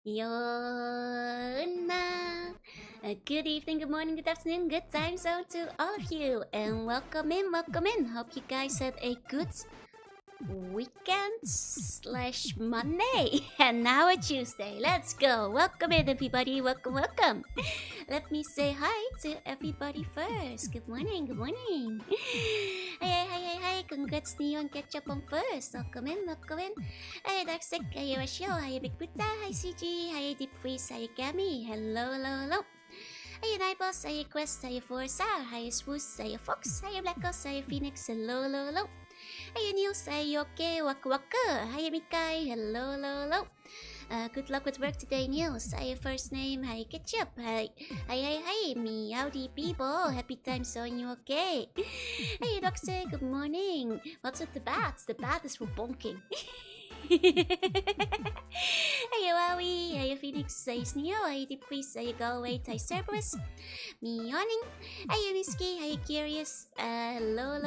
Jorunna. Good evening, good morning, good afternoon, good time zone to all of you, and welcome in, welcome in. Hope you guys had a good weekend slash Monday, and now a Tuesday. Let's go. Welcome in, everybody. Welcome, welcome. Let me say hi to everybody first. Good morning, good morning. Hi. Congrats, Neon Ketchup on first. Welcome in, welcome in. Hi, Darksec. Hi, Rachel. Hi, Big Buddha. Hi, CG. Hi, Deep Freeze. Hi, Gami. Hello. Hi, Nightboss. Hi, Quest. Hi, Forza. Hi, Swoos. Hi, Fox. Hi, Blackos. Hi, Phoenix. Hello. Hi, News. Hi, Yoke. Waka. Hi, Mikai. Hello. Good luck with work today, Niels. Hi, first name. Hi, Ketchup. Hi, me, howdy people. Happy times on you, okay? Hey, Doctor, good morning. What's with the bat? The bat is for bonking. Hey, Wowie. Hey, Phoenix. Hey, Sneo. Hey, Deep Freeze. Hey, Galway. Hey, Cerberus. Me yawning. Hey, Whiskey. Hey, Curious. Hello.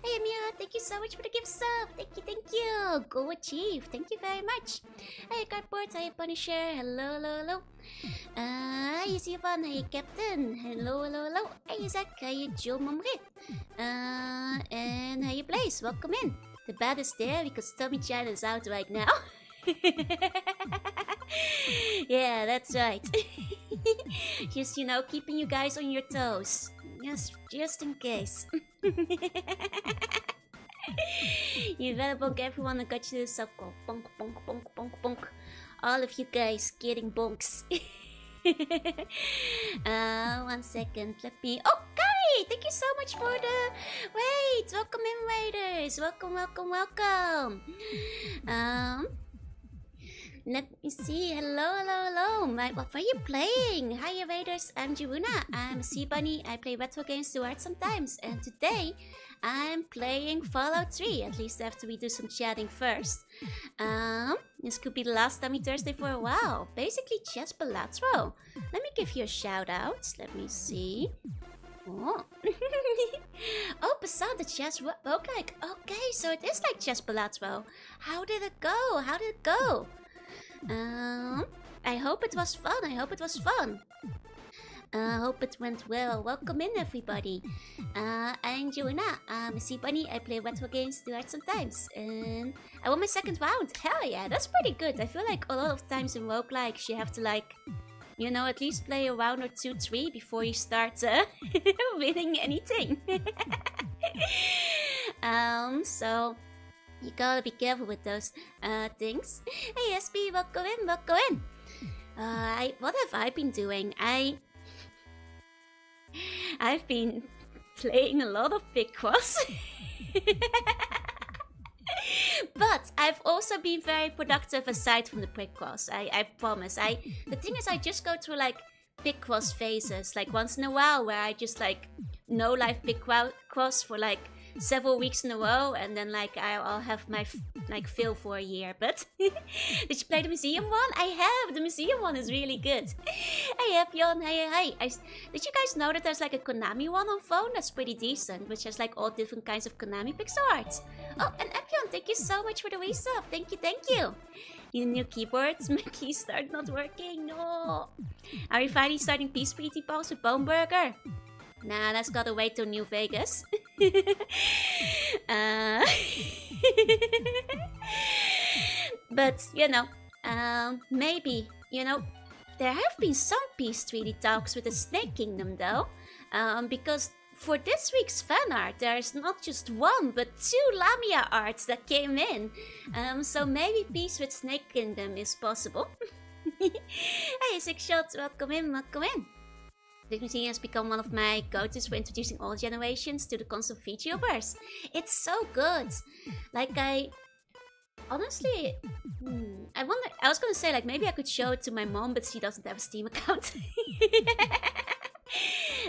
Hey, Mira. Thank you so much for the gift sub. Thank you. Go achieve. Thank you very much. Hey, Cardboard. Hey, Punisher. Hello. Hey, Sivan. Hey, Captain. Hello. Hey, Zach. Hey, Joe Momrit. And hey, Blaze. Welcome in. The bat is there because Tommy Chan is out right now. Yeah, that's right. Just, keeping you guys on your toes. Just in case. You better bonk everyone who got you to the subcall. Bonk. All of you guys getting bonks. 1 second. Let me... Oh, Kari! Thank you so much for the... Wait! Welcome in, Raiders! Welcome. Let me see. Hello. What are you playing? Hi, Raiders. I'm Jorunna. I'm a sea bunny. I play retro games to art sometimes. And today, I'm playing Fallout 3. At least after we do some chatting first. This could be the last Dummy Thursday for a while. Basically, Chess Palatro. Let me give you a shout out. Let me see. Oh, oh, beside the chess roguelike. Okay, so it is like Chess Palatro. How did it go? I hope it was fun. Hope it went well. Welcome in, everybody. I'm Jorunna. I'm a sea bunny. I play retro games to art sometimes. And I won my second round. Hell yeah, that's pretty good. I feel like a lot of times in roguelikes you have to at least play a round or 2-3 before you start winning anything. So you gotta be careful with those things. Hey SB, welcome in. What have I been doing? I've been playing a lot of Big Cross. But I've also been very productive aside from the Big Cross. I promise. The thing is, I just go through Big Cross phases, once in a while, where I just no life Big Cross for several weeks in a row, and then I'll have my fill for a year. But did you play the museum one? I have. The museum one is really good. Hey Epion, hey. Did you guys know that there's a Konami one on phone that's pretty decent, which has all different kinds of Konami pixel art? Oh, and Epion, thank you so much for the resub. Thank you. Your new keyboards, my keys start not working. No. Are you finally starting Peace Pretty Balls with Bone Burger? Nah, that's gotta wait till New Vegas. But, maybe, there have been some Peace Treaty talks with the Snake Kingdom, though. Because for this week's fan art, there's not just one, but 2 Lamia arts that came in. So maybe peace with Snake Kingdom is possible. Hey, 6 shots, welcome in. This museum has become one of my go-tos for introducing all generations to the console VTubers. It's so good. Honestly, I was gonna say maybe I could show it to my mom, but she doesn't have a Steam account.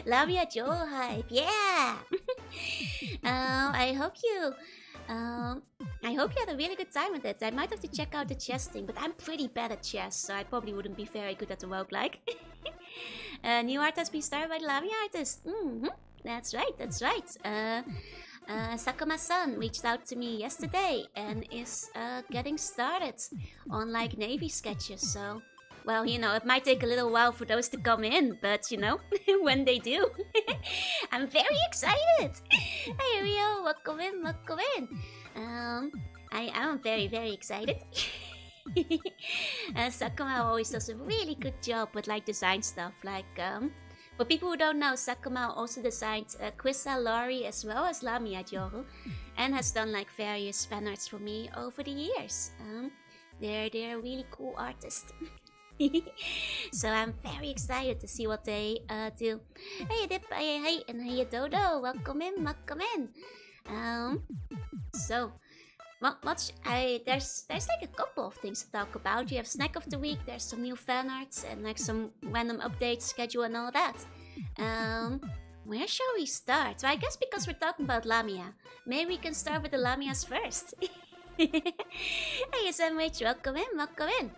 Lamia Joe hype, yeah. I hope you had a really good time with it. I might have to check out the chess thing, but I'm pretty bad at chess, so I probably wouldn't be very good at the roguelike. New art has been started by the Lamia artist. That's right. Sakuma-san reached out to me yesterday and is getting started on Navy sketches, so Well, you know, it might take a little while for those to come in, but you know, when they do, I'm very excited. Hey, Rio, welcome in, welcome in. I am very, very excited. Sakuma always does a really good job with like design stuff. Like, for people who don't know, Sakuma also designed Quissa, Lori, as well as Lamia Joru, and has done like various fan arts for me over the years. They're a really cool artist. So I'm very excited to see what they do. Hey Dip, hey, and hey Dodo, welcome in, welcome in. So, there's like a couple of things to talk about. We have snack of the week, there's some new fan arts, and like some random updates, schedule, and all that. Where shall we start? Well, I guess because we're talking about Lamia, maybe we can start with the Lamias first. Hey SMH, welcome in, welcome in.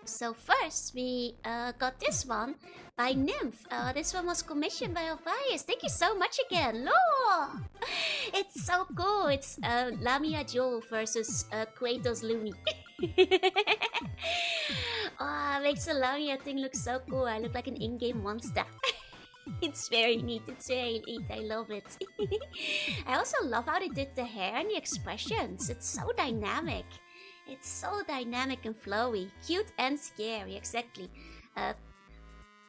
So first we got this one by Nymph. This one was commissioned by Alphias. Thank you so much again. Lol! It's so cool. It's Lamia Joel versus Kratos Looney. Oh, makes the Lamia thing look so cool. I look like an in-game monster. It's very neat, it's very neat, I love it. I also love how they did the hair and the expressions. It's so dynamic. It's so dynamic and flowy. Cute and scary, exactly.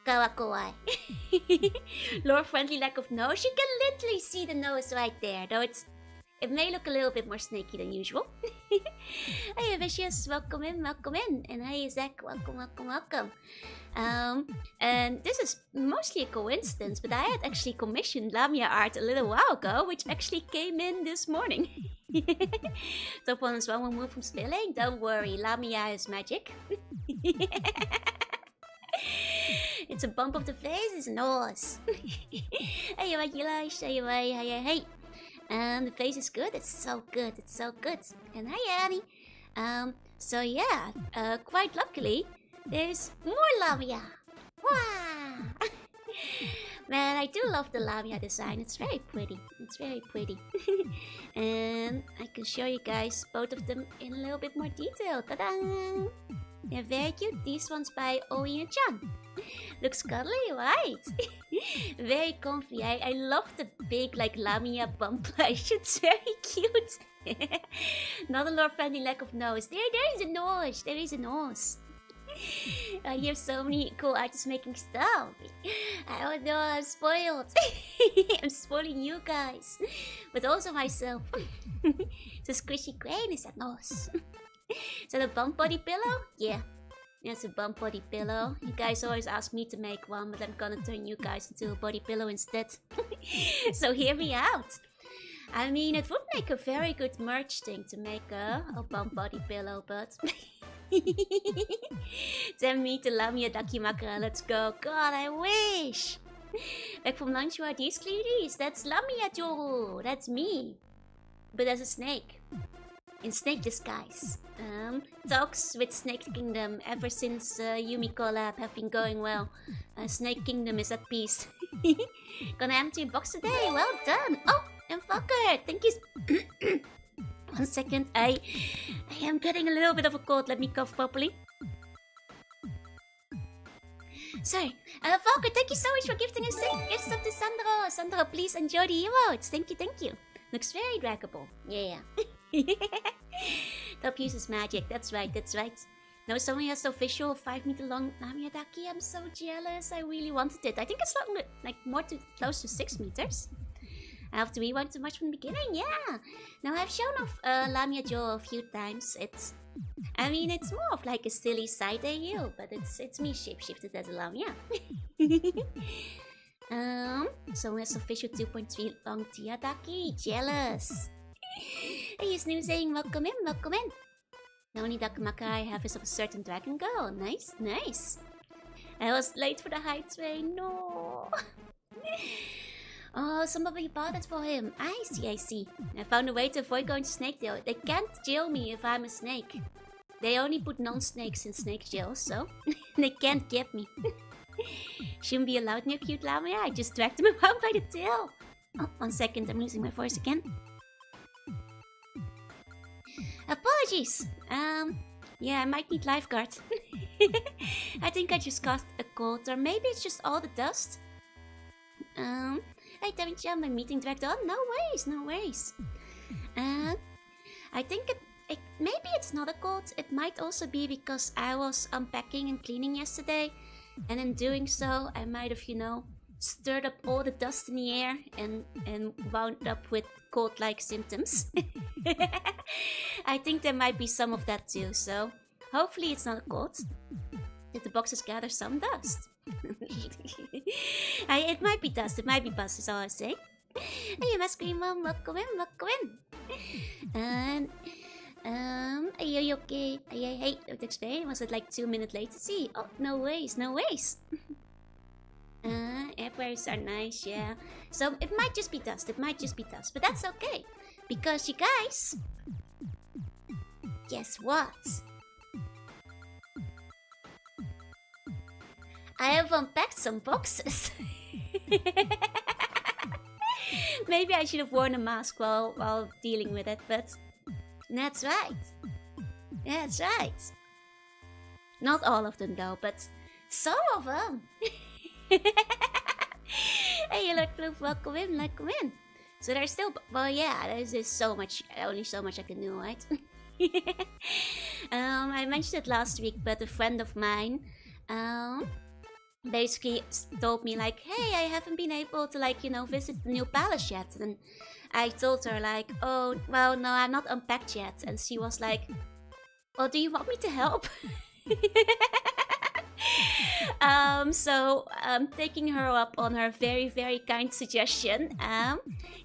Kawaii. Lore friendly lack of nose. You can literally see the nose right there, though it may look a little bit more snaky than usual. Hey Vicious, welcome in, welcome in. And hey Zach, welcome, welcome, welcome. And this is mostly a coincidence, but I had actually commissioned Lamia art a little while ago, which actually came in this morning. Top one is one will move from spilling. Don't worry, Lamia is magic. It's a bump of the face, it's a nose. Hey, what you like? Hey. And the face is good. It's so good. It's so good. And hi, Annie. So yeah. Quite luckily, there's more Lamia. Wow. Man, I do love the Lamia design. It's very pretty. It's very pretty. And I can show you guys both of them in a little bit more detail. Ta-da! They're very cute. These ones by Oina-chan. Looks cuddly, right? Very comfy. I love the big like Lamia bump flash. It's very cute. Not a lore friendly lack of nose. There is a nose. There is a nose. You have so many cool artists making stuff. I don't know, I'm spoiled. I'm spoiling you guys. But also myself. So squishy grain is a nose. Is that a bump body pillow? Yeah. It's a bump body pillow. You guys always ask me to make one, but I'm gonna turn you guys into a body pillow instead. So hear me out. I mean, it would make a very good merch thing to make a bump body pillow, but... Send me to Lamia Dakimakara, let's go. God, I wish! Back from lunch, who are these cuties? That's Lamia Joru. That's me. But as a snake. In snake disguise. Talks with Snake Kingdom ever since Yumi collab have been going well. Snake Kingdom is at peace. Gonna empty a box today. Well done. Oh, and fucker, thank you. 1 second. I am getting a little bit of a cold. Let me cough properly. Sorry. Volker, thank you so much for gifting us gifts up to Sandro. Sandro, please enjoy the emotes. Thank you, thank you. Looks very draggable. Yeah. Top uses magic. That's right, that's right. No, someone has the official 5 meter long Namiadaki. I'm so jealous. I really wanted it. I think it's like more close to 6 meters. I have to rewind too much from the beginning. Yeah. Now I've shown off Lamia Joe a few times. I mean, it's more of like a silly side AU, but it's me shapeshifted as a Lamia. So it's official 2.3 long Tiadaki. Jealous. Hey, Snoo saying welcome in, welcome in. The only Dakamaka I have is of a certain dragon girl. Nice, nice. I was late for the high train. No. Oh, somebody bought it for him. I see, I see. I found a way to avoid going to snake jail. They can't jail me if I'm a snake. They only put non-snakes in snake jail, so they can't get me. Shouldn't be allowed near cute Lamia. I just dragged him around by the tail. Oh, 1 second, I'm losing my voice again. Apologies. Yeah, I might need lifeguard. I think I just caught a cold, or maybe it's just all the dust. Hey, Davinchan, my meeting dragged on. No worries, no worries. I think maybe it's not a cold. It might also be because I was unpacking and cleaning yesterday, and in doing so, I might have, stirred up all the dust in the air and wound up with cold-like symptoms. I think there might be some of that too, so hopefully it's not a cold. Did the boxes gather some dust? It might be dust, it might be bust, is all I say. Hey, Masquerade Mom, welcome in. And, are you okay? Hey, don't explain, was it like 2 minutes late to see? Oh, no ways. Airwares are nice, yeah. So it might just be dust, but that's okay. Because you guys, guess what? I have unpacked some boxes. Maybe I should have worn a mask while dealing with it, but that's right. That's right. Not all of them though, but some of them. Hey, Lord Kloof, welcome in. So there's still, well, yeah, there's so much, only so much I can do, right? I mentioned it last week, but a friend of mine, basically told me like, hey, I haven't been able to visit the new palace yet. And I told her like, oh, well, no, I'm not unpacked yet. And she was like, well, do you want me to help? So taking her up on her very, very kind suggestion,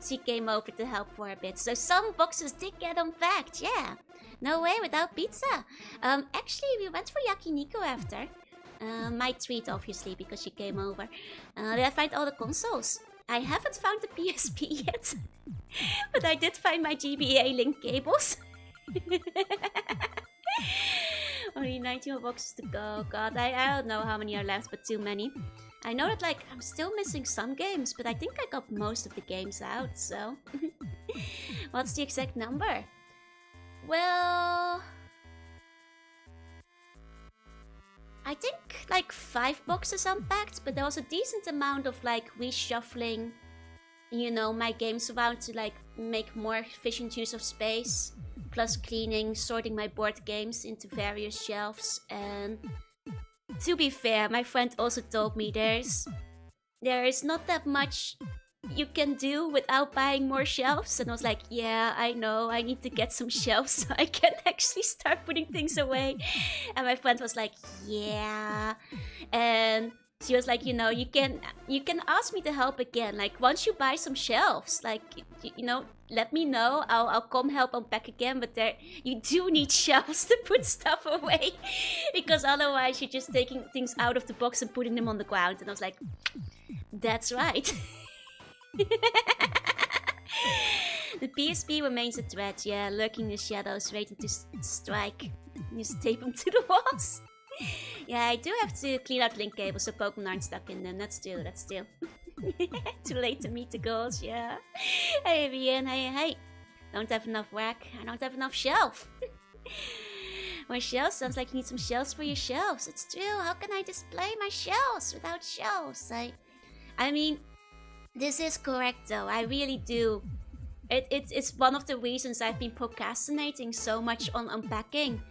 she came over to help for a bit. So some boxes did get unpacked, yeah. No way without pizza. Actually, we went for yakiniku after. My treat, obviously, because she came over. Did I find all the consoles? I haven't found the PSP yet. But I did find my GBA link cables. Only 19 more boxes to go. God, I don't know how many are left, but too many. I know that, I'm still missing some games, but I think I got most of the games out, so... What's the exact number? Well... I think, 5 boxes unpacked, but there was a decent amount of, reshuffling, my games around to, make more efficient use of space. Plus cleaning, sorting my board games into various shelves, and to be fair, my friend also told me there is not that much you can do without buying more shelves, and I was like, yeah, I know, I need to get some shelves so I can actually start putting things away. And my friend was like, yeah, and she was like, you can ask me to help again. Once you buy some shelves, let me know. I'll come help unpack again. But you do need shelves to put stuff away, because otherwise you're just taking things out of the box and putting them on the ground. And I was like, that's right. The PSP remains a threat, yeah, lurking in the shadows, waiting to strike. Just tape them to the walls. Yeah, I do have to clean out link cables so Pokemon aren't stuck in them. That's true. Too late to meet the goals, yeah. Hey, Ian, hey. Don't have enough rack. I don't have enough shelf. More shelves? Sounds like you need some shelves for your shelves. It's true. How can I display my shelves without shelves? I mean, this is correct though. I really do. It's one of the reasons I've been procrastinating so much on unpacking.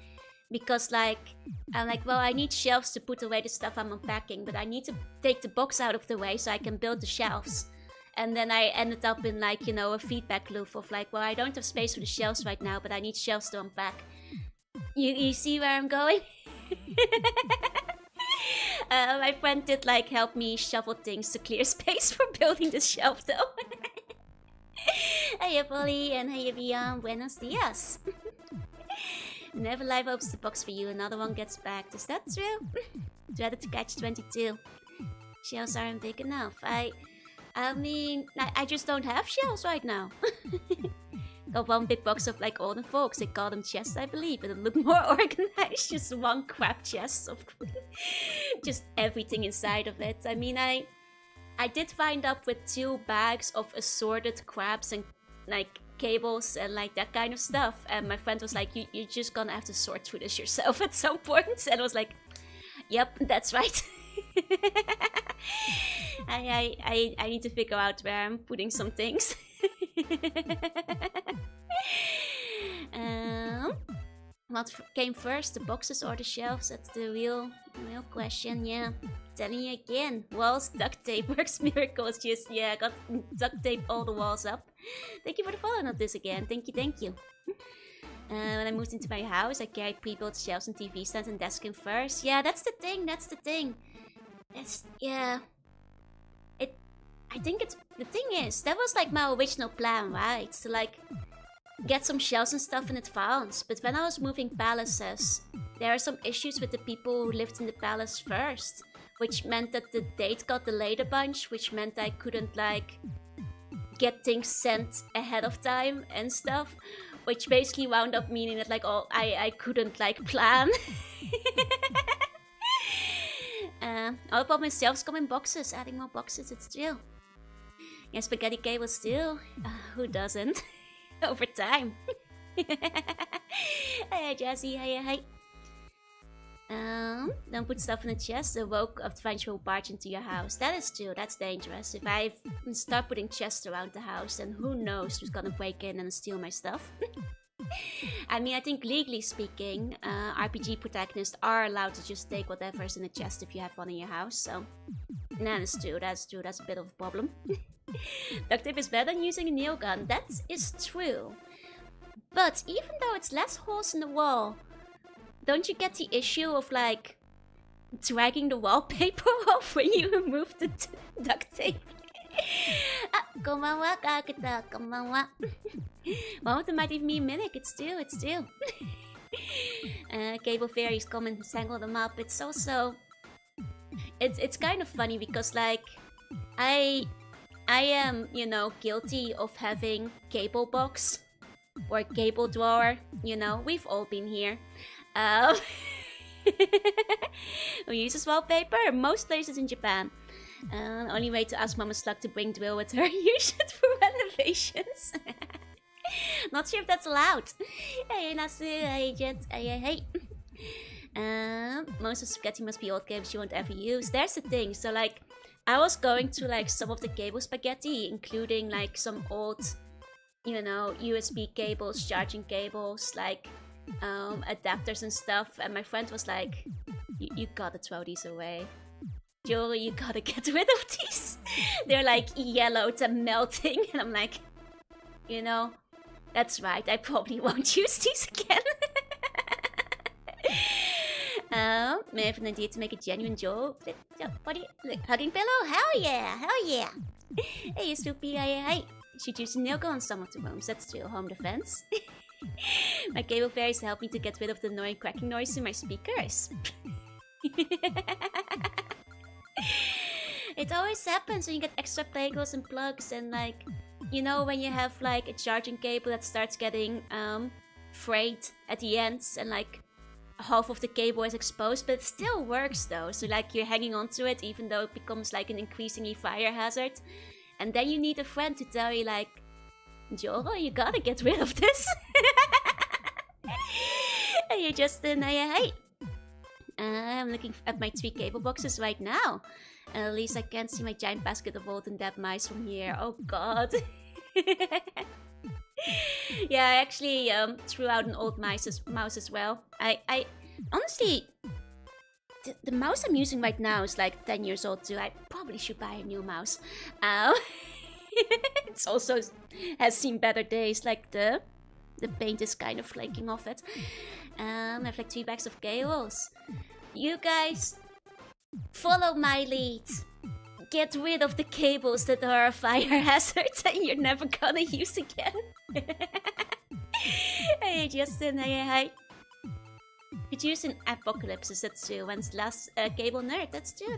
Because I'm like, well, I need shelves to put away the stuff I'm unpacking, but I need to take the box out of the way so I can build the shelves. And then I ended up in a feedback loop of well, I don't have space for the shelves right now, but I need shelves to unpack. You see where I'm going? My friend did help me shovel things to clear space for building the shelf though. Hey Polly and hey Vian, buenos dias. Whenever life opens the box for you, another one gets back. Is that true? Dreaded to catch 22. Shelves aren't big enough. I mean, I just don't have shelves right now. Got one big box of olden folks. They call them chests, I believe. It'll look more organized. Just one crap chest of just everything inside of it. I mean, I did find up with 2 bags of assorted crabs and cables and like that kind of stuff. And my friend was like, you're just gonna have to sort through this yourself at some point. And I was like, yep, that's right. I need to figure out where I'm putting some things. What came first, the boxes or the shelves? That's the real question, yeah. Telling you again, walls, duct tape works miracles. Just, yeah, I got duct tape all the walls up. Thank you for the follow on this again. Thank you. When I moved into my house, I carried pre-built shelves and TV stands and desk in first. Yeah, that's the thing. Yeah. I think the thing is, that was like my original plan, right? To like get some shelves and stuff in advance. But when I was moving palaces, there are some issues with the people who lived in the palace first, which meant that the date got delayed a bunch, which meant I couldn't like get things sent ahead of time and stuff, which basically wound up meaning that like I couldn't like plan. All about my shelves come in boxes. Adding more boxes, it's true. Yeah, spaghetti cable still. Who doesn't? Over time. Hey Jazzy, hey. Don't put stuff in a chest. The woke of the will barge into your house. That is true. That's dangerous. If I start putting chests around the house, then who knows who's gonna break in and steal my stuff. I mean, I think legally speaking, RPG protagonists are allowed to just take whatever's in the chest if you have one in your house. So, that is true. That's a bit of a problem. Duct tape is better than using a nail gun. That is true. But even though it's less holes in the wall, don't you get the issue of like dragging the wallpaper off when you remove the duct tape? Konbanwa, Kakata, konbanwa. One of them might even be a mimic. It's still. Cable fairies come and tangle them up. It's also... It's kind of funny because like... I am, you know, guilty of having cable box or cable drawer. You know, we've all been here. Who uses wallpaper? Most places in Japan. Only way to ask Mama Slug to bring drill with her. Use it for renovations. Not sure if that's allowed. Hey, Nasu, hey, Jet, hey. Most of spaghetti must be old cables you won't ever use. There's the thing. So like, I was going through like some of the cable spaghetti, including like some old, you know, USB cables, charging cables, like adapters and stuff. And my friend was like, you gotta throw these away. Jory, you gotta get rid of these. They're like yellowed and melting. And I'm like, you know, that's right. I probably won't use these again. May I have an idea to make a genuine joke? What do you... Hugging pillow? Hell yeah. Hey, Soupy, hey. Should use a nail gun on some of the rooms. That's still home defense. My cable fairies help me to get rid of the annoying cracking noise in my speakers. It always happens when you get extra cables and plugs and like, you know, when you have like a charging cable that starts getting frayed at the ends and like half of the cable is exposed, but it still works though. So like you're hanging onto it even though it becomes like an increasingly fire hazard. And then you need a friend to tell you like, Joro, you gotta get rid of this. And you just hey. I'm looking at my 3 cable boxes right now. And at least I can't see my giant basket of old and dead mice from here. Oh god. Yeah, I actually threw out an old mouse as well. I honestly, the mouse I'm using right now is like 10 years old too. I probably should buy a new mouse. It's also has seen better days. Like the paint is kind of flaking off it. I have like 3 bags of cables. You guys, follow my lead. Get rid of the cables that are a fire hazard and you're never gonna use again. Hey Justin, hey. Could use an apocalypse, that's true. When's last cable nerd? That's true.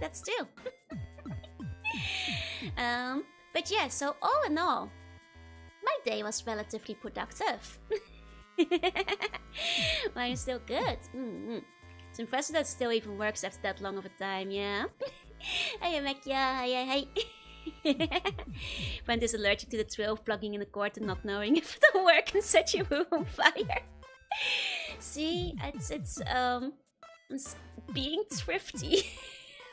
But yeah, so all in all, my day was relatively productive. Mine's still good. It's impressive that it still even works after that long of a time, yeah? Hey, Mekia, hey. Brent is allergic to the thrill of plugging in a cord and not knowing if it'll work and set your room on fire. See, it's being thrifty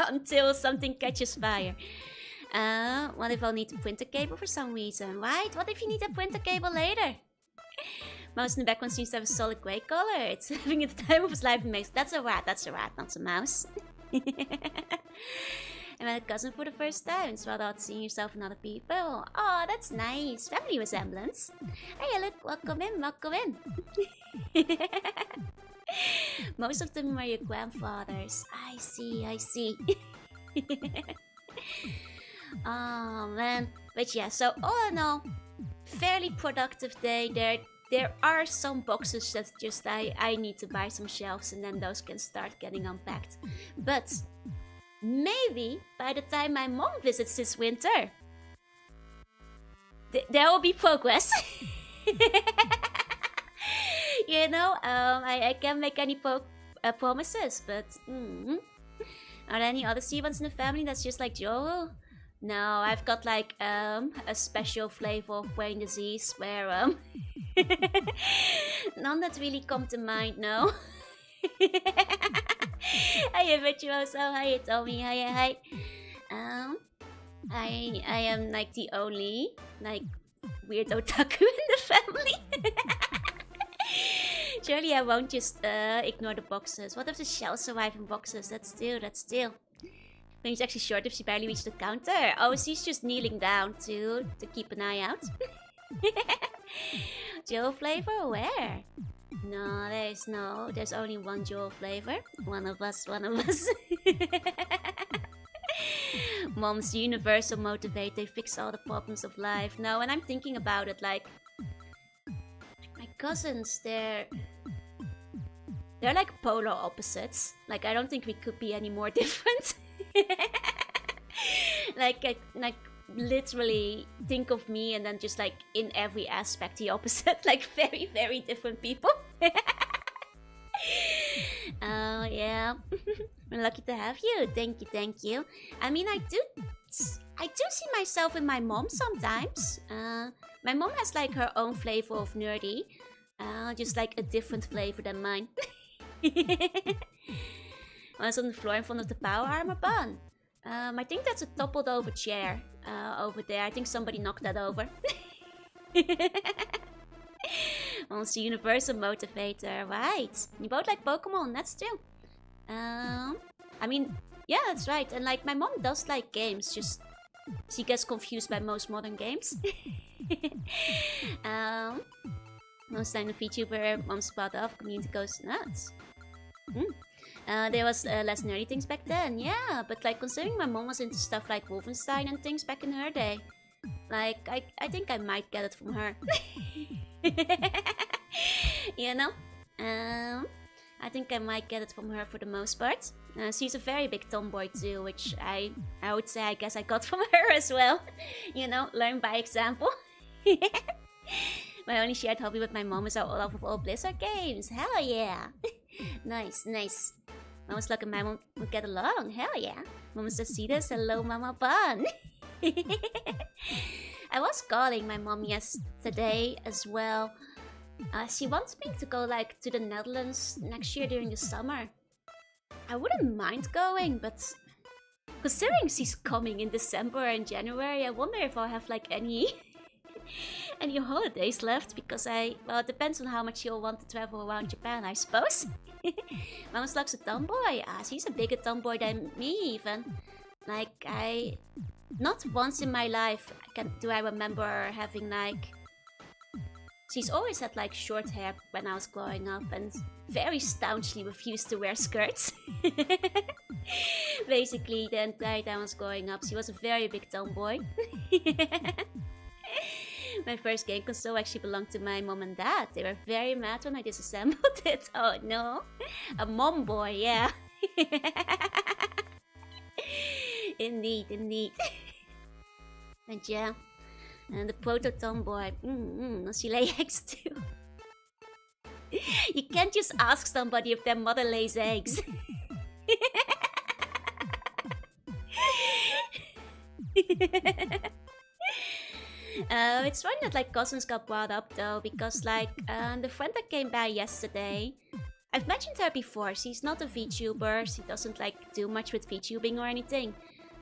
until something catches fire. What if I'll need a printer cable for some reason, right? What if you need a printer cable later? Mouse in the background seems to have a solid grey color. It's having at the time of his life makes. That's a rat, not a mouse. I met a cousin for the first time. It's rather odd seeing yourself and other people. Oh, that's nice. Family resemblance. Hey, look, welcome in. Most of them are your grandfathers. I see. Oh, man. But yeah, so all in all, fairly productive day. There are some boxes that just I need to buy some shelves and then those can start getting unpacked. But maybe by the time my mom visits this winter, there will be progress. You know, I can't make any promises, but are there any other sea ones in the family that's just like Joe? No, I've got like a special flavor of brain disease where none that really come to mind, no. Hi, Virtuoso. Hi, Tommy. Hi. I am like the only like weird otaku in the family. Surely I won't just ignore the boxes. What if the shells survive in boxes? That's still. When she's actually short if she barely reached the counter. Oh, she's just kneeling down to keep an eye out. Joe flavor? Where? No, there's only one Joe flavor. One of us. Mom's universal motivate, they fix all the problems of life. No, and I'm thinking about it like my cousins, they're like polar opposites. Like I don't think we could be any more different. like literally think of me and then just like in every aspect the opposite. Like very, very different people. Oh yeah. We're lucky to have you. Thank you. I mean, I do see myself in my mom sometimes. My mom has like her own flavor of nerdy. Just like a different flavor than mine. One's on the floor in front of the power armor bun. I think that's a toppled over chair over there. I think somebody knocked that over. One's the universal motivator, right? You both like Pokemon, that's true. I mean, yeah, that's right. And like my mom does like games, just she gets confused by most modern games. Most time the Vtuber, mom's spot off, community goes nuts. There was less nerdy things back then, yeah, but like considering my mom was into stuff like Wolfenstein and things back in her day, like I think I might get it from her. You know? I think I might get it from her for the most part. She's a very big tomboy too, which I would say I guess I got from her as well. You know, learn by example. My only shared hobby with my mom is our love of all Blizzard games. Hell yeah! Nice. Mama's luck and my mom would get along. Hell yeah! Mama's Citas, hello Mama Bun. I was calling my mom yesterday as well. She wants me to go like to the Netherlands next year during the summer. I wouldn't mind going, but considering she's coming in December and January, I wonder if I'll have like any holidays left, because well, it depends on how much she'll want to travel around Japan, I suppose. Mama's likes a tomboy. She's a bigger tomboy than me even. Like not once in my life do I remember having like. She's always had like short hair when I was growing up and very staunchly refused to wear skirts. Basically, the entire time I was growing up, she was a very big tomboy. My first game console actually belonged to my mom and dad. They were very mad when I disassembled it. Oh no, a mom boy, yeah. Indeed. And yeah. And the proto tomboy. Does she lay eggs too? You can't just ask somebody if their mother lays eggs. It's funny that like cousins got brought up though, because like the friend that came by yesterday, I've mentioned her before. She's not a VTuber. She doesn't like do much with VTubing or anything.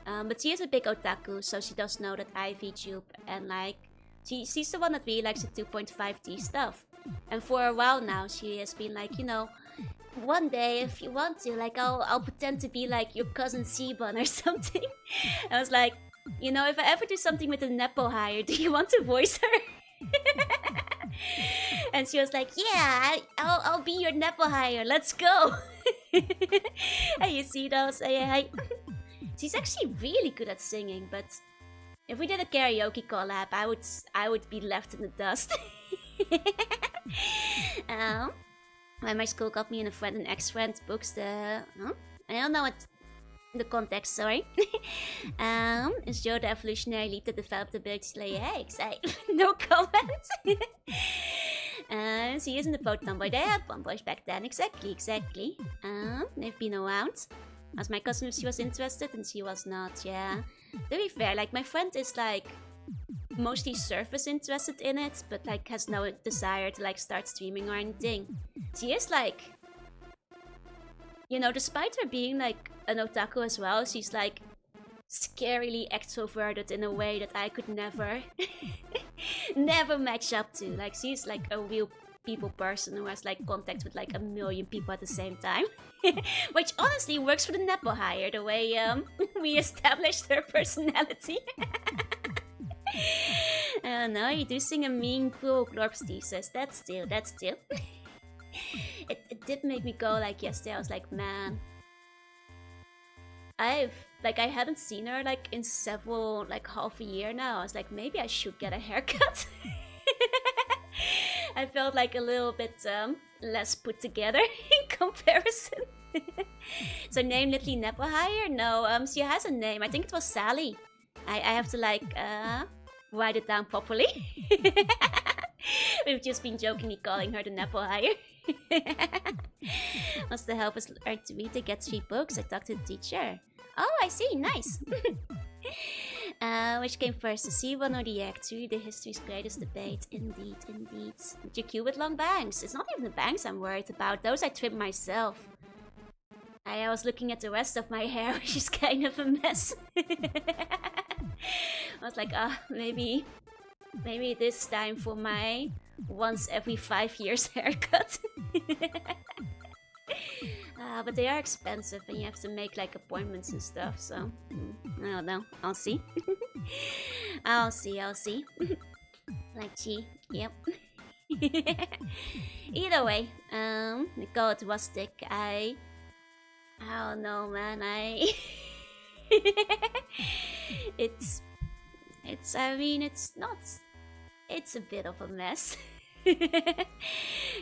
But she is a big otaku, so she does know that I VTube, and like she's the one that really likes the 2.5D stuff. And for a while now, she has been like, you know, one day if you want to, like I'll pretend to be like your cousin Siban or something. I was like, you know, if I ever do something with a Nepo hire, do you want to voice her? And she was like, yeah, I'll be your Nepo hire, let's go. And you see those, she's actually really good at singing, but if we did a karaoke collab, I would be left in the dust. When my school got me and a friend and ex-friend books the... Huh? I don't know what the context, sorry. Is Joe the evolutionary leap that developed the ability to lay eggs? No comment. She isn't a boat tomboy. They had tomboys back then. Exactly. They've been around. Asked my cousin if she was interested, and she was not, yeah. To be fair, like, my friend is, like, mostly surface interested in it, but, like, has no desire to, like, start streaming or anything. She is, like... You know, despite her being, like, an otaku as well, she's, like, scarily extroverted in a way that I could never... never match up to. Like, she's, like, a real people person who has, like, contact with, like, a million people at the same time. Which honestly works for the Nepo hire, the way we established her personality. No, you do sing a mean, cruel Glorps thesis. That's still. It did make me go like yesterday. I was like, man, I hadn't seen her like in several, like half a year now. I was like, maybe I should get a haircut. I felt like a little bit less put together in comparison. So name literally Nepo hire? No, she has a name. I think it was Sally. I have to like write it down properly. We've just been jokingly calling her the Nepo hire. Wants to help us learn to read to get 3 books. I talked to the teacher. Oh, I see. Nice. Which came first, the C1 or the Act 3? The history's greatest debate. Indeed. GQ with long bangs. It's not even the bangs I'm worried about. Those I trimmed myself. I was looking at the rest of my hair, which is kind of a mess. I was like, maybe it is time for my once every 5 years haircut. But they are expensive and you have to make like appointments and stuff, so I don't know. I'll see. I'll see. Like gee, yep. Either way, we call it rustic. I don't know, man. It's I mean, it's not. It's a bit of a mess.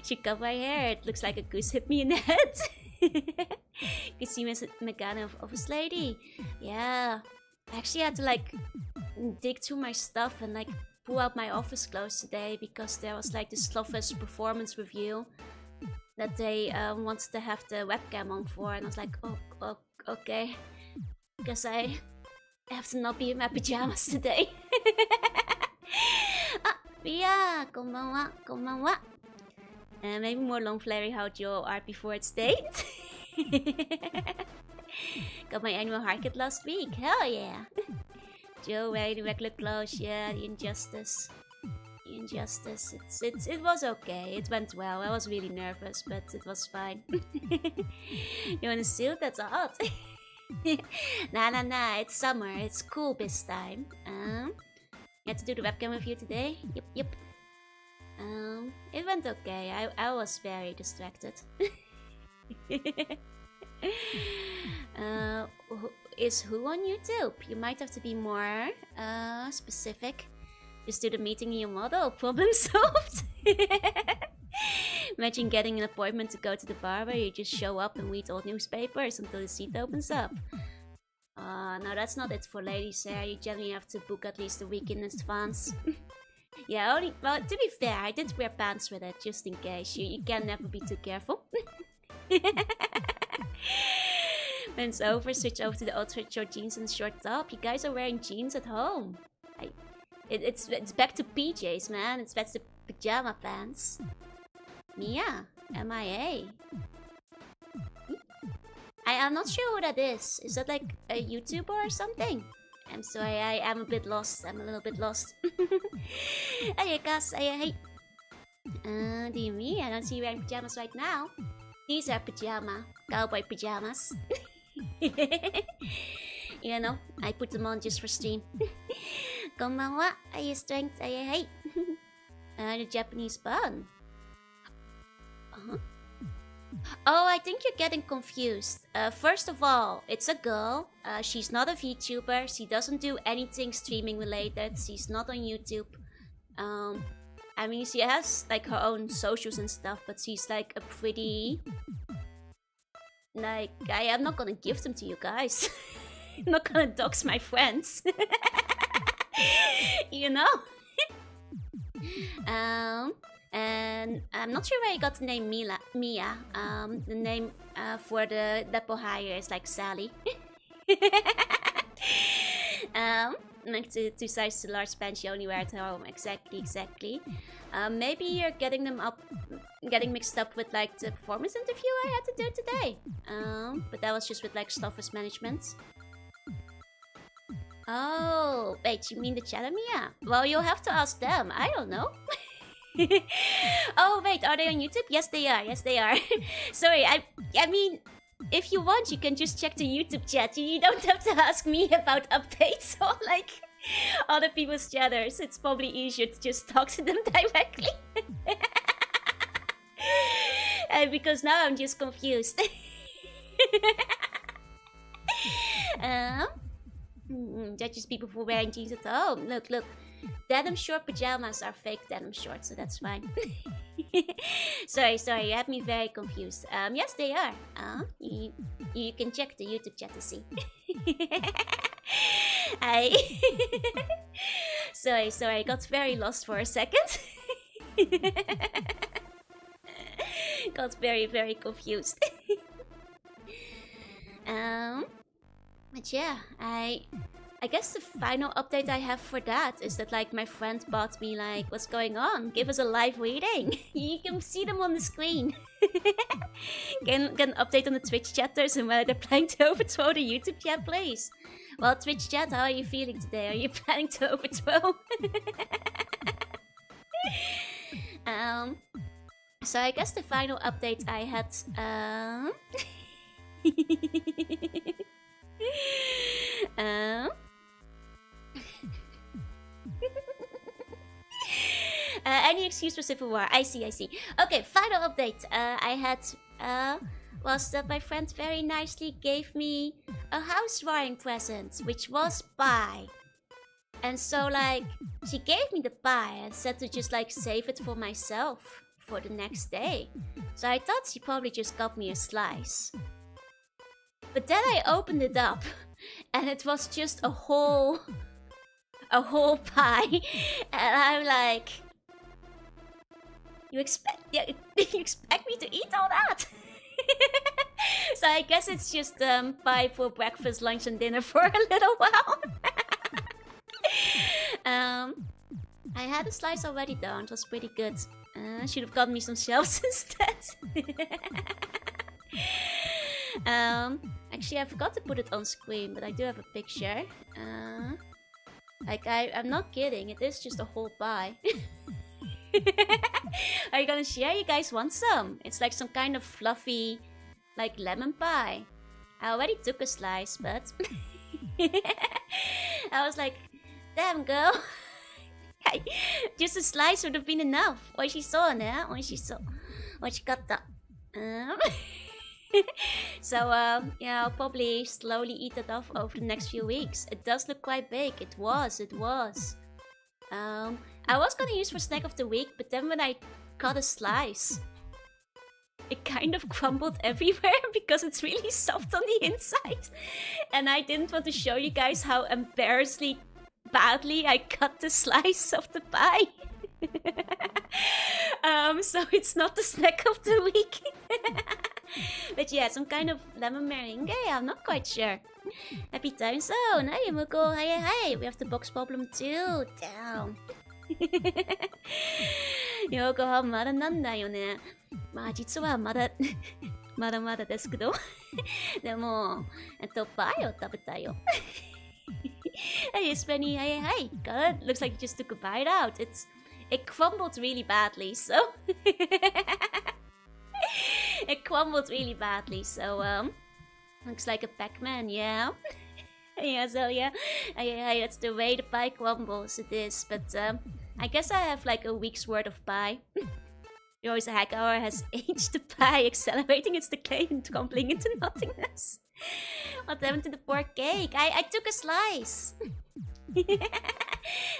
She cut my hair. It looks like a goose hit me in the head. You see Miss Megana of a lady. Yeah. I actually had to like dig through my stuff and like pull out my office clothes today because there was like this Slovis performance review that they wanted to have the webcam on for, and I was like, oh okay. Guess I have to not be in my pajamas today. Yeah, konbanwa. Maybe more long flary how Joe art before its date. Got my annual haircut last week. Hell yeah. Joe wearing the regular clothes. Yeah, the injustice. It was okay. It went well. I was really nervous, but it was fine. You want a suit? That's hot. Nah. It's summer. It's cool this time. You had to do the webcam review today? Yep. It went okay. I was very distracted. Is who on YouTube? You might have to be more specific. Just do the meeting in your model. Problem solved. Imagine getting an appointment to go to the barber. You just show up and read old newspapers until the seat opens up. No, that's not it for ladies' hair. You generally have to book at least a week in advance. Yeah, well, to be fair, I did wear pants with it, just in case. You can never be too careful. When it's over, switch over to the ultra short jeans and short top. You guys are wearing jeans at home. It's back to PJs, man. It's back to pajama pants. Mia, MIA. I'm not sure who that is. Is that like a YouTuber or something? I'm sorry, I am a bit lost. I'm a little bit lost. Hey guys, hey. Do you mean I don't see you wearing pajamas right now? These are cowboy pajamas. You know, I put them on just for stream. Konbanwa, strength, hey. The Japanese bun. Oh, I think you're getting confused. First of all, it's a girl. She's not a VTuber. She doesn't do anything streaming related. She's not on YouTube. I mean, she has like her own socials and stuff, but she's like a pretty... Like, I am not gonna give them to you guys. I'm not gonna dox my friends. You know? And I'm not sure where you got the name Mia. The name for the depot hire is like Sally. Like two sizes too large pants you only wear at home. Exactly. Maybe you're getting mixed up with like the performance interview I had to do today. But that was just with like Stoffers management. Oh, wait, you mean the Chalamia? Well, you'll have to ask them. I don't know. Oh, wait, are they on YouTube? Yes, they are. Sorry, I mean, if you want, you can just check the YouTube chat. You don't have to ask me about updates or like other people's chatters. It's probably easier to just talk to them directly. Because now I'm just confused. Judges people for wearing jeans at home. Look. Denim short pajamas are fake denim shorts, so that's fine. Sorry, you have me very confused. Yes, they are. You can check the YouTube chat to see. Sorry, I got very lost for a second. Got very confused. But yeah, I guess the final update I have for that is that like my friend bought me like, what's going on? Give us a live reading. You can see them on the screen. Get an update on the Twitch chatters and whether they're planning to overthrow the YouTube chat, please. Well, Twitch chat, how are you feeling today? Are you planning to overthrow? So I guess the final update I had any excuse for Civil War. I see. Okay, final update I had was that my friend very nicely gave me a housewarming present, which was pie. And so like, she gave me the pie and said to just like save it for myself for the next day. So I thought she probably just got me a slice. But then I opened it up and it was just a whole pie. And I'm like, you expect me to eat all that? So I guess it's just pie for breakfast, lunch and dinner for a little while. I had a slice already though, it was pretty good. I should have gotten me some shells instead. Actually I forgot to put it on screen, but I do have a picture. Like I'm not kidding, it is just a whole pie. Are you gonna share? You guys want some? It's like some kind of fluffy, like lemon pie. I already took a slice, but I was like, damn girl. Just a slice would have been enough. 美味しそうね。美味しそう。美味しかった。So yeah, I'll probably slowly eat it off over the next few weeks. It does look quite big. It was. I was gonna use for snack of the week, but then when I cut a slice, it kind of crumbled everywhere because it's really soft on the inside. And I didn't want to show you guys how embarrassingly badly I cut the slice of the pie. So it's not the snack of the week. But yeah, some kind of lemon meringue. I'm not quite sure. Happy time zone. Hey, Muko. Hey. We have the box problem too. Damn. 横浜まだなんだよね。まあ実はまだまだまだですけど。でも、パイを食べたよ。Hey, Spenny. Hey. Good. Looks like you just took a bite out. It crumbled really badly, so it crumbled really badly, so looks like a Pac-Man, yeah. Yeah, so yeah. Hey, that's the way the pie crumbles, it is. But I guess I have like a week's worth of pie. Joyce Hackhour has aged the pie, accelerating its decay and crumbling into nothingness. What happened to the poor cake? I took a slice.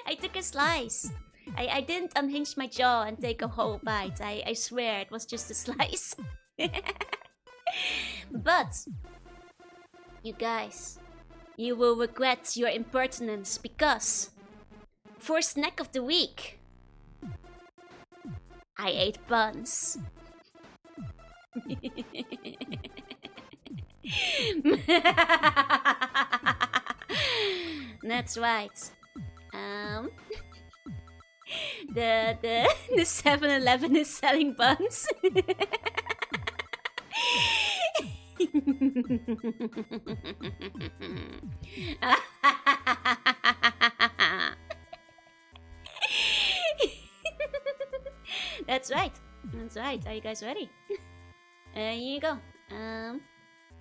I took a slice. I didn't unhinge my jaw and take a whole bite. I swear it was just a slice. But, you guys, you will regret your impertinence because for snack of the week, I ate buns. That's right. The 7-Eleven is selling buns. That's right. Are you guys ready? Here you go.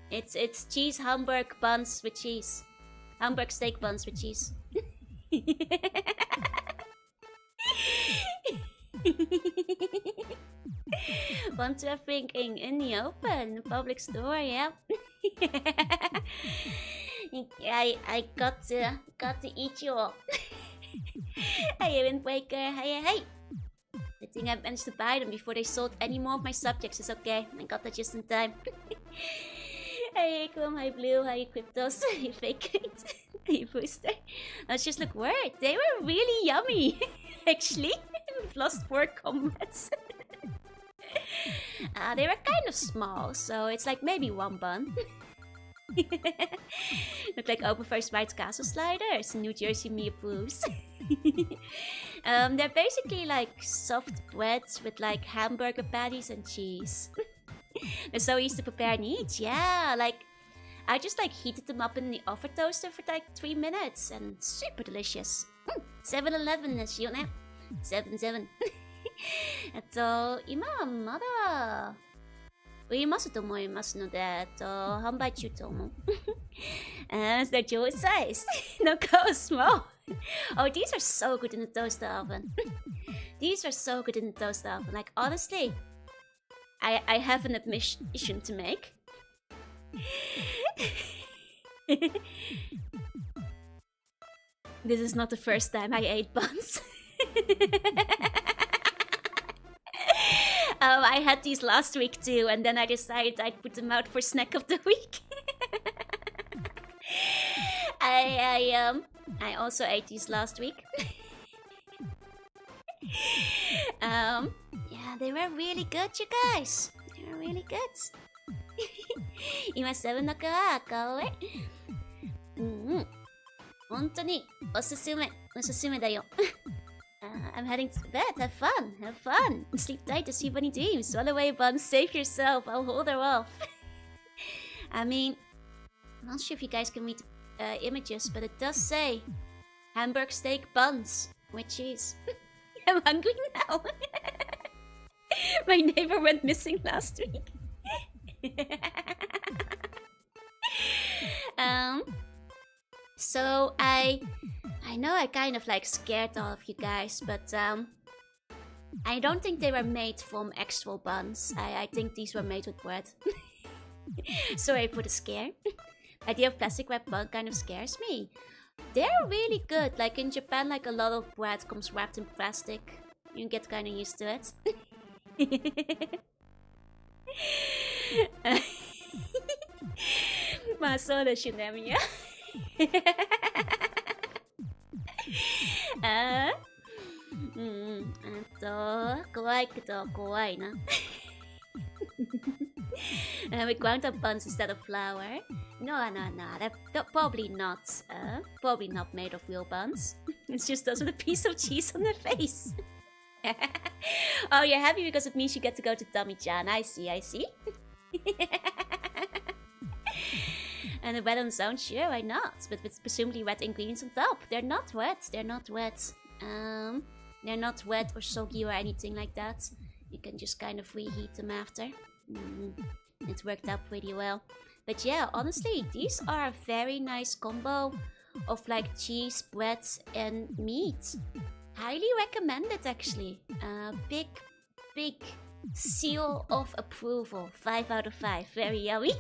It's cheese Hamburg buns with cheese. Hamburg steak buns with cheese. Want to have drinking in the open public store, yeah. I got to eat you all. Hey, Windbreaker. Hey. I think I managed to buy them before they sold any more of my subjects. It's okay. I got that just in time. Hey, Chrome. Hi, Blue. Hi, Cryptos. Hi, Fake. Hi, Booster. Let's just look word. They were really yummy. Actually, we've lost 4 combats. They were kind of small, so it's like maybe 1 bun. Look like open first white castle sliders. New Jersey me approves. They're basically like soft breads with like hamburger patties and cheese. They're so easy to prepare and eat. Yeah, like I just like heated them up in the oven toaster for like 3 minutes and super delicious. 7-Eleven ですよね。7-7。今はまだ売りますと思いますので、販売中と思う。As they're jewel sized. Look how small. Oh, these are so good in the toaster oven. These are so good in the toaster oven. Like, honestly, I have an admission to make. This is not the first time I ate buns. I had these last week too, and then I decided I'd put them out for snack of the week. I also ate these last week. Yeah, they were really good, you guys. They were really good. 今7だから買おう。本当におすすめだよ。I'm heading to bed. Have fun. Sleep tight to see bunny dreams. Swallow away buns. Save yourself. I'll hold her off. I mean, I'm not sure if you guys can read the images, but it does say Hamburg steak buns with cheese. I'm hungry now. My neighbor went missing last week. So I know I kind of like scared all of you guys, but I don't think they were made from actual buns. I think these were made with bread. Sorry for the scare. The idea of plastic wrapped bun kind of scares me. They're really good. Like in Japan, like a lot of bread comes wrapped in plastic. You get kind of used to it. Ma, so does she name you? 怖いけど怖いな。With ground up buns instead of flour. No, they're probably not made of real buns. It's just those with a piece of cheese on their face. Oh, you're happy because it means you get to go to Tommy-chan. I see. And the wet on its own, sure, why not? But with presumably wet ingredients on top. They're not wet. They're not wet or soggy or anything like that. You can just kind of reheat them after. It worked out pretty well. But yeah, honestly, these are a very nice combo of like cheese, bread, and meat. Highly recommended, actually. Big seal of approval. 5 out of 5. Very yummy.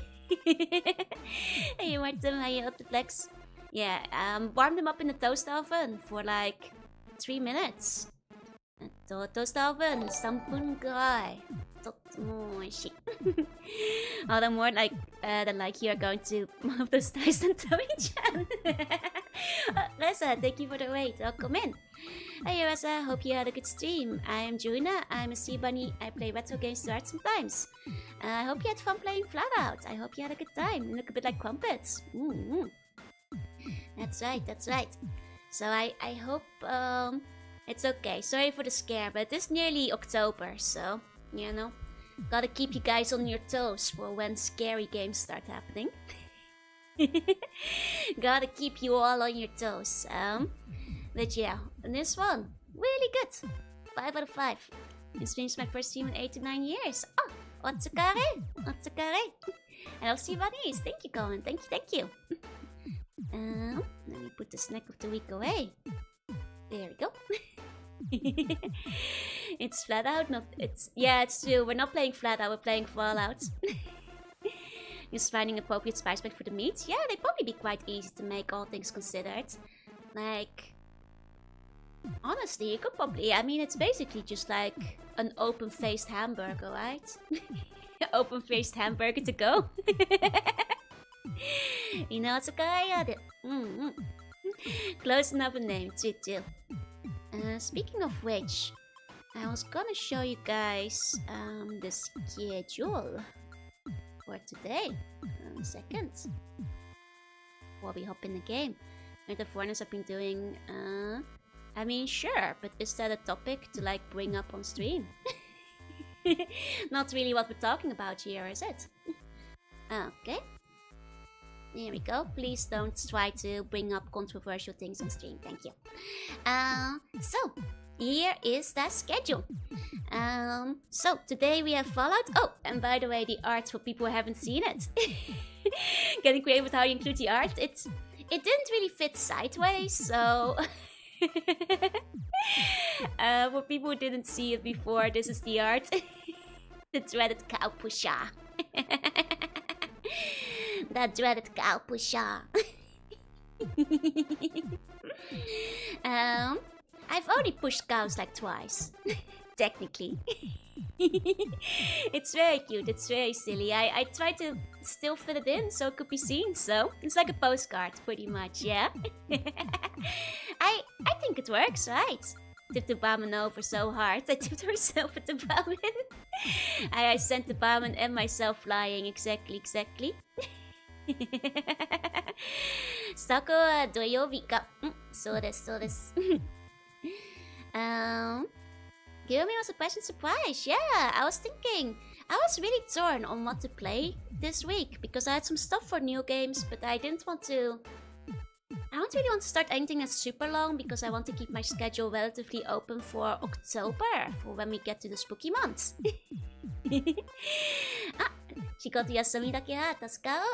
Hey Martin, how you up the flex? Yeah, warm them up in the toast oven for like 3 minutes. Toast oven, 3分ぐらい。とっても美味しい。All the more like you're going to one of those ties than Tommy-chan. Reza, thank you for the wait. Welcome in. Hey Reza, hope you had a good stream. I am Jorunna, I'm a sea bunny. I play retro games to art sometimes. I hope you had fun playing Flat Out. I hope you had a good time. You look a bit like crumpets. That's right. So I hope it's okay. Sorry for the scare, but it's nearly October, so you know, gotta keep you guys on your toes for when scary games start happening. Gotta keep you all on your toes. But yeah, this one, really good. 5 out of 5. This means my first stream in 8 to 9 years. Oh, otsukare. I love sea bunnies. Thank you, Colin. Thank you. Let me put the snack of the week away. There we go. It's Flat Out, it's true. We're not playing Flat Out, we're playing Fallout. Just finding appropriate spice pack for the meat. Yeah, they'd probably be quite easy to make, all things considered. Like, honestly, you could probably, I mean, it's basically just like an open-faced hamburger, right? Open-faced hamburger to go. You know, it's a guy at it. Close enough a name, chill. Speaking of which, I was gonna show you guys the schedule for today. A second. Before we hop in the game. And the foreigners have been doing, I mean, sure, but is that a topic to like bring up on stream? Not really what we're talking about here, is it? Okay. There we go. Please don't try to bring up controversial things on stream. Thank you. So, here is that schedule. So, today we have Fallout. Oh, and by the way, the art for people who haven't seen it. Getting creative with how you include the art. It didn't really fit sideways, so... For people who didn't see it before, this is the art. The dreaded cow pusher. That dreaded cow pusher. I've only pushed cows like twice. Technically. It's very cute, it's very silly. I try to still fit it in so it could be seen, so it's like a postcard pretty much, yeah. I think it works, right? Tipped the barman over so hard. I tipped myself at the barman. I sent the barman and myself flying, exactly. スタートは土曜日か。そうです。Give me a pleasant surprise. Yeah, I was really torn on what to play this week because I had some stuff for new games, but I don't really want to start anything that's super long because I want to keep my schedule relatively open for October, for when we get to the spooky months. あ、仕事休みだけは助かる。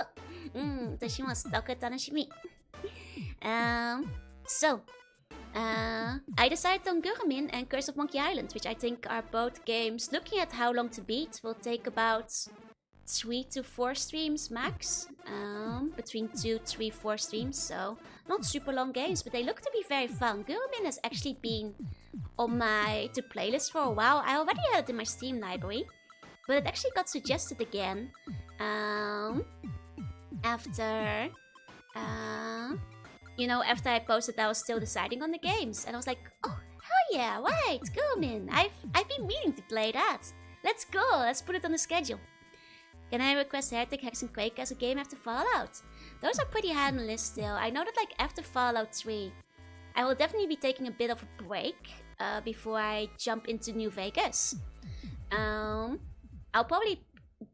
私もストック楽しみ。So, I decided on Gurmin and Curse of Monkey Island, which I think are both games, looking at how long to beat, will take about 3 to 4 streams max. Between 2, 3, 4 streams, so not super long games, but they look to be very fun. Gurmin has actually been on my playlist for a while. I already had it in my Steam library, but it actually got suggested again after after I posted I was still deciding on the games, and I was like, oh hell yeah, right, Gurmin. I've been meaning to play that. Let's go. Let's put it on the schedule. Can I request Heretic, Hex, and Quake as a game after Fallout? Those are pretty high on the list still. I know that like after Fallout 3, I will definitely be taking a bit of a break before I jump into New Vegas. I'll probably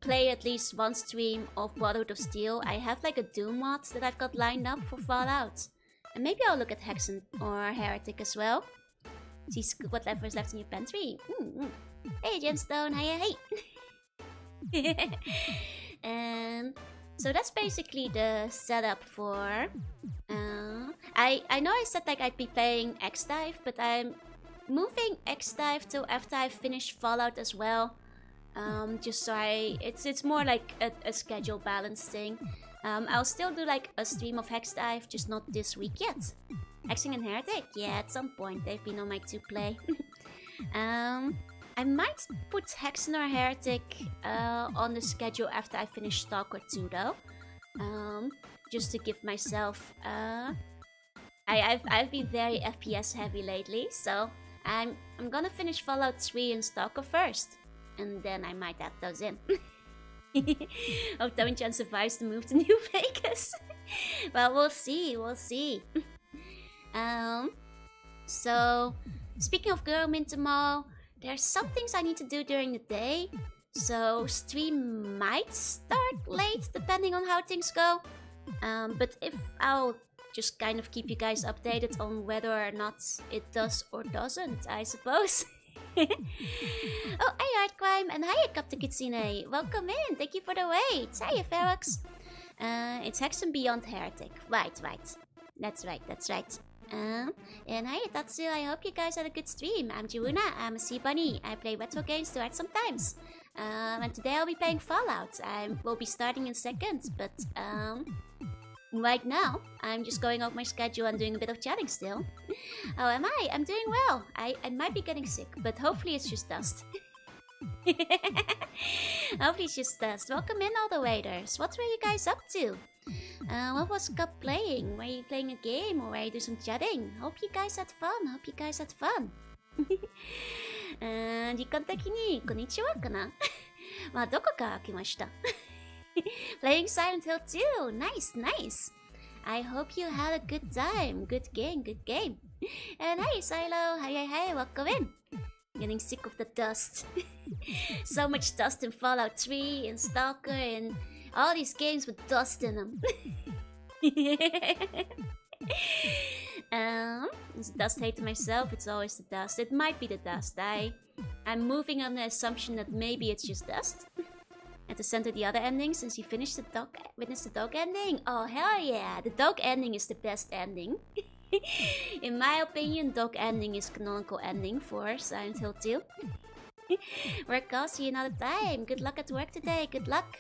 play at least one stream of Brotherhood of Steel. I have like a Doom mod that I've got lined up for Fallout. And maybe I'll look at Hexen or Heretic as well. See whatever is left in your pantry. Hey Gemstone, hey. And so that's basically the setup for... I know I said like I'd be playing X-Dive, but I'm moving X-Dive till after I finish Fallout as well. Just so it's more like a schedule balance thing. I'll still do like a stream of X-Dive, just not this week yet. Hexing and Heretic? Yeah, at some point they've been on my to-play. I might put Hexen or Heretic on the schedule after I finish Stalker 2 though. Just to give myself... I've been very FPS heavy lately, so I'm gonna finish Fallout 3 and Stalker first. And then I might add those in. Hope Town-chan survives the move to New Vegas. Well, we'll see, So, speaking of Girlmin tomorrow, there's some things I need to do during the day. So, stream might start late depending on how things go. But if I'll just kind of keep you guys updated on whether or not it does or doesn't, I suppose. Oh, hey Artcrime, and hi Captain Kitsune. Welcome in, thank you for the wait. Hiya Ferox. It's Hexen Beyond Heretic. Right. That's right. And hi Tatsu, I hope you guys had a good stream. I'm Jorunna, I'm a sea bunny. I play retro games to art sometimes. And today I'll be playing Fallout. I will be starting in seconds, but right now I'm just going off my schedule and doing a bit of chatting still. How am I? I'm doing well. I might be getting sick, but hopefully it's just dust. Hopefully it's just dust. Welcome in all the waiters. What were you guys up to? What was Cup playing? Were you playing a game or were you doing some chatting? Hope you guys had fun. 時間的にこんにちはかなまあどこから来ました Playing Silent Hill 2. Nice. I hope you had a good time. Good game. And hey Silo, hi, welcome in. Getting sick of the dust. So much dust in Fallout 3 and Stalker and all these games with dust in them. It's dust hate to myself, it's always the dust. It might be the dust. I'm moving on the assumption that maybe it's just dust. And to center the other ending, since you finished the witnessed the dog ending. Oh hell yeah, the dog ending is the best ending. In my opinion, dog ending is canonical ending for Silent Hill 2. Work out, see you another time. Good luck at work today, good luck.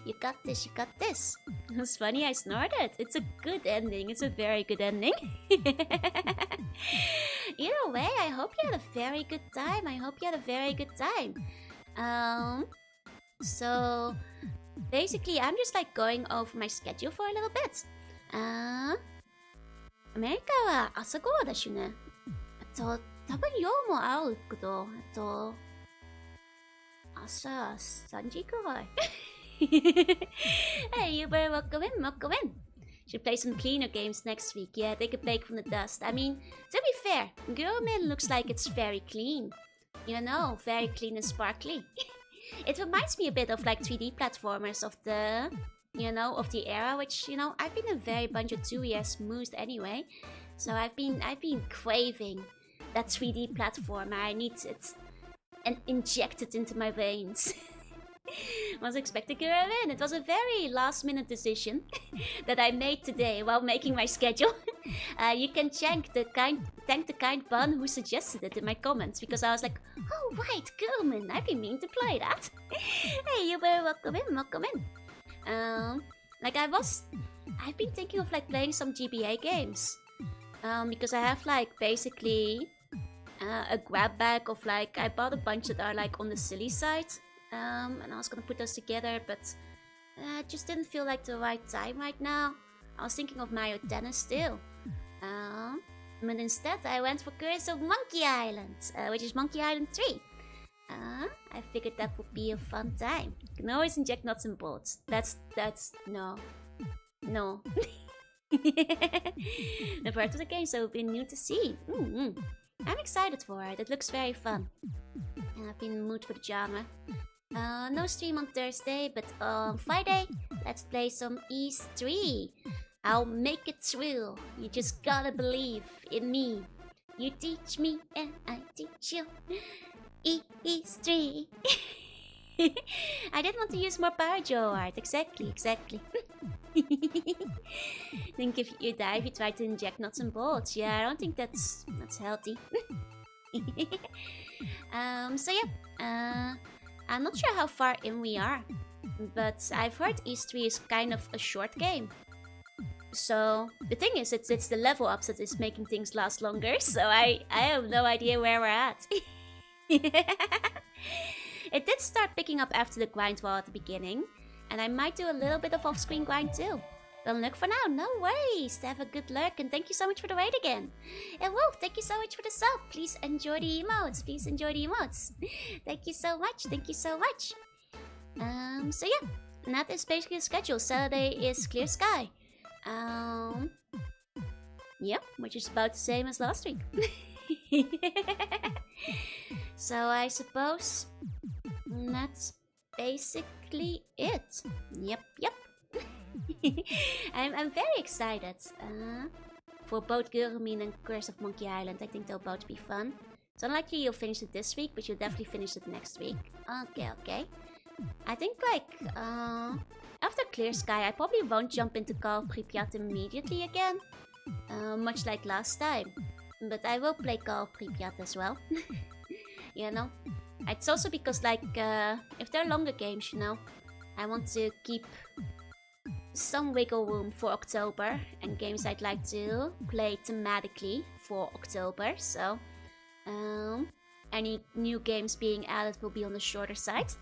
You got this. It was funny, I snorted. It's a good ending. It's a very good ending. Either way, I hope you had a very good time. So basically, I'm just like going over my schedule for a little bit. アメリカは朝ごはだしね。多分夜もあるけど、朝3時くらい。Hey, you better welcome in. Should play some cleaner games next week. Yeah, take a break from the dust. I mean, to be fair, Girlmin looks like it's very clean. You know, very clean and sparkly. It reminds me a bit of like 3D platformers of the, of the era, which, I've been a very Banjo-Tooie smoothed anyway. So I've been craving that 3D platformer. I need it and inject it into my veins. Was expecting Girlmin. It was a very last-minute decision that I made today while making my schedule. You can thank the kind bun who suggested it in my comments, because I was like, oh right, Girlmin, I've been meaning to play that. Hey, you were welcome in. I've been thinking of like playing some GBA games, because I have like basically a grab bag of like, I bought a bunch that are like on the silly side. And I was gonna put those together, but it just didn't feel like the right time right now. I was thinking of Mario Tennis still. But instead I went for Curse of Monkey Island, which is Monkey Island 3. I figured that would be a fun time. You can always inject nuts and bolts. That's no. No. The part of the game so been new to see. I'm excited for it. It looks very fun. I've been in the mood for the genre. No stream on Thursday, but on Friday, let's play some East 3. I'll make it through. You just gotta believe in me. You teach me and I teach you. East 3. I didn't want to use more power Joe art. Exactly. Think if you die if you try to inject nuts and bolts. Yeah, I don't think that's healthy. So yeah, I'm not sure how far in we are, but I've heard East 3 is kind of a short game. So the thing is, it's the level ups that is making things last longer. So I have no idea where we're at. It did start picking up after the grind wall at the beginning, and I might do a little bit of off-screen grind too. Don't look for now, no worries. Have a good lurk, and thank you so much for the raid again. And Wolf, thank you so much for the sub. Please enjoy the emotes. Thank you so much. So yeah, and that is basically the schedule. Saturday is Clear Sky. Yep, which is about the same as last week. So I suppose that's basically it. Yep. I'm very excited for both Gurumine and Curse of Monkey Island. I think they'll both be fun. It's unlikely you'll finish it this week, but you'll definitely finish it next week. Okay. I think like after Clear Sky, I probably won't jump into Call of Pripyat immediately again, much like last time. But I will play Call of Pripyat as well. You know, it's also because like if they're longer games, you know, I want to keep some wiggle room for October and games I'd like to play thematically for October. So any new games being added will be on the shorter side.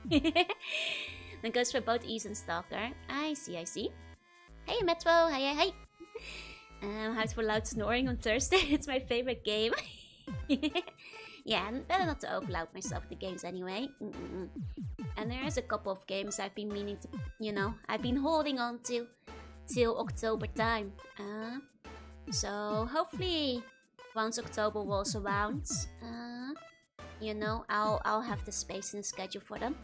That goes for both Ease and Stalker. I see. Hey Metro, hey. How's for loud snoring on Thursday? It's my favorite game. Yeah, better not to overload myself with the games anyway. And there is a couple of games I've been meaning to, you know, I've been holding on to till October time. So hopefully once October rolls around, you know, I'll have the space in the schedule for them.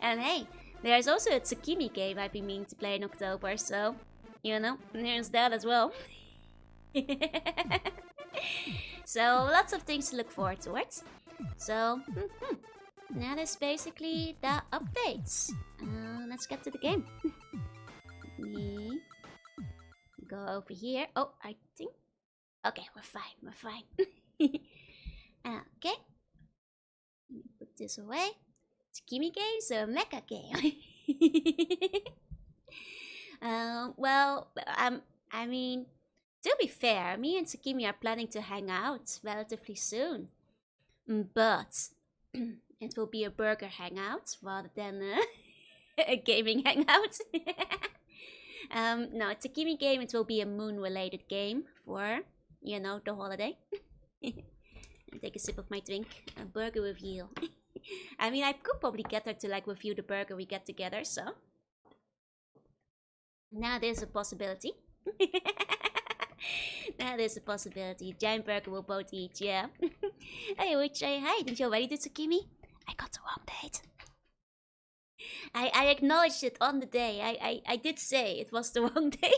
And hey, there's also a Tsukimi game I've been meaning to play in October, so you know, there's that as well. So lots of things to look forward towards. So that is basically the updates. Let's get to the game. Let me go over here. Oh, I think. Okay, we're fine. Okay. Let me put this away. Tsukimi game, so mecha game. Well, I mean, to be fair, me and Tsukimi are planning to hang out relatively soon. But it will be a burger hangout rather than a gaming hangout. No, Tsukimi game, it will be a moon-related game for, you know, the holiday. And take a sip of my drink. A burger review. I mean, I could probably get her to like review the burger we get together, so. Now there's a possibility. That is a possibility. Giant burger will both eat, yeah. Hey, which hi, did you already do Tsukimi? I got the wrong date. I acknowledged it on the day. I did say it was the wrong day.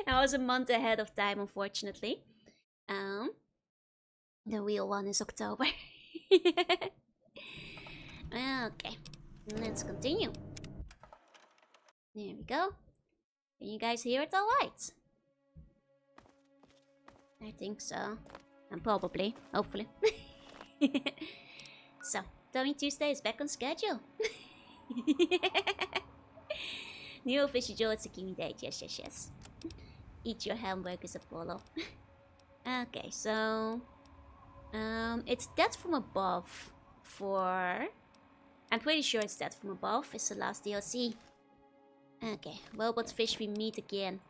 I was a month ahead of time, unfortunately. The real one is October. Okay, let's continue. There we go. Can you guys hear it alright? I think so. And probably, hopefully. So, Tony Tuesday is back on schedule. New official Joe Tsukimi date. Yes. Eat your hamburgers, Apollo. Okay, so it's Death from Above for... I'm pretty sure it's Death from Above. It's the last DLC. Okay, Robot Fish, we meet again.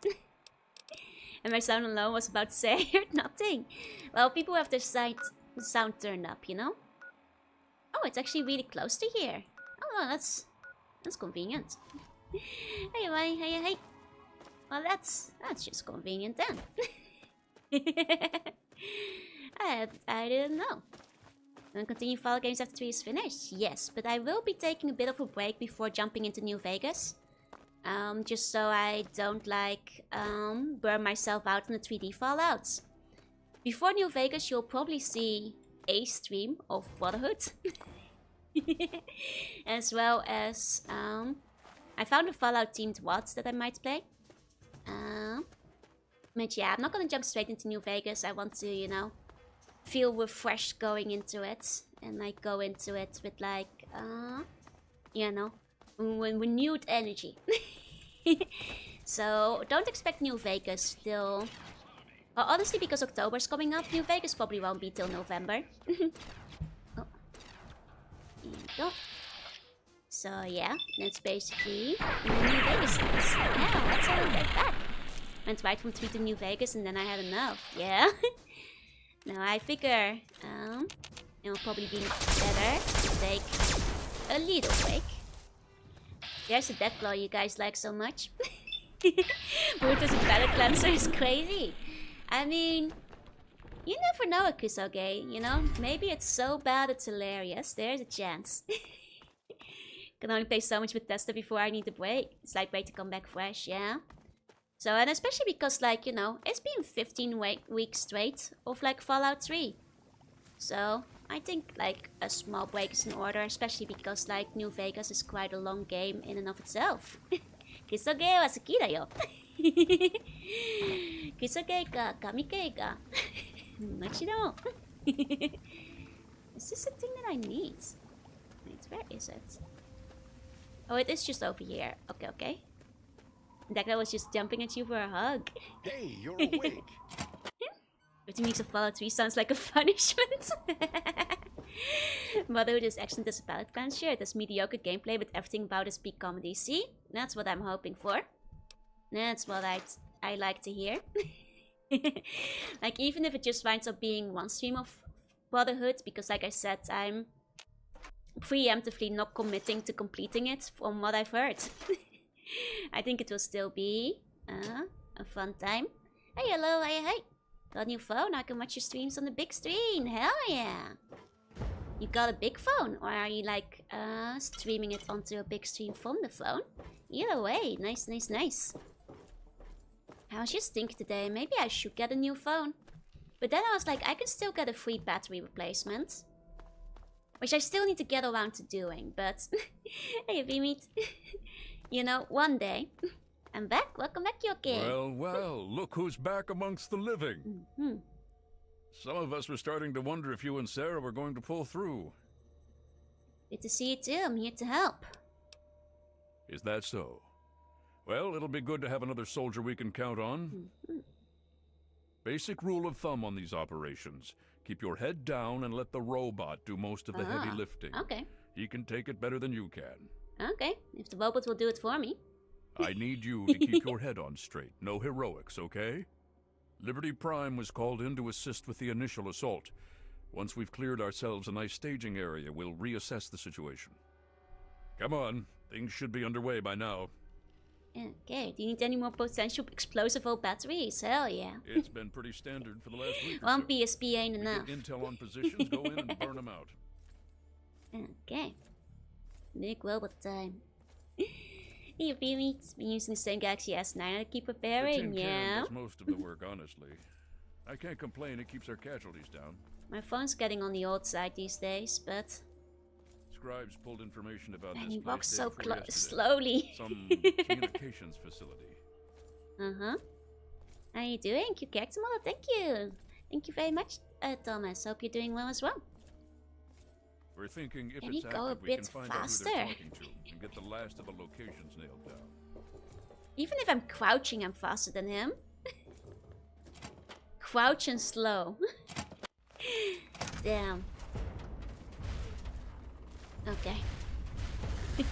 And my sound alone was about to say, I heard nothing. Well, people have their side the sound turned up, you know? Oh, it's actually really close to here. Oh, that's convenient. Hey, buddy, hey. Well, that's just convenient then. I didn't know. And continue follow games after 3 is finished? Yes, but I will be taking a bit of a break before jumping into New Vegas. Just so I don't burn myself out in the 3D fallouts. Before New Vegas, you'll probably see a stream of Brotherhood. As well as, I found a Fallout themed WODs that I might play. But yeah, I'm not gonna jump straight into New Vegas. I want to, you know, feel refreshed going into it. And like go into it with like, you know, renewed energy. So don't expect New Vegas till... Well, honestly, because October's coming up, New Vegas probably won't be till November. Oh. There we go. So yeah, that's basically New Vegas things. Yeah, let's have it right back. Went right from 3 to New Vegas and then I had enough. Yeah. Now I figure it will probably be better to take a little break. There's a deathclaw you guys like so much. Brutus with palate cleanser is crazy. I mean, you never know, Kusoge, you know? Maybe it's so bad it's hilarious. There's a chance. Can only play so much with Tester before I need a break. It's like way to come back fresh, yeah? So, and especially because, like, you know, it's been 15 weeks straight of, like, Fallout 3. So, I think, like, a small break is in order, especially because, like, New Vegas is quite a long game in and of itself. Kusoge wa suki da yo. Kusoge ka kamike ka. Mochiro. Is this a thing that I need? Wait, where is it? Oh, it is just over here. Okay. That guy was just jumping at you for a hug. Hey, you're awake. 15 weeks of Fallout 3 sounds like a punishment. Motherhood is excellent as a palette cleanser. It has mediocre gameplay, but everything about it is peak comedy. See? That's what I'm hoping for. That's what I like to hear. Like, even if it just winds up being one stream of Brotherhood, because like I said, I'm preemptively not committing to completing it from what I've heard. I think it will still be a fun time. Hey, hello, hey. Got a new phone, I can watch your streams on the big screen. Hell yeah. You got a big phone, or are you like streaming it onto a big screen from the phone? Either way, nice. I was just thinking today, maybe I should get a new phone. But then I was like, I can still get a free battery replacement. Which I still need to get around to doing, but... Hey, V-Meat. You know, one day... I'm back. Welcome back, Yoki. Well, look who's back amongst the living. Some of us were starting to wonder if you and Sarah were going to pull through. Good to see you too. I'm here to help. Is that so? Well, it'll be good to have another soldier we can count on. Basic rule of thumb on these operations. Keep your head down and let the robot do most of the heavy lifting. Okay. He can take it better than you can. Okay, if the robot will do it for me. I need you to keep your head on straight. No heroics, okay? Liberty Prime was called in to assist with the initial assault. Once we've cleared ourselves a nice staging area, we'll reassess the situation. Come on, things should be underway by now. Okay, do you need any more potential explosive batteries? Hell yeah. It's been pretty standard for the last week. One PSP ain't we enough. get intel on positions, go in and burn them out. Okay. Big robot time. Hey, Beamy, been using the same Galaxy S9 to keep preparing, the tin yeah? can does most of the work, honestly. I can't complain, it keeps our casualties down. My phone's getting on the old side these days, but... Scribes pulled information about and this he place walks so yesterday. slowly. Some communications facility. How you doing? You character model? Thank you. Thank you very much, Thomas. Hope you're doing well as well. We're thinking if Can it's you go a active, we can bit find faster? out who they're talking to and get the last of the locations nailed down. Even if I'm crouching, I'm faster than him. Crouch and slow. Damn. Okay. There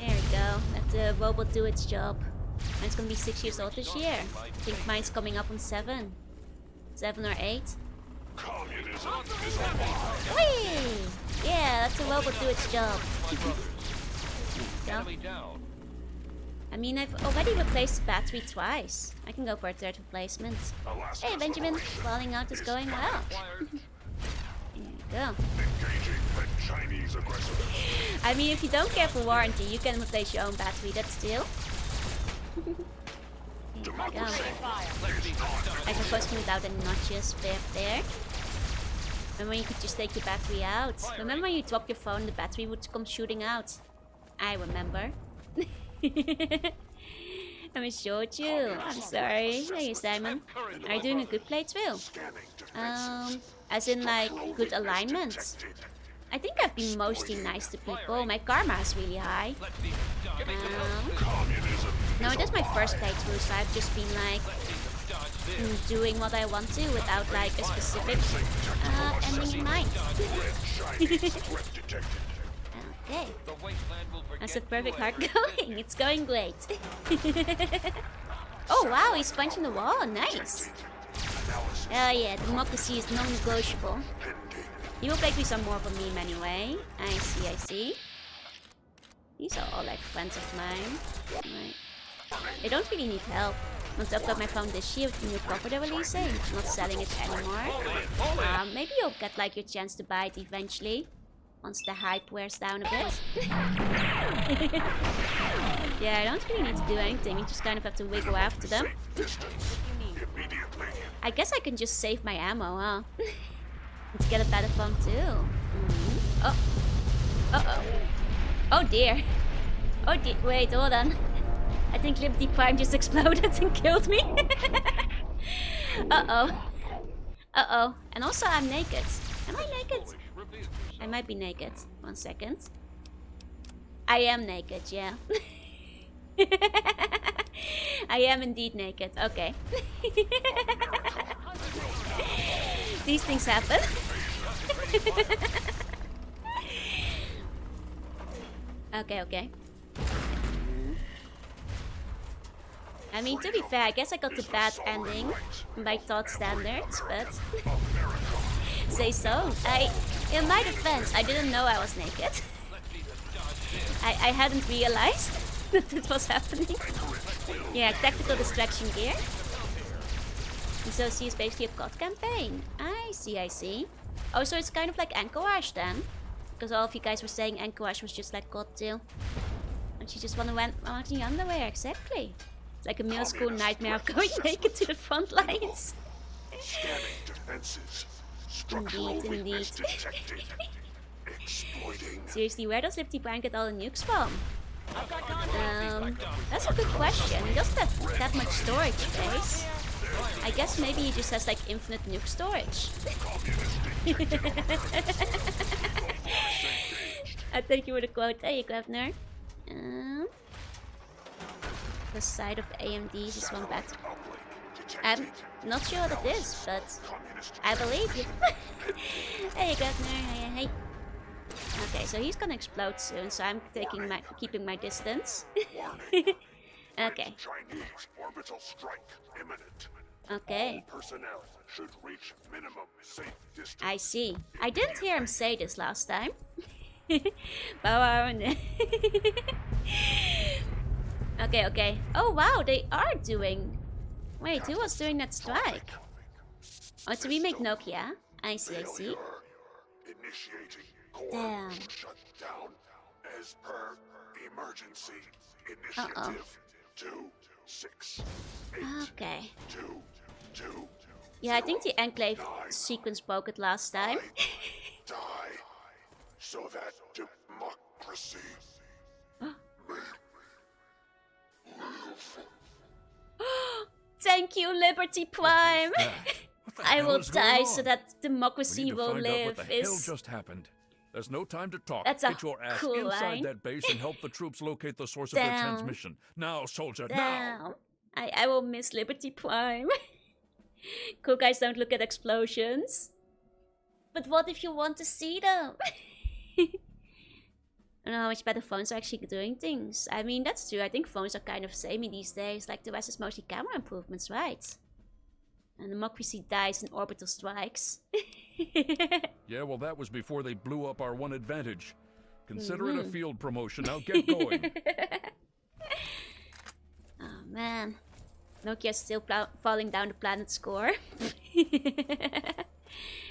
we go. Let the robot do its job. Mine's gonna be 6 years old this year. I think mine's coming up on 7. 7 or 8. Whee! Yeah, that's a robot do its job. There we go. I mean, I've already replaced the battery twice. I can go for a third replacement. Hey, Benjamin, falling out is going well. There you go. I mean, if you don't care for warranty, you can replace your own battery. That's still. There we go. I suppose without any notches there. And when you could just take your battery out. Remember when you drop your phone, the battery would come shooting out? I remember. I showed you. I'm sorry. Hey, Simon. Are you doing a good playthrough? As in, like, good alignment. I think I've been mostly nice to people. My karma is really high. No, it is my first playthrough, so I've just been, like, doing what I want to without, like, a specific ending in mind. Okay. That's a perfect heart going. It's going great. Oh wow, he's punching the wall. Nice. Oh yeah, democracy is non-negotiable. He will make me some more of a meme anyway. I see. These are all like friends of mine. Right. They don't really need help. On top of my phone this year with the new cover they're releasing. I'm not selling it anymore. Maybe you'll get like your chance to buy it eventually. Once the hype wears down a bit. Yeah, I don't really need to do anything. You just kind of have to wiggle after them. I guess I can just save my ammo, huh? Let's get a better phone too. Oh. Uh-oh. Oh dear. Oh dear. Wait, hold on. I think Liberty Prime just exploded and killed me. Uh-oh. Uh-oh. And also I'm naked. Am I naked? I might be naked. 1 second. I am naked, yeah. I am indeed naked. Okay. These things happen. Okay. I mean, to be fair, I guess I got the bad ending by Todd standards, but... Say so. In my defense, I didn't know I was naked. I hadn't realized that it was happening. Yeah, tactical distraction gear. So see, it's basically a COD campaign. I see. Oh, so it's kind of like Anchorage then? Because all of you guys were saying Anchorage was just like COD too. And you just want to wear marching underwear, exactly. It's like a middle school nightmare of going naked to the front lines. Indeed. Seriously, where does Liberty Prime get all the nukes from? That's a good question. He doesn't have that much storage space. I guess maybe he just has like infinite nuke storage. I thank you for the quote. Hey, Governor. The side of AMDs is one better. I'm not sure what it is, but I believe you. Hey, Governor. Hey. Okay, so he's gonna explode soon, so I'm keeping my distance. Okay. Okay. I see. I didn't hear him say this last time. Okay. Oh wow, they are doing... Wait, who was doing that strike? Oh, to remake Nokia. I see. Damn. Uh-oh. Okay. Yeah, I think the Enclave sequence broke it last time. So that democracy Thank you, Liberty Prime. I will die so that democracy will live. What the hell just happened? There's no time to talk. That's a Get your ass cool inside line. that base and help the troops locate the source of their transmission. Now, soldier, now! I will miss Liberty Prime. Cool guys don't look at explosions. But what if you want to see them? I don't know how much better phones are actually doing things. I mean, that's true. I think phones are kind of samey these days. Like, the rest is mostly camera improvements, right? And democracy dies in orbital strikes. Yeah, well, that was before they blew up our one advantage. Consider it a field promotion. Now get going. Oh man. Nokia's still falling down the planet score.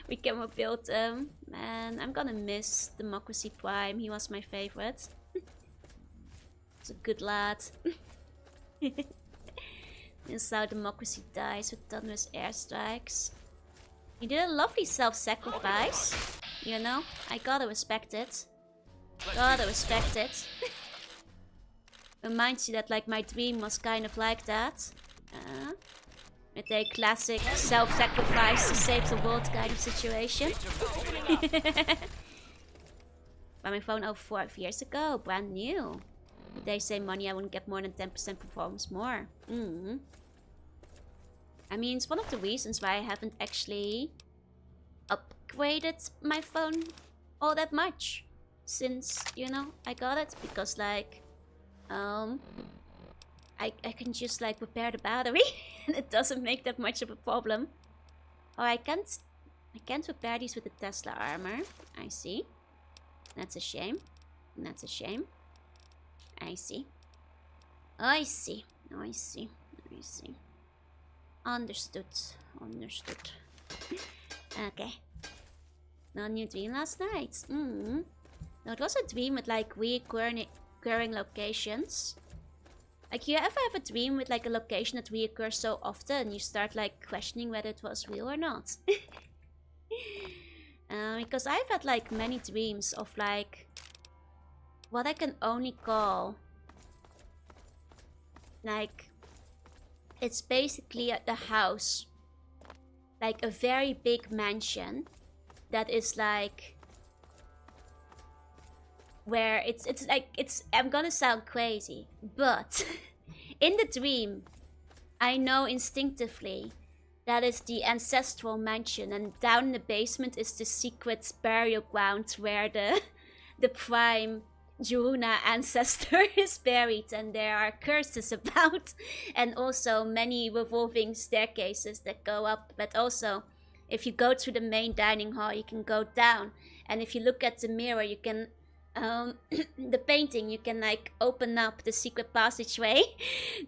We can build man, I'm gonna miss Democracy Prime. He was my favorite. He's a good lad. This is how democracy dies with thunderous airstrikes. He did a lovely self-sacrifice. You know, I gotta respect it. Gotta respect it. Reminds you that like my dream was kind of like that. With a classic self-sacrifice to save the world kind of situation. Buy my phone over 4 years ago, brand new. If they say money, I wouldn't get more than 10% performance more. I mean, it's one of the reasons why I haven't actually upgraded my phone all that much since, you know, I got it. Because like, I can just like repair the battery and it doesn't make that much of a problem. Oh, I can't repair these with the Tesla armor. I see. That's a shame. That's a shame. I see. I see. I see. I see. Understood. Understood. Okay. No new dream last night. No, it was a dream with like recurring locations. Like, you ever have a dream with like a location that reoccurs so often, you start like questioning whether it was real or not. Because I've had like many dreams of like what I can only call like, it's basically at the house, like a very big mansion that is like where it's like, I'm gonna sound crazy, but in the dream I know instinctively that is the ancestral mansion, and down in the basement is the secret burial ground where the prime Jorunna ancestor is buried, and there are curses about, and also many revolving staircases that go up. But also, if you go to the main dining hall, you can go down, and if you look at the mirror, you can the painting, you can like open up the secret passageway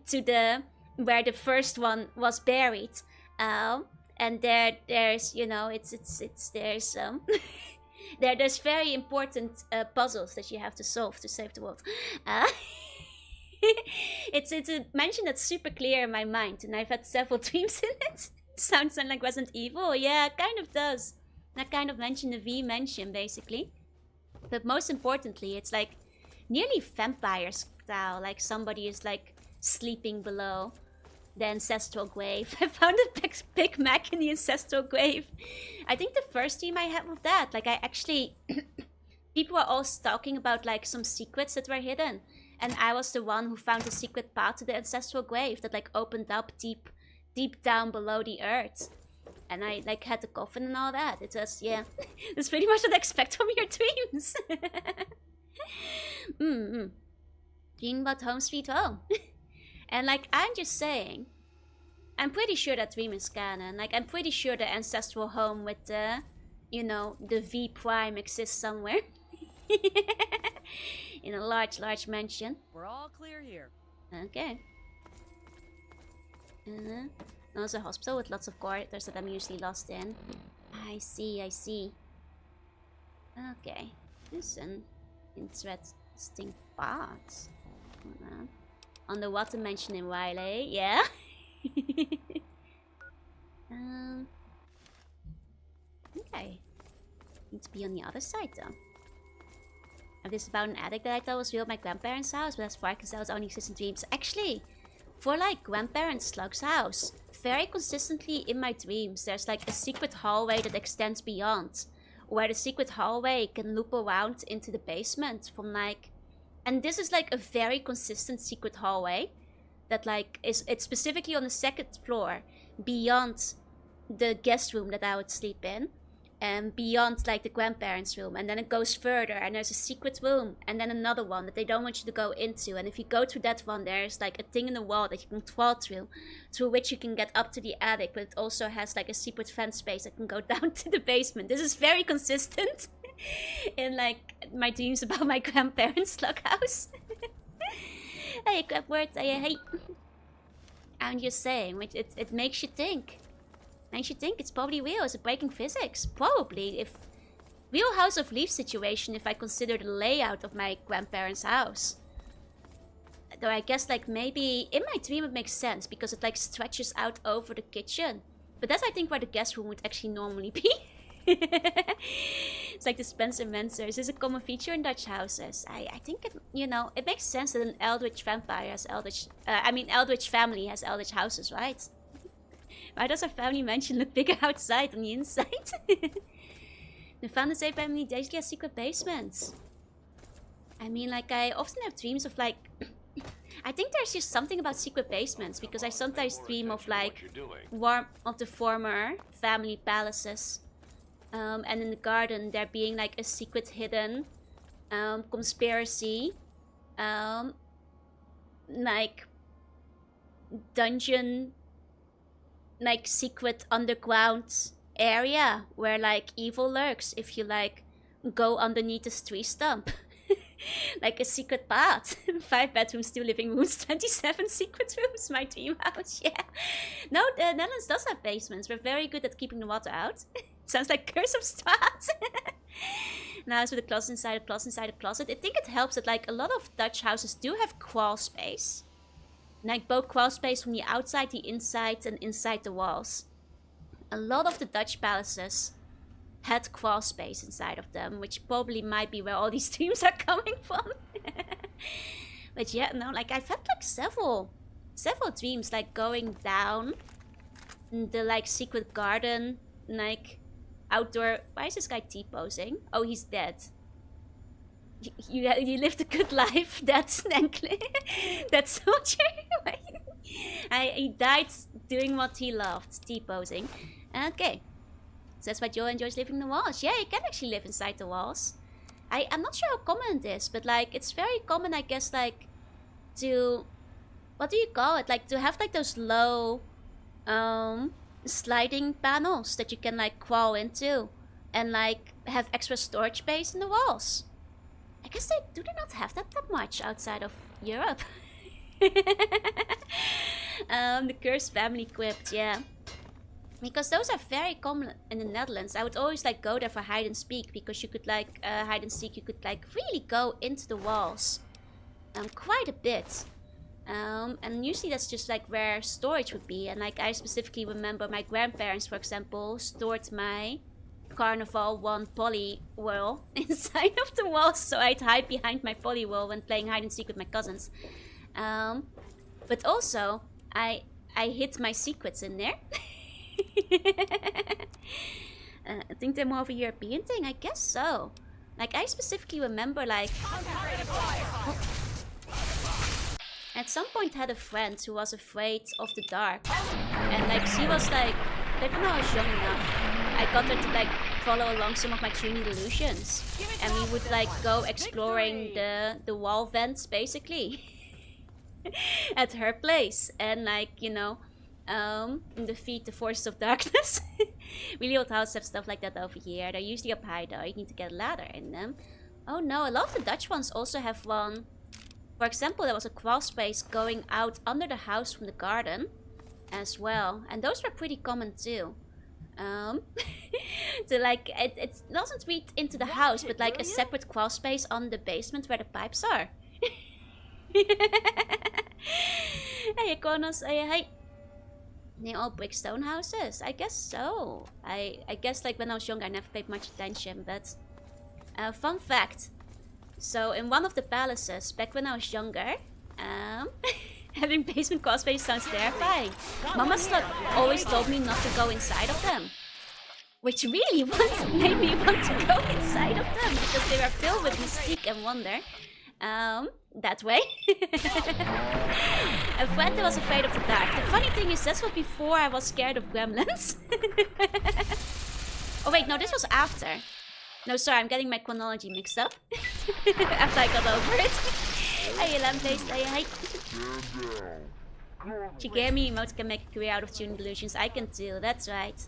to where the first one was buried. And there's, you know, there's there's very important puzzles that you have to solve to save the world. It's a mention that's super clear in my mind, and I've had several dreams in it. Sounds like Resident Evil. Yeah, kind of does. That kind of mention, the V mention, basically. But most importantly, it's like nearly vampire style. Like somebody is like sleeping below the ancestral grave. I found a Big Mac in the ancestral grave. I think the first dream I had with that, like I actually, people were all talking about like some secrets that were hidden, and I was the one who found the secret path to the ancestral grave that like opened up deep down below the earth. And I like had the coffin and all that. It was, yeah, that's pretty much what I expect from your dreams. Dream about home sweet home. And like, I'm just saying, I'm pretty sure that dream is canon. Like, I'm pretty sure the ancestral home with the, you know, the V prime exists somewhere. In a large mansion. We're all clear here. Okay. Also a hospital with lots of corridors that I'm usually lost in. I see, I see. Okay. This is an interesting part. Underwater mansion in Riley, yeah. Okay. Need to be on the other side though. If this is about an attic that I thought was real at my grandparents' house, but that's far because that was only exists in dreams. Actually, for like Grandparent Slug's house, very consistently in my dreams, there's like a secret hallway that extends beyond, where the secret hallway can loop around into the basement from like, and this is like a very consistent secret hallway that like it's specifically on the second floor beyond the guest room that I would sleep in, and beyond like the grandparents' room, and then it goes further, and there's a secret room, and then another one that they don't want you to go into. And if you go through that one, there's like a thing in the wall that you can crawl through which you can get up to the attic, but it also has like a secret fence space that can go down to the basement. This is very consistent in like my dreams about my grandparents' log house. Hey, grab words, hey. I'm just saying, it makes you think. Makes you think it's probably real. Is it breaking physics? Probably. If real House of Leaves situation, if I consider the layout of my grandparents' house. Though I guess like maybe in my dream it makes sense because it like stretches out over the kitchen. But that's I think where the guest room would actually normally be. It's like the Spencer Menser. Is this a common feature in Dutch houses? I think it, you know, it makes sense that an eldritch vampire has eldritch. Eldritch family has eldritch houses, right? Why does our family mansion look bigger outside than the inside? The Founders Day family basically has secret basements. I mean, like, I often have dreams of, like... I think there's just something about secret basements, because I sometimes dream of, like, the former family palaces. And in the garden, there being, like, a secret hidden conspiracy. Like, dungeon... like secret underground area where like evil lurks if you like go underneath this tree stump. Like a secret path. 5 bedrooms, 2 living rooms, 27 secret rooms. My dream house, yeah. No, the Netherlands does have basements. We're very good at keeping the water out. Sounds like Curse of Straat. Now it's with a closet inside a closet inside a closet. I think it helps that like a lot of Dutch houses do have crawl space. Like both crawl space from the outside, the inside, and inside the walls. A lot of the Dutch palaces had crawl space inside of them, which probably might be where all these dreams are coming from. But yeah, no, like I've had like several dreams, like going down the like secret garden, like outdoor. Why is this guy T-posing? Oh, he's dead. You lived a good life, that's that soldier. He died doing what he loved, T-posing. Okay, so that's why Joe enjoys living in the walls. Yeah, you can actually live inside the walls. I'm not sure how common it is, but like it's very common, I guess, like to, what do you call it? Like to have like those low sliding panels that you can like crawl into and like have extra storage space in the walls. I guess they not have that much outside of Europe. The Cursed Family Crypt, yeah. Because those are very common in the Netherlands. I would always like go there for hide and seek, because you could like hide and seek. You could like really go into the walls, quite a bit. And usually that's just like where storage would be. And like I specifically remember my grandparents, for example, stored my Carnival 1 poly whirl inside of the walls, so I'd hide behind my poly whirl when playing hide and seek with my cousins. But also I hid my secrets in there. I think they're more of a European thing, I guess so. Like I specifically remember like at some point had a friend who was afraid of the dark, and like she was like, I don't know, I was young enough. I got her to like follow along some of my dreamy delusions, and we would like go exploring the wall vents basically at her place, and like, you know, defeat the forces of darkness. Really old houses have stuff like that over here. They're usually up high though. You need to get a ladder in them. Oh no, a lot of the Dutch ones also have one. For example, there was a crawl space going out under the house from the garden as well, and those were pretty common too. So like it doesn't reach into the house, but like a separate crawl space on the basement where the pipes are. Hey, Konos, hey. They're all brick stone houses? I guess so. I guess like when I was younger I never paid much attention, but fun fact. So in one of the palaces, back when I was younger, having basement crawl space sounds terrifying. Mama always told me not to go inside of them, which really made me want to go inside of them, because they were filled with mystique and wonder. That way. A friend was afraid of the dark. The funny thing is, that's what before I was scared of gremlins. Oh wait, no, this was after. No, sorry, I'm getting my chronology mixed up. After I got over it. Hey, lamp-based, hey. Shigeru emotes can make a career out of tuning delusions. I can too, that's right.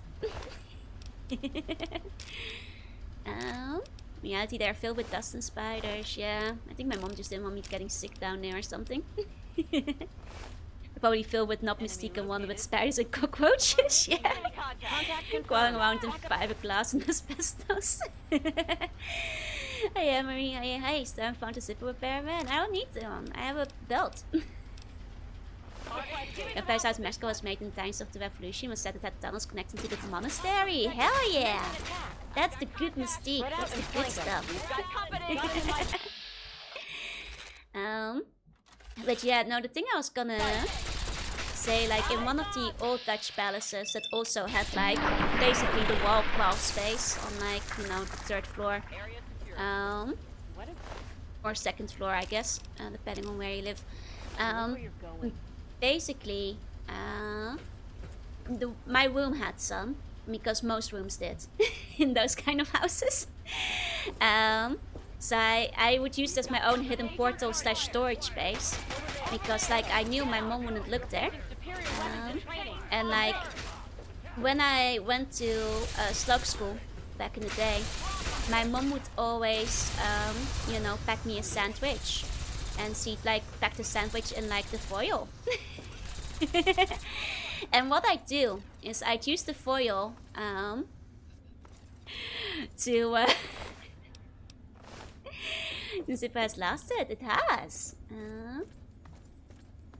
Reality, they're filled with dust and spiders. Yeah, I think my mom just didn't want me getting sick down there or something. Probably filled with not Mystique and one with spiders and cockroaches. Yeah, crawling around in fiberglass and asbestos. Hey, Marie. Hey, still haven't found a zipper repair, man. I don't need one. I have a belt. The place out of Mexico was made in times of the revolution. Was said it had tunnels connecting to the monastery. Hell yeah! That's the good Mystique. That's the good stuff. But yeah, no, the thing I was gonna say, like, in one of the old Dutch palaces that also had, like, basically the wall crawl space on, like, you know, the 3rd floor. Or 2nd floor, I guess, depending on where you live. Basically, my room had some, because most rooms did in those kind of houses. So I would use this as my own hidden portal / storage space, because like I knew my mom wouldn't look there. And like when I went to slug school back in the day, my mom would always you know, pack me a sandwich, and she'd like pack the sandwich in like the foil. And what I do is I'd use the foil to the zipper has lasted. It has.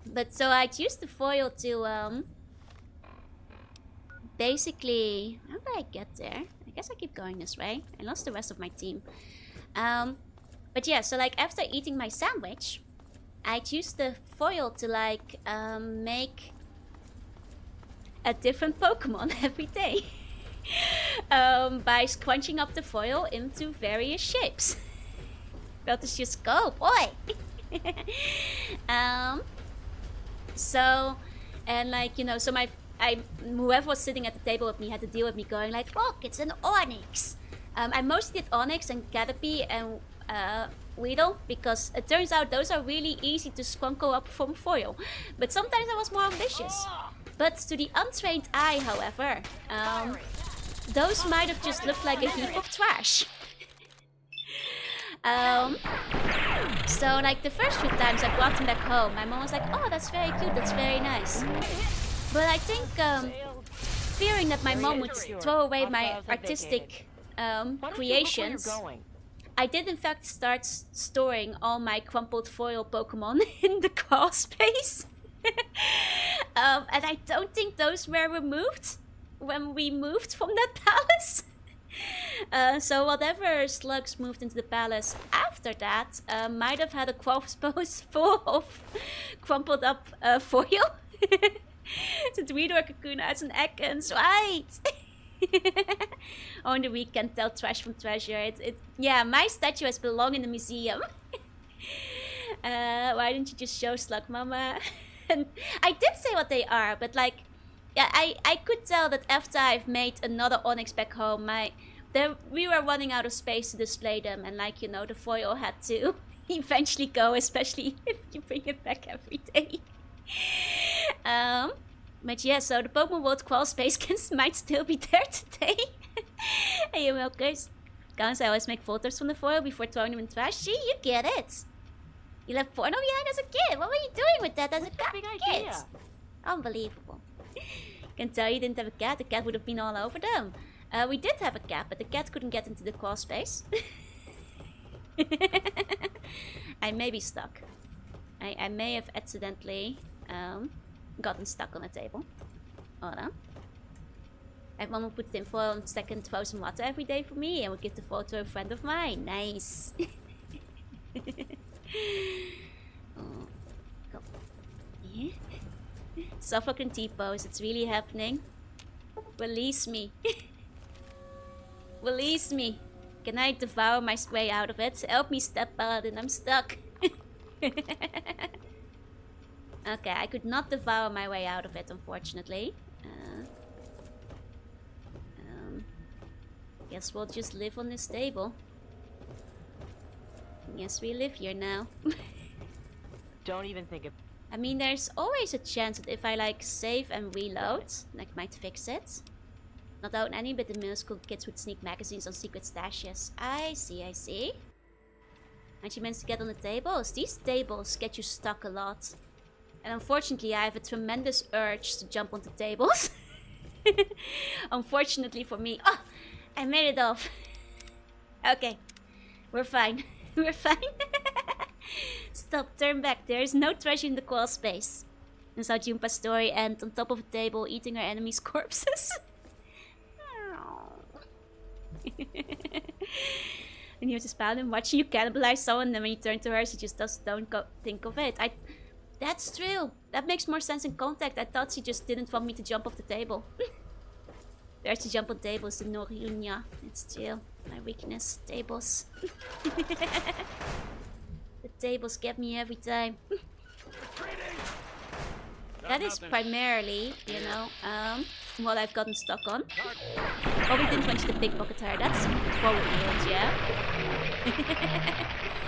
But so I'd use the foil to basically, how did I get there? I guess I keep going this way. I lost the rest of my team. But yeah, so like after eating my sandwich, I'd use the foil to like make a different Pokemon every day. By scrunching up the foil into various shapes. That is just go, boy. So, and like, you know, so whoever was sitting at the table with me had to deal with me going like, look, it's an Onyx. I mostly did Onyx and Caterpie and Weedle, because it turns out those are really easy to scrunkle up from foil. But sometimes I was more ambitious. But to the untrained eye, however, those might have just looked like a heap of trash. So like the first few times I brought them back home, my mom was like, oh, that's very cute, that's very nice. But I think fearing that my mom would throw away my artistic creations, I did in fact start storing all my crumpled foil Pokemon in the crawl space. And I don't think those were removed when we moved from that palace. So whatever slugs moved into the palace after that might have had a crawl space full of crumpled up foil. The Tweedor cocoon has an egg inside. On the weekend, tell trash from treasure. Yeah, my statue has belonged in the museum. Why didn't you just show Slug Mama? And I did say what they are, but like, yeah, I could tell that after I've made another Onyx back home, we were running out of space to display them, and like, you know, the foil had to eventually go, especially if you bring it back every day. But yeah, so the Pokemon World crawl space might still be there today. Hey, you milkers. Guys, I always make photos from the foil before throwing them in trash. See, you get it. You left porno behind as a kid. What were you doing with that as a kid? Unbelievable. Can tell you didn't have a cat. The cat would have been all over them. We did have a cat, but the cat couldn't get into the crawl space. I may be stuck. I may have accidentally gotten stuck on a table. Hold on. I have one who puts in foil and second throw some water every day for me and will give the foil to a friend of mine. Nice. Oh, go. Yeah. Suffocant T-pose, it's really happening. Release me. Release me. Can I devour my way out of it? Help me, Step Paladin, I'm stuck. Okay, I could not devour my way out of it, unfortunately. Guess we'll just live on this table. Yes, we live here now. Don't even think of. I mean, there's always a chance that if I like save and reload, I might fix it. Not own any, but the middle school kids would sneak magazines on secret stashes. I see, I see. And she managed to get on the tables. These tables get you stuck a lot. And unfortunately, I have a tremendous urge to jump onto tables. Unfortunately for me. Oh, I made it off. Okay, we're fine. We're fine. Stop, turn back. There is no treasure in the crawl space. That's how Jumpa's story ends, on top of a table, eating her enemies' corpses. And you just found him watching you cannibalize someone, and then when you turn to her, she just don't think of it. That's true. That makes more sense in Contact. I thought she just didn't want me to jump off the table. There's to jump on tables, the Jorunna. It's still my weakness. Tables. The tables get me every time. That is primarily, you know, what I've gotten stuck on. Oh, we didn't mention the pickpocket her. That's forward yield, yeah.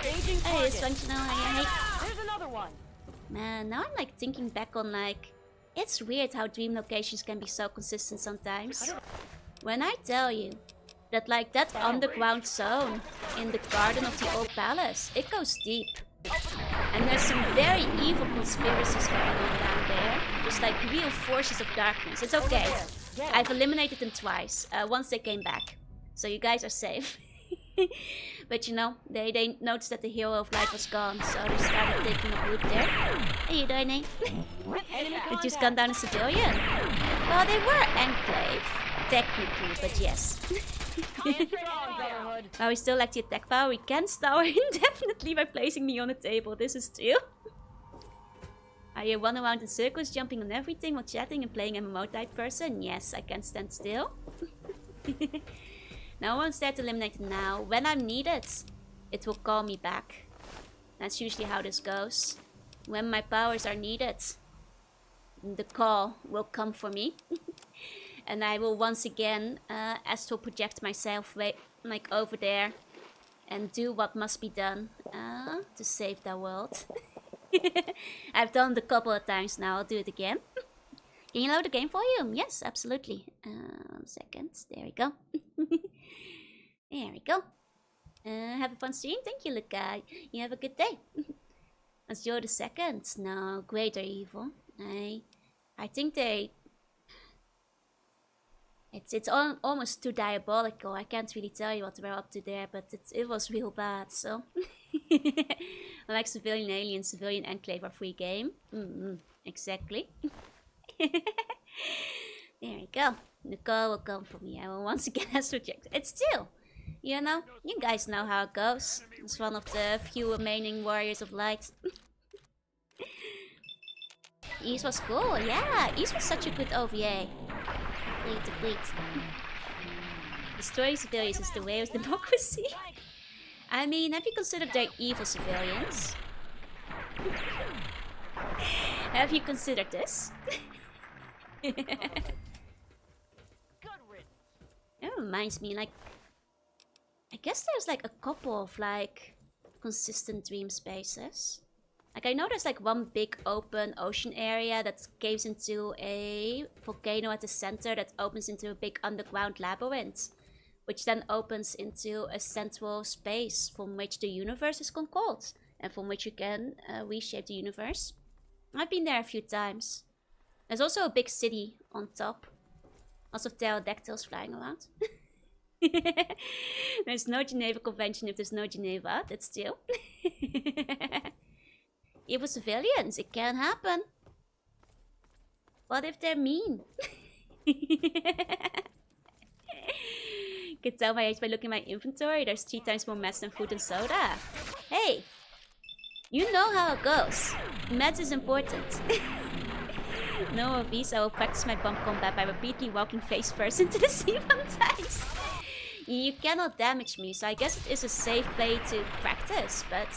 Hey, it's functional. There's another one. Man, now I'm like thinking back on like, it's weird how dream locations can be so consistent sometimes. When I tell you that like that underground zone in the garden of the old palace, it goes deep. And there's some very evil conspiracies going on down there. Just like real forces of darkness. It's okay. I've eliminated them twice. Once they came back. So you guys are safe. But you know, they noticed that the hero of light was gone. So they started taking a route there. How you doing, eh? They just gunned down a civilian. Well, they were enclave. Technically, but yes. While we still lack the attack power, we can stall indefinitely by placing me on a table. This is true. Are you run around in circles, jumping on everything while chatting and playing MMO type person? Yes, I can stand still. No one's there to eliminate it now. When I'm needed, it will call me back. That's usually how this goes. When my powers are needed, the call will come for me. And I will once again astral project myself like over there and do what must be done to save the world. I've done it a couple of times now. I'll do it again. Can you load the game volume? Yes, absolutely. 1 second. There we go. There we go. Have a fun stream. Thank you, Luca. You have a good day. Let's go the second. No, greater evil. I think they... It's almost too diabolical. I can't really tell you what we're up to there, but it was real bad, so... Like Civilian Alien, Civilian Enclave are free game. Exactly. There we go. The call will come for me. I will once again ask rejected. It's still, you know, you guys know how it goes. It's one of the few remaining warriors of light. East was cool, yeah. East was such a good OVA. Agreed. Destroying civilians is the way of democracy. I mean, have you considered they're evil civilians? Have you considered this? It reminds me, like, I guess there's like a couple of like consistent dream spaces. Like I know there's like one big open ocean area that caves into a volcano at the center that opens into a big underground labyrinth, which then opens into a central space from which the universe is controlled and from which you can reshape the universe. I've been there a few times. There's also a big city on top. Lots of pterodactyls flying around. There's no Geneva Convention if there's no Geneva. That's still. Evil civilians, it can happen. What if they're mean? Can tell my age by looking at my inventory. There's 3 times more meds than food and soda. Hey, you know how it goes. Meds is important. No of these, I will practice my bump combat by repeatedly walking face first into the sea sometimes. You cannot damage me, so I guess it is a safe way to practice, but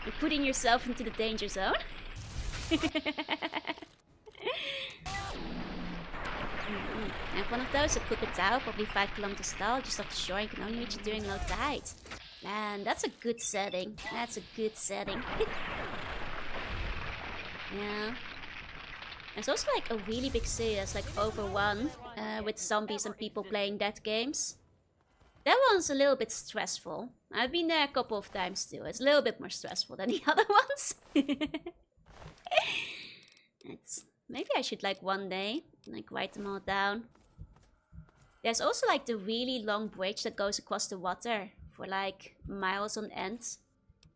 you're putting yourself into the danger zone. I have one of those at Kukutao, probably 5 kilometers tall, just off the shore. You can only reach it during low tide. Man, that's a good setting. That's a good setting. Yeah. There's also like a really big city that's like over one, with zombies and people playing dead games. That one's a little bit stressful. I've been there a couple of times too. It's a little bit more stressful than the other ones. Maybe I should like one day like write them all down. There's also like the really long bridge that goes across the water for like miles on end.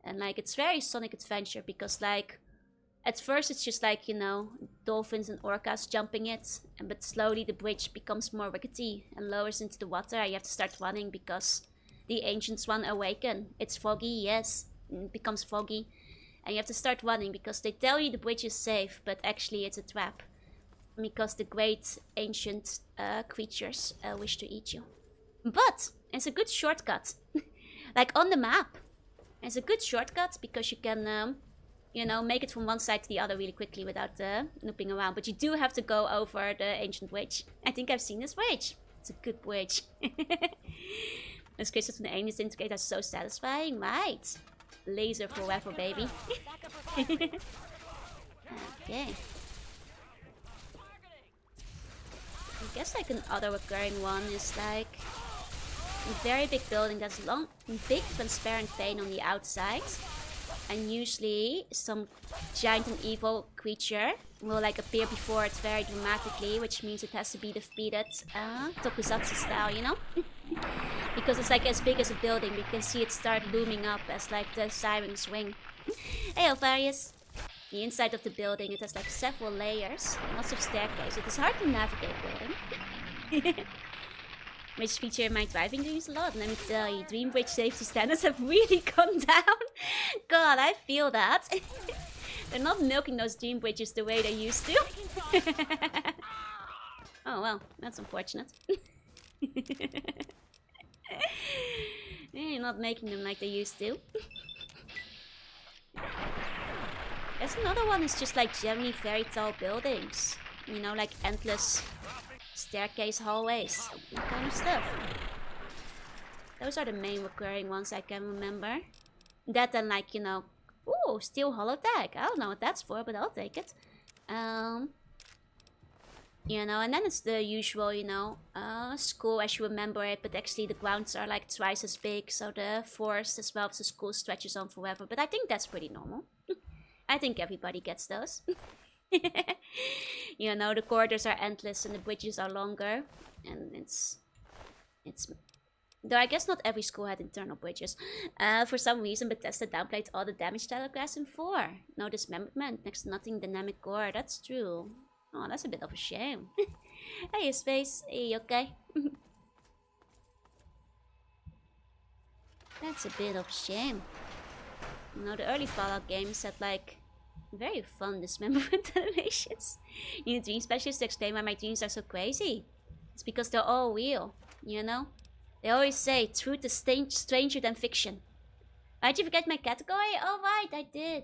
And like it's very Sonic Adventure because like at first it's just like, you know, dolphins and orcas jumping it. But slowly the bridge becomes more rickety and lowers into the water. You have to start running because the ancients one awaken. It's foggy, yes. It becomes foggy. And you have to start running because they tell you the bridge is safe, but actually it's a trap. Because the great ancient creatures wish to eat you. But it's a good shortcut. Like on the map. It's a good shortcut because you can, you know, make it from one side to the other really quickly without looping around. But you do have to go over the ancient bridge. I think I've seen this bridge. It's a good bridge. Those crystals from the aim disintegrate are so satisfying, right? Laser forever, baby. Okay. I guess like another recurring one is like a very big building that's long, big transparent pane on the outside, and usually some giant and evil creature will like appear before it very dramatically, which means it has to be defeated tokusatsu style, you know? Because it's like as big as a building, we can see it start looming up as like the sirens ring. Hey Alvarius! The inside of the building, it has like several layers, lots of staircases. It is hard to navigate building. Which feature in my driving dreams a lot. Let me tell you, dream bridge safety standards have really gone down. God, I feel that. They're not milking those dream bridges the way they used to. Oh well, that's unfortunate. You're not making them like they used to. There's another one is just like generally very tall buildings. You know, like endless staircase hallways. That kind of stuff. Those are the main recurring ones I can remember. That and like, you know, ooh, steel holodeck. I don't know what that's for, but I'll take it. You know, and then it's the usual, you know, school as you remember it, but actually the grounds are like twice as big, so the forest as well as the school stretches on forever. But I think that's pretty normal. I think everybody gets those. You know, the corridors are endless and the bridges are longer. And it's... Though I guess not every school had internal bridges. For some reason, Bethesda downplayed all the damage telegraphs in 4. No dismemberment, next to nothing dynamic core. That's true. Oh, that's a bit of a shame. Hey, Space. Hey, you okay? That's a bit of a shame. You know, the early Fallout games had like very fun dismemberment animations. You need dream specialists to explain why my dreams are so crazy. It's because they're all real, you know? They always say truth is stranger than fiction. Why'd you forget my category? Oh right, I did.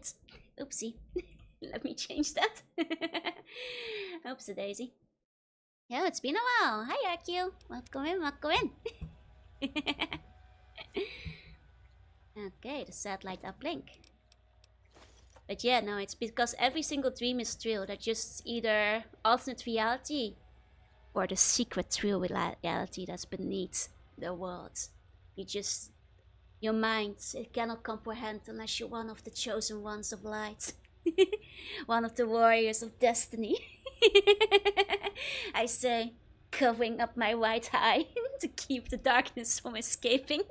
Oopsie. Let me change that. Oopsie daisy. Yo, it's been a while. Hi RQ. Welcome in, welcome in. Okay, the satellite uplink. But yeah, no, it's because every single dream is true. They're just either alternate reality or the secret true reality that's beneath the world. Your mind, it cannot comprehend unless you're one of the chosen ones of light. One of the warriors of destiny. I say, covering up my right eye to keep the darkness from escaping.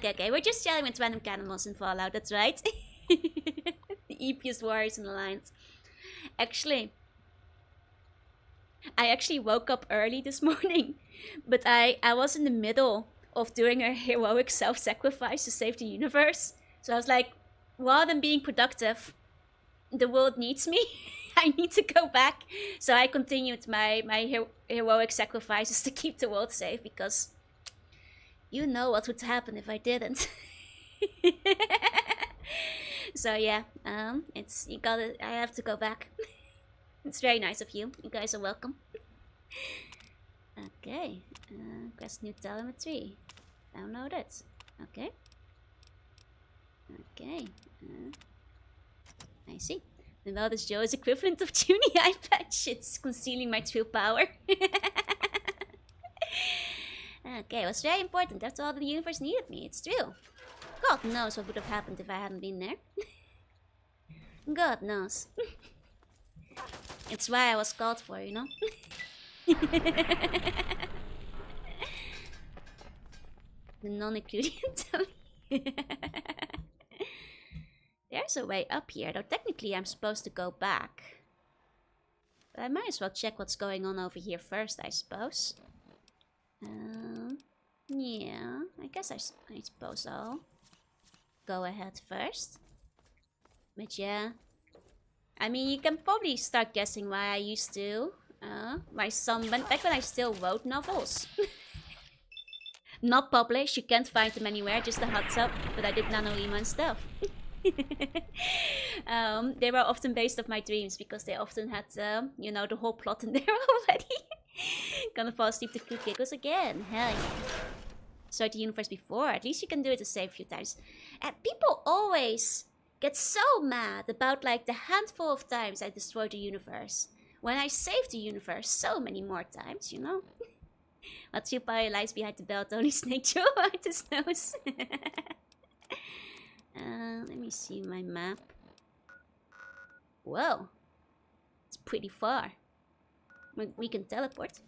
Okay, we're just chatting with random cannibals in Fallout, that's right. The eepiest warriors in the Alliance. Actually, I actually woke up early this morning, but I was in the middle of doing a heroic self-sacrifice to save the universe. So I was like, rather than being productive, the world needs me. I need to go back. So I continued my heroic sacrifices to keep the world safe, because you know what would happen if I didn't. So yeah, it's you gotta. I have to go back. It's very nice of you. You guys are welcome. Okay. Quest new telemetry. Download it. Okay. Okay. I see. The notice Joe is equivalent of tuning eye patch. It's concealing my true power. Okay, it was very important. That's all the universe needed me. It's true. God knows what would have happened if I hadn't been there. God knows. It's why I was called for, you know? The non-included. There's a way up here, though technically I'm supposed to go back. But I might as well check what's going on over here first, I suppose. Yeah, I guess I suppose I'll go ahead first. But yeah, I mean, you can probably start guessing why I used to. Back when I still wrote novels. Not published, you can't find them anywhere, just a heads up, but I did NaNoWriMo and stuff. They were often based off my dreams because they often had, you know, the whole plot in there already. Gonna fall asleep to good giggles again. Hell yeah. Start the universe before. At least you can do it the same few times. And people always get so mad about like the handful of times I destroyed the universe. When I saved the universe so many more times, you know. What's your power lies behind the belt? Only Snake Joe behind his nose. Let me see my map. Whoa. It's pretty far. We can teleport.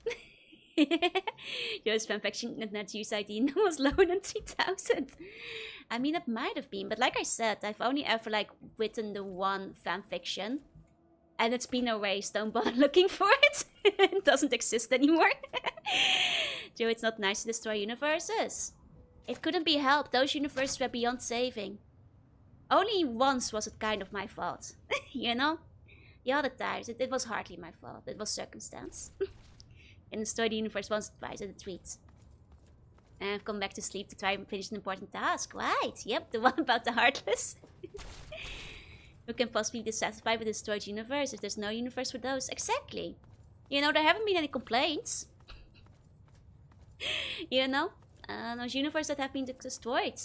Joe's fanfiction net use ID was lower than 3000. I mean, it might have been, but like I said, I've only ever like written the one fanfiction. And it's been erased, don't bother looking for it. It doesn't exist anymore. Joe, it's not nice to destroy universes. It couldn't be helped, those universes were beyond saving. Only once was it kind of my fault, you know? The other times, it was hardly my fault, it was circumstance. And destroy the universe once or twice at a treat. And I've come back to sleep to try and finish an important task. Right, yep, the one about the Heartless. Who can possibly be dissatisfied with the destroyed universe if there's no universe for those? Exactly. You know, there haven't been any complaints. You know? Those universes that have been destroyed.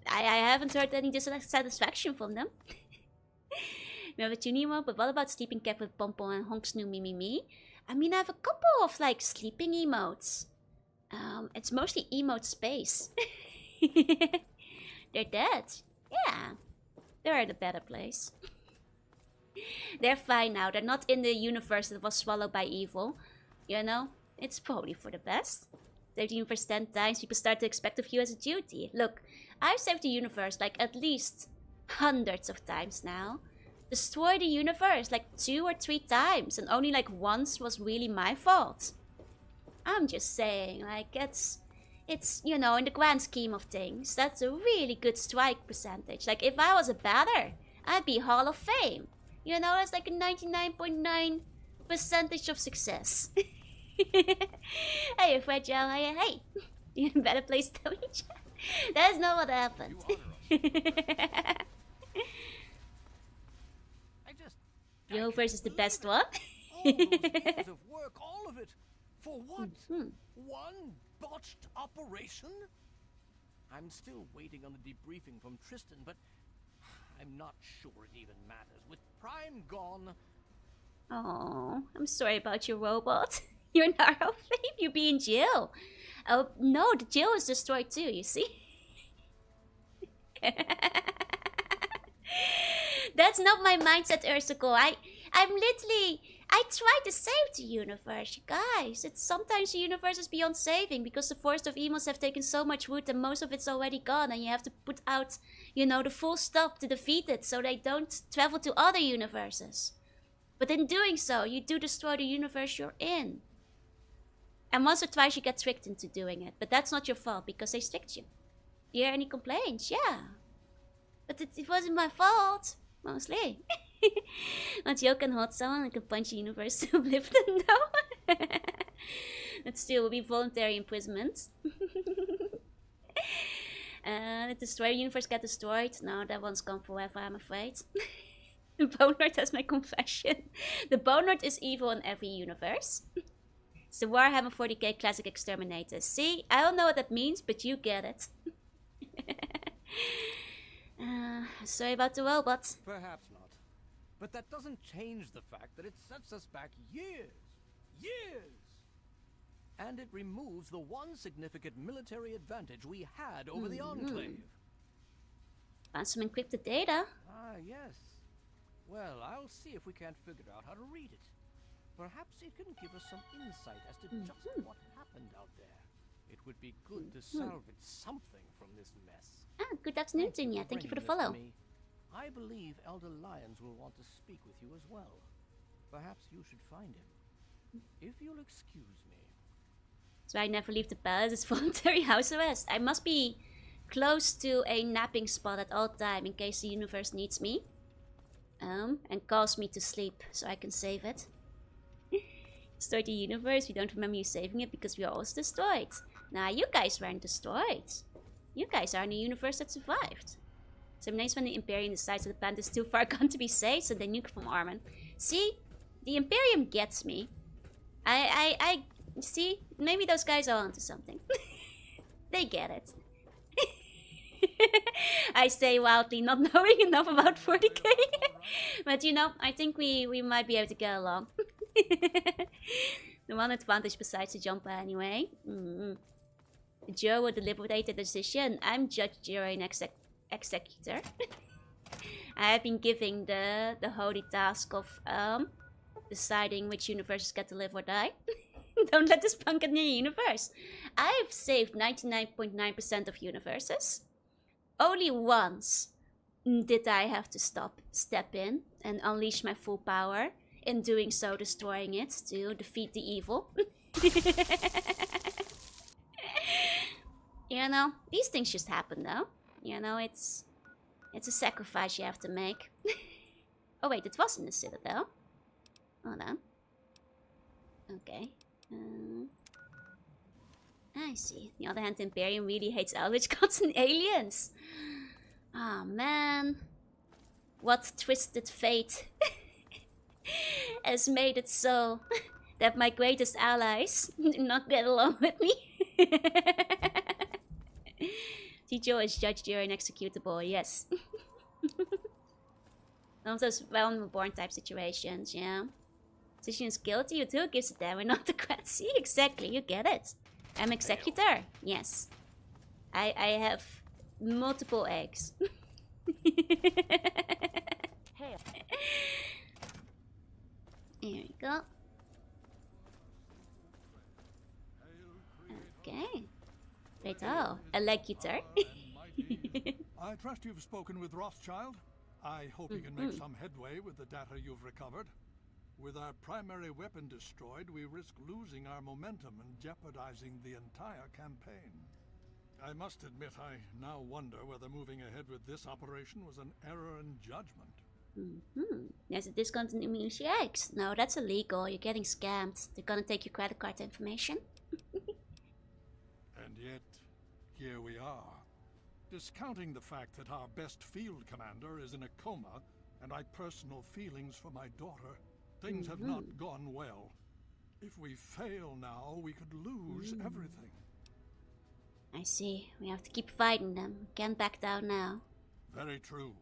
I haven't heard any dissatisfaction from them. We have a tuning mode, but what about sleeping cat with Pompon and Honks new me? I mean, I have a couple of like sleeping emotes. It's mostly emote space. They're dead. Yeah. They're in a better place. They're fine now. They're not in the universe that was swallowed by evil. You know? It's probably for the best. Save the universe 10 times, people start to expect of you as a duty. Look, I've saved the universe like at least hundreds of times now. Destroy the universe like 2 or 3 times, and only like once was really my fault. I'm just saying, like, it's you know, in the grand scheme of things, that's a really good strike percentage. Like, if I was a batter, I'd be Hall of Fame. You know, that's like a 99.9% percentage of success. Hey, Fragile, hey, you're in a better place to me. That's not what happened. Yo versus the best one. All those years of work, all of it, for what? One botched operation? I'm still waiting on the debriefing from Tristan, but I'm not sure it even matters. With Prime gone... Oh, I'm sorry about your robot. You're not Hall of Fame, you'll be in jail. Oh, no, the jail is destroyed too, you see? That's not my mindset, Ursicle. I'm literally... I try to save the universe, you guys. It's sometimes the universe is beyond saving because the Forest of Emos have taken so much wood and most of it's already gone, and you have to put out, you know, the full stop to defeat it so they don't travel to other universes. But in doing so, you do destroy the universe you're in. And once or twice you get tricked into doing it, but that's not your fault because they tricked you. Do you hear any complaints? Yeah. But it wasn't my fault, mostly. Want you can hold someone and can punch the universe to oblivion, though? That still will be voluntary imprisonment. The Destroyer universe get destroyed. No, that one's gone forever, I'm afraid. The Bone Lord has my confession. The Bone Lord is evil in every universe. It's the Warhammer 40k Classic Exterminator. See, I don't know what that means, but you get it. Sorry about the robot. Perhaps not. But that doesn't change the fact that it sets us back years. Years! And it removes the one significant military advantage we had over the Enclave. Found some encrypted data. Ah, yes. Well, I'll see if we can't figure out how to read it. Perhaps it can give us some insight as to just what happened out there. It would be good to salvage something from this mess. Ah, good afternoon, Dunya. Thank you for the follow. I believe Elder Lyons will want to speak with you as well. Perhaps you should find him. If you'll excuse me. So I never leave the palace. It's voluntary house arrest. I must be close to a napping spot at all time in case the universe needs me. And calls me to sleep so I can save it. Destroyed the universe. We don't remember you saving it because we are also destroyed. Nah, you guys weren't destroyed. You guys are in a universe that survived. Some nice when the Imperium decides that the planet is too far gone to be saved, so they nuke from Armen. See? The Imperium gets me. I see? Maybe those guys are onto something. They get it. I say wildly, not knowing enough about 40k. But you know, I think we might be able to get along. The one advantage besides the jumper anyway. Joe will deliberate the decision. I'm Judge, Jury, and Executor. I have been given the holy task of deciding which universes get to live or die. Don't let this punk get near your universe. I've saved 99.9% of universes. Only once did I have to step in and unleash my full power. In doing so, destroying it to defeat the evil. You know, these things just happen though. You know, it's a sacrifice you have to make. Oh wait, it was in the Citadel. Hold on. Okay. I see. On the other hand, the Imperium really hates Eldritch gods and aliens. Ah, man. What twisted fate has made it so that my greatest allies do not get along with me. Tijo is Judge, Jury, and Executable, yes. One of those born type situations, yeah. Decision is guilty, you too gives a damn and autocracy. Exactly, you get it. I'm Executor, yes. I have multiple eggs. Here we go. Okay. Right, oh, Executor. I trust you've spoken with Rothschild. I hope you can make some headway with the data you've recovered. With our primary weapon destroyed, we risk losing our momentum and jeopardizing the entire campaign. I must admit, I now wonder whether moving ahead with this operation was an error in judgment. There's a discount in immunity eggs. No, that's illegal. You're getting scammed. They're gonna take your credit card information. And yet, here we are. Discounting the fact that our best field commander is in a coma, and I personal feelings for my daughter, things have not gone well. If we fail now, we could lose everything. I see. We have to keep fighting them. Can't back down now. Very true.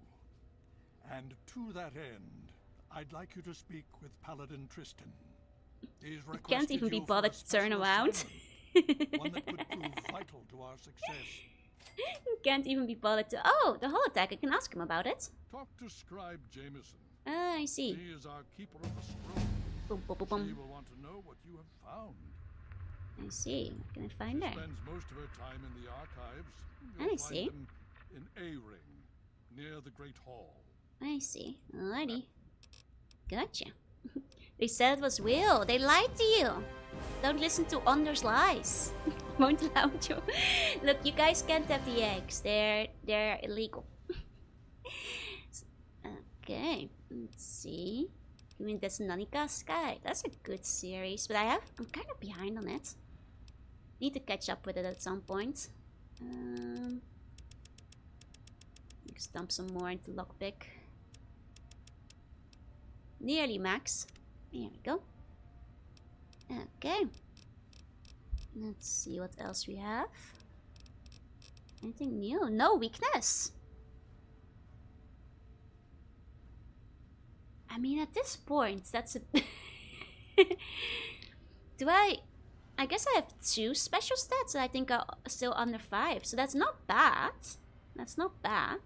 And to that end, I'd like you to speak with Paladin Tristan. He's can't even be bothered to turn around. One that could prove vital to our success. Can't even be bothered to... Oh, the holodeck. I can ask him about it. Talk to Scribe Jameson. Ah, I see. He is our keeper of the scroll. Boom, boom, boom, boom. She will want to know what you have found. I see. What can I find She there? spends most of her time in the archives. I You'll see. find them in A-Ring, near the Great Hall. I see. Alrighty. Gotcha. They said it was real. They lied to you. Don't listen to Onder's lies. Won't allow you. Look, you guys can't have the eggs. They're illegal. Okay. Let's see. You mean that's Nanika Sky? That's a good series, but I'm kind of behind on it. Need to catch up with it at some point. Let's dump some more into lockpick. Nearly max. There we go. Okay. Let's see what else we have. Anything new? No weakness. I mean, at this point, that's a... Do I guess I have 2 special stats that I think are still under 5. So that's not bad. That's not bad.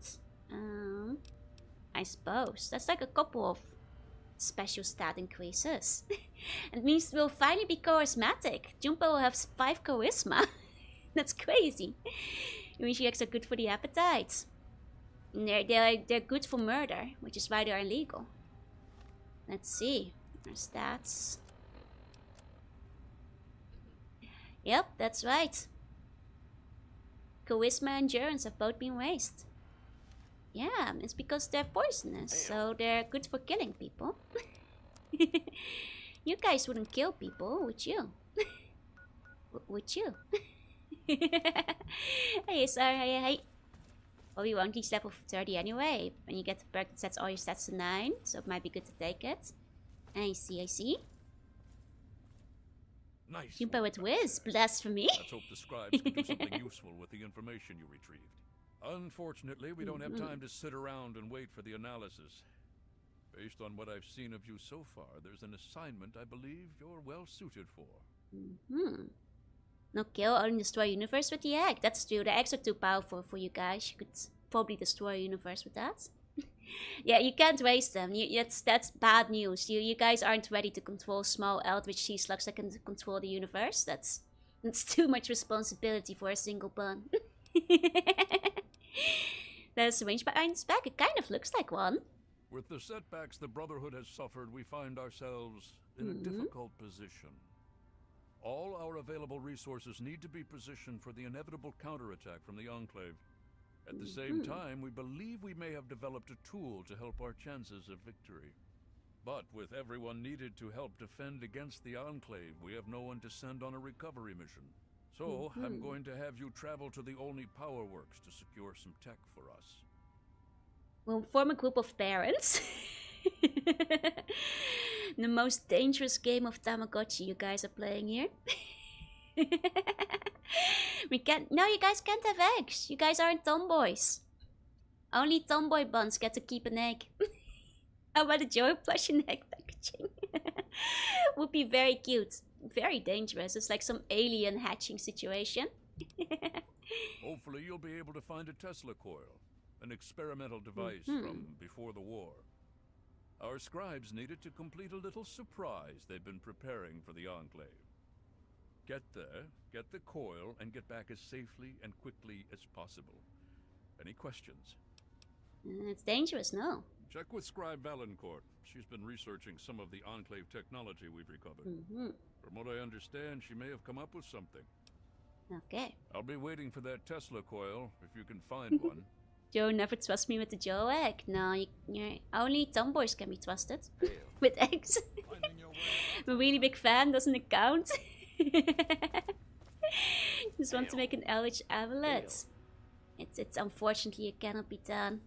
I suppose. That's like a couple of special stat increases. It means we'll finally be charismatic. Jumbo will have 5 charisma. That's crazy. It means eggs are good for the appetite. And they're good for murder, which is why they're illegal. Let's see. Our stats. Yep, that's right. Charisma and endurance have both been raised. Yeah, it's because they're poisonous, so they're good for killing people. You guys wouldn't kill people, would you? Would you? Hey, sorry, hey. Oh, you won't reach level 30 anyway. When you get the perk that sets all your stats to 9, so it might be good to take it. I see, I see. Nice. Jumbo with whiz, blasphemy. Let's hope the scribes can do something useful with the information you retrieved. Unfortunately, we don't have time to sit around and wait for the analysis. Based on what I've seen of you so far, there's an assignment I believe you're well suited for. No kill, only destroy universe with the egg. That's true, the eggs are too powerful for you guys. You could probably destroy a universe with that. Yeah, you can't waste them. That's bad news. You guys aren't ready to control small eldritch sea slugs that can control the universe. That's too much responsibility for a single bun. There's a range behind its back. It kind of looks like one. With the setbacks the Brotherhood has suffered, we find ourselves in a difficult position. All our available resources need to be positioned for the inevitable counterattack from the Enclave. At the same time, we believe we may have developed a tool to help our chances of victory. But with everyone needed to help defend against the Enclave, we have no one to send on a recovery mission. So, I'm going to have you travel to the Olney Power Works to secure some tech for us. We'll form a group of parents. The most dangerous game of Tamagotchi you guys are playing here. No, you guys can't have eggs. You guys aren't tomboys. Only tomboy buns get to keep an egg. How about a Joy plush and egg packaging? Would be very cute. Very dangerous. It's like some alien hatching situation. Hopefully you'll be able to find a Tesla coil, an experimental device from before the war. Our scribes needed to complete a little surprise they've been preparing for the Enclave. Get there, get the coil, and get back as safely and quickly as possible. Any questions? It's dangerous, no? Check with Scribe Valancourt. She's been researching some of the Enclave technology we've recovered. From what I understand, she may have come up with something. Okay. I'll be waiting for that Tesla coil, if you can find one. Joe never trusts me with the Joe egg. No, only tomboys can be trusted. With eggs. I'm a really big fan, doesn't it count? Just want to make an Eldritch Amulet. It's unfortunately it cannot be done.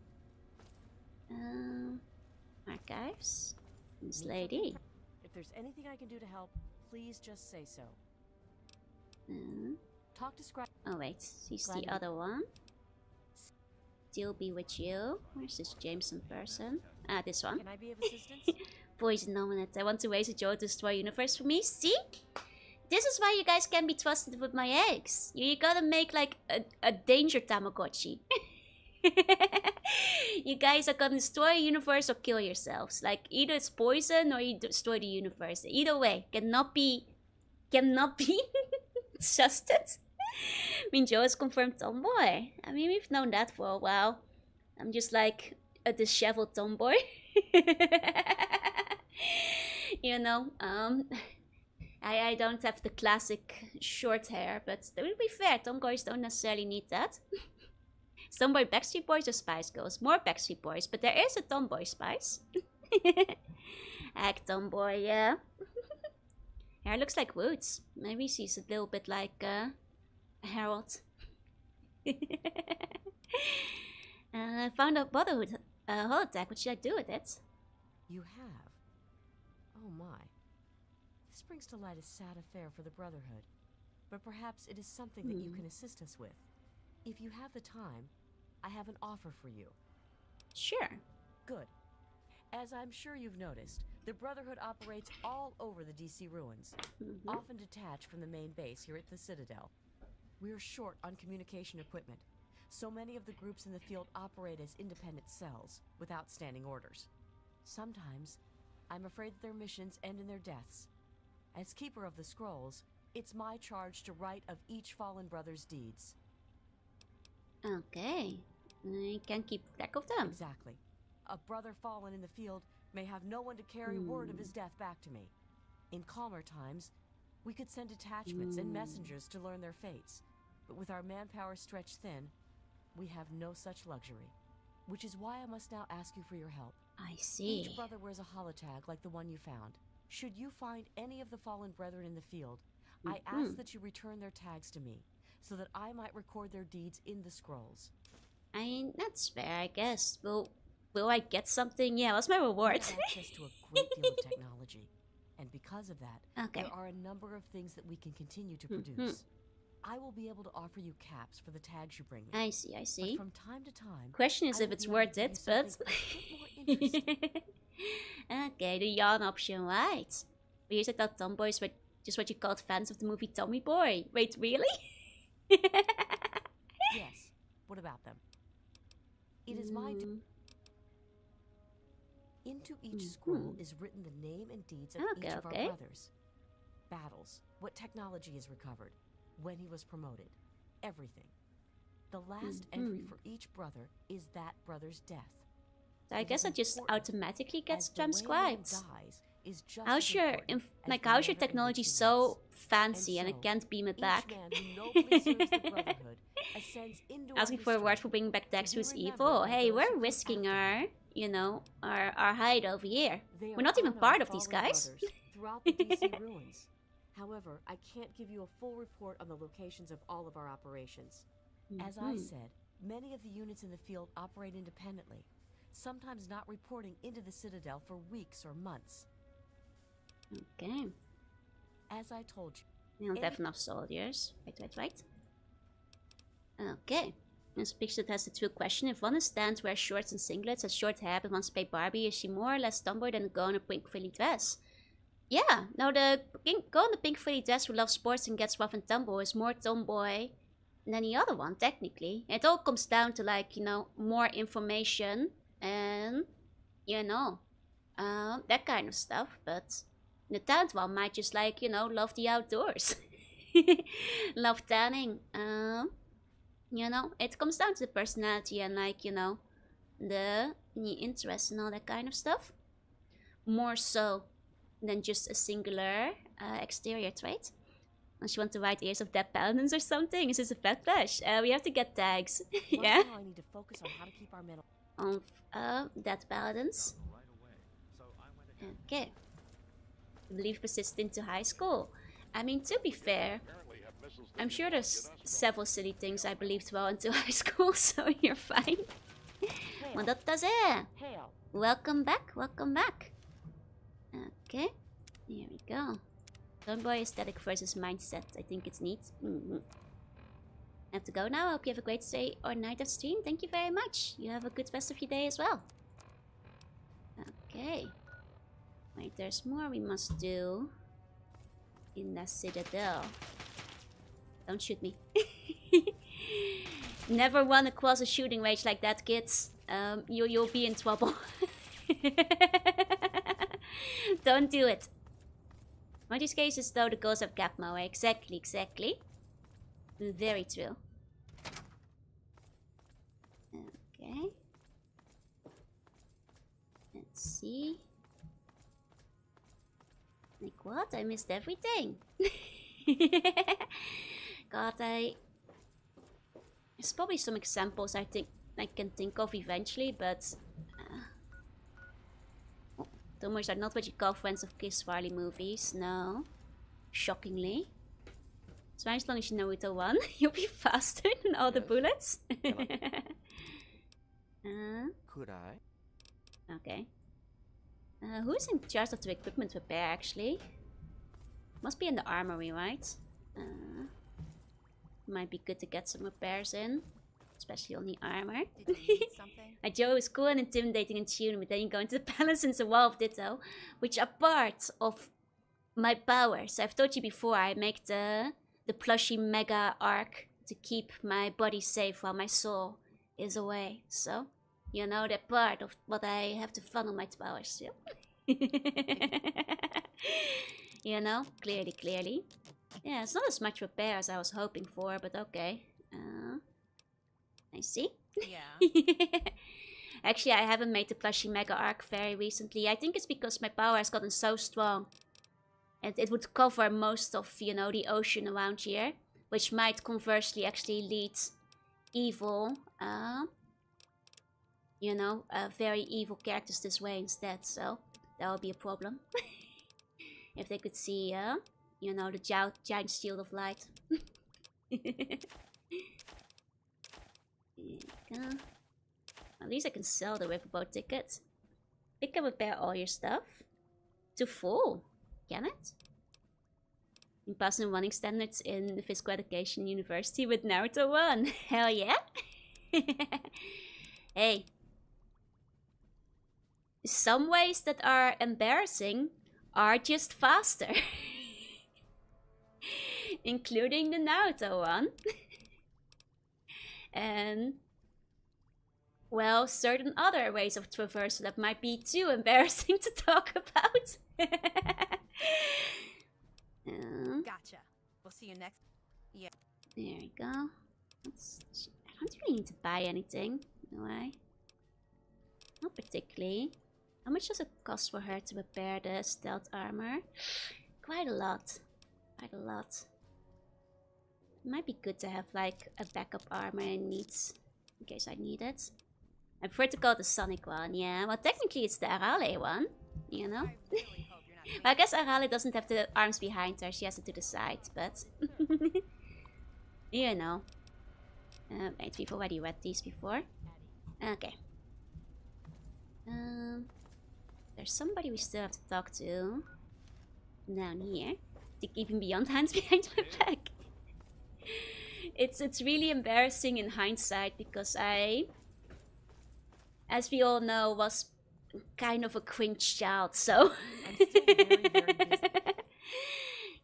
Archives. This lady. If there's anything I can do to help, please just say so. Talk to Scribe. Oh wait, she's the other one. Still be with you. Where's this Jameson person? Ah, this one. Can I be of assistance? Poison nominate. I want to raise a Joe to destroy universe for me. See? This is why you guys can be trusted with my eggs. You gotta make like a danger Tamagotchi. You guys are gonna destroy a universe or kill yourselves. Like either it's poison or you destroy the universe. Either way, cannot be trusted. I mean, Joe is confirmed tomboy. I mean, we've known that for a while. I'm just like a disheveled tomboy. You know, I don't have the classic short hair, but to be fair, tomboys don't necessarily need that. Tomboy Backstreet Boys or Spice Girls? More Backstreet Boys, but there is a tomboy Spice. Heck, tomboy, yeah. Hair looks like Woods. Maybe she's a little bit like Harold. I found a Brotherhood holodeck. What should I do with it? You have? Oh my. This brings to light a sad affair for the Brotherhood. But perhaps it is something that you can assist us with. If you have the time, I have an offer for you. Sure. Good. As I'm sure you've noticed, the Brotherhood operates all over the DC ruins, often detached from the main base here at the Citadel. We're short on communication equipment, so many of the groups in the field operate as independent cells, without standing orders. Sometimes, I'm afraid that their missions end in their deaths. As Keeper of the Scrolls, it's my charge to write of each fallen brother's deeds. Okay. I can keep track of them. Exactly. A brother fallen in the field may have no one to carry word of his death back to me. In calmer times, we could send detachments and messengers to learn their fates. But with our manpower stretched thin, we have no such luxury. Which is why I must now ask you for your help. I see. Each brother wears a holotag like the one you found. Should you find any of the fallen brethren in the field, I ask that you return their tags to me, so that I might record their deeds in the scrolls. I mean, that's fair, I guess. Will I get something? Yeah, what's my reward? We have access to a great deal of technology, and because of that, Okay. there are a number of things that we can continue to produce. I will be able to offer you caps for the tags you bring me. I see, I see. But from time to time, Question is I if will it's be able to worth give it, you but... something a bit more interesting. Okay, the yawn option, right. But you said that tomboys were just what you called fans of the movie Tommy Boy. Wait, really? Yes. What about them? It is my Into each scroll is written the name and deeds of each of our brothers. Battles, what technology is recovered, when he was promoted, everything. The last entry for each brother is that brother's death. So I guess it just automatically gets transcribed. How's How's your how's your technology so fancy and it can't beam it back? Asking for a reward for bringing back Dex who's evil. Hey, we're risking our, you know, our hide over here. We're not even part of these guys. Throughout the DC ruins. However, I can't give you a full report on the locations of all of our operations. As I said, many of the units in the field operate independently, sometimes not reporting into the Citadel for weeks or months. Okay. As I told you, We don't have enough soldiers. Right. Okay. This picture has the true question. If one is stands, wears shorts and singlets, has short hair, but wants to play Barbie, is she more or less tomboy than a girl in a pink frilly dress? Yeah, no, the girl in the pink frilly dress who loves sports and gets rough and tumble is more tomboy than the other one, technically. It all comes down to, like, you know, more information and, you know, that kind of stuff. But the tanned one might just, like, you know, love the outdoors. Love tanning. You know, it comes down to the personality and, like, you know, the interest and all that kind of stuff. More so than just a singular exterior trait. Unless you want to write ears of dead paladins or something. Is this a pet flash? We have to get tags. Yeah? right now I need to focus on how to keep our men Dead paladins. Okay. I believe persist into high school. I mean, to be fair, I'm sure there's several silly things I believed well into high school, so you're fine. Mandatta ze! Welcome back, welcome back. Okay, here we go. Tomboy aesthetic versus mindset. I think it's neat. I have to go now. I hope you have a great day or night of stream. Thank you very much. You have a good rest of your day as well. Okay. Wait, there's more we must do in the Citadel. Don't shoot me. Never run across a shooting range like that, kids. You'll be in trouble. Don't do it. In these cases, though, the girls have gap mower. Exactly. Very true. Okay. Let's see. Like what? I missed everything. God, there's probably some examples I think I can think of eventually, but Tomers are not what you call friends of Chris Farley movies, no. Shockingly. So as long as you know Naruto 1, you'll be faster than all the bullets. Could I? Okay. Who's in charge of the equipment repair, actually? Must be in the armory, right? Might be good to get some repairs in. Especially on the armor. Did you need something? Joe is cool and intimidating in tune, but then you go into the palace and it's a wall of ditto, which are part of my powers. I've told you before, I make the plushy mega arc to keep my body safe while my soul is away. So, you know, that part of what I have to funnel my powers to. You know, clearly. Yeah, it's not as much repair as I was hoping for, but okay. I see. Yeah. Actually, I haven't made the plushy mega arc very recently. I think it's because my power has gotten so strong. And it would cover most of, you know, the ocean around here. Which might conversely actually lead evil, you know, very evil characters this way instead. So, that would be a problem. If they could see, you know, the giant shield of light. There you go. At least I can sell the riverboat ticket. It can repair all your stuff. To full. Can it? In passing running standards in the Physical Education University with Naruto 1. Hell yeah. Hey. Some ways that are embarrassing are just faster. Including the Naruto one. And, well, certain other ways of traversal that might be too embarrassing to talk about. Gotcha. We'll see you next. Yeah. There we go. I don't really need to buy anything, do I? Not particularly. How much does it cost for her to repair the stealth armor? Quite a lot. Quite a lot. It might be good to have like a backup armor in needs, in case I need it. I prefer to call it the Sonic one, yeah. Well, technically it's the Arale one, you know? I really hope you're not. Well, I guess Arale doesn't have the arms behind her, she has it to the side, but... you know. Wait, we've already read these before. Okay. There's somebody we still have to talk to. Down here. Even beyond hands behind my back. It's really embarrassing in hindsight because I, as we all know, was kind of a cringe child, so... I'm still very, very busy.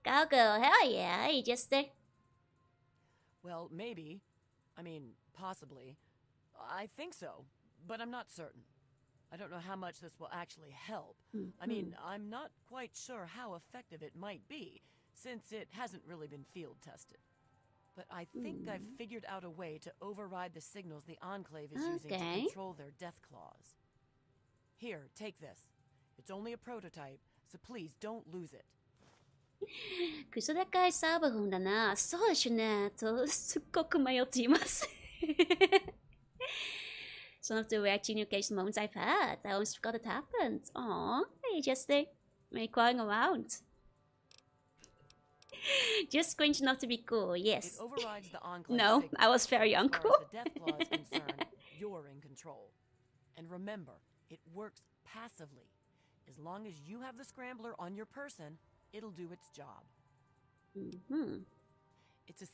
Go girl, hell yeah, you just there. Well, maybe. I mean, possibly. I think so, but I'm not certain. I don't know how much this will actually help. I mean, I'm not quite sure how effective it might be, since it hasn't really been field tested. But I think I've figured out a way to override the signals the Enclave is using to control their death claws. Here, take this. It's only a prototype, so please don't lose it. クソでかいサーバーんだな。そうですね。と、すっごく迷っています。Some of the rare communication moments I've had. I almost forgot it happened. Aww, you just crying around. Just cringe enough to be cool, yes. It overrides the Enclave No, signal. I was very As uncool. far as the death claw is concerned, you're in control. And remember, it works passively. As long as you have the scrambler on your person, it'll do its job. It's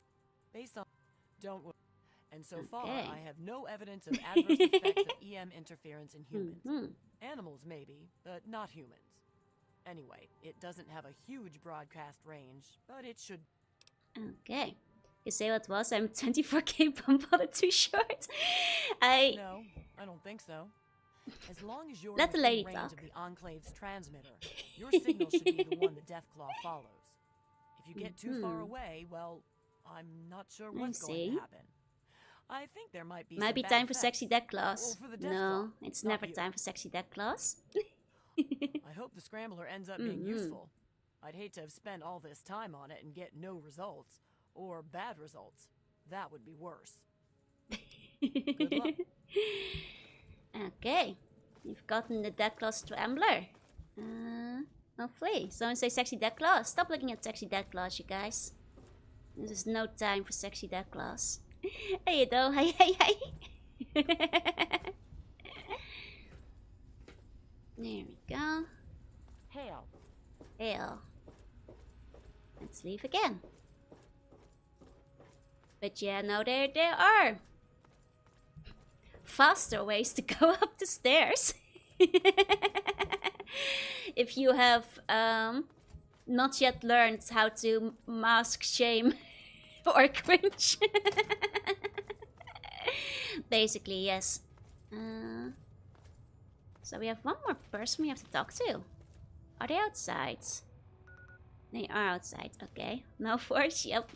based on... Don't worry. And so far, I have no evidence of adverse effects of EM interference in humans. Animals, maybe, but not humans. Anyway, it doesn't have a huge broadcast range, but it should... Okay. You say what was? I'm 24k bump on it too short. No, I don't think so. As long as you're Let the in lady range talk. of the Enclave's transmitter, your signal should be the one the Deathclaw follows. If you get too far away, well, I'm not sure what's going to happen. I think there might be Might be some time bad for effects. sexy death claws. for the death No, claw, it's not never you. time for sexy death claws. I hope the scrambler ends up being useful. I'd hate to have spent all this time on it and get no results. Or bad results. That would be worse. Good luck. Okay. You've gotten the death claw scrambler. Hopefully. Someone say sexy death claws. Stop looking at sexy death claws, you guys. This is no time for sexy death claws. Hey, you though. Hey. There we go. Hail. Hail. Let's leave again. But yeah, no, there are faster ways to go up the stairs. If you have not yet learned how to mask shame or cringe. Basically, yes. So we have one more person we have to talk to. Are they outside? They are outside, okay. No force, yep.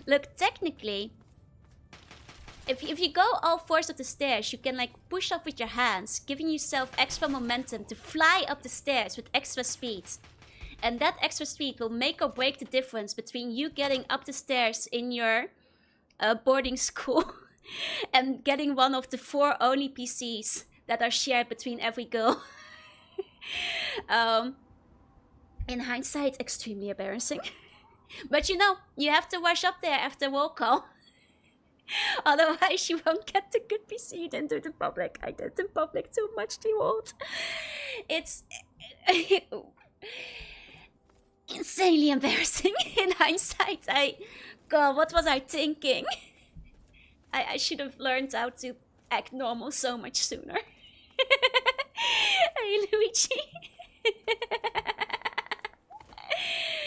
Look, technically, if you go all fours up the stairs, you can like push up with your hands, giving yourself extra momentum to fly up the stairs with extra speed. And that extra speed will make or break the difference between you getting up the stairs in your boarding school and getting one of the 4 only PCs that are shared between every girl. In hindsight, extremely embarrassing. But you know, you have to wash up there after roll call. Otherwise, you won't get the good PC. You didn't do it in public. I did it in public too much, too old. It's insanely embarrassing in hindsight. God, what was I thinking? I should have learned how to act normal so much sooner. Hey, Luigi.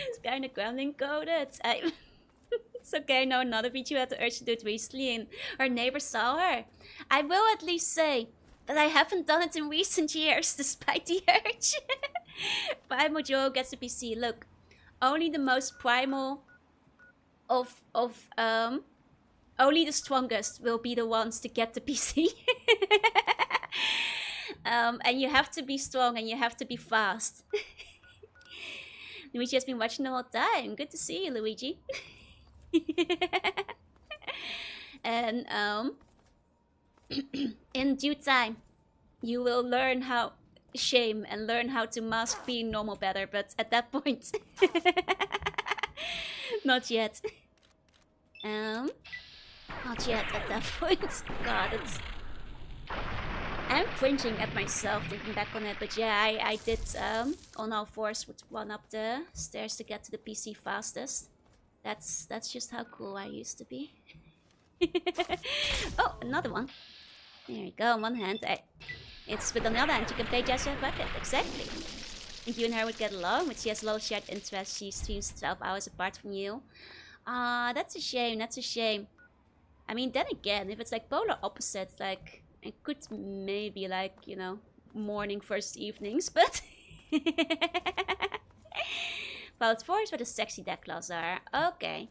It's kind of grounding coded. It's okay, no, another VTuber had the urge to do it recently and her neighbor saw her. I will at least say that I haven't done it in recent years, despite the urge. Primal Joe gets a PC. Look, only the most primal of only the strongest will be the ones to get the PC. And you have to be strong and you have to be fast. Luigi has been watching the whole time. Good to see you, Luigi. And in due time, you will learn how shame and learn how to mask being normal better. But at that point, not yet. Not yet at that point. God, I'm cringing at myself thinking back on it, but yeah, I did on all fours would run up the stairs to get to the PC fastest. That's just how cool I used to be. Oh, another one. There you go, on one hand. It's with another hand you can play Jazz with Bucket, exactly. And you and her would get along, but she has low shared interests. She streams 12 hours apart from you. That's a shame, that's a shame. I mean, then again, if it's like polar opposites, like, it could maybe like, you know, morning versus evenings, but... Well, it's 4 is where the sexy deck claws are. Okay.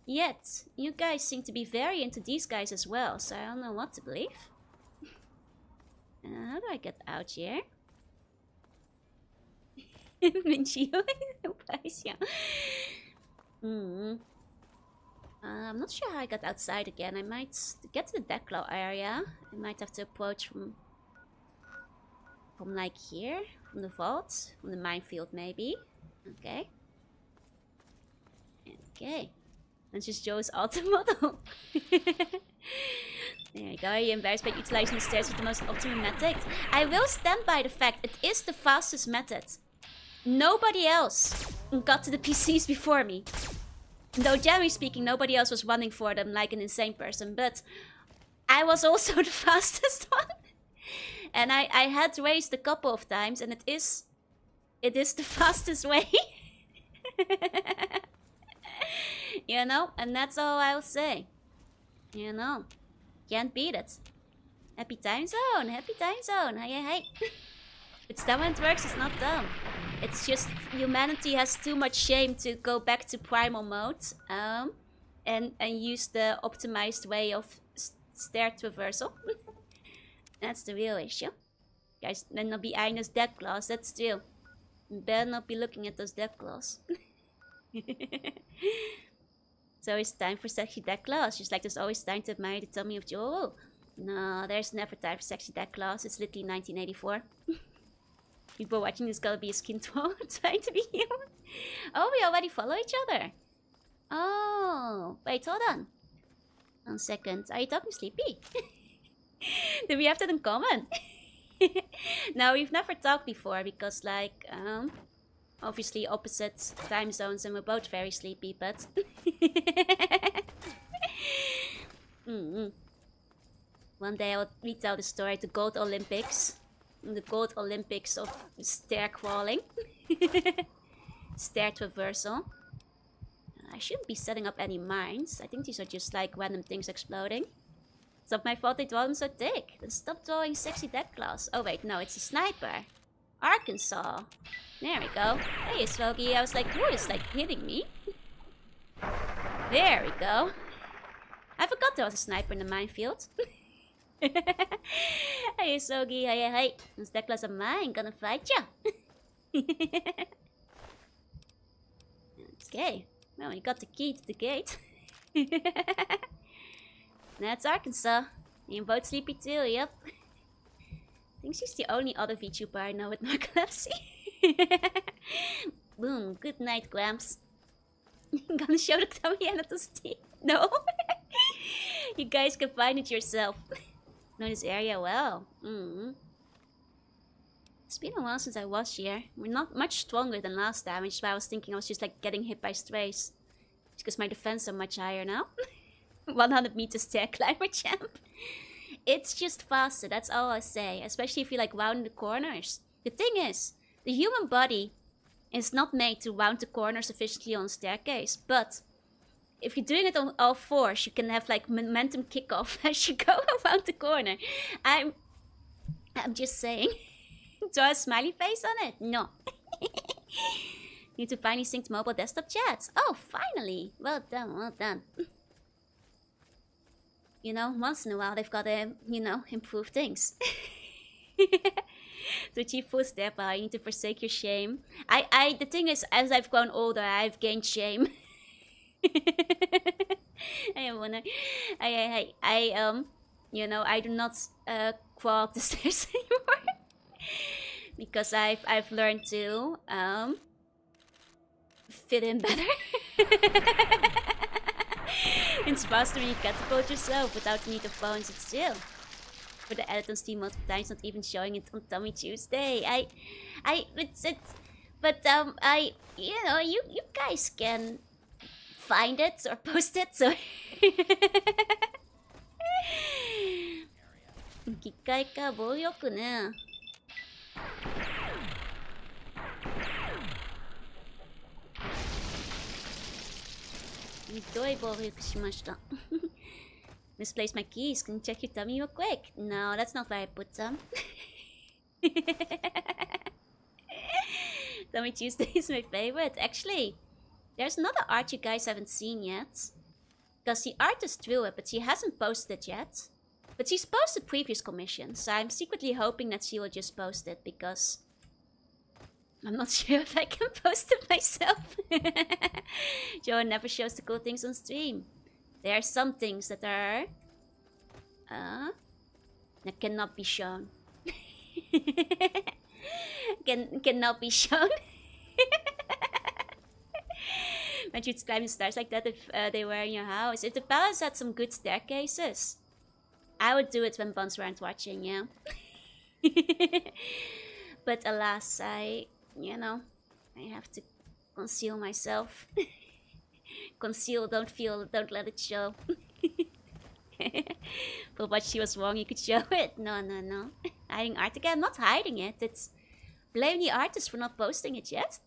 Yet, you guys seem to be very into these guys as well, so I don't know what to believe. How do I get out here? Minchio? I'm not sure how I got outside again. I might, to get to the deck claw area, I might have to approach from like here, from the vault, from the minefield maybe. Okay. Okay. That's just Joe's ultimate model. There you go. Are you embarrassed by utilizing the stairs with the most optimum method? I will stand by the fact it is the fastest method. Nobody else got to the PCs before me. Though generally speaking, nobody else was running for them like an insane person. But I was also the fastest one. And I had raced a couple of times, and it is the fastest way. You know, and that's all I'll say. You know, can't beat it. Happy time zone, happy time zone. Hey, hey. It's dumb when it works, it's not dumb. It's just humanity has too much shame to go back to primal mode and use the optimized way of stair traversal. That's the real issue. Guys, better not be eyeing those death claws, that's true. Better not be looking at those death claws. So it's time for sexy death claws, just like there's always time to admire the tummy of Joel. No, there's never time for sexy death claws, it's literally 1984. People watching this gotta be a skin troll trying to be human. Oh, we already follow each other. Oh, wait, hold on. 1 second. Are you talking Sleepy? Do we have that in common? No, we've never talked before because, like, obviously opposite time zones and we're both very sleepy, but... One day I'll retell the story, the Gold Olympics. The Gold Olympics of stair crawling. Stair traversal. I shouldn't be setting up any mines. I think these are just like random things exploding. It's not my fault they draw them so thick. Then stop drawing sexy deck claws. Oh wait, no, it's a sniper. Arkansas. There we go. Hey, Swogi. I was like, who is like hitting me? There we go. I forgot there was a sniper in the minefield. Hey, Swogi. Hey. Those deck claws are mine. Gonna fight ya. Okay. Well, you got the key to the gate. That's Arkansas. You both sleepy too, yep. I think she's the only other VTuber I know with narcolepsy. Boom, good night, Gramps. Gonna show the tummy and the steam. No? You guys can find it yourself. Know this area well. It's been a while since I was here. We're not much stronger than last time, which is why I was thinking I was just like getting hit by strays. It's because my defense are much higher now. 100 meters stair climber champ. It's just faster, that's all I say. Especially if you like round the corners. The thing is, the human body is not made to round the corners efficiently on a staircase. But if you're doing it on all fours, you can have like momentum kickoff as you go around the corner. I'm just saying. Draw a smiley face on it? No. Need to finally sync mobile desktop chats. Oh, finally. Well done, well done. You know, once in a while they've got to, you know, improve things. To achieve full step power, you need to forsake your shame. The thing is, as I've grown older, I've gained shame. You know, I do not crawl up the stairs anymore. Because I've learned to fit in better. It's faster when you catapult yourself without the need of bones. It's chill. For the edit on Steam multiple times, not even showing it on Tummy Tuesday. You know, you guys can find it or post it. So. Kikai ka boyoku ne. ひどい暴力しました Misplaced my keys. Can you check your tummy real quick? No, that's not where I put them. Tummy Tuesday is my favorite. Actually, there's another art you guys haven't seen yet. Because the artist drew it, but she hasn't posted it yet. But she's posted previous commissions, so I'm secretly hoping that she will just post it, because I'm not sure if I can post it myself. Joe never shows the cool things on stream. There are some things that are... that cannot be shown. Cannot be shown. Imagine you'd climb the stairs like that if they were in your house. If the palace had some good staircases, I would do it when buns weren't watching, yeah. But alas, you know, I have to conceal myself. Conceal, don't feel, don't let it show. For what she was wrong, you could show it. No. Hiding art again? I'm not hiding it. It's blame the artist for not posting it yet.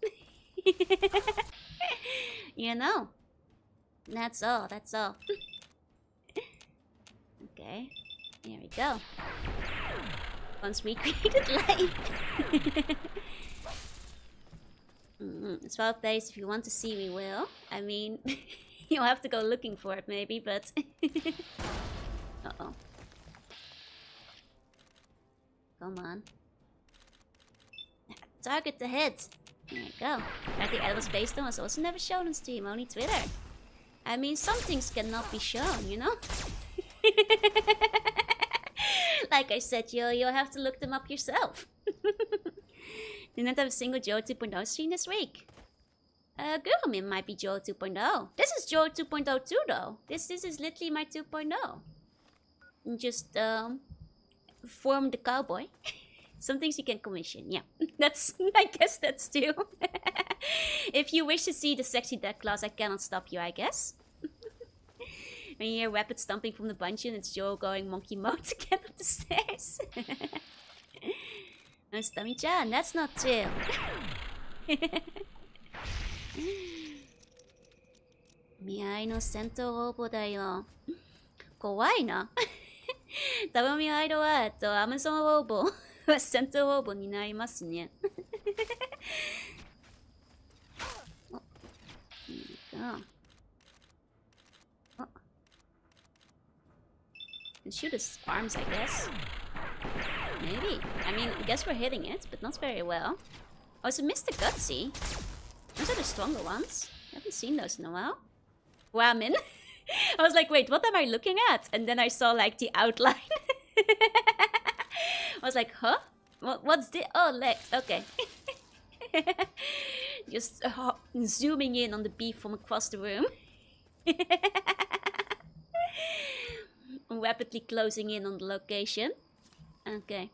You know. That's all. Okay. Here we go. Once we created life. It's well placed. If you want to see, we will. I mean, you'll have to go looking for it maybe, but... Uh-oh. Come on. Target the head. There you go. But the Elder Space Stone was also never shown on stream, only Twitter. I mean, some things cannot be shown, you know? Like I said, you'll have to look them up yourself. Didn't have a single Joe 2.0 stream this week. Gurumin might be Joe 2.0. This is Joe 2.0 too, though. This is literally my 2.0. Just, form the cowboy. Some things you can commission, yeah. That's, I guess that's too. If you wish to see the sexy deck class, I cannot stop you, I guess. When you hear rapid stomping from the dungeon, it's Joe going monkey mode to get up the stairs. No, Stummy-chan, that's not true. 見合いの戦闘応募だよ。怖いな。頼み合いのは、アマゾン応募は戦闘応募になりますね。お、いいか。Shoot his arms, I guess. Maybe. I mean, I guess we're hitting it, but not very well. Oh, so Mr. Gutsy. Those are the stronger ones. I haven't seen those in a while. Ramen. I was like, wait, what am I looking at? And then I saw like the outline. I was like, huh? What's this? Oh, legs. Okay. Just zooming in on the beef from across the room. Rapidly closing in on the location. Okay.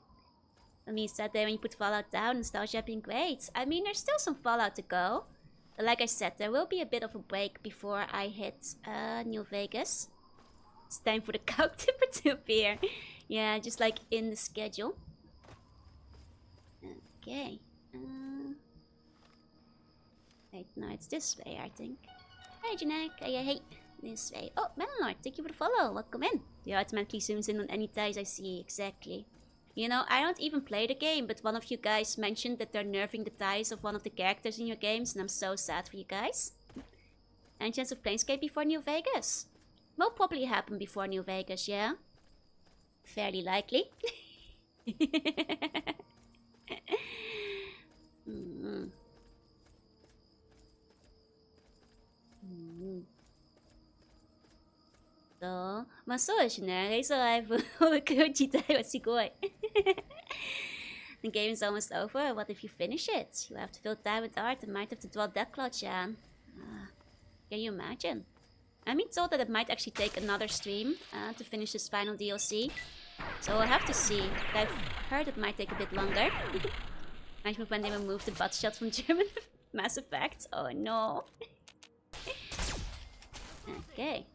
That means that when you put Fallout down, nostalgia being great. I mean, there's still some Fallout to go. But like I said, there will be a bit of a break before I hit New Vegas. It's time for the cow tipper to appear. Yeah, just like in the schedule. Okay. Wait, no, it's this way, I think. Hey, Janek. Hey. This way. Oh, Melonard, thank you for the follow. Welcome in. Yeah, automatically zooms in on any ties I see. Exactly. You know, I don't even play the game, but one of you guys mentioned that they're nerfing the ties of one of the characters in your games, and I'm so sad for you guys. Any chance of Planescape before New Vegas? Will probably happen before New Vegas, yeah? Fairly likely. Maそうですね。レイザーライブを送る自体はすごい。The game is almost over. What if you finish it? You have to fill time with art and might have to draw Deathclaw-chan. Can you imagine? I'm being told that it might actually take another stream to finish this final DLC. So we'll have to see. I've heard it might take a bit longer. Reminds me of when they removed the butt shot from German Mass Effect. Oh no. Okay.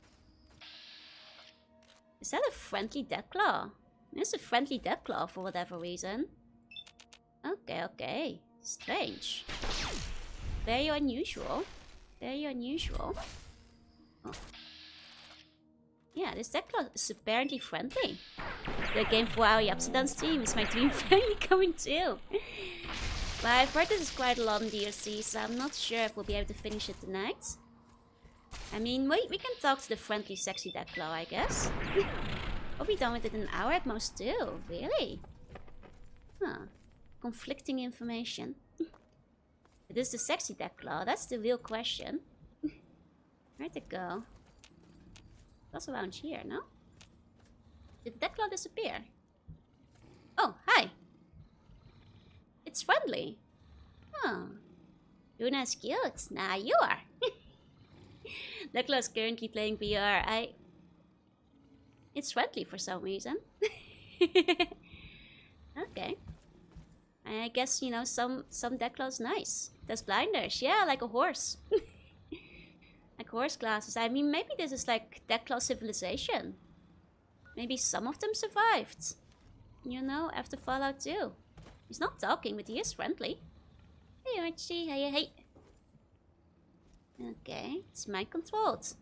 Is that a friendly Deathclaw? It's a friendly Deathclaw for whatever reason. Okay. Strange. Very unusual. Very unusual. Oh. Yeah, this Deathclaw is apparently friendly. The game 4-hour Yapsudan stream is my dream finally coming true. But I've heard this is quite a long DLC, so I'm not sure if we'll be able to finish it tonight. I mean, we can talk to the friendly, sexy Deathclaw, I guess. We'll be done with it in an hour at most too. Really? Huh. Conflicting information. It is the sexy Deathclaw. That's the real question. Where'd it go? It was around here, no? Did Deathclaw disappear? Oh, hi. It's friendly. Oh. Luna's cute. Nah, you are. Deathclaw is currently playing VR. It's friendly for some reason. Okay. I guess, you know, some Deathclaw's nice. There's blinders. Yeah, like a horse. Like horse classes. I mean, maybe this is like Deathclaw civilization. Maybe some of them survived. You know, after Fallout 2. He's not talking, but he is friendly. Hey, Archie. Hey. Okay, it's mind controlled.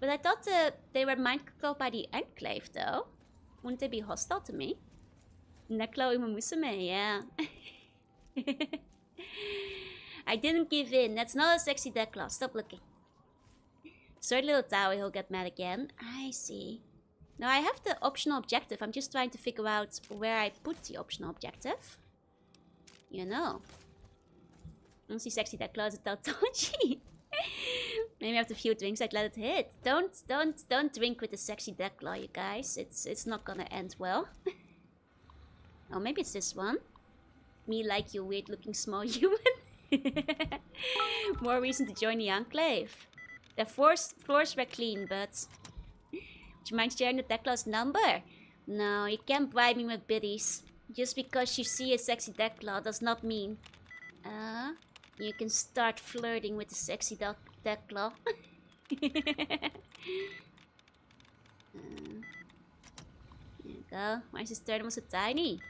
But I thought they were mind controlled by the Enclave, though. Wouldn't they be hostile to me? Deathclaw Umamusume, yeah. I didn't give in. That's not a sexy Deathclaw. Stop looking. Third little tower, he'll get mad again. I see. Now I have the optional objective. I'm just trying to figure out where I put the optional objective. You know. I don't see sexy Deathclaw as a tautology. Maybe after a few drinks I'd let it hit. Don't drink with the sexy Deathclaw, you guys. It's not gonna end well. Oh, maybe it's this one. Me like you weird looking small human. More reason to join the Enclave. The floors were clean, but would you mind sharing the Deathclaw's number? No, you can't bribe me with biddies. Just because you see a sexy Deathclaw does not mean you can start flirting with the sexy Deathclaw. There you go. Why is this thermal so tiny?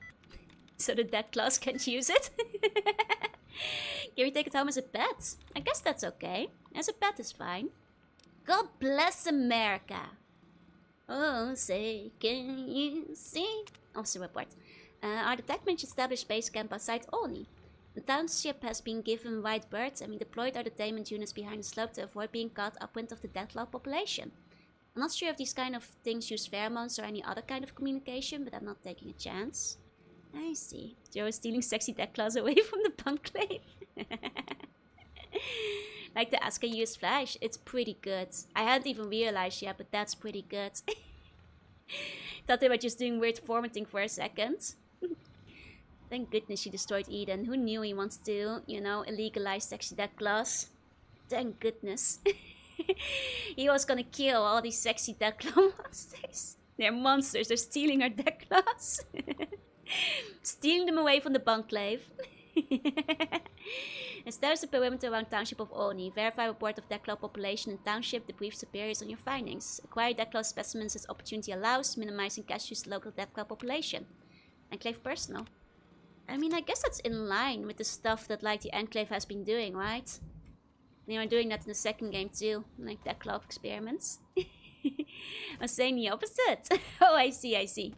So the Deathclaws can't use it? Can we take it home as a pet? I guess that's okay. As a pet is fine. God bless America. Oh, say, can you see? Officer report. Our detachment established base camp outside Olney. The township has been given white birds and we deployed our detainment units behind the slope to avoid being caught upwind of the Deathclaw population. I'm not sure if these kind of things use pheromones or any other kind of communication, but I'm not taking a chance. I see. Joe is stealing sexy Deathclaws away from the Bunclave. Like the SKU's flash, it's pretty good. I hadn't even realized yet, but that's pretty good. Thought they were just doing weird formatting for a second. Thank goodness she destroyed Eden. Who knew he wants to, you know, illegalize sexy Deathclaws? Thank goodness. He was gonna kill all these sexy Deathclaw monsters. They're monsters, they're stealing our Deathclaws. Stealing them away from the Bunclave. Establish the perimeter around township of Olney. Verify report of Deathclaw population in township. Debrief superiors on your findings. Acquire Deathclaw specimens as opportunity allows, minimizing cash use local Deathclaw population. Enclave personal. I mean, I guess that's in line with the stuff that like the Enclave has been doing, right? They were doing that in the second game too, like Deathclaw experiments. I'm saying the opposite. Oh, I see, I see.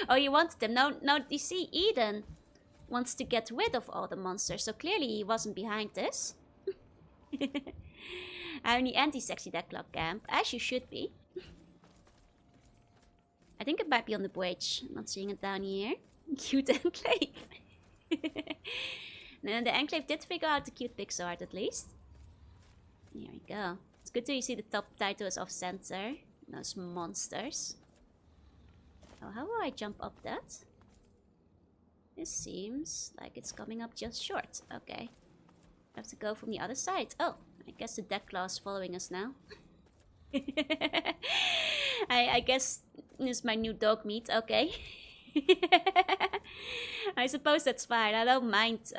Oh, you wanted them. Now, you see, Eden wants to get rid of all the monsters, so clearly he wasn't behind this. I'm in the anti-sexy Deathclaw camp, as you should be. I think it might be on the bridge. I'm not seeing it down here. Cute Enclave. And the Enclave did figure out the cute pixel art at least. Here we go. It's good to see the top title is off center. Those monsters. Oh, how will I jump up that? This seems like it's coming up just short. Okay. I have to go from the other side. Oh, I guess the Deathclaw is following us now. I guess this is my new dog meat. Okay. I suppose that's fine. I don't mind,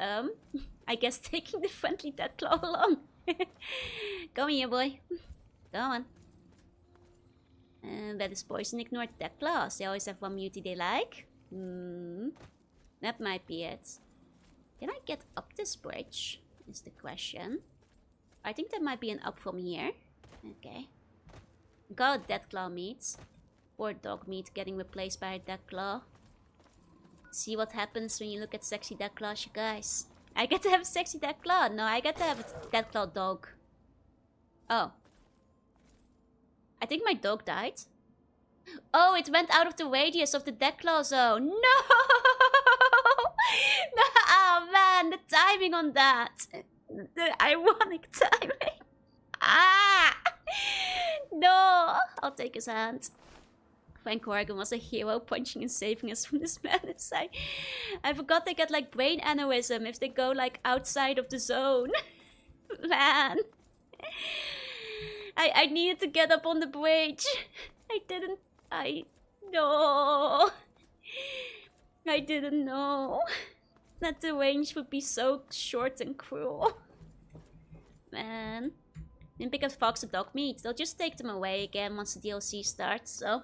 I guess taking the friendly Deathclaw along. Come here, boy. Come on. That is poison ignored Deathclaws. They always have one beauty they like. That might be it. Can I get up this bridge? Is the question. I think there might be an up from here. Okay. Got Deathclaw meat. Poor dog meat getting replaced by a Deathclaw. See what happens when you look at sexy Deathclaws, you guys. I get to have a sexy Deathclaw. No, I get to have a Deathclaw dog. Oh. I think my dog died. Oh, it went out of the radius of the Deathclaw zone. No! No! Oh man, the timing on that. The ironic timing. Ah! No! I'll take his hand. Frank Horgan was a hero, punching and saving us from this madness. I forgot they get like brain aneurysm if they go like outside of the zone. Man. I needed to get up on the bridge. No. I didn't know that the range would be so short and cruel. Man. Didn't pick up Fox and dog meat. They'll just take them away again once the DLC starts, so.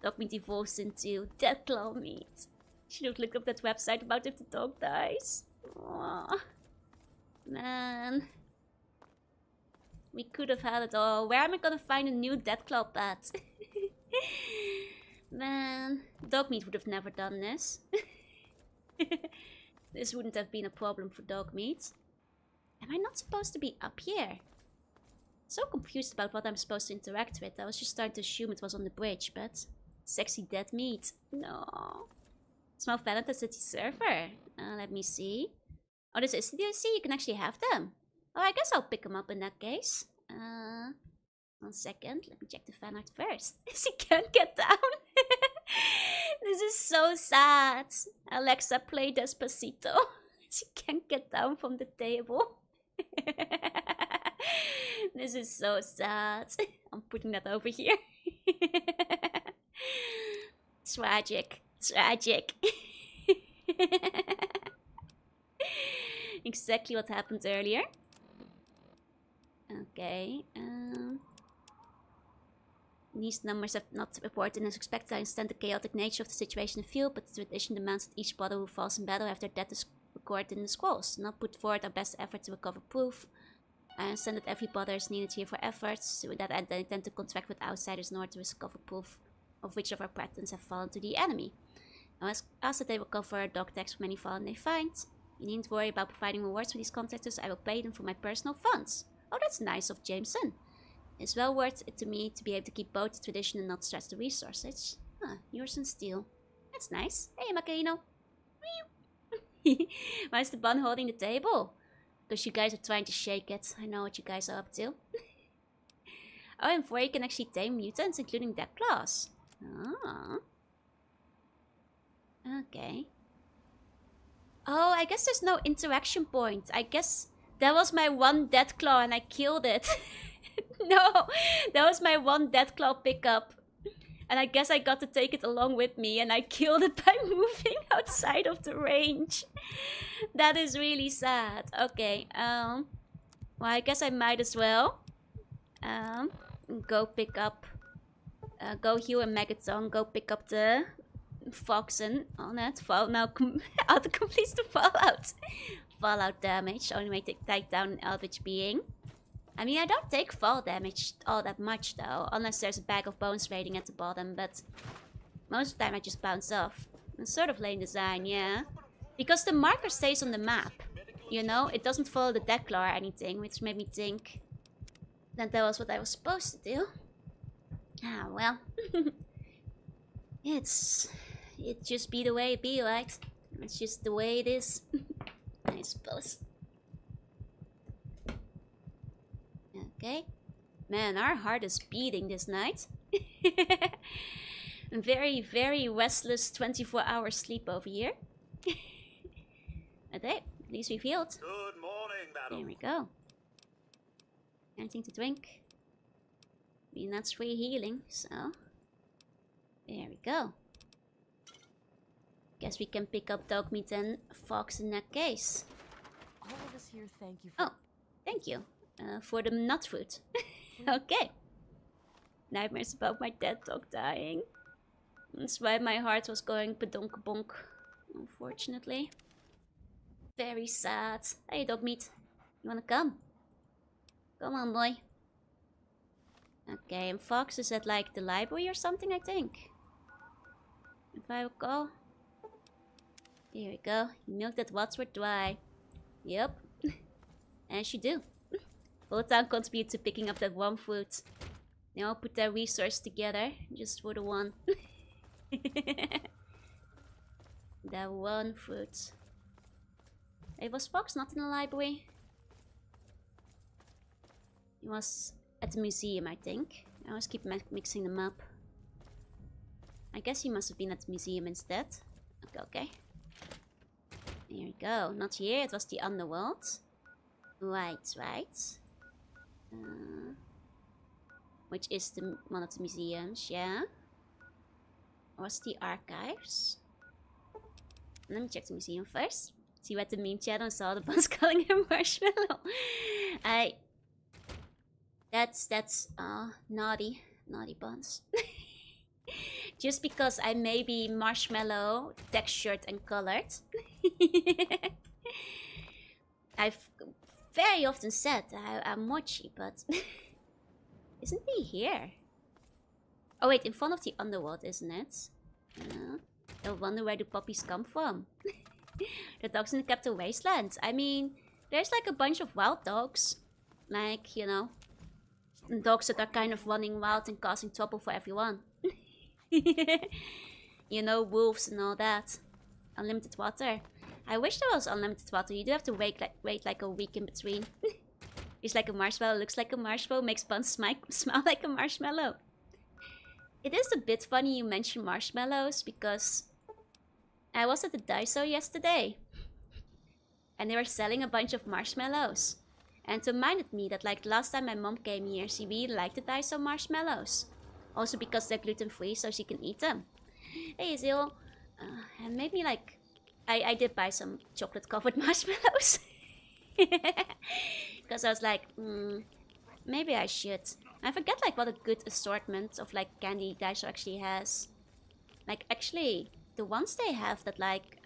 Dog meat evolves into Deathclaw meat. Should have looked up that website about if the dog dies. Aww. Man. We could have had it all. Where am I gonna find a new Deathclaw pet? Man. Dog meat would have never done this. This wouldn't have been a problem for dog meat. Am I not supposed to be up here? So confused about what I'm supposed to interact with. I was just starting to assume it was on the bridge, but... Sexy dead meat. No. Small Valentine's City server. Let me see. Oh, this is the DLC. You can actually have them. Oh, I guess I'll pick them up in that case. 1 second. Let me check the fan art first. She can't get down. This is so sad. Alexa, play Despacito. She can't get down from the table. This is so sad. I'm putting that over here. Tragic. Tragic. Exactly what happened earlier. Okay. These numbers have not reported as expected. I understand the chaotic nature of the situation in the field, but the tradition demands that each brother who falls in battle have their death is recorded in the scrolls. Now put forward our best effort to recover proof. I understand that every brother is needed here for efforts. With that end, I intend to contract with outsiders in order to recover proof of which of our brethren have fallen to the enemy. I must ask that they will cover dog tags from any fallen they find. You needn't worry about providing rewards for these contractors. I will pay them from my personal funds. Oh, that's nice of Jameson. It's well worth it to me to be able to keep both the tradition and not stress the resources. Ah, yours and steel. That's nice. Hey, Macarino. Why is the bun holding the table? Because you guys are trying to shake it. I know what you guys are up to. Oh, and 4 you can actually tame mutants, including that class. Ah. Okay. Oh, I guess there's no interaction point. I guess that was my one death claw and I killed it. No, that was my one death claw pickup. And I guess I got to take it along with me and I killed it by moving outside of the range. That is really sad. Okay, well, I guess I might as well go pick up, go heal a Megaton, go pick up the Foxen on it. Fall now, auto completes the Fallout. Fallout damage, only may take down an Eldritch being. I mean, I don't take fall damage all that much though, unless there's a bag of bones waiting at the bottom, but most of the time I just bounce off. It's sort of lame design, yeah. Because the marker stays on the map, you know? It doesn't follow the deck law or anything, which made me think that that was what I was supposed to do. Ah, well. It just be the way it be, right? It's just the way it is, I suppose. Okay. Man, our heart is beating this night. Very, very restless 24-hour sleep over here. Okay, at least we've healed. Good morning, madam. There we go. Anything to drink? I mean, that's free healing, so... There we go. Guess we can pick up dog meat and fox in that case. All of us here thank you for... Oh, thank you. For the nut fruit. Okay. Nightmares about my dead dog dying. That's why my heart was going badonk-bonk. Unfortunately. Very sad. Hey, dog meat. You wanna come? Come on, boy. Okay, and Fox is at like the library or something, I think. If I recall. Here we go. Milk that Wadsworth dry. Yep. As you do. Whole town contribute to picking up that one fruit. They all put their resources together just for the one. That one fruit. Hey, was Fox not in the library? He was at the museum, I think. I always keep mixing them up. I guess he must have been at the museum instead. Okay, okay. Here we go. Not here, it was the underworld. Right, right. Which is one of the museums, yeah. What's the archives? Let me check the museum first. See what the meme channel saw the buns calling him Marshmallow. That's naughty buns. Just because I may be marshmallow textured and colored. I've very often said I'm mochi, but isn't he here? Oh wait, in front of the underworld, isn't it? I wonder where the puppies come from. The dogs in the capital wasteland. I mean, there's like a bunch of wild dogs. Like, you know, dogs that are kind of running wild and causing trouble for everyone. You know, wolves and all that. Unlimited water. I wish there was unlimited water. You do have to wait like a week in between. It's like a marshmallow, looks like a marshmallow, makes buns smell like a marshmallow. It is a bit funny you mention marshmallows because I was at the Daiso yesterday and they were selling a bunch of marshmallows. And it reminded me that like last time my mom came here, she really liked the Daiso marshmallows. Also because they're gluten-free, so she can eat them. Hey, Zil. And maybe like... I did buy some chocolate-covered marshmallows. Because I was like, maybe I should. I forget like what a good assortment of like candy Daiso actually has. Like actually, the ones they have that like,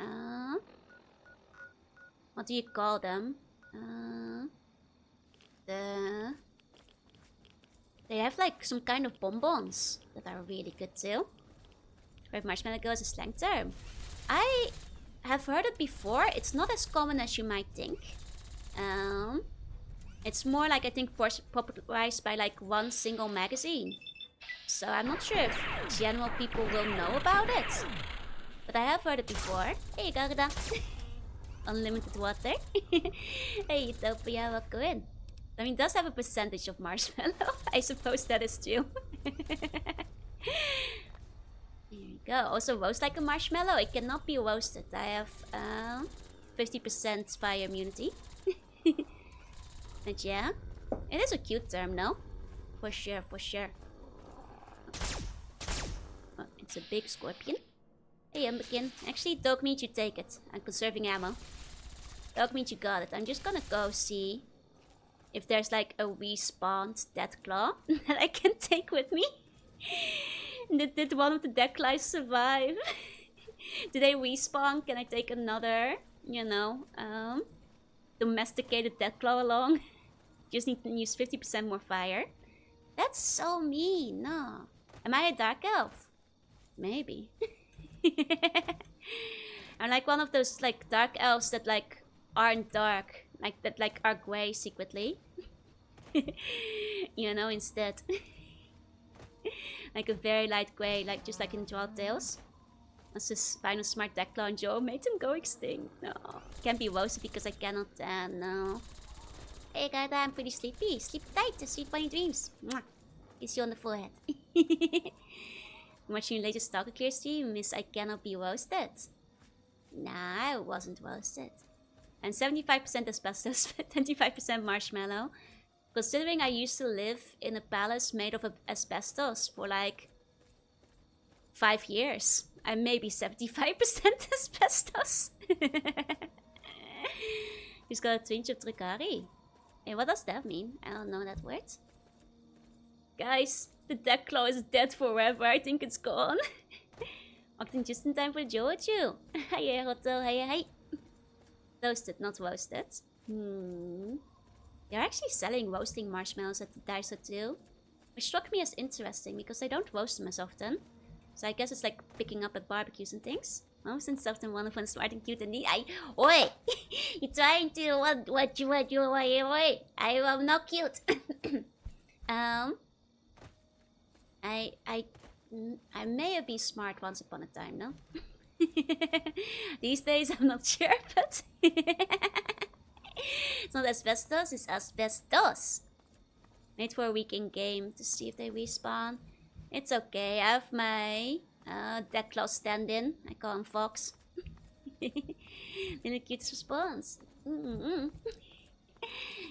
what do you call them? They have like some kind of bonbons that are really good too. Where marshmallow goes a slang term. I have heard it before. It's not as common as you might think. It's more like I think popularized by like one single magazine. So I'm not sure if general people will know about it. But I have heard it before. Hey Garda. Unlimited water. Hey Utopia, welcome in. I mean, it does have a percentage of marshmallow. I suppose that is true. Here you go. Also roast like a marshmallow. It cannot be roasted. I have 50% fire immunity. But yeah, it is a cute term, no? For sure, for sure. Oh, it's a big scorpion. Hey, Umbekin. Actually, dog meat, you take it. I'm conserving ammo. Dog meat, you got it. I'm just gonna go see if there's like a respawned dead claw that I can take with me. Did one of the dead claws survive? Do they respawn? Can I take another, you know, domesticated dead claw along? Just need to use 50% more fire. That's so mean. No. Am I a dark elf? Maybe. I'm like one of those like dark elves that like aren't dark. Like that like are grey secretly. You know, instead. Like a very light grey, like just like in Draw Tales. That's just find a smart deck claw and Joe made him go extinct. No. Can't be roasted because I cannot no. Hey guys, I'm pretty sleepy. Sleep tight, sleep funny dreams. Mwah. Kiss you on the forehead. I'm watching your latest Stalker Clear stream, Miss I Cannot Be Roasted. Nah, I wasn't roasted. And 75% asbestos, 25% marshmallow. Considering I used to live in a palace made of asbestos for like 5 years. I'm maybe 75% asbestos. He's got a twinge of Dracari. Hey, what does that mean? I don't know that word. Guys, the dead claw is dead forever. I think it's gone. Acting just in time for Jojo. Hey, Roto, hey. Toasted, not roasted. They're actually selling roasting marshmallows at the Daiso too. Which struck me as interesting because I don't roast them as often. So I guess it's like picking up at barbecues and things. Most and soft and wonderful and smart and cute and neat. Oi! You're trying to what you oi! I am not cute. I may have been smart once upon a time, no? These days I'm not sure, but it's not asbestos, it's asbestos. Wait for a week in game to see if they respawn. It's okay, I have my dead claw stand-in. I call him Fox. Little cute response.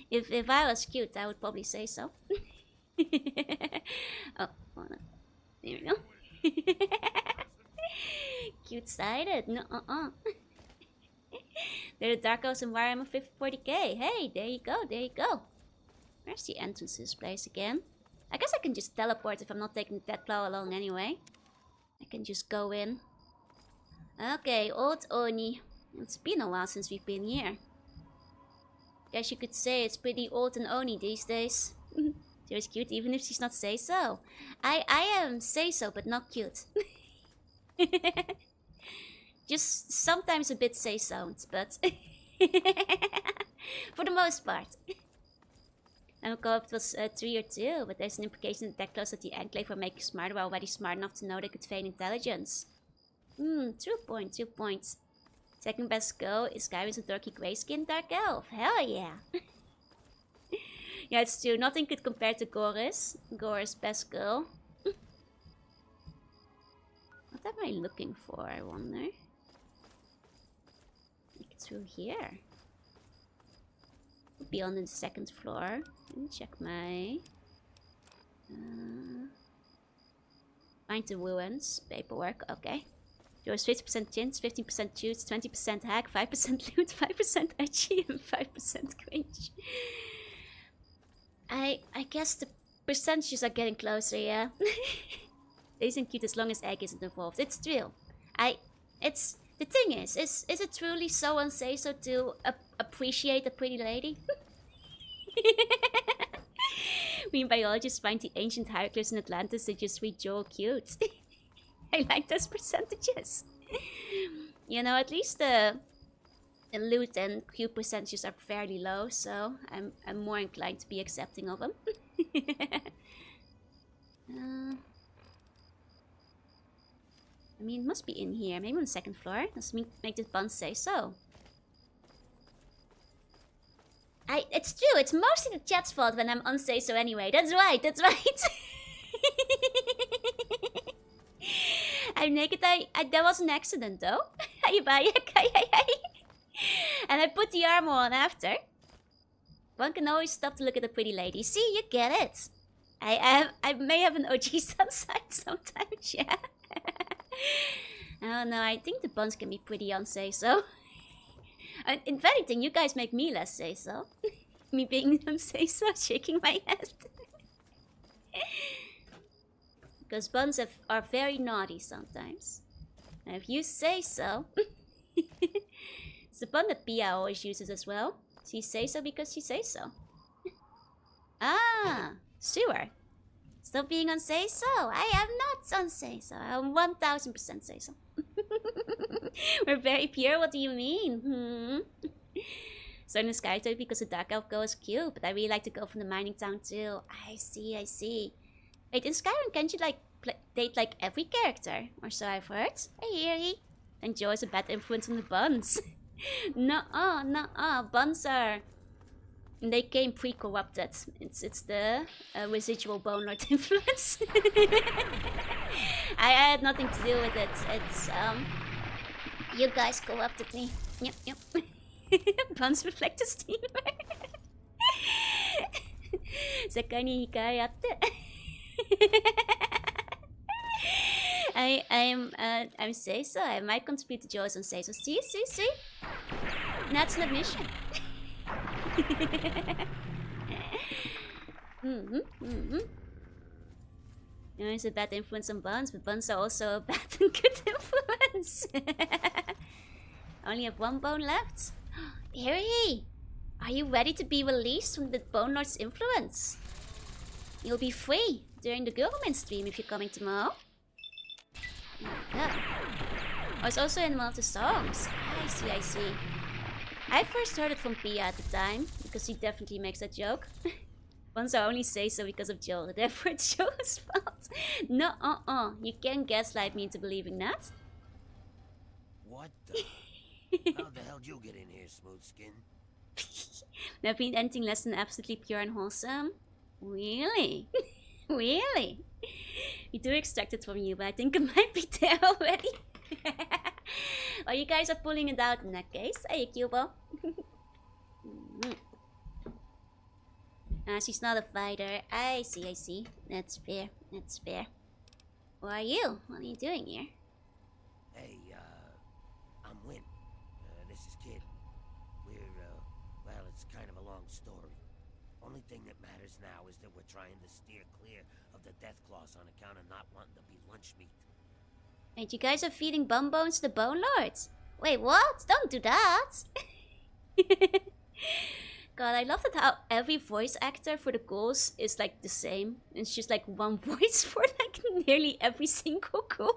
If I was cute, I would probably say so. Oh, hold on. There we go. Cute-sided. No, They're the Dark House environment 40k. Hey, there you go, there you go. Where's the entrance to this place again? I guess I can just teleport if I'm not taking the dead claw along anyway. I can just go in. Okay, old Oni. It's been a while since we've been here. Guess you could say it's pretty old and Oni these days. She's cute even if she's not say so. I am say so, but not cute. Just sometimes a bit say sounds, but for the most part. I don't know if it was 3 or 2, but there's an implication that close at the enclave were making smarter were already smart enough to know they could feign intelligence. True point, 2 points. Second best skill is guy with a turkey grayskin dark elf. Hell yeah. Yeah, it's true. Nothing could compare to Goris. Goris best girl. What am I looking for, I wonder? Like through here. Could be on the 2nd floor. Let me check my... Find the ruins. Paperwork. Okay. There was 50% chins, 15% juice, 20% hack, 5% loot, 5% edgy, and 5% cringe. I guess the percentages are getting closer, yeah. They isn't cute as long as egg isn't involved. It's true. It's the thing is it truly so unsafe so to appreciate a pretty lady? When biologists find the ancient hieroglyphs in Atlantis, they just read Joel cute. I like those percentages. You know, at least the loot and cute percentages are fairly low, so I'm more inclined to be accepting of them. I mean, it must be in here. Maybe on the second floor. Let's make this bun say so. It's true. It's mostly the chat's fault when I'm unsay so anyway. That's right. That's right. I'm naked. That was an accident though. And I put the armor on after. One can always stop to look at a pretty lady. See, you get it. I may have an OG sun side sometimes, yeah. Oh no, I think the buns can be pretty unsay so. In anything, you guys make me less say so. Me being unsay so, shaking my head. Because buns are very naughty sometimes. And if you say so. It's the bun that Pia always uses as well. She says so because she says so. Ah, sewer. Stop being unsay so. I am not unsay so. I'm 1000% say so. We're very pure. What do you mean? So in the sky too because the dark elf girl is cute, but I really like to go from the mining town too. I see. Wait, in Skyrim can't you like date like every character? Or so I've heard. Hey, Eerie. And Joe is a bad influence on the buns. Nuh-uh. Buns are... They came pre-corrupted. It's the residual Bone Lord influence. I had nothing to do with it. It's you guys corrupted me. Yep. Buns reflect the steamer. Sakai ni hikai atte. I'm say so. I might contribute to Joe's on say so. See. That's an admission. You know, it's a bad influence on buns, but buns are also a bad and good influence. Only have one bone left. Eerie, are you ready to be released from the Bone Lord's influence? You'll be free during the government stream if you're coming tomorrow. Yeah. I was also in one of the songs. I see. I first heard it from Pia at the time, because he definitely makes that joke. Once I only say so because of Joel, therefore it's Joel's fault. No, you can't gaslight me into believing that. What the? How the hell did you get in here, smooth skin? Never been anything less than absolutely pure and wholesome? Really? Really? We do extract it from you, but I think it might be there already. Oh, you guys are pulling it out in that case. Hey, Cubo. She's not a fighter. I see. That's fair. Who are you? What are you doing here? Hey, I'm Win. This is Kid. We're, well, it's kind of a long story. Only thing that matters now is that we're trying to steer clear of the death claws on account of not wanting to be lunch meat. Wait, you guys are feeding bum bones to the Bone Lords? Wait, what? Don't do that! God, I love that how every voice actor for the ghouls is like the same. It's just like one voice for like nearly every single ghoul.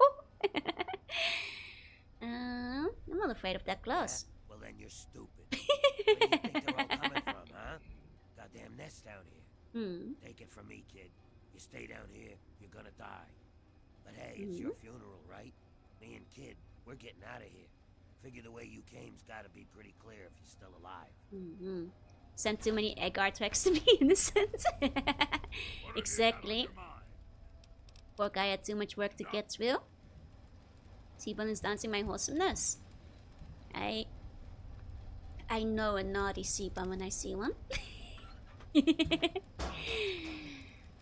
I'm not afraid of that claws. Yeah, well then you're stupid. Where do you think they're all coming from, huh? Goddamn nest down here. Take it from me, kid. You stay down here, you're gonna die. But hey, it's your funeral, right? Me and Kid, we're getting out of here. Figure the way you came's gotta be pretty clear if you're still alive. Sent too many egg artifacts to be innocent. Exactly. Poor guy had too much work to get through. T-Bun is dancing my wholesomeness. I know a naughty C-Bun when I see one.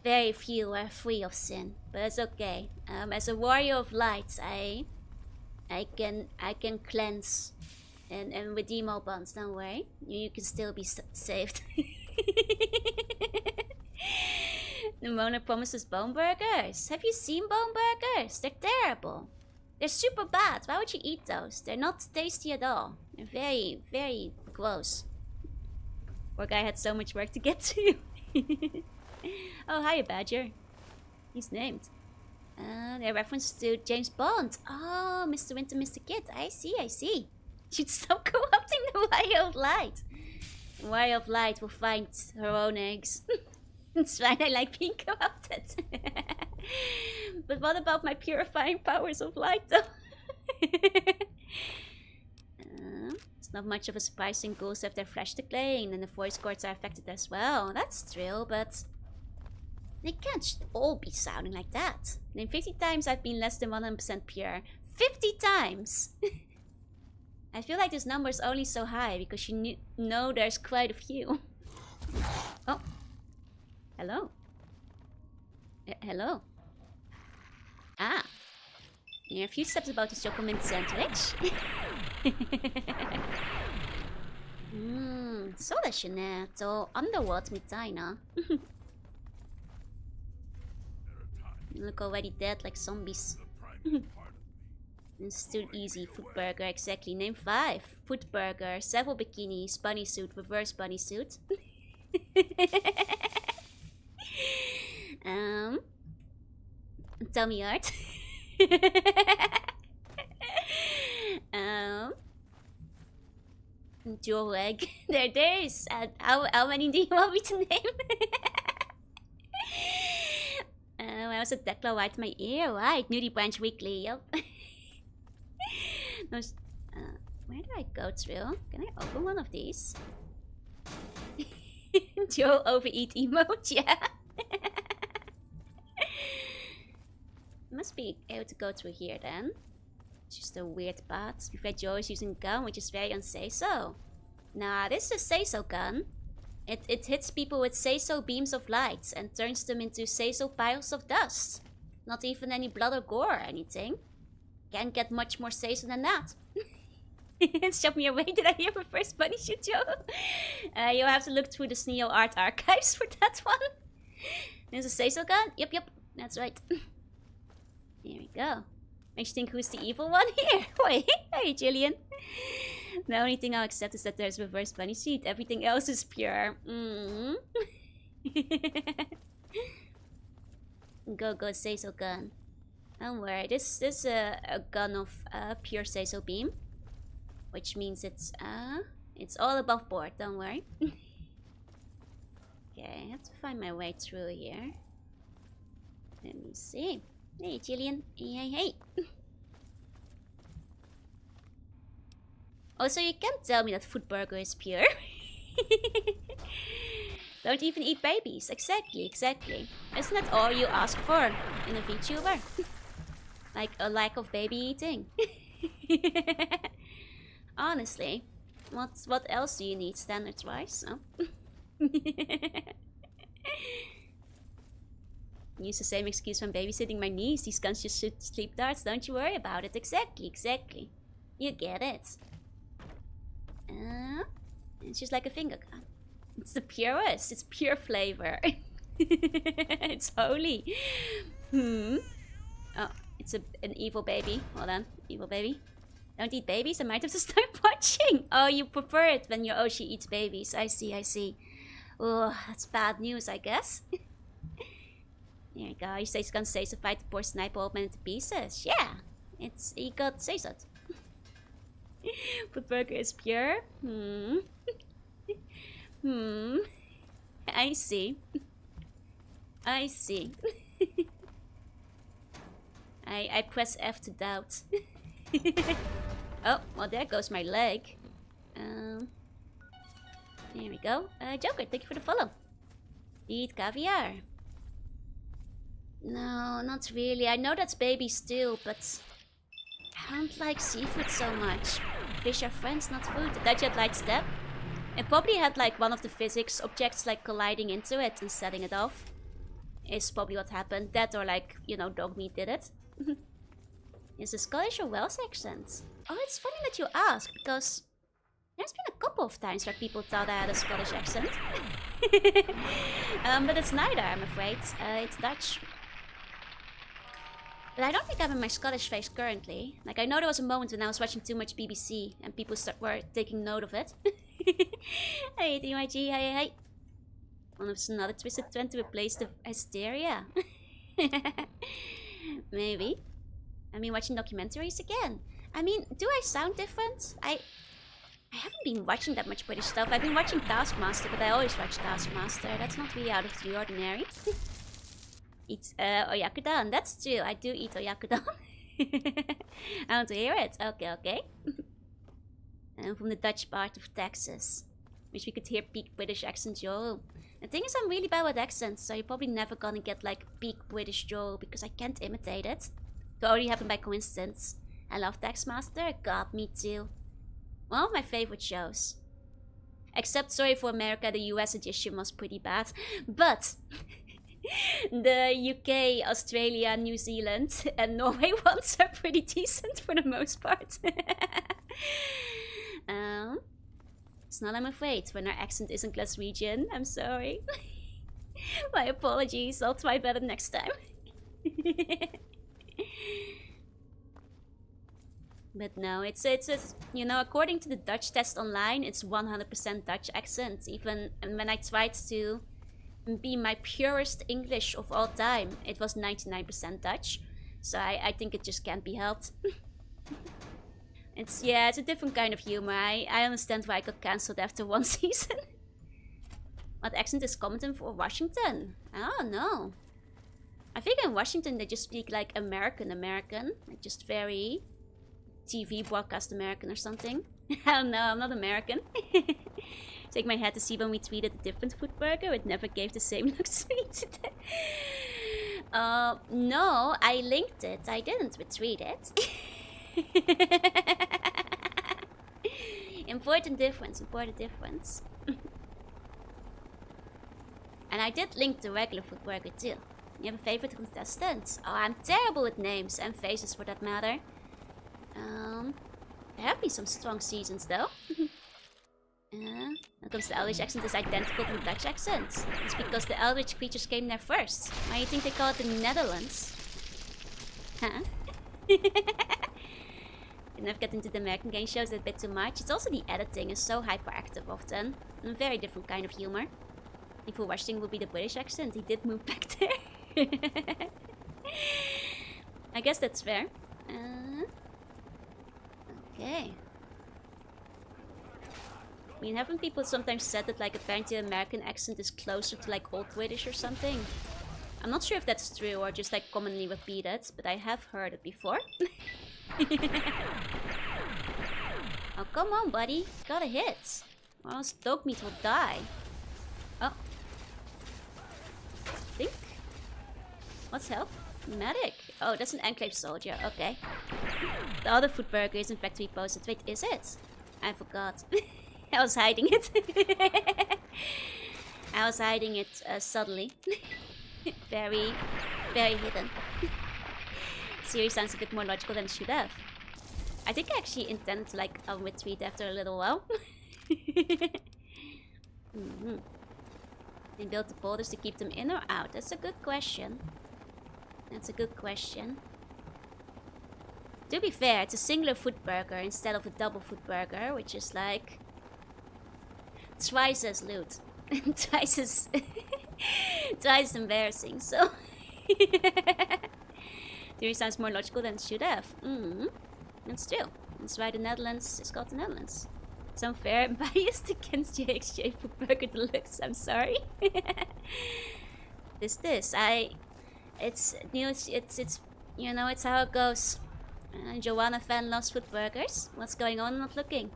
very few are free of sin, but it's okay. As a warrior of light, I can cleanse and redeem all bonds. Don't worry, you can still be saved. The Mona promises bone burgers. Have you seen bone burgers? They're terrible. They're super bad. Why would you eat those? They're not tasty at all. They're very, very gross. Poor guy had so much work to get to. Oh, hiya, Badger. He's named. They're reference to James Bond. Oh, Mr. Winter, Mr. Kid. I see. Should stop co-opting the Wire of Light. The Wire of Light will find her own eggs. It's fine, I like being co-opted. But what about my purifying powers of light, though? It's not much of a surprise in ghouls have their flesh decaying, and the voice cords are affected as well. That's true, but they can't all be sounding like that. In 50 times I've been less than 100% pure. 50 times! I feel like this number is only so high because you know there's quite a few. Oh. Hello. Hello. Ah. You're a few steps about this chocolate sandwich. Så lätt och underworld mitajna. Look already dead like zombies. It's too easy. Food burger, exactly. Name 5. Food burger, several bikinis, bunny suit, reverse bunny suit. Tummy art. Dual leg. There's. How many do you want me to name? I was a Declan White my ear. Right. Nudie Branch Weekly. Yep. Those, where do I go through? Can I open one of these? Joe overeat emote, yeah. Must be able to go through here then. It's just a weird path. We've had Joe is using a gun, which is very unsay-so. Nah, this is a say-so gun. It hits people with say-so beams of light and turns them into say-so piles of dust. Not even any blood or gore or anything. Can't get much more say-so than that. Shove me away. Did I hear my first bunny shoot, Joe? You'll have to look through the Sneo art archives for that one. There's a say-so gun? Yep. That's right. Here we go. Makes you think who's the evil one here? Wait, hey Jillian. The only thing I'll accept is that there's reverse bunny seed. Everything else is pure. Go say-so gun. Don't worry, this is a gun of pure say-so beam. Which means it's all above board, don't worry. Okay, I have to find my way through here. Let me see. Hey, Jillian. Hey. Also, you can't tell me that food burger is pure. Don't even eat babies. Exactly. Isn't that all you ask for in a VTuber? Like a lack of baby eating. Honestly, what else do you need standards-wise? Oh. Use the same excuse when babysitting my niece. These guns just shoot sleep darts. Don't you worry about it. Exactly. You get it. It's just like a finger gun. It's the purest. It's pure flavor. It's holy. Oh, it's an evil baby. Hold on. Evil baby. Don't eat babies. I might have to start watching. Oh, you prefer it when your Oshi eats babies. I see. Oh, that's bad news, I guess. There you go. You say it's gonna say so fight the poor sniper open into pieces. Yeah. He got say so. Food burger is pure. I see. I press F to doubt. Oh, well there goes my leg. There we go. Joker, thank you for the follow. Eat caviar. No, not really. I know that's baby stew, but I don't like seafood so much. Fish are friends, not food. Did that yet light step? It probably had like one of the physics objects like colliding into it and setting it off. is probably what happened. That or like, you know, dog meat did it. Is a Scottish or Welsh accent? Oh, it's funny that you ask, because there's been a couple of times where people thought I had a Scottish accent. But it's neither, I'm afraid. It's Dutch. But I don't think I'm in my Scottish phase currently. Like, I know there was a moment when I was watching too much BBC and people were taking note of it. Hey, TYG, hey. One of another twisted trend to replace the hysteria. Maybe. I mean, watching documentaries again. I mean, do I sound different? I haven't been watching that much British stuff. I've been watching Taskmaster, but I always watch Taskmaster. That's not really out of the ordinary. Eat oyakodon. That's true. I do eat oyakodon. I want to hear it. Okay. And from the Dutch part of Texas. Wish we could hear peak British accent Joel. The thing is, I'm really bad with accents, so you're probably never gonna get like peak British Joel because I can't imitate it. It already happened by coincidence. I love Taskmaster. God, me too. One of my favorite shows. Except, sorry for America, the US edition was pretty bad. But the UK, Australia, New Zealand, and Norway ones are pretty decent for the most part. It's not, I'm afraid, when our accent isn't Glaswegian. I'm sorry. My apologies. I'll try better next time. But no, it's you know, according to the Dutch test online, it's 100% Dutch accent. Even when I tried to be my purest English of all time, it was 99% Dutch. So I think it just can't be helped. It's a different kind of humor. I understand why I got cancelled after one season. What accent is common for Washington? Oh no. I think in Washington they just speak like American, like just very TV broadcast American or something. I don't know, I'm not American. Take my head to see when we tweeted a different food burger, it never gave the same look to me today. No, I linked it. I didn't retweet it. Important difference. And I did link the regular food burger too. You have a favorite contestant? Oh, I'm terrible with names and faces for that matter. There have been some strong seasons though. When it comes to Eldritch accent, is identical to the Dutch accent. It's because the Eldritch creatures came there first. Why do you think they call it the Netherlands? Huh? I never get into the American game shows a bit too much. It's also the editing is so hyperactive often. A very different kind of humor. I think for Washington would be the British accent. He did move back there. I guess that's fair. Okay. I mean, haven't people sometimes said that like apparently the American accent is closer to like Old British or something? I'm not sure if that's true or just like commonly repeated, but I have heard it before. Oh, come on, buddy. Gotta hit. Or else dog meat will die. Oh. Think? What's help? Medic. Oh, that's an Enclave soldier. Okay. The other food burger is in fact reposted. Wait, is it? I forgot. I was hiding it. I was hiding it subtly. Very, very hidden. Series sounds a bit more logical than it should have. I think I actually intend to like retweet after a little while. And build the boulders to keep them in or out? That's a good question. To be fair, it's a singular food burger instead of a double food burger, which is like twice as loot. twice as embarrassing, so theory sounds more logical than it should have. That's true. That's why the Netherlands is called the Netherlands. So unfair and biased against JXJ for Burger Deluxe. I'm sorry. It's you know, it's how it goes. Joanna fan loves food burgers. What's going on? Not looking.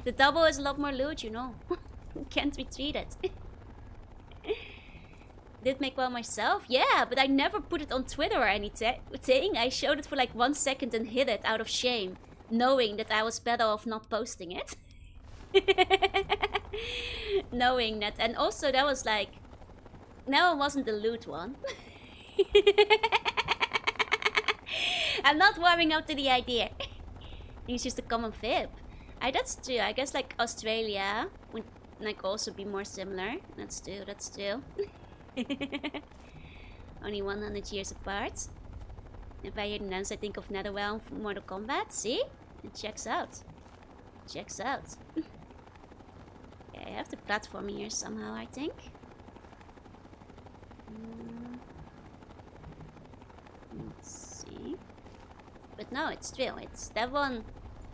The double is a lot more loot, you know. Can't retreat it. Did make one myself? Yeah, but I never put it on Twitter or anything. I showed it for like 1 second and hid it out of shame, knowing that I was better off not posting it. Knowing that, and also that was like No, it wasn't the loot one. I'm not warming up to the idea. It's just a common fib. That's true. I guess like Australia would like also be more similar. That's true. That's true. Only 100 years apart. If I hear the names, I think of Netherrealm from Mortal Kombat. See? It checks out. Checks out. Okay, I have the platform here somehow, I think. Let's see. But no, it's true. It's that one.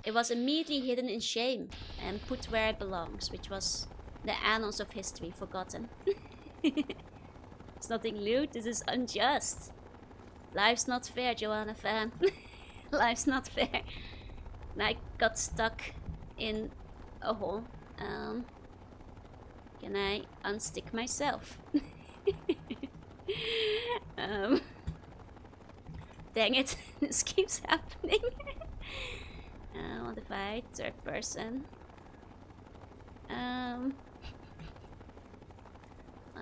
It was immediately hidden in shame and put where it belongs, which was the annals of history forgotten. It's nothing loot. This is unjust. Life's not fair, Jorunna fan. Life's not fair. And I got stuck in a hole. Can I unstick myself? Dang it, this keeps happening. What if I third person? Well,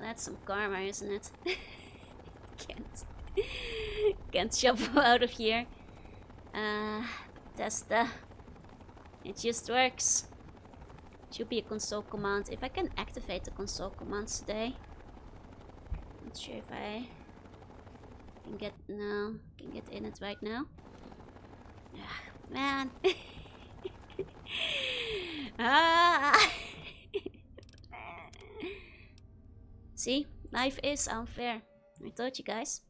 that's some karma, isn't it? Can't shuffle out of here. Testa. It just works. Should be a console command. If I can activate the console commands today. Not sure if I can get in it right now. Man. See, life is unfair. I told you guys.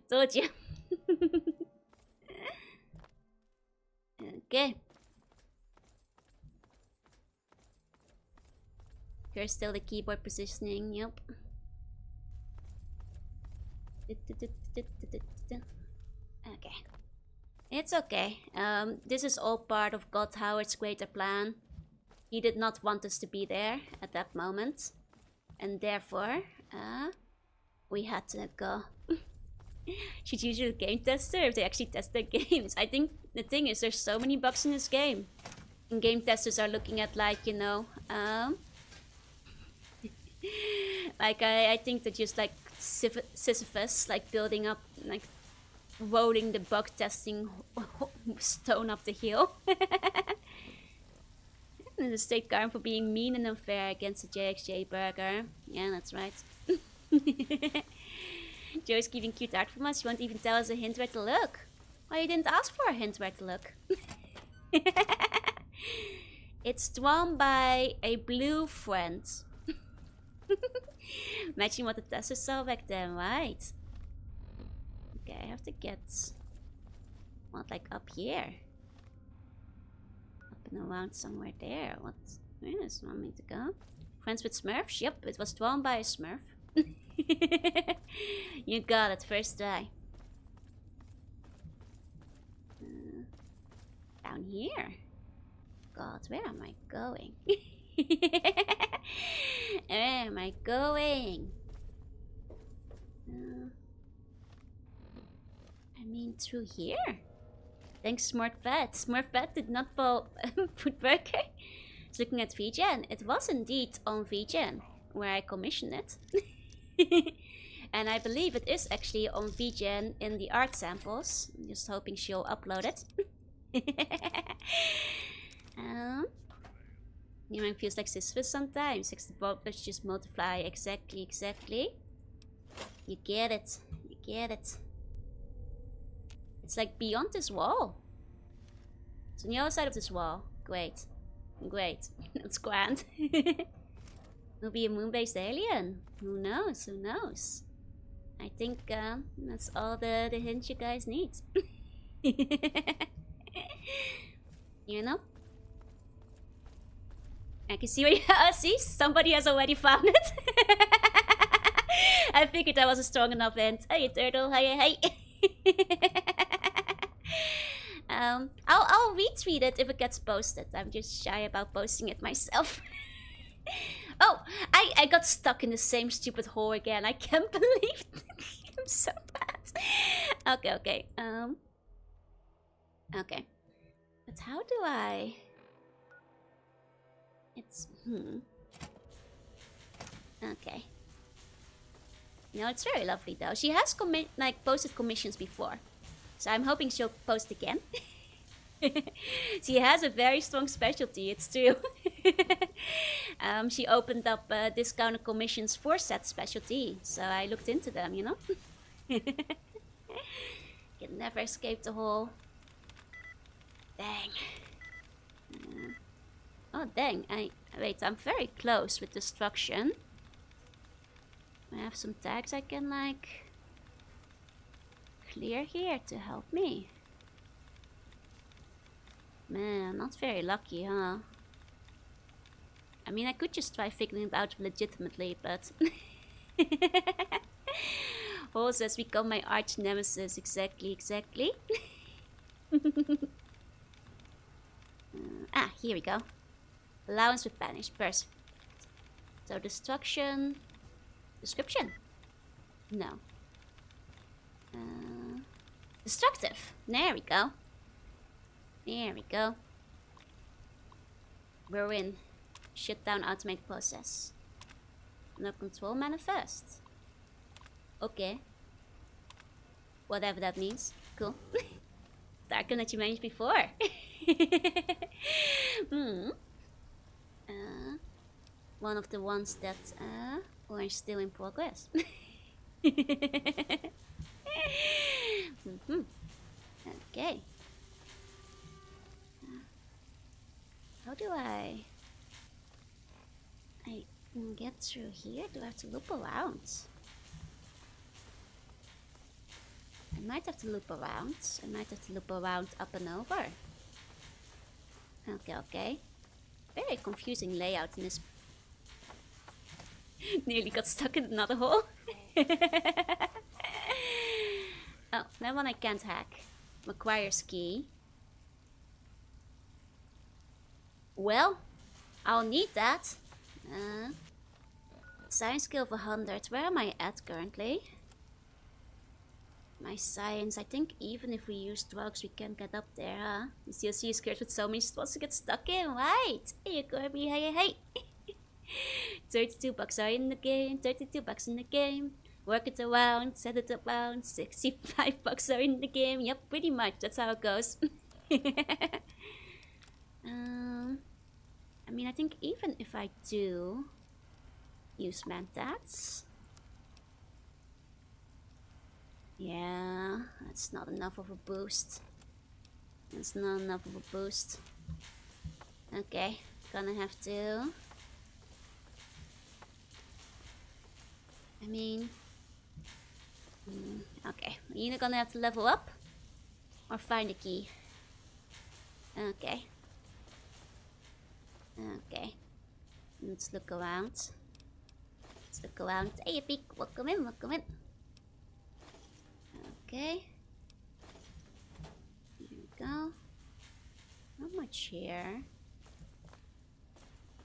Told you. Okay. Here's still the keyboard positioning, yep. Okay. It's okay. This is all part of God Howard's greater plan. He did not want us to be there at that moment. And therefore, we had to go. Should use your game tester if they actually test their games. I think the thing is there's so many bugs in this game. And game testers are looking at like, you know, like I think they're just like Sisyphus, like building up, like rolling the bug testing stone up the hill. And the state karma for being mean and unfair against the JXJ burger. Yeah, that's right. Joe's giving cute art from us. You won't even tell us a hint where to look. Well, you didn't ask for a hint where to look. It's drawn by a blue friend. Imagine what the tester saw back then, right? Okay, I have to get... What, like up here? Up and around somewhere there. What? Where does it want me to go? Friends with Smurfs? Yep, it was drawn by a Smurf. You got it, first try. Down here. God, where am I going? Where am I going? I mean, through here. Thanks, Smurfette. Smurfette did not put burger. It's looking at VGen. It was indeed on VGen where I commissioned it. And I believe it is actually on VGen in the art samples. I'm just hoping she'll upload it. Your mind feels like Sisyphus sometimes. Let's just multiply. Exactly. You get it. It's like beyond this wall. It's on the other side of this wall. Great. That's grand. Will be a moon-based alien. Who knows? I think that's all the hints you guys need. You know? I can see where you see, somebody has already found it. I figured that was a strong enough hint. Hey turtle, hey. I'll retweet it if it gets posted. I'm just shy about posting it myself. Oh, I got stuck in the same stupid hole again. I can't believe it. I'm so bad. Okay. Okay. But how do I... It's... Okay. No, it's very lovely though. She has posted commissions before, so I'm hoping she'll post again. She has a very strong specialty, it's true. She opened up discounted commissions for said specialty, so I looked into them, you know. Can never escape the hole. Dang. Oh dang, wait, I'm very close with destruction. I have some tags I can like clear here to help me. Man, not very lucky, huh? I mean, I could just try figuring it out legitimately, but Holes has become my arch nemesis. Exactly. Here we go. Allowance with banish. Perfect. So destruction. Description? No. Destructive. There we go. We're in. Shut down automated process. No control manifest. Okay. Whatever that means. Cool. Darker that you mentioned before. One of the ones that are still in progress. Okay. How do I get through here? Do I have to loop around? I might have to loop around. I might have to loop around up and over. Okay. Very confusing layout in this. Nearly got stuck in another hole. Oh, that one I can't hack. Requires key. Well, I'll need that. Science skill of 100. Where am I at currently? My science. I think even if we use drugs, we can get up there, huh? You still see scared with so many spots to get stuck in, right? Hey, Kirby, hey. 32 bucks are in the game. 32 bucks in the game. Work it around, set it around. 65 bucks are in the game. Yep, pretty much. That's how it goes. I mean, I think even if I do use Mantats, yeah, that's not enough of a boost. Okay, gonna have to. I mean, okay, we're either gonna have to level up or find a key. Okay. Let's look around. Hey, Epic, welcome in. Okay. Here we go. Not much here.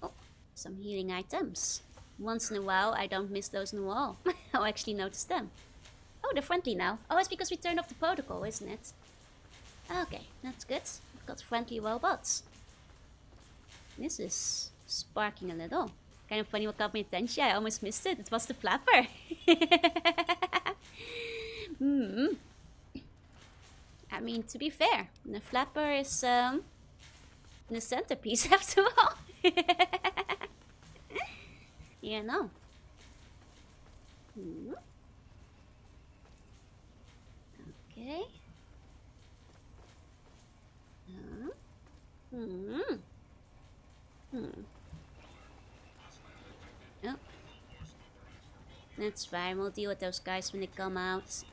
Oh, some healing items. Once in a while, I don't miss those in the wall. I'll actually notice them. Oh, they're friendly now. Oh, it's because we turned off the protocol, isn't it? Okay, that's good. We've got friendly robots. This is sparking a little. Kind of funny what caught my attention. I almost missed it. It was the flapper. I mean, to be fair, the flapper is the centerpiece after all. Yeah, no. Okay. Oh. That's fine, we'll deal with those guys when they come out.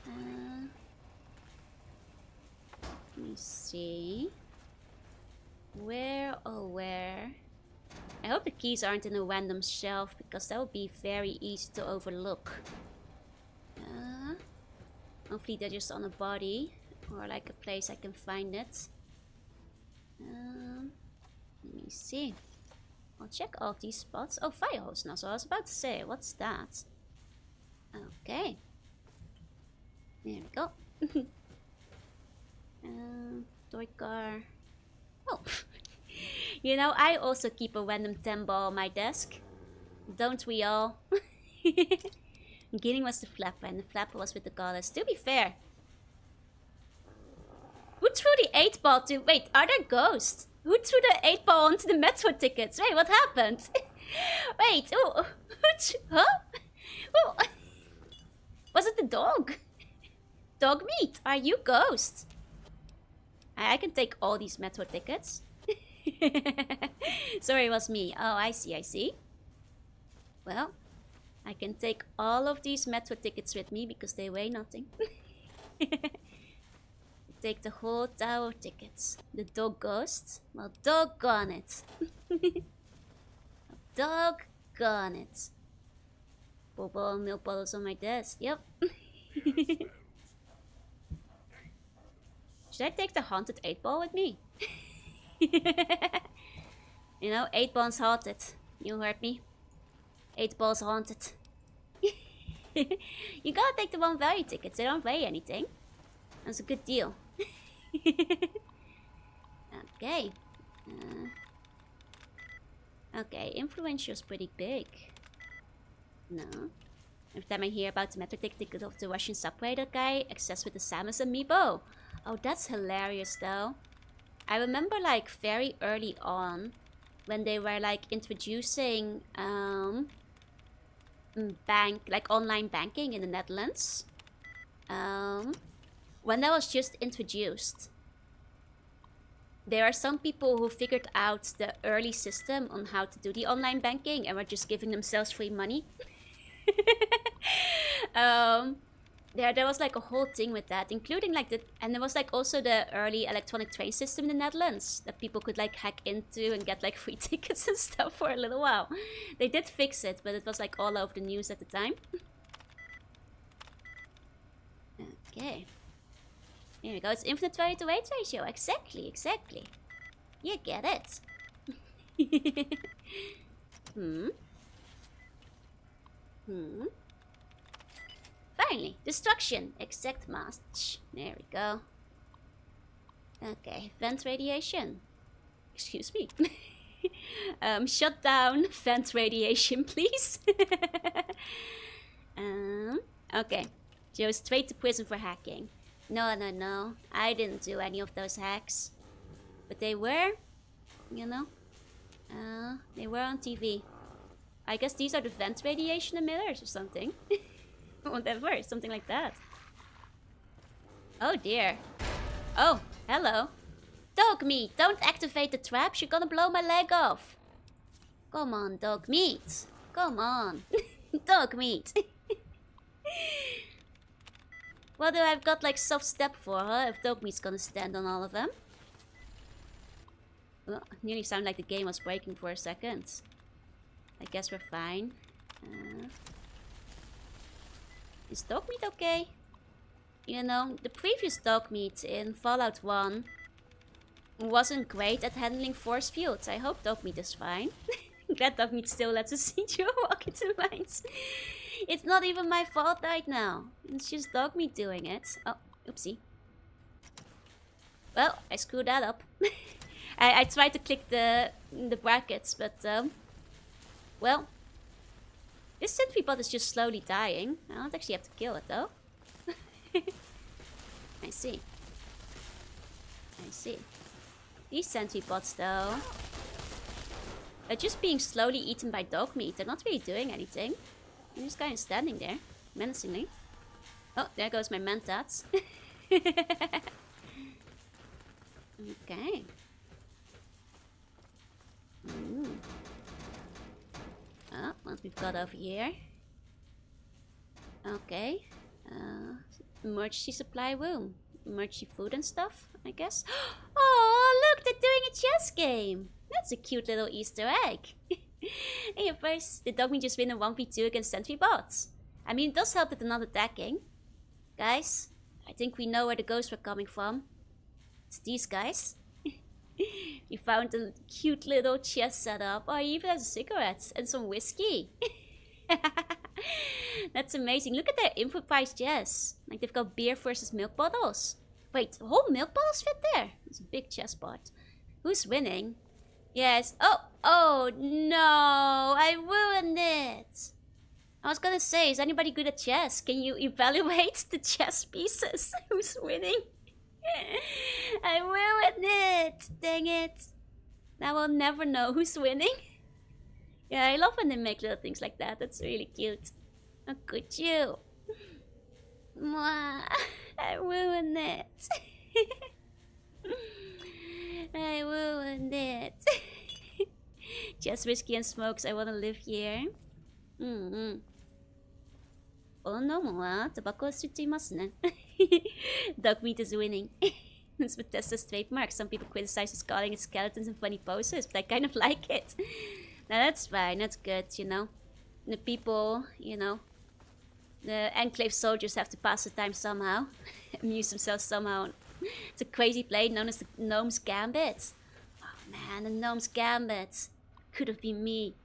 Let me see. Where, oh where? I hope the keys aren't in a random shelf, because that would be very easy to overlook. Hopefully they're just on a body, or like a place I can find it. Let me see. I'll check all of these spots. Oh, fire hose nozzle. I was about to say, what's that? Okay. There we go. Toy car. Oh. You know, I also keep a random 10 ball on my desk. Don't we all? Beginning was the flapper, and the flapper was with the goddess. To be fair. Who threw the 8-ball to... Wait, are there ghosts? Who threw the 8-ball onto the metro tickets? Wait, what happened? Wait, oh, huh? Oh, was it the dog? Dog meat, are you ghost? I can take all these metro tickets. Sorry, it was me. Oh, I see. Well, I can take all of these metro tickets with me because they weigh nothing. Take the whole tower of tickets. The dog ghost? Well, doggone it. Doggone it. Bubble and milk bottles on my desk. Yep. Should I take the haunted 8-ball with me? You know, 8-ball's haunted. You heard me. 8-ball's haunted. You gotta take the 1 value tickets. They don't weigh anything. That's a good deal. Okay. Okay, influential's pretty big. No. Every time I hear about the metro ticket of the Russian subway, that guy accessed with the Samus amiibo. Oh, that's hilarious though. I remember like very early on when they were like introducing online banking in the Netherlands. When that was just introduced, there are some people who figured out the early system on how to do the online banking and were just giving themselves free money. There was like a whole thing with that, including like and there was like also the early electronic train system in the Netherlands that people could like hack into and get like free tickets and stuff for a little while. They did fix it, but it was like all over the news at the time. Okay. Here we go. It's infinite value to weight ratio. Exactly. You get it. Finally, destruction. Exact match. There we go. Okay, vent radiation. Excuse me. Shut down vent radiation, please. Okay. Joe straight to prison for hacking. No. I didn't do any of those hacks. But they were, you know, they were on TV. I guess these are the vent radiation emitters or something. Whatever, something like that. Oh dear. Oh, hello. Dog meat, don't activate the traps. You're gonna blow my leg off. Come on, dog meat. Come on. Dog meat. What do I've got like soft step for, huh? If dog meat's gonna stand on all of them. Well, nearly sounded like the game was breaking for a second. I guess we're fine. Is dog meat okay? You know, the previous dog meat in Fallout 1 wasn't great at handling force fields. I hope dog meat is fine. Glad dog meat still lets us see Joe walk into mines. It's not even my fault right now. It's just dog meat doing it. Oh, oopsie. Well, I screwed that up. I tried to click the brackets, but well, this sentry bot is just slowly dying. I don't actually have to kill it though. I see. These sentry bots though are just being slowly eaten by dog meat. They're not really doing anything. They're just kind of standing there, menacingly. Oh, there goes my mentats. Okay. Oh, what we've got over here. Okay. Emergency supply room. Emergency food and stuff, I guess. Oh, look, they're doing a chess game. That's a cute little Easter egg. Hey, first, the dog meat just win a 1v2 against sentry bots. I mean, it does help that they're not attacking. Guys, I think we know where the ghosts were coming from. It's these guys. You found a cute little chest setup. Oh, he even has cigarettes and some whiskey. That's amazing. Look at their improvised chess. Like they've got beer versus milk bottles. Wait, whole milk bottles fit there? It's a big chess pot. Who's winning? Yes. Oh no! I ruined it. I was gonna say, is anybody good at chess? Can you evaluate the chess pieces? Who's winning? I ruined it! Dang it. Now I'll never know who's winning. Yeah, I love when they make little things like that. That's really cute. How could you? Mwah. I ruined it. I ruined it. Just whiskey and smokes. I wanna live here. Oh no, more. Tobacco is sweet to Dog meat is winning. It's Bethesda's trademark. Some people criticize us calling it skeletons and funny poses, but I kind of like it. Now that's fine, that's good, you know. The people, you know, the Enclave soldiers have to pass the time somehow. Amuse themselves somehow. It's a crazy play known as the Gnome's Gambit. Oh man, the Gnome's Gambit. Could have been me.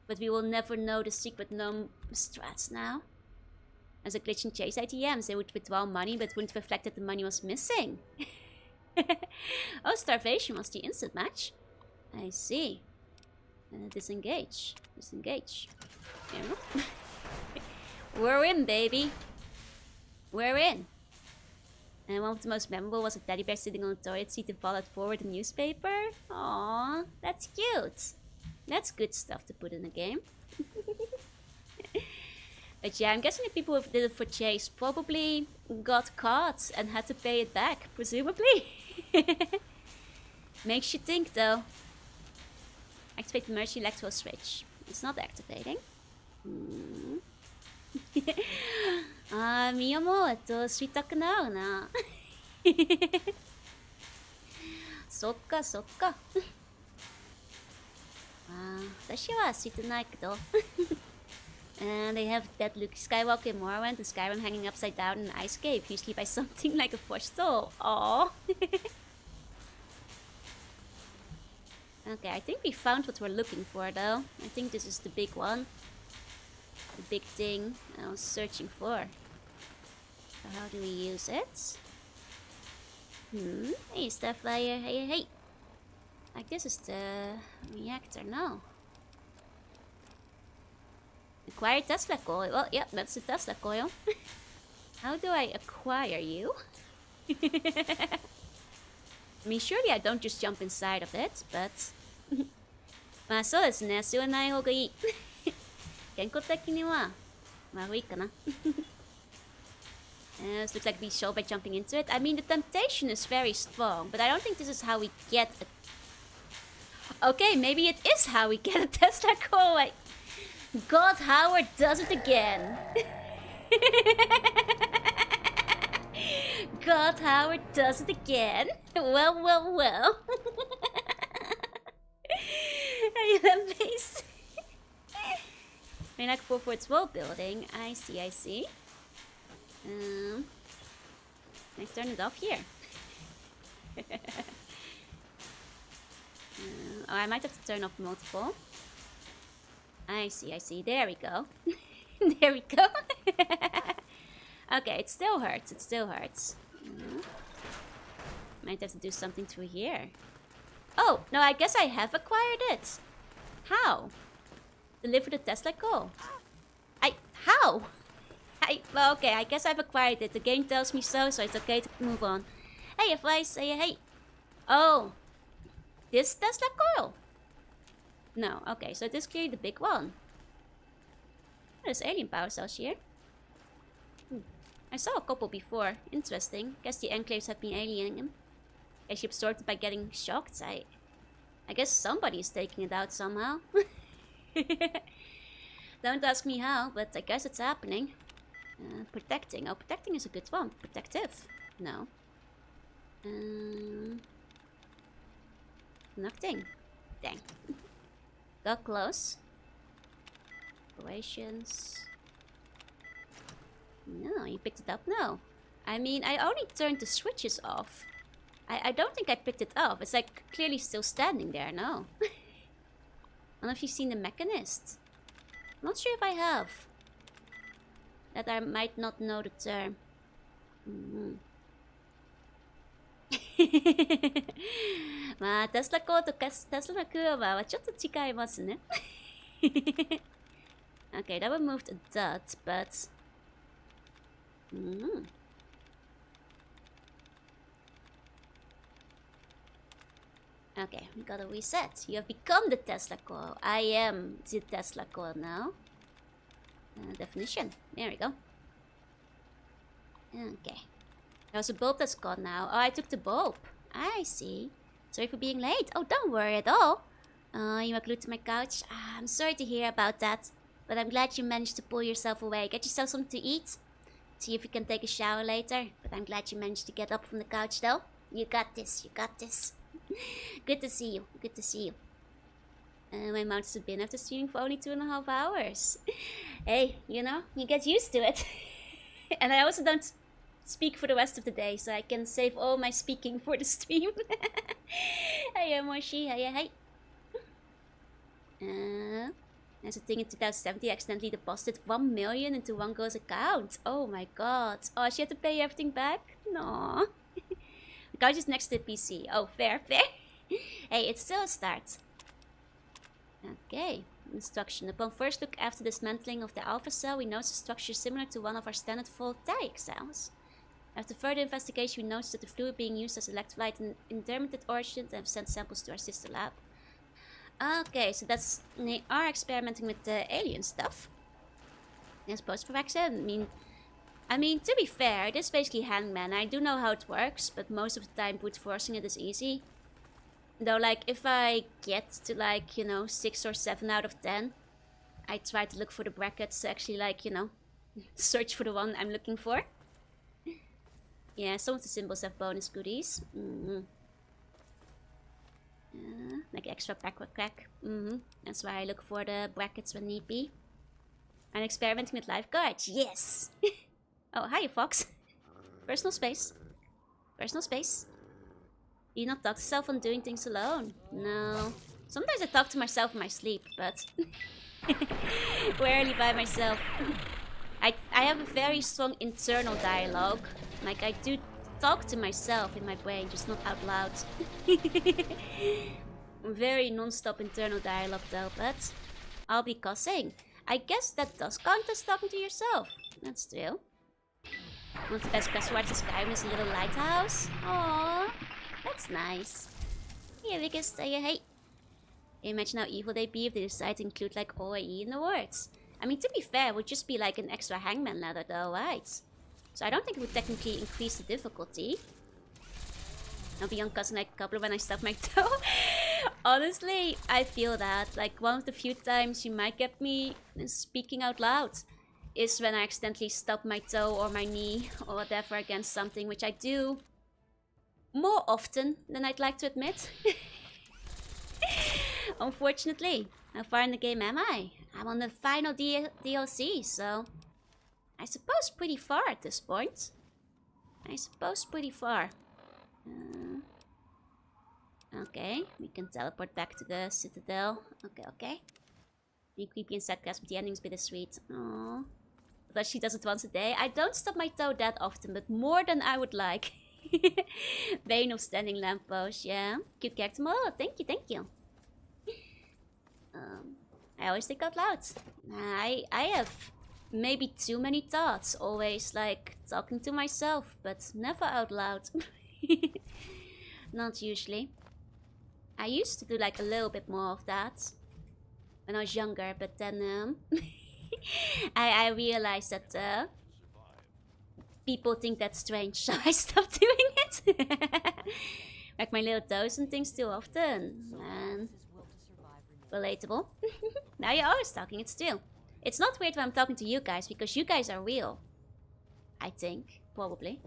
But we will never know the secret gnome strats now. As a glitch in chase ATMs, they would withdraw money but wouldn't reflect that the money was missing. Oh, starvation was the instant match. I see. Disengage. Disengage. Yeah. We're in, baby. We're in. And one of the most memorable was a teddy bear sitting on the toilet seat and followed forward a newspaper. Aww, that's cute. That's good stuff to put in a game. But yeah, I'm guessing the people who did it for chase probably got caught and had to pay it back, presumably. Makes you think, though. Activate the mercy electro switch. It's not activating. Miyamoto, 吸いたくなるな。そっかそっか。私は吸ってないけど。And they have that Luke Skywalker in Morrowind and Skyrim hanging upside down in an ice cave, usually by something like a force soul. Aww. Okay, I think we found what we're looking for, though. I think this is the big one. The big thing I was searching for. So how do we use it? Hey, Starflyer. Hey, hey. Like this is the reactor, no. Acquire Tesla coil. Well, yeah, that's the Tesla coil. How do I acquire you? I mean, surely I don't just jump inside of it, but... まあそうですね、吸わない方がいい。健康的には悪いかな。This looks like we show by jumping into it. I mean, the temptation is very strong, but I don't think this is how we get a... Okay, maybe it is how we get a Tesla coil. God, Howard does it again. God, Howard does it again. Well, well, well. Base. Main for its wall building. I see, I see. Can I turn it off here? Oh, I might have to turn off multiple. I see, I see. There we go. There we go. Okay, it still hurts. It still hurts. Might have to do something through here. Oh, no, I guess I have acquired it. How? Deliver the Tesla coil. How? Well, okay, I guess I've acquired it. The game tells me so, so it's okay to move on. Hey, if I say, hey. Oh. This Tesla coil? No, okay, so this is clearly the big one. There's alien power cells here. I saw a couple before. Interesting. Guess the enclaves have been aliening them. Guess you absorbed it by getting shocked. I guess somebody's taking it out somehow. Don't ask me how, but I guess it's happening. Protecting. Oh, protecting is a good one. Protective. No. Nothing. Dang. Got close. Operations. No, you picked it up? No. I mean, I only turned the switches off. I don't think I picked it up. It's like clearly still standing there, no. I don't know if you've seen the mechanist. I'm not sure if I have. That I might not know the term. Ma, Tesla コーとテスラのクーバーはちょっと違いますね。Okay, that one moved a dot, but... Okay, we gotta reset. You have become the Tesla coil. I am the Tesla coil now. Definition. There we go. Okay. There's a bulb that's gone now. Oh, I took the bulb. I see. Sorry for being late. Oh, don't worry at all. You were glued to my couch. I'm sorry to hear about that. But I'm glad you managed to pull yourself away. Get yourself something to eat. See if you can take a shower later. But I'm glad you managed to get up from the couch though. You got this. You got this. Good to see you. Good to see you. My mouth has been after streaming for only 2.5 hours. Hey, you know, you get used to it. And I also don't speak for the rest of the day, so I can save all my speaking for the stream. Hey, Moshi. Hey. There's a thing in 2017 I accidentally deposited 1 million into one girl's account. Oh my god. Oh, she had to pay everything back? No. The couch is next to the PC. Oh, fair. Hey, it's still a start. Okay. Instruction. Upon first look after dismantling of the alpha cell, we noticed a structure similar to one of our standard voltaic cells. After further investigation, we noticed that the fluid being used as electrolyte in intermittent origin and have sent samples to our sister lab. Okay, so that's... They are experimenting with the alien stuff. As opposed to vaccine. I mean, to be fair, it is basically Hangman. I do know how it works, but most of the time brute forcing it is easy. Though, like, if I get to, like, you know, 6 or 7 out of 10, I try to look for the brackets to actually, like, you know, search for the one I'm looking for. Yeah, some of the symbols have bonus goodies. Like extra crack. That's why I look for the brackets when need be. I'm experimenting with lifeguards. Yes! Oh, hi, Fox. Personal space. Personal space. Do you not talk to yourself on doing things alone? No. Sometimes I talk to myself in my sleep, but... rarely by myself. I have a very strong internal dialogue. Like, I do talk to myself in my brain, just not out loud. Very non-stop internal dialogue though, but I'll be cussing. I guess that does count as talking to yourself. That's true. One of the best passwords in Skyrim is a little lighthouse. Aww, that's nice. Yeah, we can stay. Hey. Imagine how evil they'd be if they decide to include like OAE in the words. I mean, to be fair, it would just be like an extra hangman ladder though, right? So I don't think it would technically increase the difficulty. I'll be on cussing like a couple when I stub my toe. Honestly, I feel that. Like, one of the few times you might get me speaking out loud is when I accidentally stub my toe or my knee or whatever against something, which I do more often than I'd like to admit. Unfortunately. How far in the game am I? I'm on the final DLC, so... I suppose pretty far at this point. I suppose pretty far. Okay, we can teleport back to the Citadel. Okay. Be creepy and sarcastic, but the ending's bittersweet. Aww. But she does it once a day. I don't stub my toe that often, but more than I would like. Bane of standing lamppost, yeah. Cute character model, thank you. I always think out loud. I have maybe too many thoughts. Always like talking to myself, but never out loud. Not usually. I used to do like a little bit more of that when I was younger, but then I realized that people think that's strange, so I stopped doing it. Like my little toes and things too often. And relatable. Now you're always talking, it's true. It's not weird when I'm talking to you guys, because you guys are real. I think. Probably.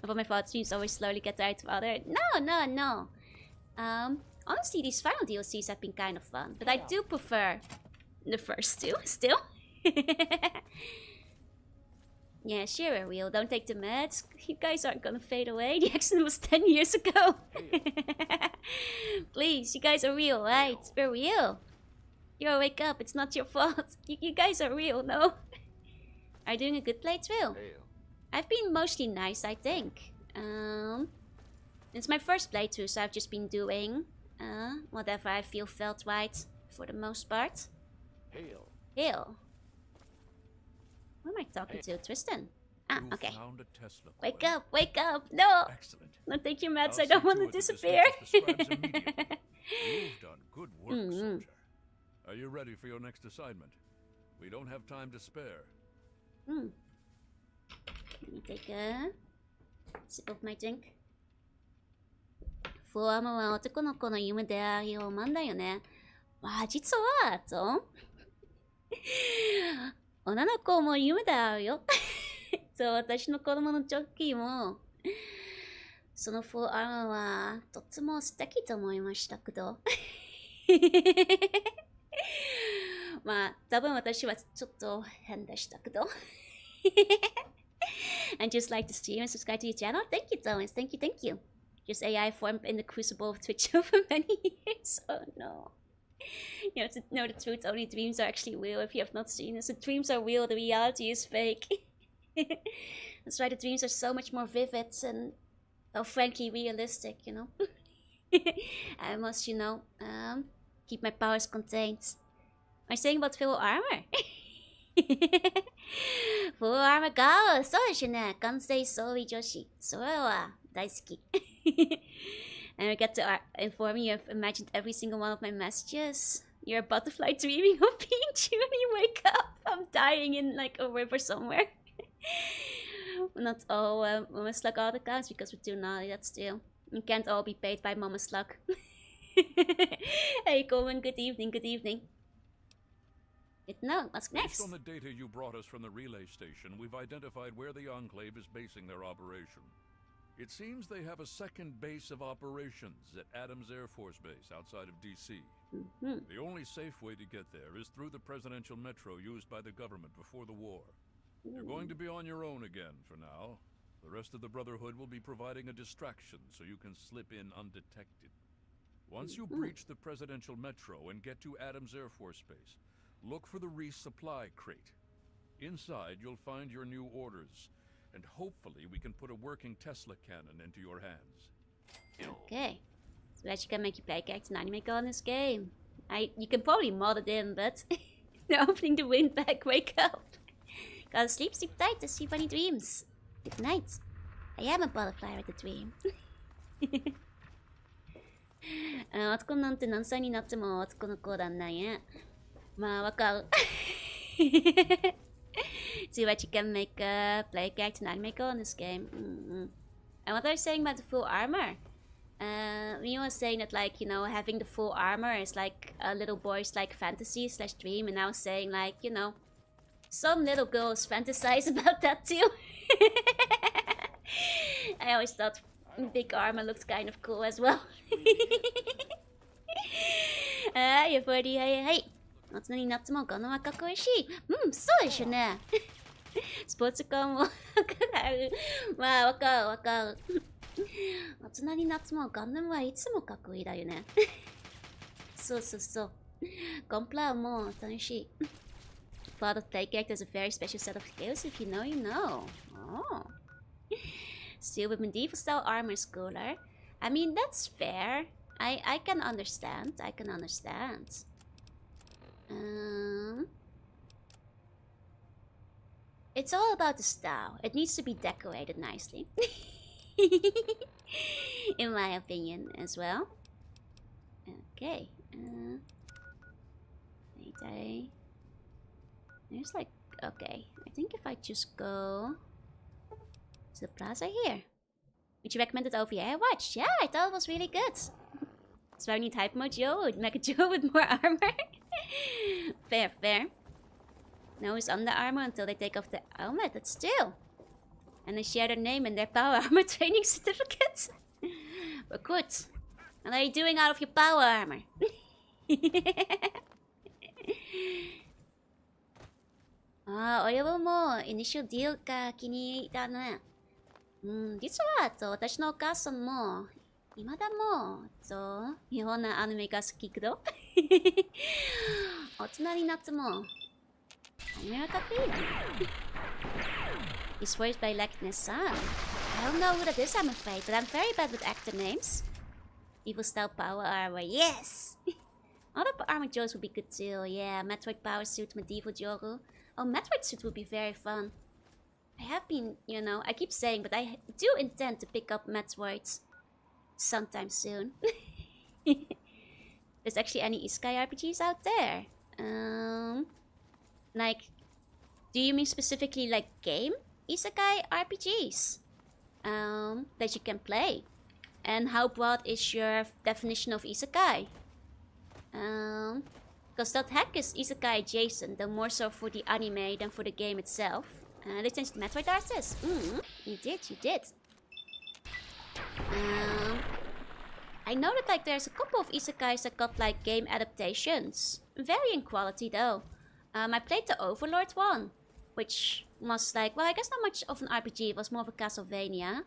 But my thought streams always slowly get tired of other. No. Honestly, these final DLCs have been kind of fun, but I do prefer the first two, still. Yeah, sure, we're real. Don't take the meds. You guys aren't gonna fade away. The accident was 10 years ago. Please, you guys are real, right? We're real. Yo, wake up. It's not your fault. You guys are real, no? Are you doing a good playthrough? I've been mostly nice, I think. It's my first playthrough, so I've just been doing whatever I feel felt right for the most part. Hill. Who am I talking to? Tristan. Ah, You okay. found a Tesla Wake coil. up, wake up! No! Excellent. No, thank you, Mats. I'll I don't see want to to it that this disappear. reaches the scribes immediately. You've done good work, soldier. Are you ready for your next assignment? We don't have time to spare. Let me take a sip of my drink. フォーアームは男の子の夢でありロマンだよね。まあ実は、女の子も夢であるよ。そう、私の子供の時も、そのフォーアームはとっても素敵と思いましたけど。まあ、多分私はちょっと変でしたけど。And just like the stream and subscribe to your channel. Thank you, Thomas. Thank you, thank you. Just AI formed in the crucible of Twitch over many years. Oh no. You have to know the truth. Only dreams are actually real. If you have not seen this, the dreams are real. The reality is fake. That's why the dreams are so much more vivid and, well, frankly, realistic, you know. I must, you know, keep my powers contained. Am I saying about full armor? Full armor girl! そうですね。完成装備女子。それは大好き。And I get to inform you, I've imagined every single one of my messages. You're a butterfly dreaming of being you when you wake up. I'm dying in like a river somewhere. Not all Mama Slug all the times because we're too naughty, that's true. You can't all be paid by Mama Slug. Hey Coleman, good evening, good evening. No, what's next? Based on the data you brought us from the relay station, we've identified where the Enclave is basing their operation. It seems they have a second base of operations at Adams Air Force Base outside of D.C. The only safe way to get there is through the presidential metro used by the government before the war. You're going to be on your own again for now. The rest of the Brotherhood will be providing a distraction so you can slip in undetected. Once you breach the presidential metro and get to Adams Air Force Base, look for the resupply crate. Inside, you'll find your new orders, and hopefully we can put a working Tesla cannon into your hands. Okay. So that you can make your play character and anime on this game. You can probably mod it in, but they're opening the wind back, wake up. Gotta sleep tight to see funny dreams. Good night. I am a butterfly with a dream. 男なんて何歳になっても男の子だなんや。まあわかる。See what you can make a play character and anime on this game. And what are you saying about the full armor? You were saying that, like, you know, having the full armor is like a little boy's like fantasy / dream, and I was saying, like, you know, some little girls fantasize about that too. I always thought big armor looked kind of cool as well. Hey, buddy, hey. 大人になってもガンダムはかっこいいし、そうでしょね。スポーツカーもわかる。まあ、わかる。大人になってもガンダムはいつもかっこいいだよね。そう。コンプラはもう楽しい。Father play character is a very special set of skills. If you know, you know. Oh. Still with medieval style armor is cooler. I mean, that's fair. I can understand. It's all about the style. It needs to be decorated nicely. In my opinion as well. Okay. There's like, okay. I think if I just go to the plaza here. Would you recommend it over here? I watched. Yeah, I thought it was really good. So I need type mode Joe, Mega Joe with more armor. Fair. No one's on the armor until they take off the helmet, that's still. And they share their name and their power armor training certificates. But good. What are you doing out of your power armor? Oil mo initial deal ka kinita na. 実は私のお母さんも今だも日本のアニメが好きけど大人になってもアニメはかっこいいな。He's voiced by Lackness San. I don't know who that is, I'm afraid, but I'm very bad with actor names. Evil style power armor, yes! Other armored Joes would be good too. Yeah, Metroid Power Suit, Medieval Joru. Oh, Metroid Suit would be very fun. I have been, you know, I keep saying, but I do intend to pick up Metroid sometime soon. There's actually any Isekai RPGs out there? Like, do you mean specifically like game Isekai RPGs? That you can play? And how broad is your definition of Isekai? Because that hack is Isekai adjacent, though more so for the anime than for the game itself. They changed the Metroid artist. You did. I know that like there's a couple of isekais that got like game adaptations. Varying quality though. I played the Overlord one, which was like, well, I guess not much of an RPG, it was more of a Castlevania.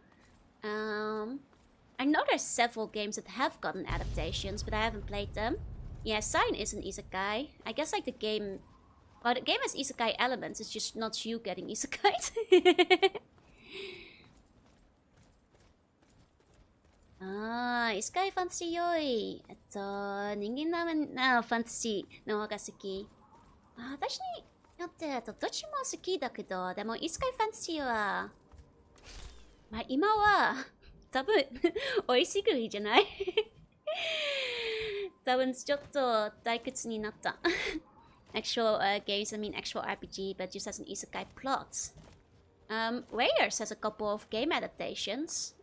I know there's several games that have gotten adaptations, but I haven't played them. Yeah, Sign is an isekai. I guess like the game... Well, the game has isekai elements, it's just not you getting isekai'd. Isekai fantasy yoi. 人間ラーメンファンタジーの方が好き。私によってどっちも好きだけど、でもイセカイファンタジーは、まあ今は多分美味しくいいじゃない。多分ちょっと退屈になった。Actual games, I mean actual RPG, but just as an isekai plot. Warriors has a couple of game adaptations,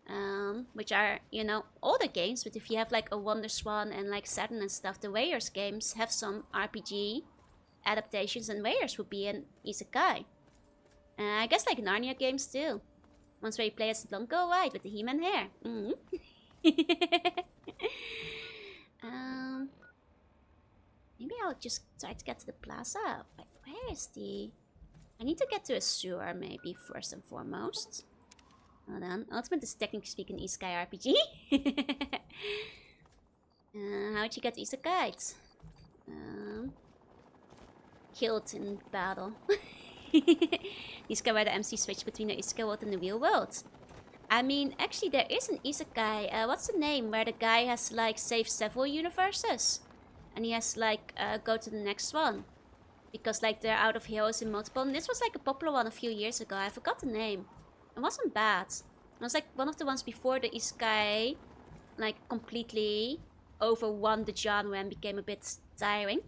which are, you know, older games, but if you have like a Wonder Swan and like Saturn and stuff, the Warriors games have some RPG adaptations, and Warriors would be an isekai. I guess like Narnia games too. Ones where you play as Blanco White with the He-Man hair. Maybe I'll just try to get to the plaza. But where is the... I need to get to a sewer, maybe, first and foremost. Hold on. Ultimate is technically speaking Isekai RPG. How'd you get Isekai'd? Killed in battle. Isekai where the MC switch between the Isekai world and the real world. I mean, actually there is an Isekai, what's the name, where the guy has like saved several universes. And he has like go to the next one. Because like they're out of heroes in multiple. And this was like a popular one a few years ago. I forgot the name. It wasn't bad. It was like one of the ones before the Isekai like completely overwon the genre and became a bit tiring.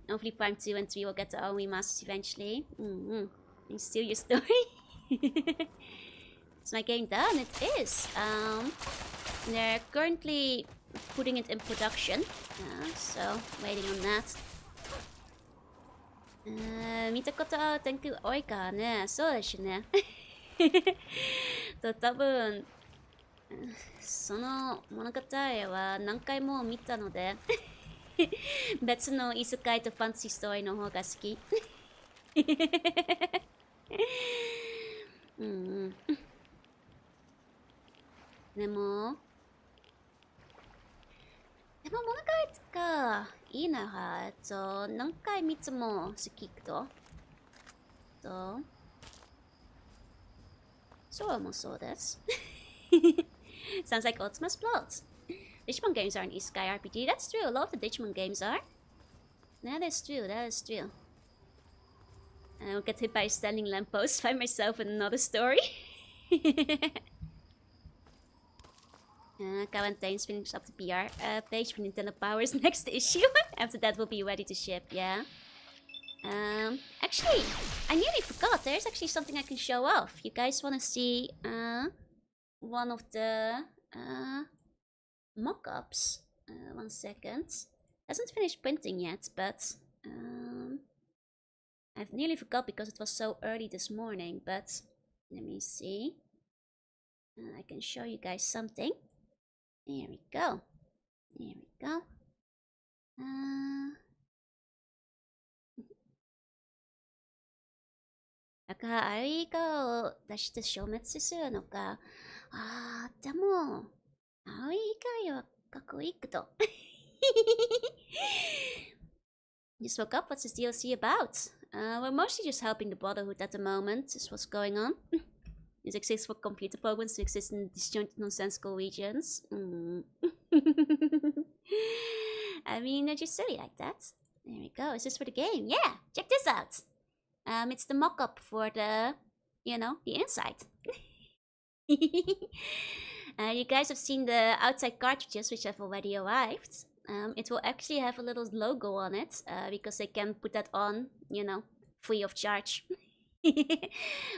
Hopefully Prime 2 and 3 will get their own remasters eventually. You steal your story. Is my game done? It is. They're currently putting it in production. So, waiting on that. 見たこと多いからね。そうですね。多分、その物語は何回も見たので、別の異世界とファンタジーストーリーの方が好き。でも物語がいいなら、何回見ても好きと、そうもそうです。Sounds like Ultima's plot. Digimon games are an Isekai RPG. That's true. A lot of the Digimon games are. That is true. That is true. I'll get hit by a standing lamppost, find myself in another story. Quarantine's finished up the PR page for Nintendo Power's next issue. After that, we'll be ready to ship, yeah. Actually, I nearly forgot. There's actually something I can show off. You guys want to see one of the mock-ups? 1 second. Hasn't finished printing yet, but I've nearly forgot because it was so early this morning. But let me see. I can show you guys something. There we go. There we go. だからあれ以下を出して消滅するのか。でも、あれ以外はかっこいいけど。Just woke up. What's this DLC about? We're mostly just helping the Brotherhood at the moment, is what's going on. This exists for computer programs to exist in disjointed nonsensical regions. I mean, they're just silly like that. There we go. Is this for the game? Yeah, check this out. It's the mock-up for the, you know, the inside. You guys have seen the outside cartridges, which have already arrived. It will actually have a little logo on it, because they can put that on, you know, free of charge.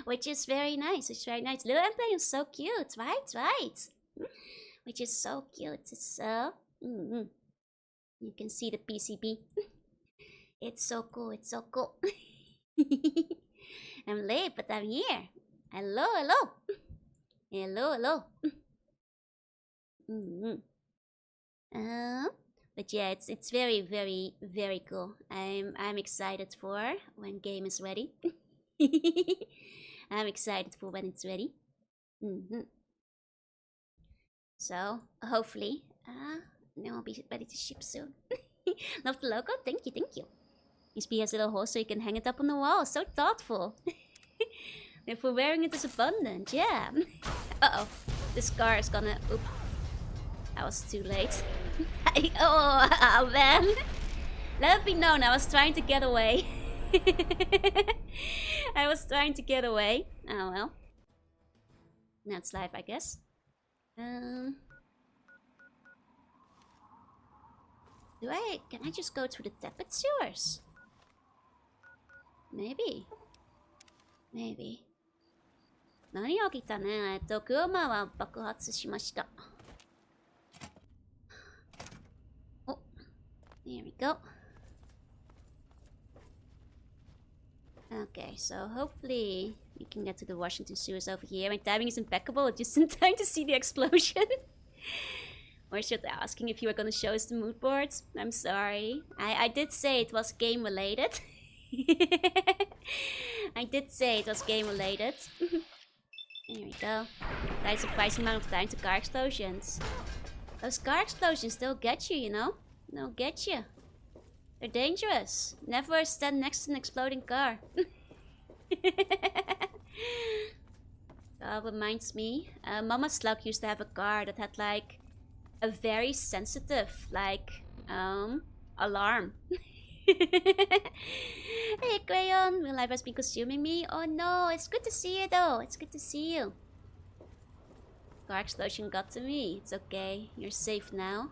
Which is very nice. It's very nice. Little Emblem is so cute, right? Right. Which is so cute. It's you can see the PCB. It's so cool. It's so cool. I'm late, but I'm here. Hello, hello. Hello, hello. But yeah, it's very, very, very cool. I'm excited for when game is ready. I'm excited for when it's ready. So hopefully, I'll be ready to ship soon. Love the logo. Thank you, thank you. USB has a little hole so you can hang it up on the wall. So thoughtful. Therefore, wearing it is abundant. Yeah. Uh-oh. This car is gonna... Oop. I was too late. Oh, man. Let it be known, I was trying to get away. I was trying to get away. Oh, well. That's life, I guess. Can I just go through the tepid sewers? Maybe. Maybe. 何を起きたね。車は爆発しました。Oh, there we go. Okay, so hopefully we can get to the Washington sewers over here. My timing is impeccable, just in time to see the explosion. Or should I asking if you were gonna show us the mood boards? I'm sorry. I did say it was game related. I did say it was game related. There we go. That is a surprising amount of time to car explosions. Those car explosions, they'll get you, you know? They'll get you. They're dangerous. Never stand next to an exploding car. That reminds me. Mama Slug used to have a car that had like a very sensitive, like, alarm. Hey, Crayon. Real life has been consuming me. Oh no, it's good to see you though. It's good to see you. Car explosion got to me. It's okay. You're safe now.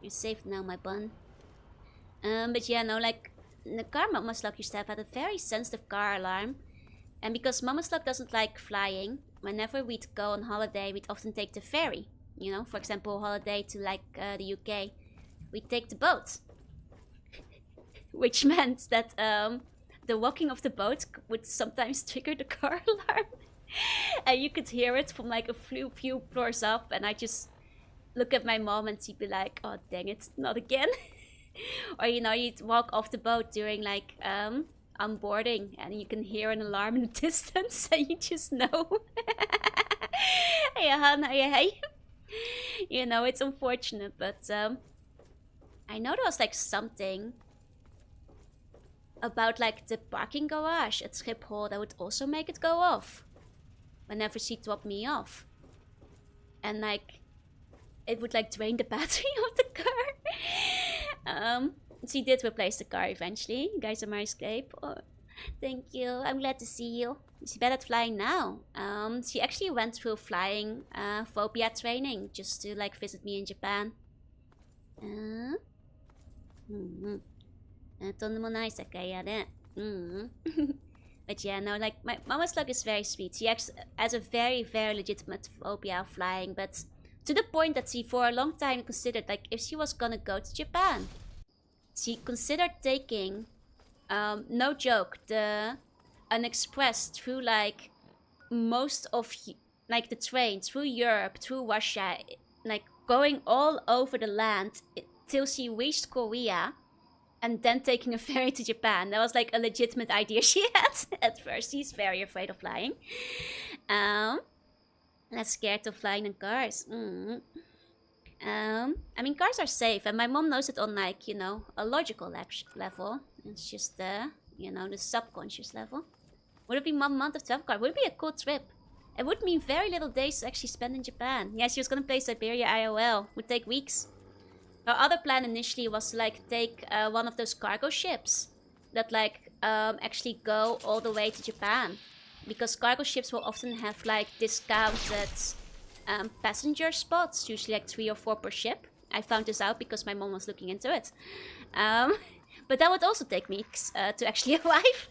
You're safe now, my bun. But yeah, no, like, the car Mama Slug used to have had a very sensitive car alarm. And because Mama Slug doesn't like flying, whenever we'd go on holiday, we'd often take the ferry. You know, for example, holiday to like the UK. We'd take the boat. Which meant that the walking of the boat would sometimes trigger the car alarm. And you could hear it from like a few floors up. And I just look at my mom and she'd be like, oh dang it, not again. Or you know, you'd walk off the boat during like onboarding and you can hear an alarm in the distance and you just know. Hey Han, hey. You know, it's unfortunate, but I know there was like something about like the parking garage at Schiphol that would also make it go off whenever she dropped me off. And like it would like drain the battery of the car. She did replace the car eventually. You guys are my escape. Oh, thank you. I'm glad to see you. She's better at flying now. She actually went through flying phobia training just to like visit me in Japan. But yeah, no, like my Mama Slug is very sweet. She actually has a very, very legitimate phobia of flying, but to the point that she for a long time considered like if she was gonna go to Japan, she considered taking, no joke, an express through like most of like the train through Europe, through Russia, like going all over the land till she reached Korea, and then taking a ferry to Japan. That was like a legitimate idea she had at first. She's very afraid of flying. Less scared of flying in cars. I mean, cars are safe, and my mom knows it on like, you know, a logical level. It's just you know, the subconscious level. Would it be month of travel car? Would it be a cool trip? It would mean very little days to actually spend in Japan. Yeah, she was gonna play Siberia IOL. Would take weeks. Her other plan initially was to like take one of those cargo ships that like actually go all the way to Japan. Because cargo ships will often have like discounted passenger spots, usually like 3 or 4 per ship. I found this out because my mom was looking into it. But that would also take weeks to actually arrive.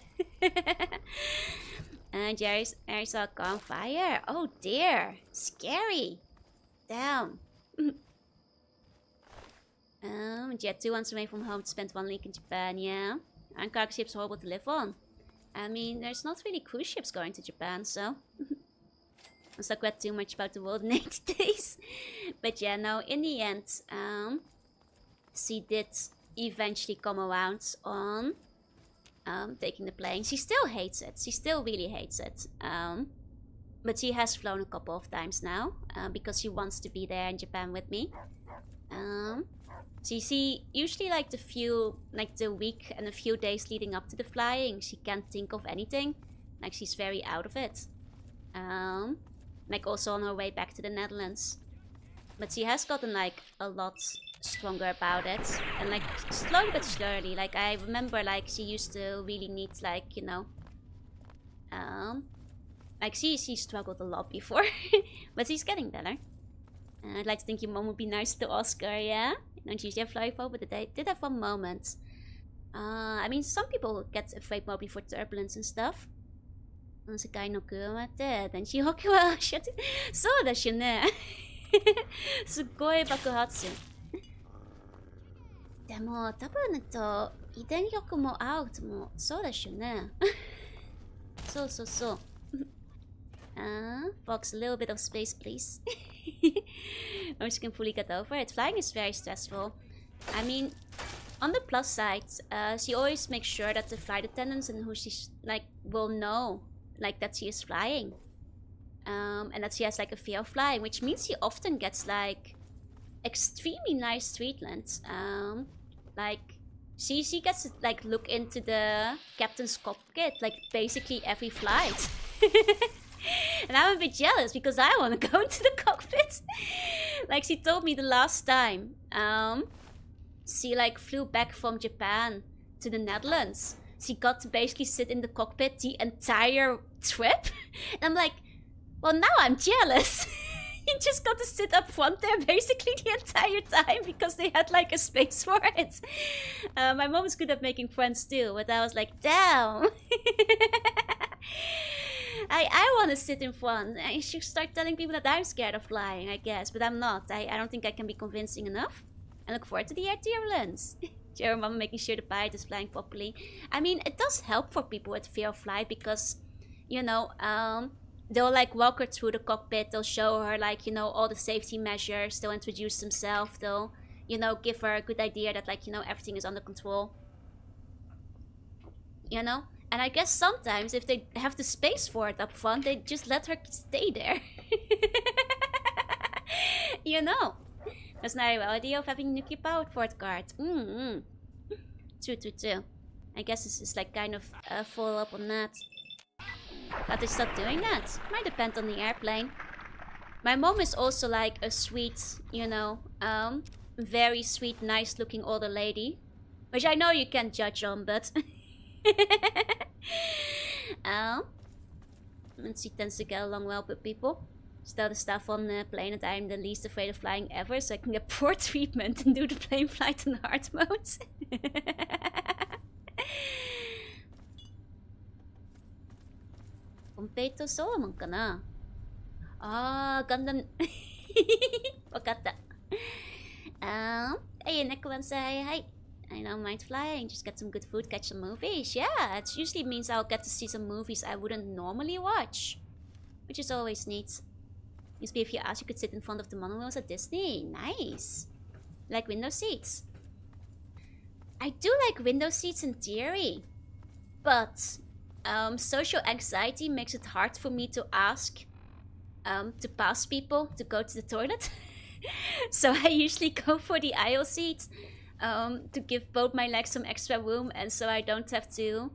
And there's a gunfire. Oh dear, scary. Damn. Jet 2 wants away from home to spend 1 week in Japan, yeah. And cargo ships are horrible to live on. I mean, there's not really cruise ships going to Japan, so... Let's not read too much about the world in 80 days. But yeah, no, in the end, she did eventually come around on taking the plane. She still hates it. She still really hates it. But she has flown a couple of times now, because she wants to be there in Japan with me. She usually like the week and a few days leading up to the flying, she can't think of anything. Like she's very out of it. Like also on her way back to the Netherlands. But she has gotten like a lot stronger about it. And like slowly but surely. Like I remember like she used to really need like, you know, like she struggled a lot before. But she's getting better. I'd like to think your mom would be nice to Oscar, yeah? Don't usually have fly but they did have one moment. I mean, some people get afraid more before turbulence and stuff. 世界の車って電子補強はそうだしね。すっごい爆発。でも多分遺伝力もアウトもそうだしね。そうそうそう。Fox, a little bit of space, please. Or she can fully get over it. Flying is very stressful. I mean, on the plus side, she always makes sure that the flight attendants and who she's like will know, like that she is flying, and that she has like a fear of flying, which means she often gets like extremely nice treatment. Like she gets to like look into the captain's cockpit like basically every flight. And I'm a bit jealous because I want to go into the cockpit. Like she told me the last time she like flew back from Japan to the Netherlands. She got to basically sit in the cockpit the entire trip. And I'm like, well, now I'm jealous. You just got to sit up front there basically the entire time because they had like a space for it. My mom is good at making friends too, but I was like, damn. I want to sit in front. I should start telling people that I'm scared of flying, I guess. But I'm not. I don't think I can be convincing enough. I look forward to the air turbulence. Jorunna making sure the pilot is flying properly. I mean, it does help for people with fear of flight because, you know, they'll like walk her through the cockpit. They'll show her like, you know, all the safety measures. They'll introduce themselves. They'll, you know, give her a good idea that like, you know, everything is under control. You know? And I guess sometimes if they have the space for it up front, they just let her stay there. You know? That's not a real idea of having nuclear powered port card. True. I guess this is like kind of a follow up on that. But they stop doing that. Might depend on the airplane. My mom is also like a sweet, you know, very sweet, nice looking older lady. Which I know you can't judge on, but... And she tends to get along well with people. She told the staff on the plane that I'm the least afraid of flying ever, so I can get poor treatment and do the plane flight in hard mode. Pompeiito Solomon かな? Gundam. わかった. Hey, Nekwan say hi. I don't mind flying, just get some good food, catch some movies. Yeah, it usually means I'll get to see some movies I wouldn't normally watch. Which is always neat. Used to be if you asked, you could sit in front of the monorails at Disney. Nice. Like window seats. I do like window seats in theory. But social anxiety makes it hard for me to ask to pass people to go to the toilet. So I usually go for the aisle seat. To give both my legs some extra room and so I don't have to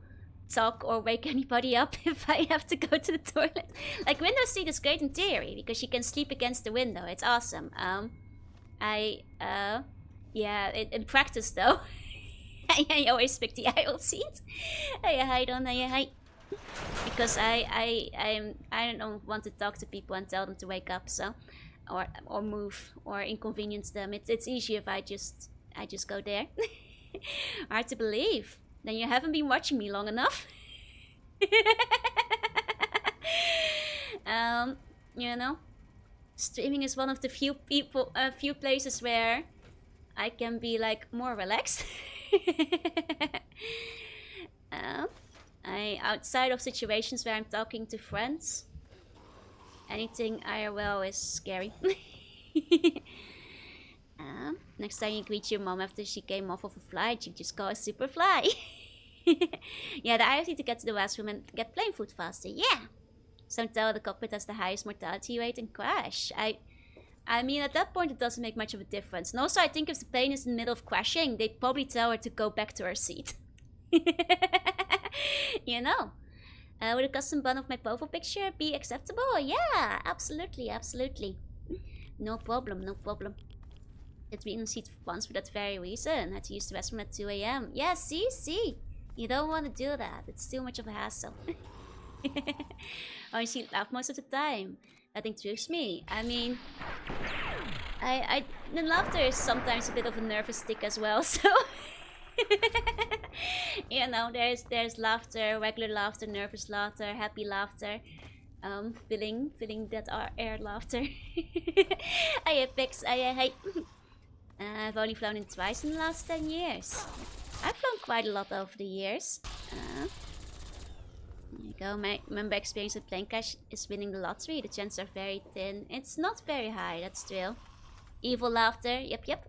talk or wake anybody up if I have to go to the toilet. Like, window seat is great in theory because you can sleep against the window. It's awesome. Yeah, in practice though, I always pick the aisle seat. I don't because I don't want to talk to people and tell them to wake up, so or move or inconvenience them. It's easier if I just go there. Hard to believe. Then you haven't been watching me long enough. You know, streaming is one of the few places where I can be like more relaxed. Outside of situations where I'm talking to friends, anything IRL is scary. Next time you greet your mom after she came off of a flight, you just call a super fly. Yeah, I have to get to the restroom and get plane food faster. Yeah. Some tell the cockpit has the highest mortality rate and crash. I mean, at that point, it doesn't make much of a difference. And also, I think if the plane is in the middle of crashing, they'd probably tell her to go back to her seat. You know. Would a custom bun of my profile picture be acceptable? Yeah, absolutely, absolutely. No problem, no problem. It's been in the seat once for that very reason. Had to use the restroom at 2 AM. Yeah, see. You don't want to do that. It's too much of a hassle. I see laugh most of the time. That intrigues me. I mean, the laughter is sometimes a bit of a nervous tick as well. So, you know, there's laughter, regular laughter, nervous laughter, happy laughter, feeling that air laughter. I've only flown in twice in the last 10 years. I've flown quite a lot over the years. There you go. My member experience with plane crash is winning the lottery. The chances are very thin. It's not very high, that's true. Evil laughter. Yep.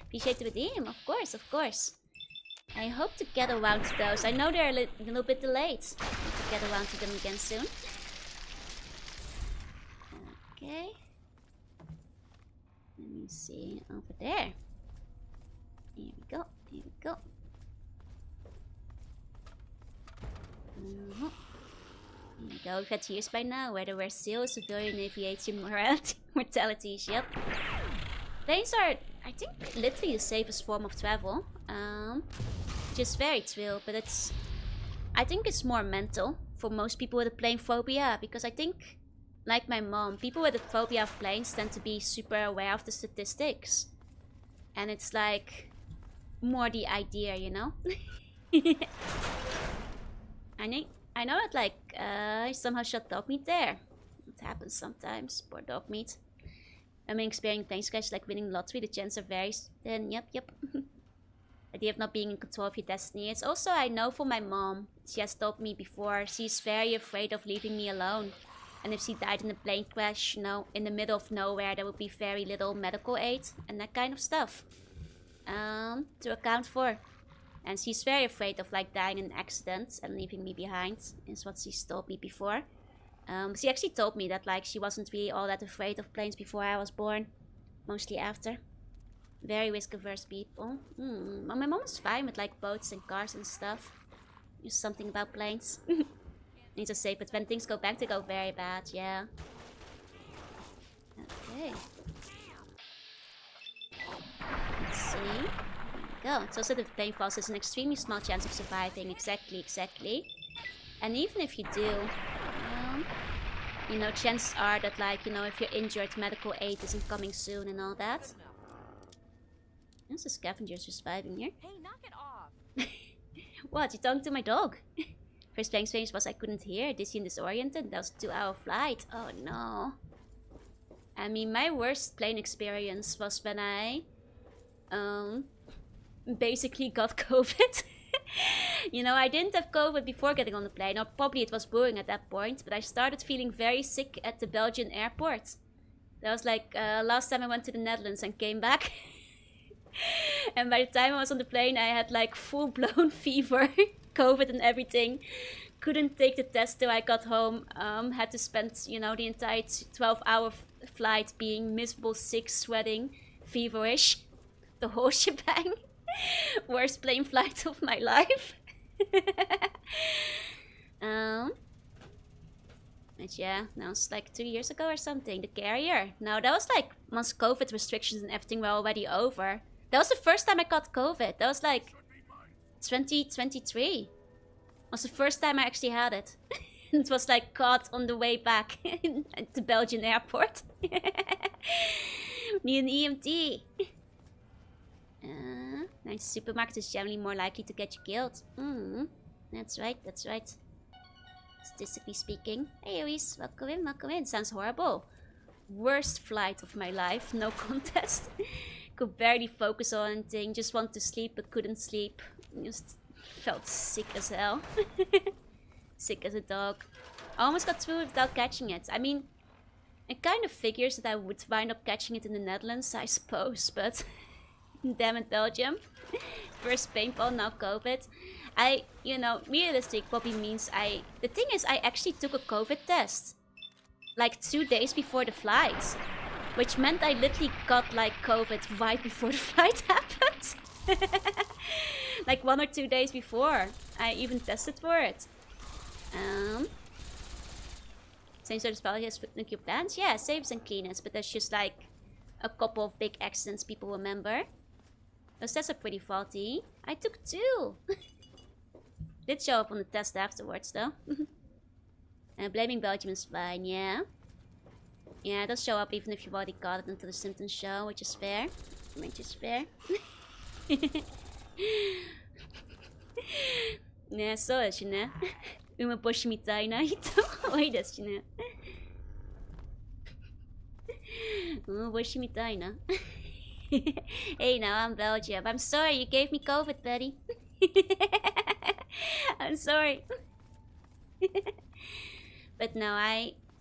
Appreciate the redeem. Of course. I hope to get around to those. I know they're a little bit delayed. I need to get around to them again soon. Okay. Let me see. Over there. Here we go. Here we go. We've had years by now where there were still civilian aviation mortalities. Yep. Planes are, I think, literally the safest form of travel. Just very true, but I think it's more mental for most people with a plane phobia, because I think, like my mom, people with a phobia of planes tend to be super aware of the statistics. And it's like more the idea, you know? I know that, like, I somehow shot dog meat there. It happens sometimes. Poor dog meat. I mean, experiencing plane crash like winning the lottery, the chances are very thin. Yep. Idea of not being in control of your destiny. It's also, I know for my mom, she has told me before, she's very afraid of leaving me alone. And if she died in a plane crash, you know, in the middle of nowhere, there would be very little medical aid and that kind of stuff to account for. And she's very afraid of, like, dying in an accident and leaving me behind, is what she's told me before. She actually told me that, like, she wasn't really all that afraid of planes before I was born. Mostly after. Very risk-averse people. Well, my mom is fine with, like, boats and cars and stuff. Just something about planes. Need to say, but when things go back, they go very bad, yeah. Okay. Let's see. There we go. It's also the plane falls, there's an extremely small chance of surviving. Exactly. And even if you do, you know, chances are that, like, you know, if you're injured, medical aid isn't coming soon and all that. There's a scavenger surviving here. Hey, knock it off! What? You talking to my dog? First plane experience was I couldn't hear, dizzy and disoriented. That was a 2-hour flight. Oh no. I mean, my worst plane experience was when I basically got COVID. You know, I didn't have COVID before getting on the plane, or probably it was brewing at that point, but I started feeling very sick at the Belgian airport. That was like last time I went to the Netherlands and came back. And by the time I was on the plane, I had like full-blown fever, COVID and everything. Couldn't take the test till I got home. Had to spend, you know, the entire 12-hour flight being miserable, sick, sweating, feverish. The whole shebang. Worst plane flight of my life. But yeah, that was like 2 years ago or something. The carrier. No, that was like once COVID restrictions and everything were already over. That was the first time I got COVID. That was like 2023. Was the first time I actually had it. It was like caught on the way back at the Belgian airport. Need an EMT. Nice, supermarket is generally more likely to get you killed. That's right, that's right. Statistically speaking. Hey Ois, welcome in, welcome in. Sounds horrible. Worst flight of my life, no contest. Could barely focus on anything, just want to sleep but couldn't sleep. Just felt sick as hell. Sick as a dog. I almost got through it without catching it. I mean, it kind of figures that I would wind up catching it in the Netherlands, I suppose, but damn it, Belgium. First paintball, now COVID. You know, realistic probably means the thing is, I actually took a COVID test. Like 2 days before the flight. Which meant I literally got like COVID right before the flight happened. Like 1 or 2 days before. I even tested for it. Same sort of spell as nuclear plants? Yeah, saves and cleaners, but there's just like a couple of big accidents people remember. Those tests are pretty faulty. I took 2. Did show up on the test afterwards though. Blaming Belgium is fine, yeah. Yeah, it does show up even if you've already got it until the symptoms show, which is fair. Which is fair. Yeah, so is je ne. Umeboshi mitai na hito. Oi desu ne. Umeboshi mitai na. Hey, now I'm Belgium. I'm sorry you gave me COVID, buddy. I'm sorry. But no,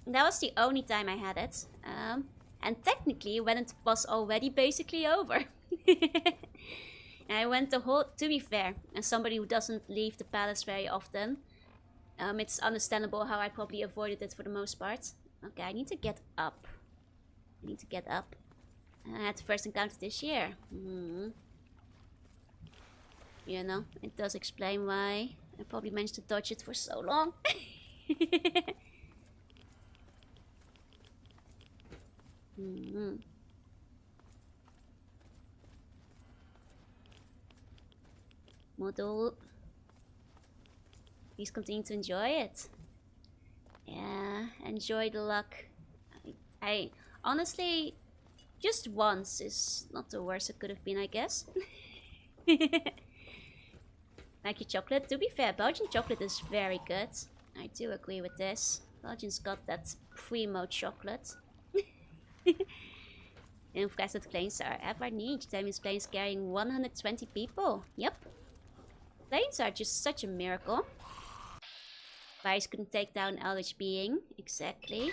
that was the only time I had it. And technically when it was already basically over. I went the whole, to be fair, as somebody who doesn't leave the palace very often, it's understandable how I probably avoided it for the most part. Okay, I need to get up. I need to get up. I had the first encounter this year. You know, it does explain why I probably managed to dodge it for so long. Model. Please continue to enjoy it. Yeah, enjoy the luck. I honestly, just once is not the worst it could have been, I guess. Like your chocolate. To be fair, Belgian chocolate is very good. I do agree with this. Belgium's got that primo chocolate. And of course, that planes are ever need. That means planes carrying 120 people. Yep. Planes are just such a miracle. Vice couldn't take down an eldritch being. Exactly.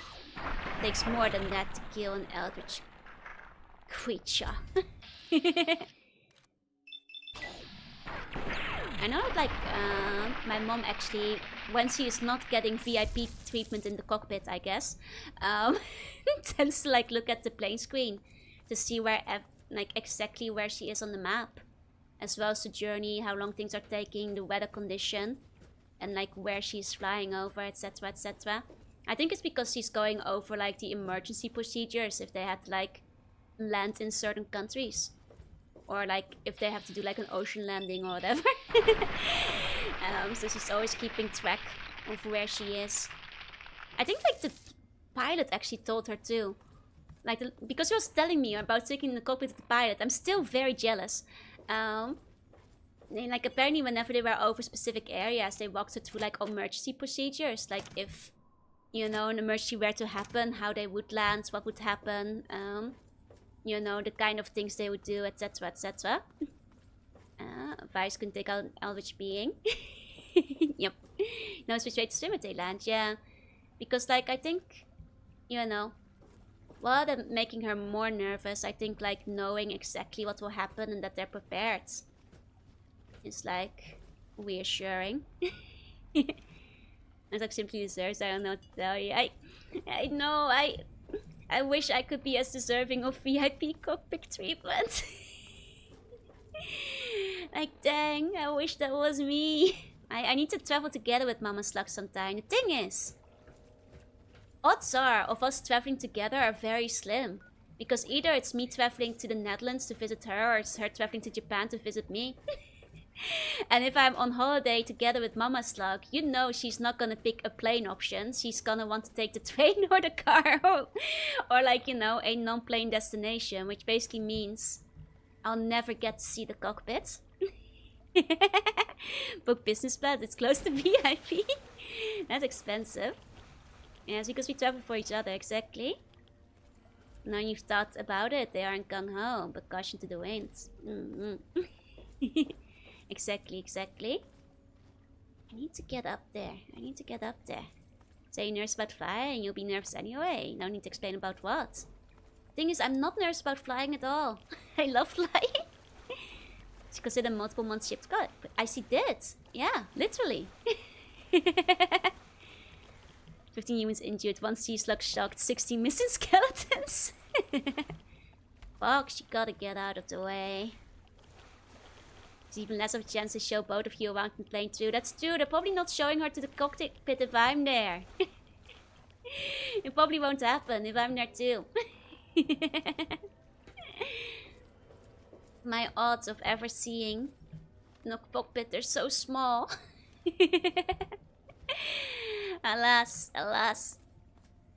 Takes more than that to kill an eldritch creature. I know that, like, my mom actually, when she is not getting VIP treatment in the cockpit, I guess, tends to, like, look at the plane screen to see where, like, exactly where she is on the map. As well as the journey, how long things are taking, the weather condition, and, like, where she's flying over, etc, etc. I think it's because she's going over, like, the emergency procedures if they had to, like, land in certain countries. Or, like, if they have to do, like, an ocean landing or whatever. So she's always keeping track of where she is. I think, like, the pilot actually told her, too. Like, because she was telling me about taking the cockpit of the pilot. I'm still very jealous. And, like, apparently whenever they were over specific areas, they walked her through, like, emergency procedures. Like, if, you know, an emergency were to happen, how they would land, what would happen. You know, the kind of things they would do, etc, etc. Vice can take out an eldritch being. Yep. Knows which way to swim at they land, yeah. Because, like, I think, you know, while they're making her more nervous, I think, like, knowing exactly what will happen and that they're prepared is, like, reassuring. It's like simply deserves, I don't know what to tell you. I know, I wish I could be as deserving of VIP cockpit treatment. Like, dang, I wish that was me. I need to travel together with Mama Slug sometime. The thing is, odds are of us traveling together are very slim. Because either it's me traveling to the Netherlands to visit her, or it's her traveling to Japan to visit me. And if I'm on holiday together with Mama Slug, you know she's not gonna pick a plane option. She's gonna want to take the train or the car. Or like, you know, a non-plane destination. Which basically means I'll never get to see the cockpit. Book business class, it's close to VIP. That's expensive. Yes, because we travel for each other, exactly. Now you've thought about it, they aren't gung-ho, but caution to the winds. Exactly. I need to get up there. Say you're nervous about flying, you'll be nervous anyway. No need to explain about what. Thing is, I'm not nervous about flying at all. I love flying. She considered multiple months shipped. God, I see that. Yeah, literally. 15 humans injured, 1 sea slug shocked, 16 missing skeletons. Fuck, she gotta get out of the way. There's even less of a chance to show both of you around in plane too. That's true, they're probably not showing her to the cockpit if I'm there. It probably won't happen if I'm there too. My odds of ever seeing the cockpit are so small. Alas.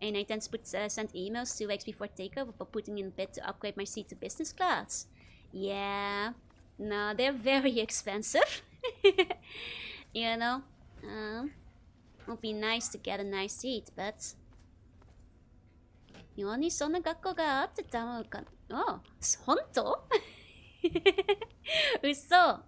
And I tend to send emails 2 weeks before takeover for putting in a bid to upgrade my seat to business class. Yeah. No, they're very expensive. You know? It would be nice to get a nice seat, but... 日本にそんな学校があってたのか。Oh, 本当？嘘。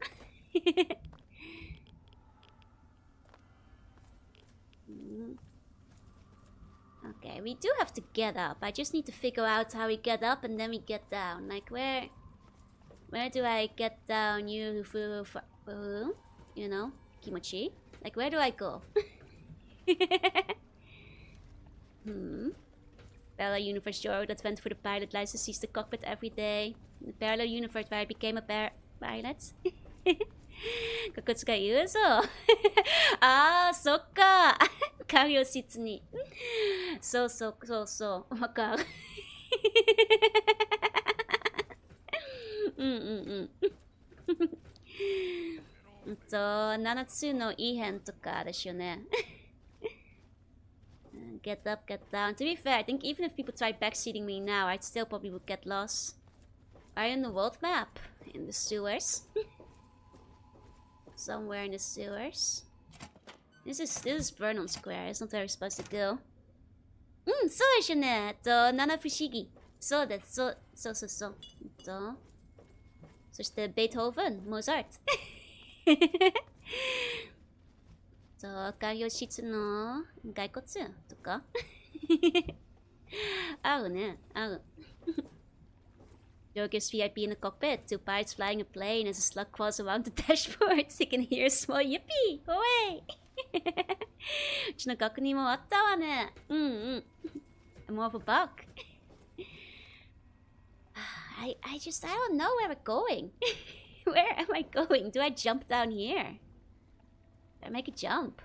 Okay, we do have to get up. I just need to figure out how we get up and then we get down. Like where do I get down? You know, kimochi. Like where do I go? Parallel universe Joro that went for the pilot license sees the cockpit every day. In the parallel universe where I became a pilot. ここ使い嘘。あー、そっか。カリオ室に。そう。わかる。7つの異変とかですよね。Get up, get down. To be fair, I think even if people tried backseating me now, I'd still probably would get lost. Are you in the world map? In the sewers? Somewhere in the sewers. This is Vernon Square. It's not where we're supposed to go. そうですね。七不思議。そうです。そう。そしてベートーヴェン、モーザート。海洋室の骸骨とか合うね、合う。Joke is VIP in the cockpit, 2 pilots flying a plane as a slug crawls around the dashboard. You can hear a small yippee! Away! うちの確認もあったわね。More of a bug. I don't know where we're going. Where am I going? Do I jump down here? Do I make a jump?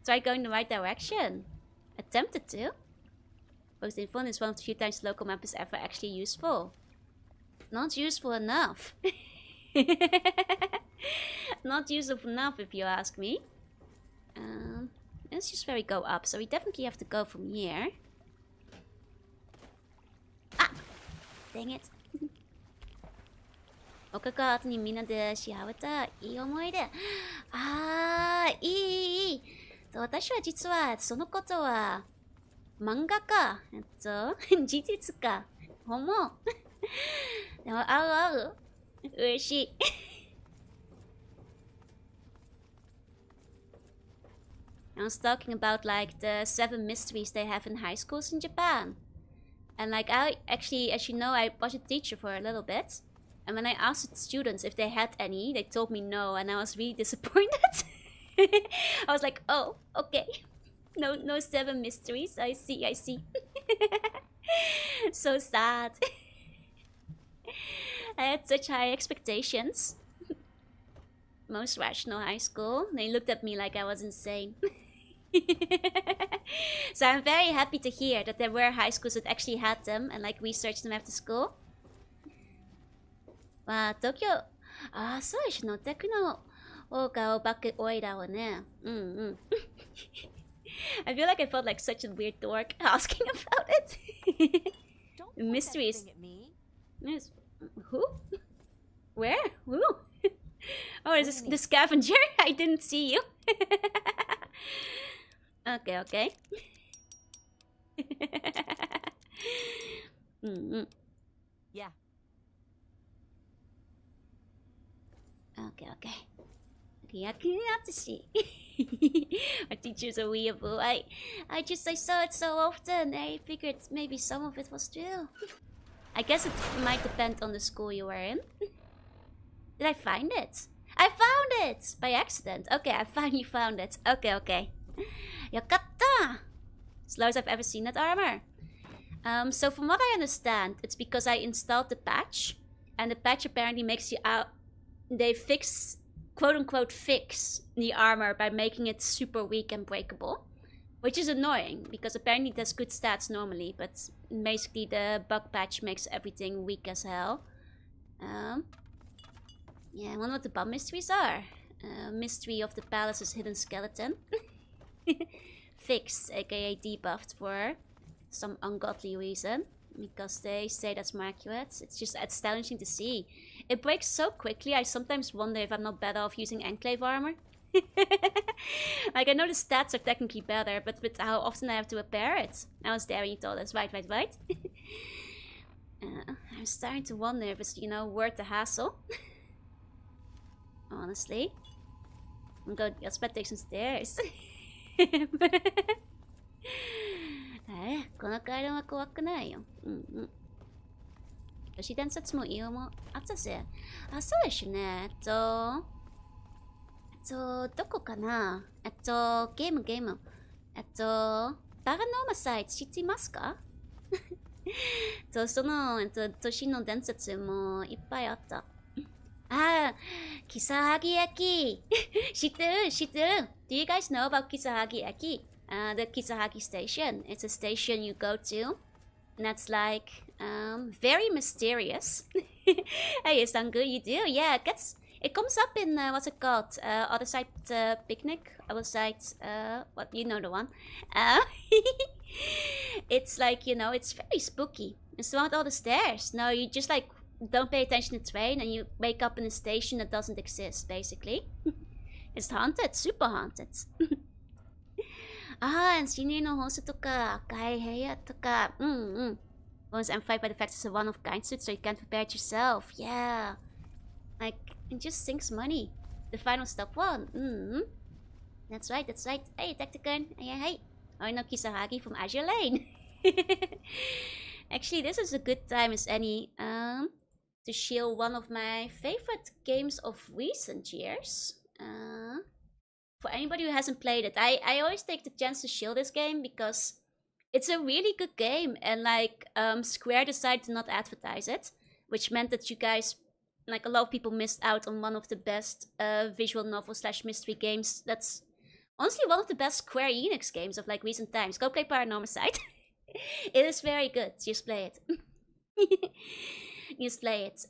Try going the right direction. Attempted to. Post info is one of the few times the local map is ever actually useful. Not useful enough. Not useful enough if you ask me. Let's just where we go up. So we definitely have to go from here. Ah! Dang it. おかか後にみんなでし合わたいい思い出。あー、いい。私は実はそのことは漫画か。事実か。ほんま。でも合う。嬉しい。I was talking about like the 7 mysteries they have in high schools in Japan. And like I actually, as you know, I was a teacher for a little bit. And when I asked the students if they had any, they told me no, and I was really disappointed. I was like, oh, okay. No 7 mysteries. I see. So sad. I had such high expectations. most rational high school. They looked at me like I was insane. So I'm very happy to hear that there were high schools that actually had them and like researched them after school. Tokyo... そうでしょ、のテクノ方がお化け多いだろうね。I feel like I felt like such a weird dork asking about it. Don't point Mysteries. that thing at me. Yes. Who? Where? Who? Oh, is this the scavenger? I didn't see you. Okay, okay. Yeah. Okay, okay. Our teachers are weeaboo. I saw it so often. I figured maybe some of it was true. I guess it might depend on the school you were in. Did I find it? I found it! By accident. Okay, I finally found it. Okay, okay. Yokatta! Slowest I've ever seen that armor. So from what I understand, it's because I installed the patch. And the patch apparently makes you out... They fix... quote-unquote fix the armor by making it super weak and breakable. Which is annoying, because apparently it has good stats normally, but basically the bug patch makes everything weak as hell. Yeah, I wonder what the bomb mysteries are. Mystery of the palace's hidden skeleton. Fixed, aka debuffed for some ungodly reason. Because they say that's more accurate. It's just astonishing to see. It breaks so quickly, I sometimes wonder if I'm not better off using Enclave armor. Like, I know the stats are technically better, but with how often I have to repair it. I was there when you told us, right. I'm starting to wonder if it's, you know, worth the hassle. Honestly. Let's take some stairs. この階段は怖くないよ。都市伝説も色もあったぜ。そうですね。どこかなゲーム。パラノーマサイト知っていますかその、都市の伝説もいっぱいあった。Kisahagi Eki! 知ってる Do you guys know about Kisahagi Eki? The Kisahagi station. It's a station you go to. And that's like, very mysterious. Hey, it's done good, you do? Yeah, it comes up in, what's it called? Other side picnic? Other side, what, you know the one. It's like, you know, it's very spooky. It's around all the stairs. No, you just like, don't pay attention to the train and you wake up in a station that doesn't exist, basically. It's haunted, super haunted. And senior no host to ka, kai heya to ka. Was amplified by the fact it's a one-of-kind suit, so you can't prepare it yourself. Yeah. Like, it just sinks money. The final stop one. That's right. Hey, Tactican. Hey. I know Kisahagi from Azure Lane. Actually, this is a good time as any to shield one of my favorite games of recent years. For anybody who hasn't played it, I always take the chance to shield this game because it's a really good game, and like Square decided to not advertise it, which meant that you guys, like a lot of people, missed out on one of the best visual novel / mystery games. That's honestly one of the best Square Enix games of like recent times. Go play Paranormal Side. It is very good. Just play it. Just play it.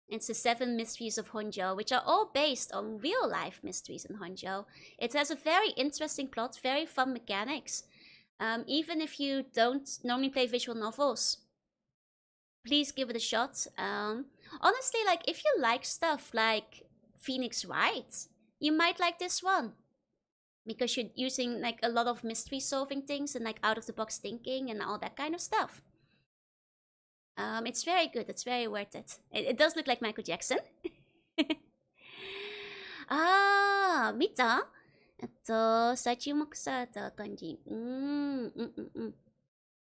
It's the 7 mysteries of Honjo, which are all based on real-life mysteries in Honjo. It has a very interesting plot, very fun mechanics. Even if you don't normally play visual novels, please give it a shot. Honestly, like, if you like stuff like Phoenix Wright, you might like this one. Because you're using, like, a lot of mystery-solving things and, like, out-of-the-box thinking and all that kind of stuff. It's very good. It's very worth it. It does look like Michael Jackson. 見た再注目された感じ。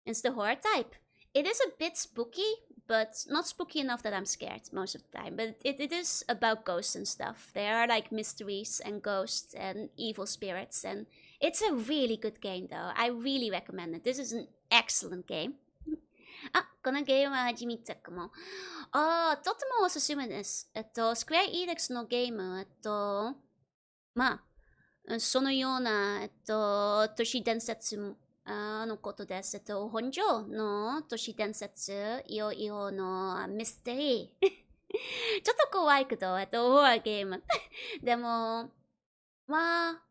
It's the horror type. It is a bit spooky, but not spooky enough that I'm scared most of the time. But it is about ghosts and stuff. There are like mysteries and ghosts and evil spirits. And it's a really good game though. I really recommend it. This is an excellent game. あ、このゲームは初めてかも。ああ、とてもおすすめです。スクエア・イニックスのゲーム、まあ、そのような、都市伝説のことです。本庄の都市伝説、いろいろのミステリー。ちょっと怖いけど、ホラーゲーム。でも、まあ、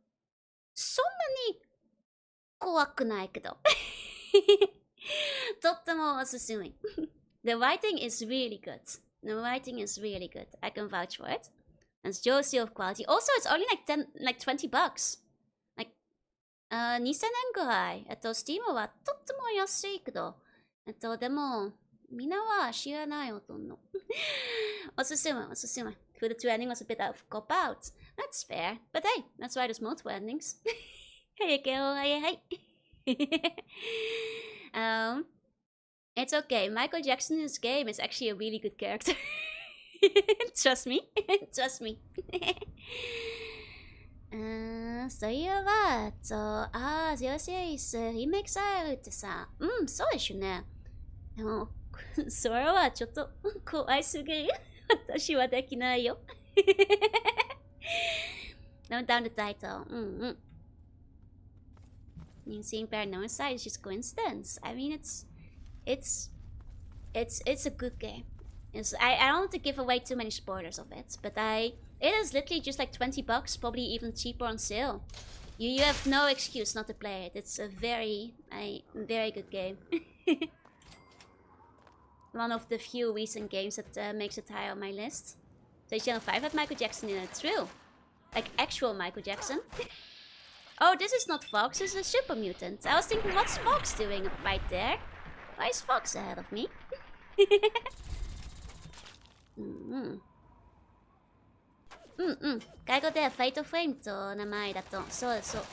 そんなに怖くないけど。とってもおすすめ。The writing is really good. The writing is really good. I can vouch for it. And it's Josie of quality. Also, it's only like $20. Like, 2000円ぐらい。Steam はとっても安いけど。でも、みんなは知らないほとんど。おすすめ、おすすめ。Food trending was a bit out of cop out. That's fair. But hey, that's why there's multiple endings. Hey, hey. It's okay. Michael Jackson in this game is actually a really good character. Trust me. Trust me. そういえば、ゼロセイスリメイクされるってさ、そうでしょね。でも、それはちょっと怖いすぎる。私はできないよ。Note down the title. You seeing paranormal side is just coincidence. I mean, it's a good game. I don't want to give away too many spoilers of it, but it is literally just like $20, probably even cheaper on sale. You have no excuse not to play it. It's a very good game. One of the few recent games that makes it high on my list. So Channel 5 had Michael Jackson in it, true. Like actual Michael Jackson. Oh, this is not Fox, this is a super mutant. I was thinking, what's Fox doing right there? Why is Fox ahead of me? 外語ではフェイトフレームと名前だと、そうです、そう。フ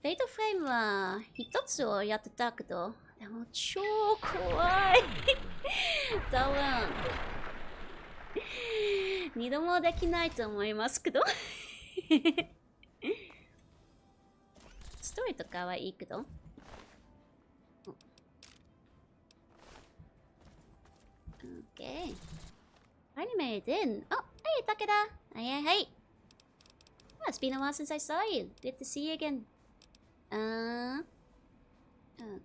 ェイトフレームは一つをやってたけど、でも超怖い。多分、二度もできないと思いますけど。ストーリーとかはいいけど。Okay. Finally made it in. Oh, hey, Takeda. Hey. Oh, it's been a while since I saw you. Good to see you again.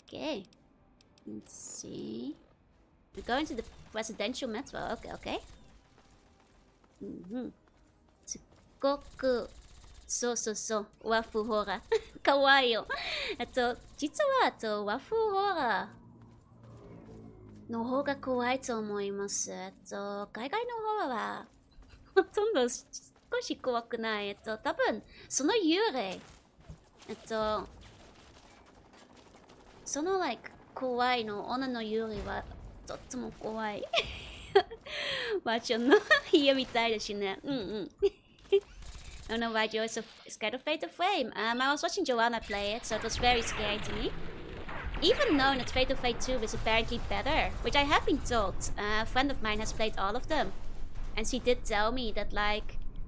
Okay. Let's see. We're going to the residential metro. Okay. すっごく、そうそうそう、和風ホラー。かわいいよ。実は、和風ホラーの方が怖いと思います。海外のホラーは、ほとんど少し怖くない。多分、その幽霊。その、怖いの、女の幽霊は、とっても怖い。マーチョンの家みたいですね。I don't know why you're so scared of Fatal Frame. I was watching Jorunna play it, so it was very scary to me. Even knowing that Fatal Frame 2 is apparently better, which I have been told. A friend of mine has played all of them. And she did tell me that,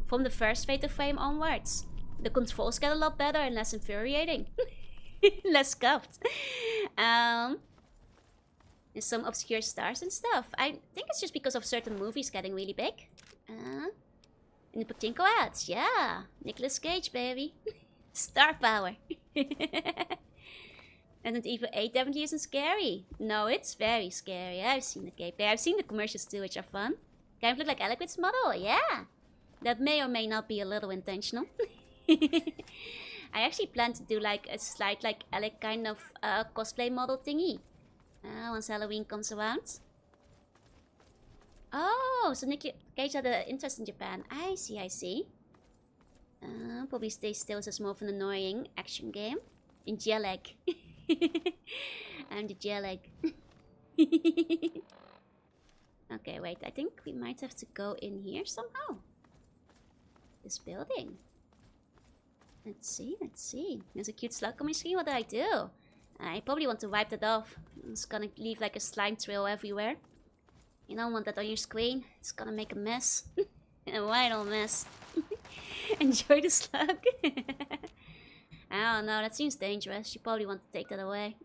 from the first Fatal Frame onwards, the controls get a lot better and less infuriating. Less scuffed. There's some obscure stars and stuff. I think it's just because of certain movies getting really big. In the Pachinko ads, yeah. Nicolas Cage, baby. Star power. Resident Evil 8 definitely isn't scary. No, it's very scary. I've seen the gameplay. I've seen the commercials too, which are fun. Kind of look like Eloquid's model, yeah. That may or may not be a little intentional. I actually plan to do a slight Alec kind of cosplay model thingy. Once Halloween comes around. Oh, so Nick Cage had an interest in Japan. I see. Probably Stay Still is more of an annoying action game. In gel egg. I'm the gel egg. Okay, wait, I think we might have to go in here somehow. This building. Let's see. There's a cute slug on my screen. What did I do? I probably want to wipe that off. It's gonna leave a slime trail everywhere. You don't want that on your screen. It's gonna make a mess. A wide old mess. Enjoy the slug. I don't know, that seems dangerous. You probably want to take that away.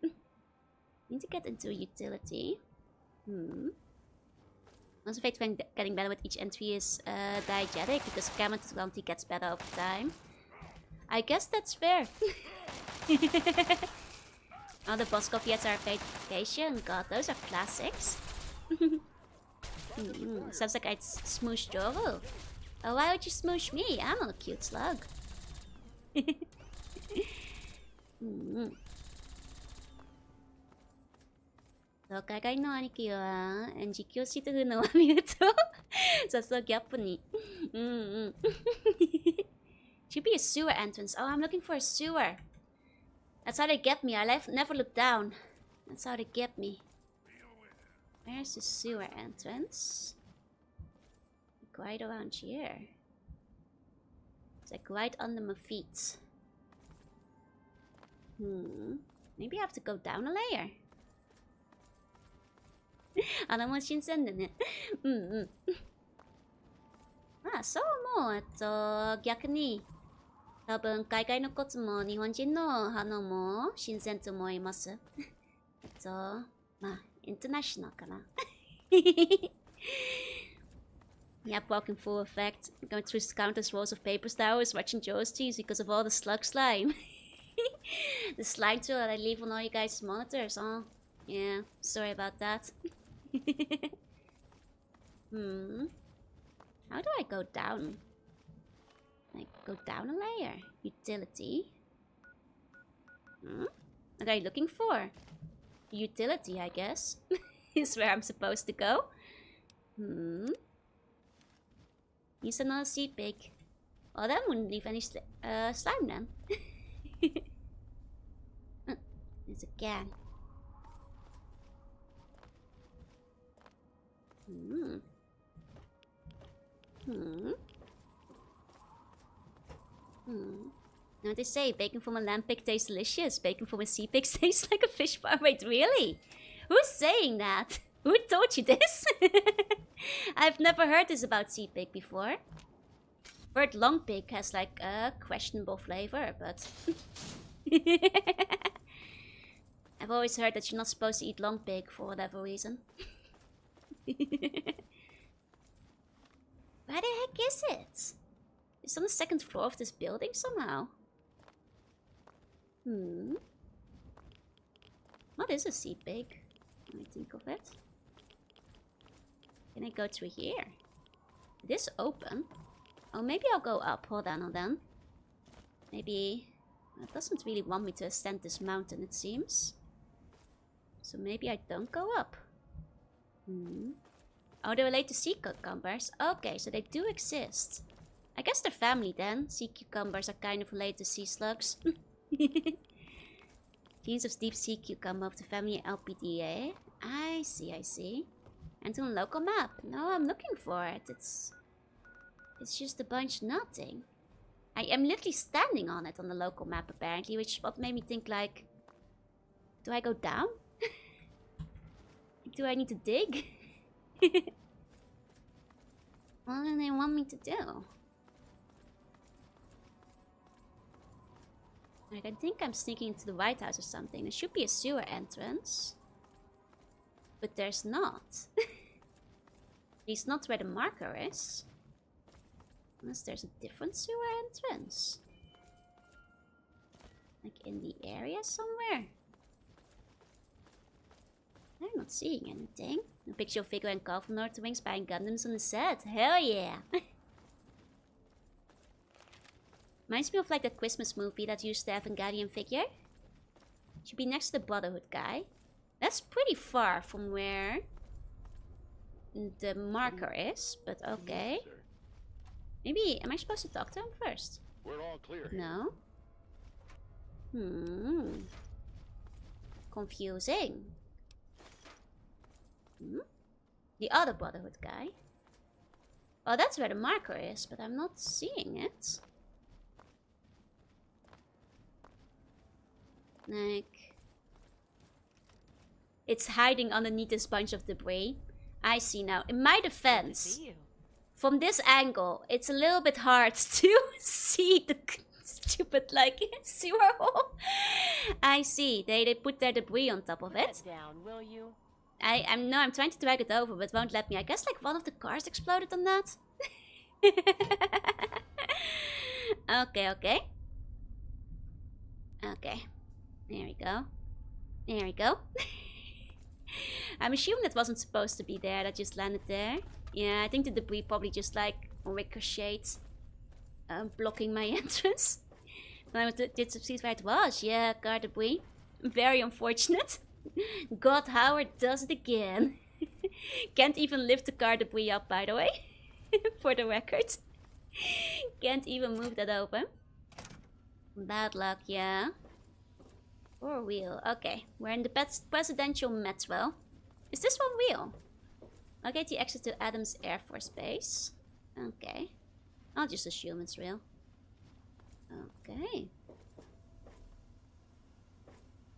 Need to get into utility. Also, fact when getting better with each entry is diegetic because camera quality gets better over time. I guess that's fair. Oh, the boss coffeettes are vacation. God, those are classics. Sounds like I'd smoosh Joru. Oh, why would you smoosh me? I'm not a cute slug. そう海外の兄貴は実況してるのを見るとそうそうギャップにShould be a sewer entrance. Oh, I'm looking for a sewer. That's how they get me. I never look down. That's how they get me. Where's the sewer entrance? Like right around here. It's like right under my feet. Maybe I have to go down a layer. あれも新鮮でね。まあ、そうも逆に多分海外のコツも日本人の反応も新鮮と思います。まあ、インターナショナルかな。Yep, walking full effect. Going through countless rows of paper towers, watching Joe's teeth because of all the slug slime. The slime tool that I leave on all you guys' monitors, huh? Yeah, sorry about that. How do I go down? Like, go down a layer. Utility. What are you looking for? Utility, I guess. Is where I'm supposed to go. Use another seed pig. Oh, that wouldn't leave any slime then. There's a can. Now they say bacon from a lamb pig tastes delicious. Bacon from a sea pig tastes like a fish bar. Wait, really? Who's saying that? Who told you this? I've never heard this about sea pig before. Heard long pig has like a questionable flavor, but I've always heard that you're not supposed to eat long pig for whatever reason. Where the heck is it? It's on the second floor of this building somehow. What is a sea pig? Let me think of it. Can I go through here? It is open. Oh, maybe I'll go up. Hold on. Maybe it doesn't really want me to ascend this mountain, it seems. So maybe I don't go up. Oh, they relate to sea cucumbers. Okay, so they do exist. I guess they're family then. Sea cucumbers are kind of related to sea slugs. Genes of deep sea cucumber of the family LPDA. I see. And on a local map. No, I'm looking for it. It's just a bunch of nothing. I am literally standing on it on the local map apparently, which is what made me think like, do I go down? Do I need to dig? What do they want me to do? Like, I think I'm sneaking into the White House or something. There should be a sewer entrance. But there's not. At least not where the marker is. Unless there's a different sewer entrance. Like in the area somewhere. I'm not seeing anything. A picture of Vigor and Carl from North Wings buying Gundams on the set. Hell yeah! Reminds me of like the Christmas movie that used the Evangelion figure. Should be next to the Brotherhood guy. That's pretty far from where the marker is, but okay. Maybe, am I supposed to talk to him first? We're all clear. No? Confusing. The other Brotherhood guy. Oh, that's where the marker is, but I'm not seeing it. Like, it's hiding underneath this bunch of debris. I see now. In my defense, from this angle, it's a little bit hard to see Stupid, like, sewer hole. I see. They put their debris on top of it. Head down, will you? I'm trying to drag it over, but it won't let me. I guess like one of the cars exploded on that. Okay. Okay. There we go. There we go. I'm assuming that wasn't supposed to be there. That just landed there. Yeah, I think the debris probably just like ricocheted, blocking my entrance. When I did see where it was. Yeah, car debris. Very unfortunate. God, Howard does it again. Can't even lift the car debris up, by the way. For the record. Can't even move that open. Bad luck, yeah. 4-wheel. Okay, we're in the presidential metro. Is this 1-wheel? Okay, the exit to Adams Air Force Base. Okay. I'll just assume it's real. Okay.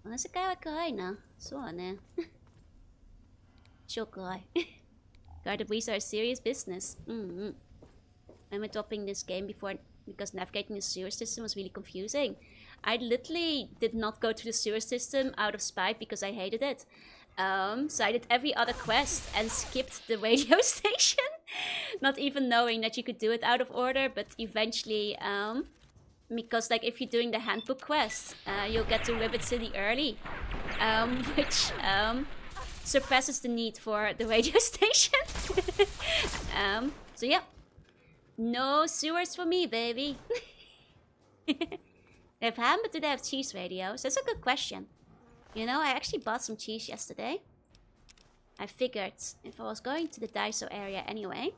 Nasa kaya na. So ano. Shokai. Car debris are serious business. I'm adopting this game before because navigating the sewer system was really confusing. I literally did not go to the sewer system out of spite because I hated it. So I did every other quest and skipped the radio station. Not even knowing that you could do it out of order, but eventually, because like if you're doing the handbook quest, you'll get to Rivet City early, which surpasses the need for the radio station. So yeah, no sewers for me, baby. They have ham, but do they have cheese radios? That's a good question. You know, I actually bought some cheese yesterday. I figured if I was going to the Daiso area anyway,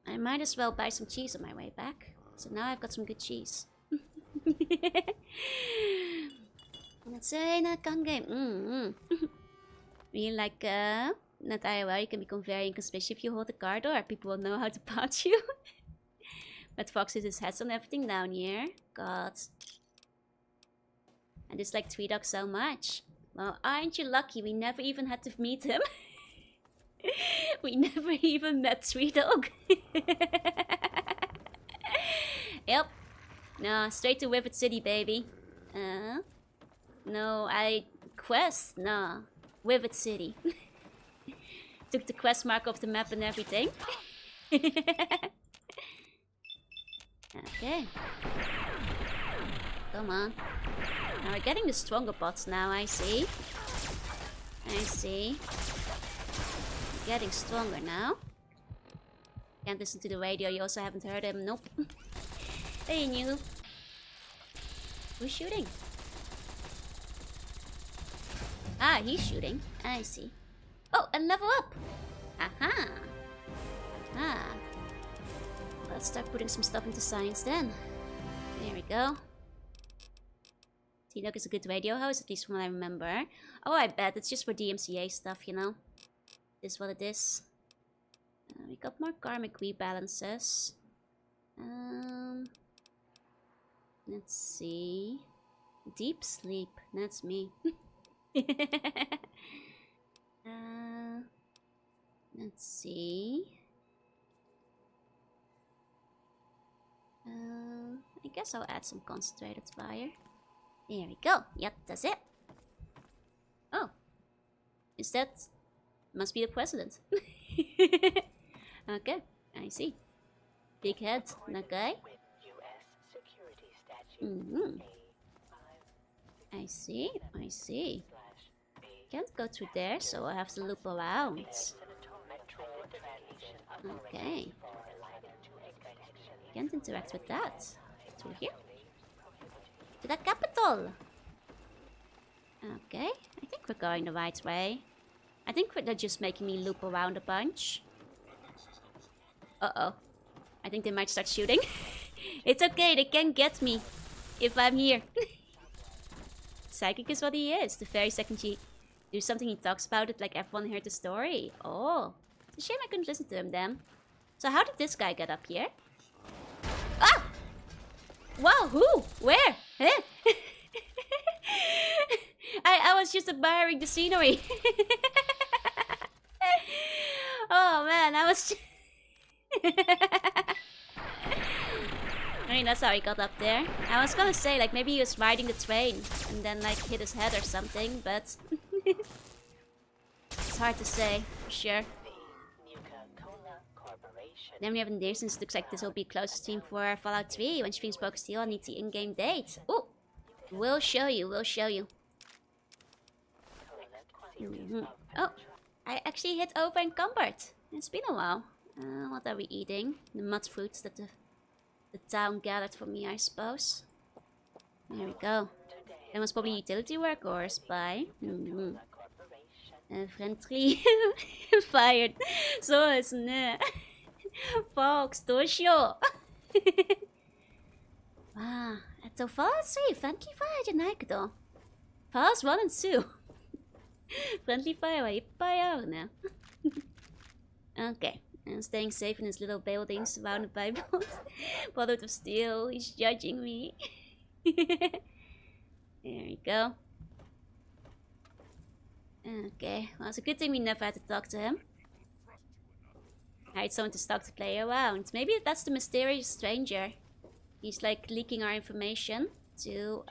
I might as well buy some cheese on my way back. So now I've got some good cheese. Let's say na game. Really like not IRL, you can become very inconspicuous if you hold the car door. People will know how to punch you. But Fox is his heads on everything down here. God. I dislike Three Dog so much. Well, aren't you lucky we never even had to meet him? We never even met Three Dog. Yep. No, straight to Rivet City, baby. No, quest? No. Rivet City. Took the quest mark off the map and everything. Okay. Come on. Now we're getting the stronger bots now, I see. I see. Getting stronger now. Can't listen to the radio, you also haven't heard him. Nope. Hey, you. Who's shooting? Ah, he's shooting. I see. Oh, and level up! Aha! Ah. Let's start putting some stuff into science then. There we go. T-Dog is a good radio host, at least from what I remember. Oh, I bet. It's just for DMCA stuff, you know. This is what it is. We got more karmic rebalances. Let's see. Deep sleep. That's me. Let's see. I guess I'll add some concentrated fire. There we go. Yep, that's it. Oh. Is that... Must be the president. Okay, I see. Big head, okay. I see, I see. Can't go through there, so I have to loop around. Okay. Can't interact with that. Through here? To the capital! Okay, I think we're going the right way. I think they're just making me loop around a bunch. Uh-oh. I think they might start shooting. It's okay, they can't get me if I'm here. Psychic is what he is. The very second you do something, he talks about it like everyone heard the story. Oh. It's a shame I couldn't listen to him then. So how did this guy get up here? Ah! Wow, who? Where? Huh? I was just admiring the scenery. Oh man, I was mean, that's how he got up there. I was gonna say, like, maybe he was riding the train and then, like, hit his head or something, but... it's hard to say, for sure. Then we have a nuisance. Looks like this will be closest team for Fallout 3. When streams focus steel, I need the in-game date. Ooh! We'll show you, we'll show you. Oh! I actually hit over encumbered. It's been a while. What are we eating? The mud fruits that the town gathered for me, I suppose. There we go. That was probably utility work or spy. Friendly fired. Såですね. Folks, どうしよう。ああ、Fallout 3 friendly fire じゃないけど。Fallout 1 and 2 friendly fire はいっぱいあるね。Okay. And staying safe in his little building surrounded by bottles of steel. He's judging me. There we go. Okay, well, it's a good thing we never had to talk to him. Hired someone to stalk the player around. Maybe that's the mysterious stranger. He's like leaking our information to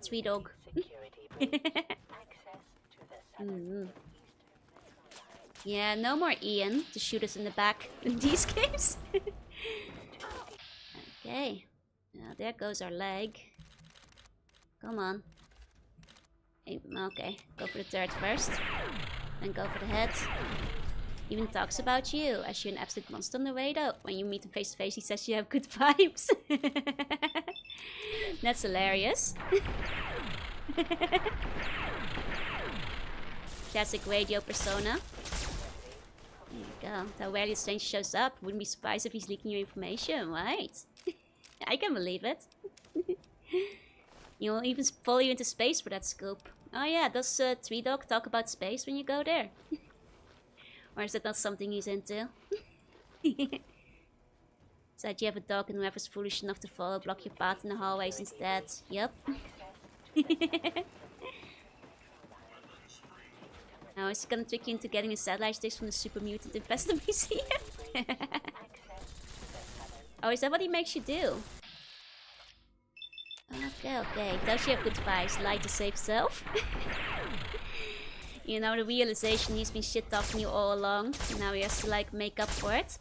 Tree Dog. Yeah, no more Ian to shoot us in the back in these games. Okay. Now there goes our leg. Come on. Okay, go for the turret first. Then go for the head. Even talks about you as you're an absolute monster on the way though. When you meet him face to face, he says you have good vibes. That's hilarious. Classic radio persona. There you go. How rarely a stranger shows up. Wouldn't be surprised if he's leaking your information, right? I can believe it. He'll even follow you into space for that scoop. Oh yeah, does Tree Dog talk about space when you go there? Or is that not something he's into? So you have a dog and whoever's foolish enough to follow, block your path in the hallways instead. Yep. Now is he gonna trick you into getting a satellite sticks from the Super Mutant Investor Museum? Oh, is that what he makes you do? Okay. Does she have good vibes? Lie to save self? You know, the realization he's been shit-talking you all along. And now he has to, like, make up for it.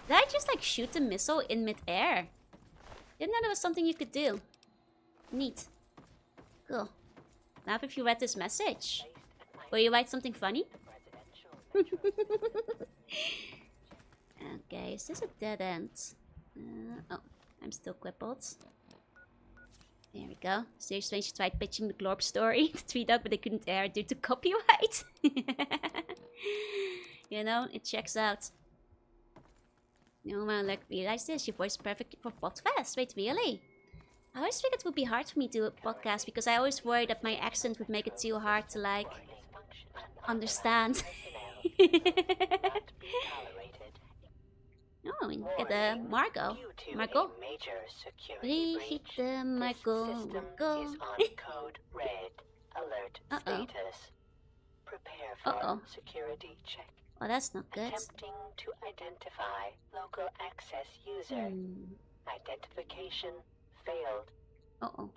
Did I just, like, shoot the missile in mid-air? Didn't know there was something you could do. Neat. Cool. Now if you read this message. Will you write something funny? Okay, is this a dead end? Oh, I'm still crippled. There we go. Serious Strange tried pitching the Glorp story to Tree Dog, but they couldn't air it due to copyright. You know, it checks out. No man, like, realize this. Your voice is perfect for Podfest. Wait, really? I always figured it would be hard for me to do a podcast because I always worried that my accent would make it too hard to, like, understand. Oh, we get the Margot. Margot. Brigitte Margot. Margot. Code red. Alert status. Prepare for security check. Oh, that's not good. Attempting to identify local access user. Identification failed.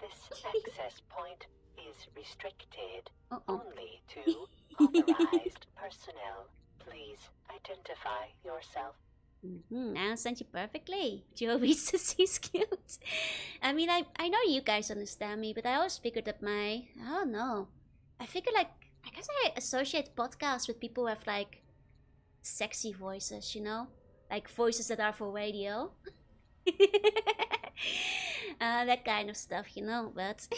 This access point is restricted only to authorized personnel. Please identify yourself. I understand you perfectly. Joe reads to see cute. I mean, I know you guys understand me, but I always figured that I don't know. I figure, like, I guess I associate podcasts with people who have, like, sexy voices, you know? Like, voices that are for radio. That kind of stuff, you know, but...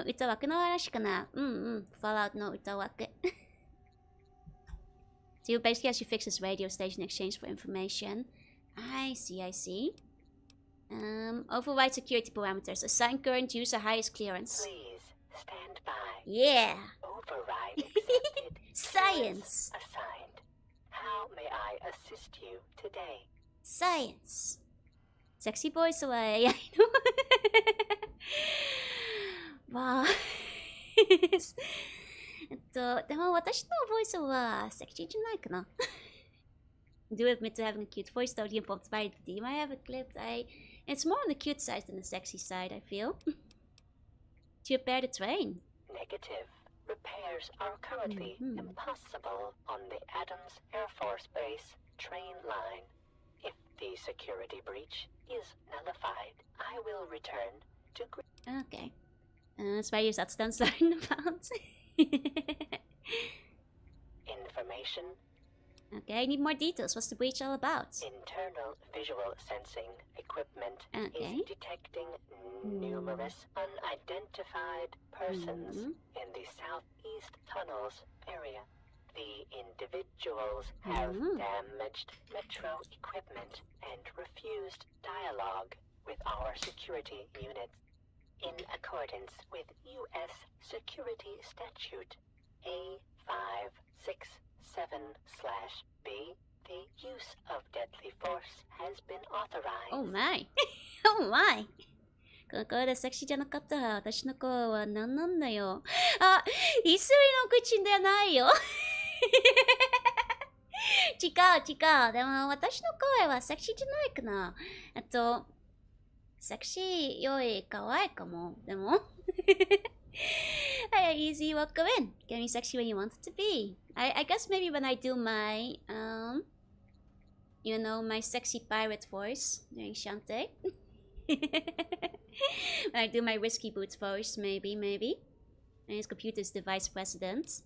歌枠の話かな? Fallout の歌枠. So you basically has to fix his radio station in exchange for information. I see. Override security parameters. Assign current user highest clearance. Please stand by. Yeah. Override accepted. Science. Assigned. How may I assist you today? Science. Sexy voice away. I know. Wow. でも私のボイスはセクシーじゃないかな。Do admit to having a cute voice, totally impromptu by the team. I have a clip. It's more on the cute side than the sexy side, I feel. To repair the train. Negative. Repairs are currently impossible on the Adams Air Force Base train line. If the security breach is nullified, I will return to... Okay. That's why you said stands learn about. Information. Okay, I need more details. What's the breach all about? Internal visual sensing equipment Okay. is detecting numerous unidentified persons in the southeast tunnels area. The individuals have damaged metro equipment and refused dialogue with our security units. In accordance with U.S. Security Statute A567/B, the use of deadly force has been authorized. Oh my. Oh my. ここでセクシーじゃなかったら私の声は何なんだよ。あ、イスリの口じゃないよ。違う。でも私の声はセクシーじゃないかな。セクシーより可愛いかも。でも。Hey, easy, welcome in. Can be sexy when you want it to be. I guess maybe when I do my, my sexy pirate voice during Shantae. When I do my Whiskey Boots voice, maybe. And his computer's the vice president.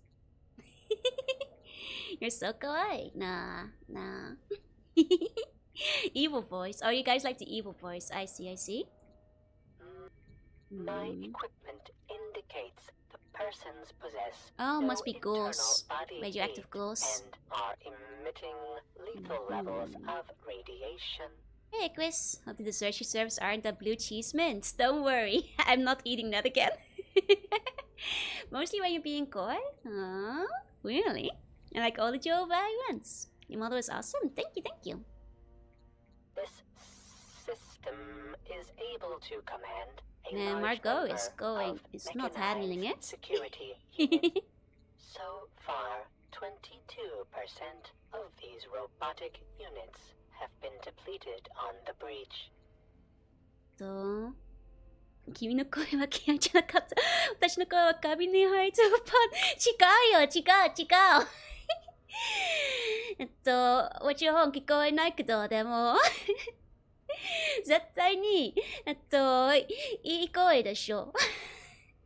You're so kawaii. Nah. Evil voice. Oh, you guys like the evil voice. I see. My equipment indicates the persons possess must be ghouls. Radioactive ghouls. And are emitting lethal levels of radiation. Hey Chris, hope the searchy serves aren't the blue cheese mints. Don't worry, I'm not eating that again. Mostly when you're being coy? Oh, really? I like all the Joe violence. Your mother is awesome. Thank you. This system is able to command a And large Margot number is going. of It's not handling mechanized it. Security units. So far, 22% of these robotic units have been depleted on the breach. 君の声は嫌いじゃなかった。私の声はカビに入ったパン。違う。もちろん聞こえないけど、でも絶対にいい声でしょ。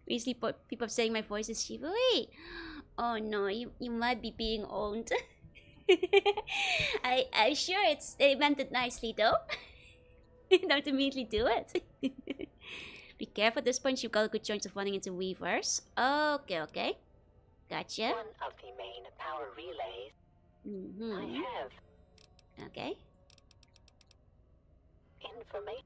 Recently, people are saying my voice is shivery. Oh no, you might be being owned. I'm sure they meant it nicely though. Don't immediately do it. Be careful at this point, you've got a good chance of running into weavers. Okay. Gotcha. One of the main power relays. I have Okay. information.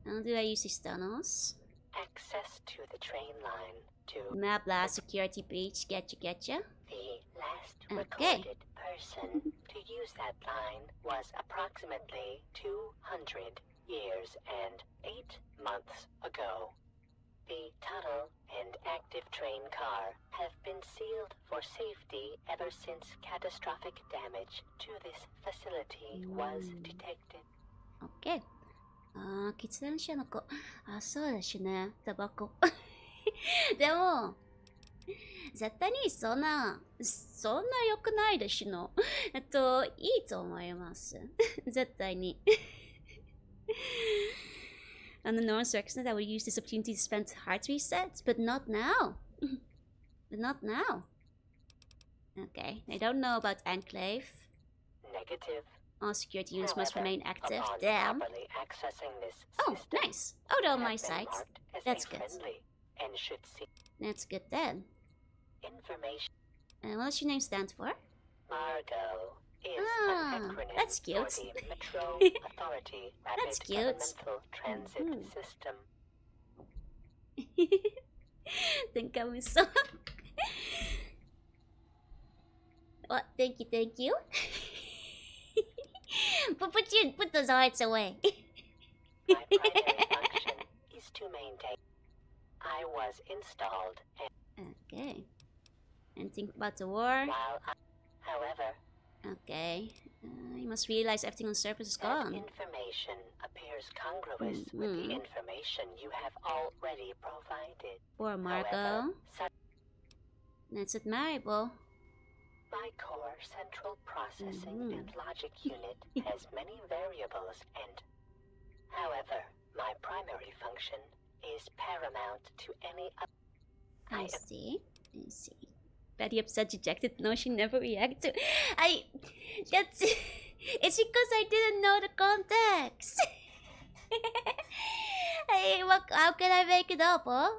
How do I use these tunnels? Access to the train line to Blah blah, security breach. Getcha. the last Okay. recorded person to use that line was approximately 200 years and 8 months ago. The tunnel and active train car have been sealed for safety ever since catastrophic damage to this facility was detected. Okay. 喫煙者の子。そうだしね。タバコ。でも、絶対にそんな良くないでしょ。いいと思います。絶対に。Under normal circumstances, I would use this opportunity to spend hard resets, but not now. Not now. Okay, I don't know about Enclave. Negative. All security units must However, remain active. upon Damn. properly accessing this Oh, system, nice. Oh, they're on my have been side. marked as That's a good. friendly and should see That's good then. information. What does your name stand for? Margot is Ah, an acronym that's cute. for the Metro Authority Rapid That's cute. Governmental Transit System. Think I was so. What? Thank you. Put those hearts away. My primary function is to maintain. I was installed and Okay. And think about the war. however, Okay. You must realize everything on the surface is gone. That information appears congruous with the information you have already provided. Poor Marco. However, That's admirable. my core central processing and logic unit has many variables and, however, my primary function is paramount to any other. I see. Very upset, dejected. No, she never reacted. That's... It's because I didn't know the context. How can I make it up, huh?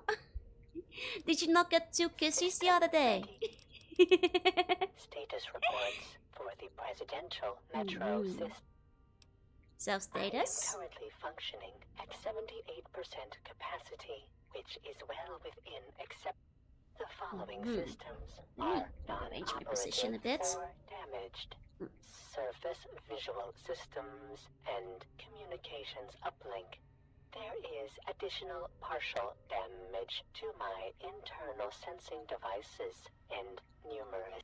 Did you not get 2 kisses the other day? Status reports for the presidential metro system. Self-status? I am currently functioning at 78% capacity, which is well within except the following systems are Arrange my position a bit. or damaged. Surface visual systems and communications uplink. There is additional partial damage to my internal sensing devices and numerous.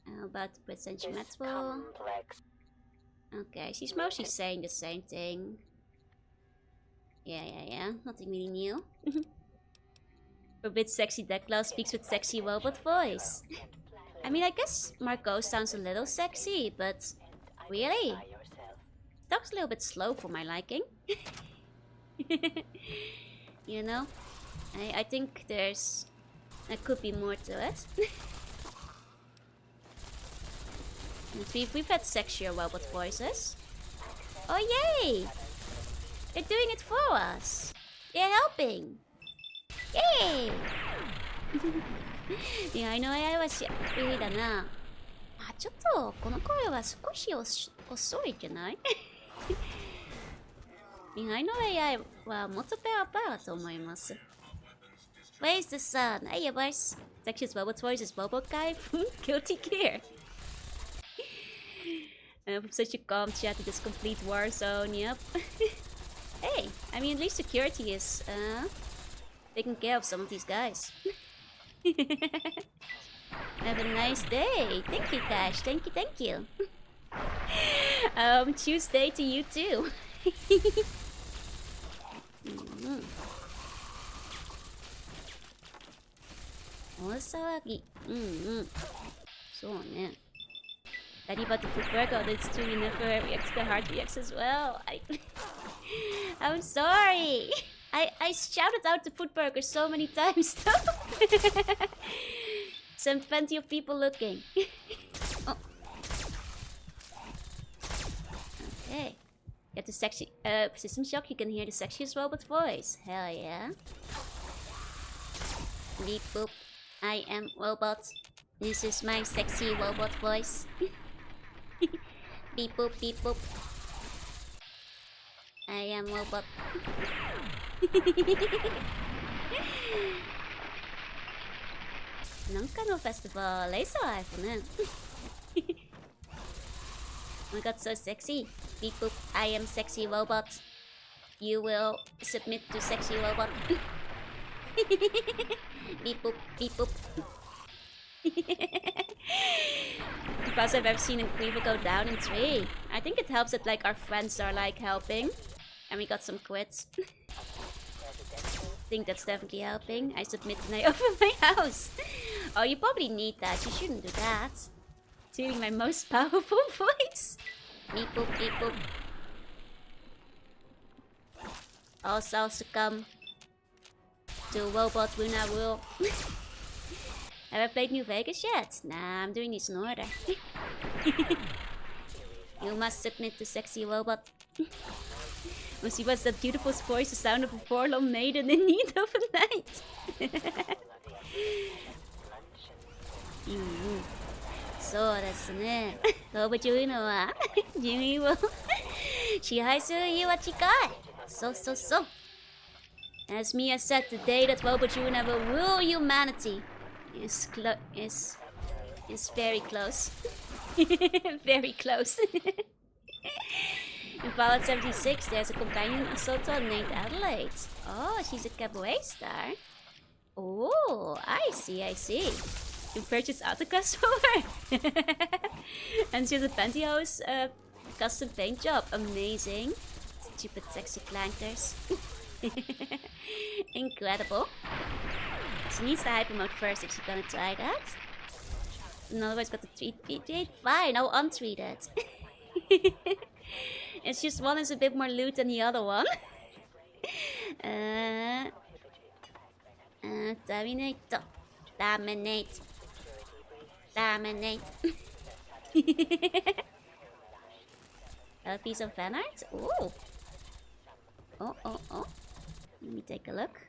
How about the presidential This metro? complex Okay, she's mostly saying the same thing. Yeah. Nothing really new. A bit sexy Decla speaks with sexy robot voice. I mean, I guess Marco sounds a little sexy, but really? Talks a little bit slow for my liking. You know? I think there could be more to it. We've had sexier robot voices. Oh yay! They're doing it for us. They're helping. Yay! いや、の AI はしいだな。あ、ちょっとこの声は少し遅いじゃない？意外の AI はもっとペラペラと思います。Where's the sun? Hey, boys. It's actually robot voice is robot guy from Guilty Gear. From such a calm chat to this complete war zone, yep. Hey, I mean at least security is taking care of some of these guys. Have a nice day. Thank you, Cash. Thank you. Tuesday to you too. 大騒ぎ。そうね。Daddy bought the food burger, that's too, you never react to the hard reacts as well. I'm sorry. I shouted out the food burger so many times though. Some plenty of people looking. Oh. Okay. Get the sexy system shock, you can hear the sexiest robot voice. Hell yeah. Beep boop. I am robot. This is my sexy robot voice. Beep boop, beep boop. I am robot. なんかのフェスティバル、レーサーライフね。I got so sexy. Beep boop, I am sexy robot. You will submit to sexy robot. Beep boop, beep boop. The fast I've ever seen a creeper go down in 3. I think it helps that like our friends are like helping. And we got some quits. I think that's definitely helping. I submit and I open my house. Oh, you probably need that. You shouldn't do that. It's really my most powerful voice. Beep boop, beep boop. Also succumb to robot Runa rule. Have I played New Vegas yet? Nah, I'm doing this in order. You must submit to sexy robot. Must see what's that beautiful voice, the sound of a forlorn maiden in need of a knight. そうですね。動物というのは人類を支配する家は近い。そう。As Mia said today, that Robojuna will rule humanity. Is very close. Very close. In Fallout 76, there's a companion assaulter named Adelaide. Oh, she's a cabaret star. Oh, I see. You purchased autographs for her. And she has a pantyhose custom paint job. Amazing. Stupid sexy clankers. Incredible. She needs the hyper mode first if she's gonna try that. In other words, got the tweet. Fine, I'll untweet it. It's just one is a bit more loot than the other one. Dominate. Dominate. Dominate. A piece of fan art? Ooh. Oh. Let me take a look.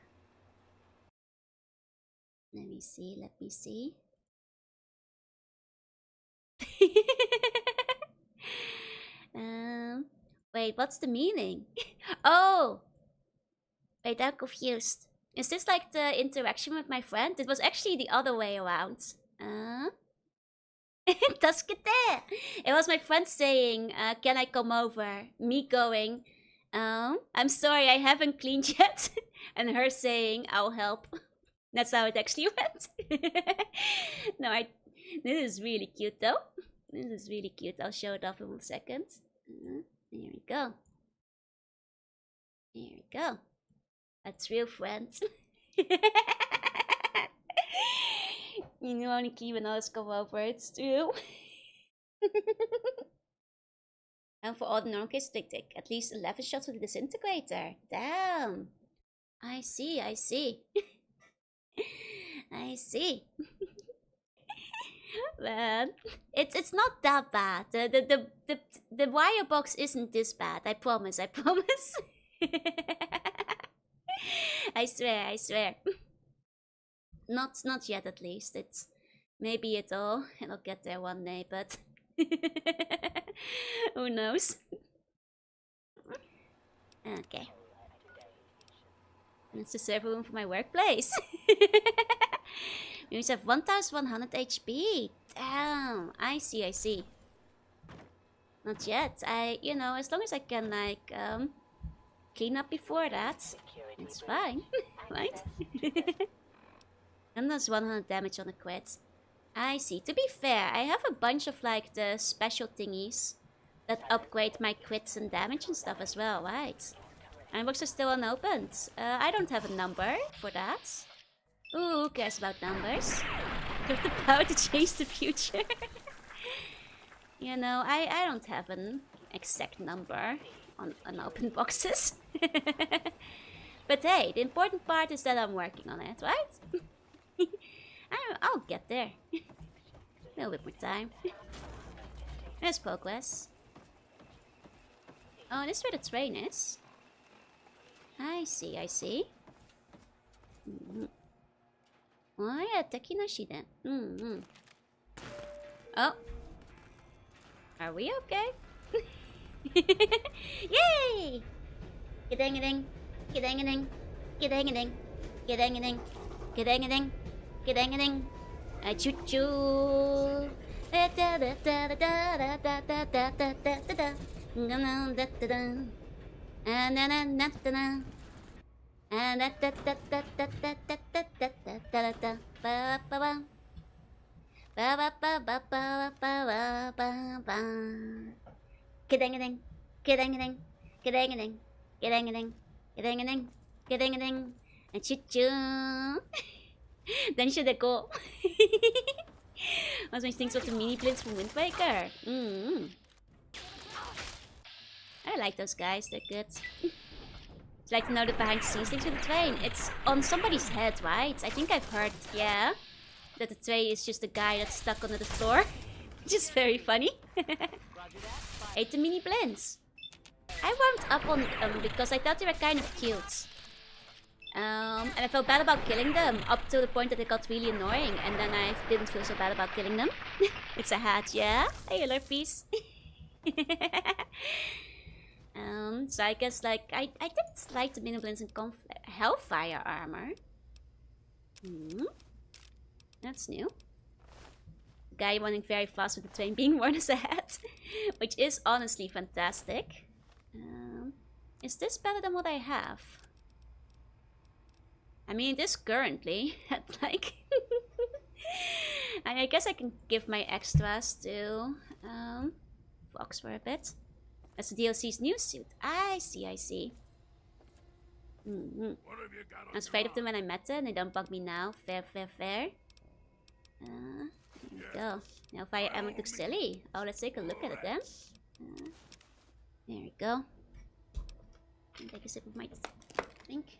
Let me see. Wait, what's the meaning? Oh! Wait, I'm confused. Is this like the interaction with my friend? It was actually the other way around. Taskete! It was my friend saying, can I come over? Me going, I'm sorry, I haven't cleaned yet. And her saying, I'll help. That's how it actually went. No, this is really cute though. This is really cute. I'll show it off in a second. There we go. There we go. A true friend. You know, only Kiwi knows come over. It's true. And for all the normal cases, they take at least 11 shots with the disintegrator. Damn. I see. I see. Man, it's not that bad. The wire box isn't this bad. I promise. I swear. Not yet, at least. It's maybe it'll get there one day, but who knows? Okay. And it's the server room for my workplace. We always have 1100 HP. Damn, I see. Not yet. As long as I can like clean up before that, it's fine, right? And there's 100 damage on a crit. I see. To be fair, I have a bunch of like the special thingies that upgrade my crits and damage and stuff as well, right? Ironbox are still unopened. I don't have a number for that. Ooh, who cares about numbers? You have the power to change the future. I don't have an exact number on unopened boxes. But hey, the important part is that I'm working on it, right? I'll get there. A little bit more time. There's progress. Oh, this is where the train is. I see. Oh yeah, Tekinoshi then. Oh. Are we okay? Yay! Gedang-a-ding. Choo-choo. And choo-choo. Then should I go? Also, thinks of the mini blitz from Wind Waker. I like those guys, they're good. It's like to know the behind the scenes things with the train. It's on somebody's head, right? I think I've heard, yeah, that the train is just a guy that's stuck under the floor. Which is very funny. Ate the mini blends. I warmed up on them because I thought they were kind of cute. And I felt bad about killing them up to the point that it got really annoying, and then I didn't feel so bad about killing them. It's a hat, yeah? A healer piece. So I guess like I did like the mini blends and Hellfire armor. That's new. The guy running very fast with the train being worn as a hat, which is honestly fantastic. Is this better than what I have? I mean, it is currently at like And I guess I can give my extras to Fox for a bit. That's the DLC's new suit. I see, I see. I was afraid of them when I met them. They don't bug me now. Fair, fair, fair. There we go. Now fire ammo looks silly. Oh, let's take a look at it then. There we go. Take a sip of my drink.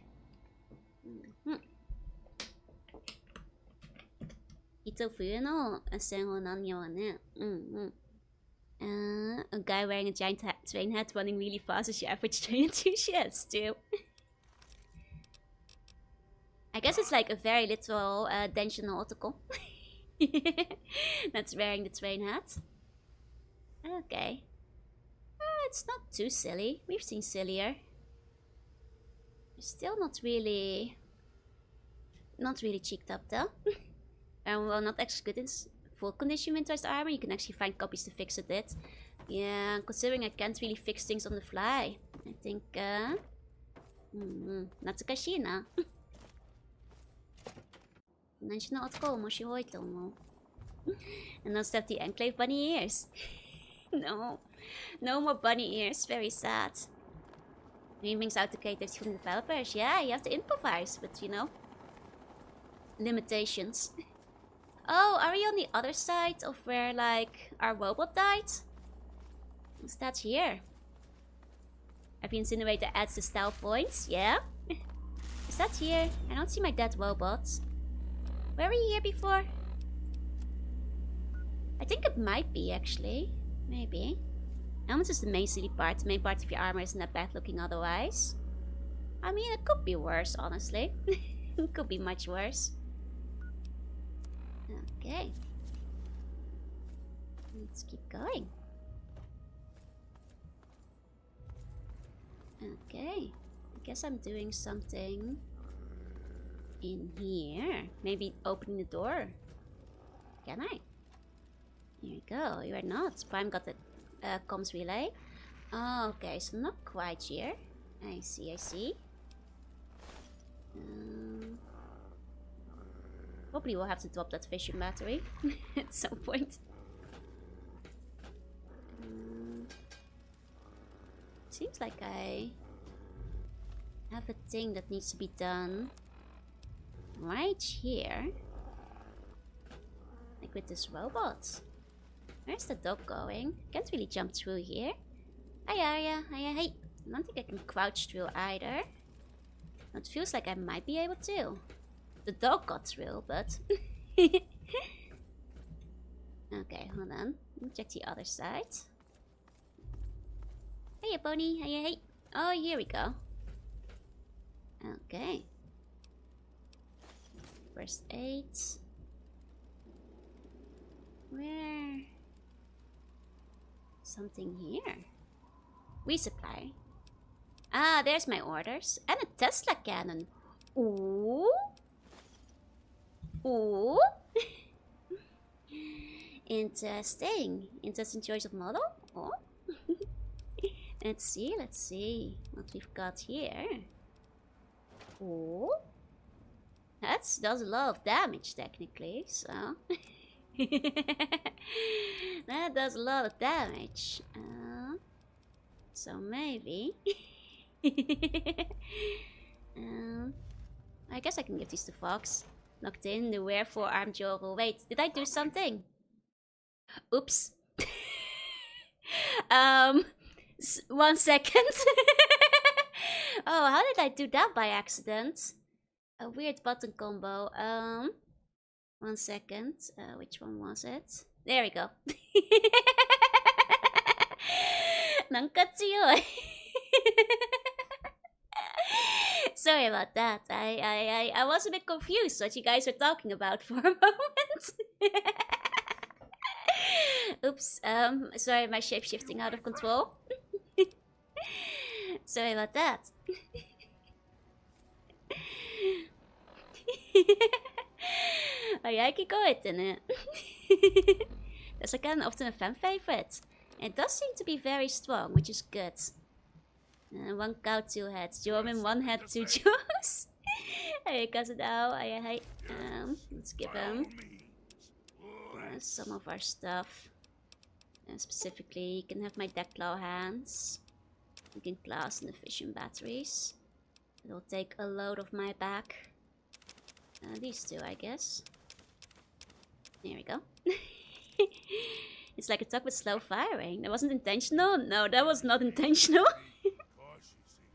A guy wearing a giant train hat running really fast is your average train enthusiast too. I guess it's like a very literal Dension nautical that's wearing the train hat. Okay. It's not too silly. We've seen sillier. Still not really cheeked up though. Well, not actually good in full condition winterized armor. You can actually find copies to fix it. Yeah, considering I can't really fix things on the fly. I think, Natsukashi na. 何しの男面白いと思う. And don't step the enclave bunny ears. No. No more bunny ears. Very sad. Things out to cater to the developers. Yeah, you have to improvise, but you know. Limitations. Oh, are we on the other side of where, like, our robot died? What's that here? Have you insinuated that adds the style points? Yeah? Is that here? I don't see my dead robots. Were we here before? I think it might be, actually. Maybe. Helmet is the main silly part. The main part of your armor isn't that bad looking otherwise. I mean, it could be worse, honestly. It could be much worse. Okay. Let's keep going. Okay. I guess I'm doing something in here. Maybe opening the door. Can I? Here we go. You are not. Prime got the comms relay. Oh, okay, so not quite here. I see, I see. Probably will have to drop that fission battery at some point. Seems like I have a thing that needs to be done right here. Like with this robot. Where's the dog going? Can't really jump through here. Hi Arya, hiya, hey. I don't think I can crouch through either. It feels like I might be able to. The dog got through, but... Okay, hold on. Let me check the other side. Hiya, Pony. Hiya, hey. Oh, here we go. Okay. First aid. Where? Something here. Resupply. Ah, there's my orders. And a Tesla cannon. Ooh. Ooh. Interesting. Interesting choice of model. Oh. Let's see what we've got here. Ooh. That does a lot of damage technically, so. That does a lot of damage. So maybe. I guess I can give these to Fox. Locked in the wear forearm Joru. Wait, did I do something? Oops. 1 second. Oh, how did I do that by accident? A weird button combo. 1 second. Which one was it? There we go. Sorry about that. I was a bit confused what you guys were talking about for a moment. Oops. Sorry, my shape shifting out of control. Sorry about that. Oh, jij kijkt in it. That's again often a fan favorite. It does seem to be very strong, which is good. 1 cow, 2 heads. Jorunna, 1 head, 2 jaws. Hey, cousin Ow. Hey, let's give him some of our stuff. Specifically, you can have my deck claw hands. You can class and the fission batteries. It'll take a load of my back. These two, I guess. There we go. It's like a tuck with slow firing. That wasn't intentional? No, that was not intentional.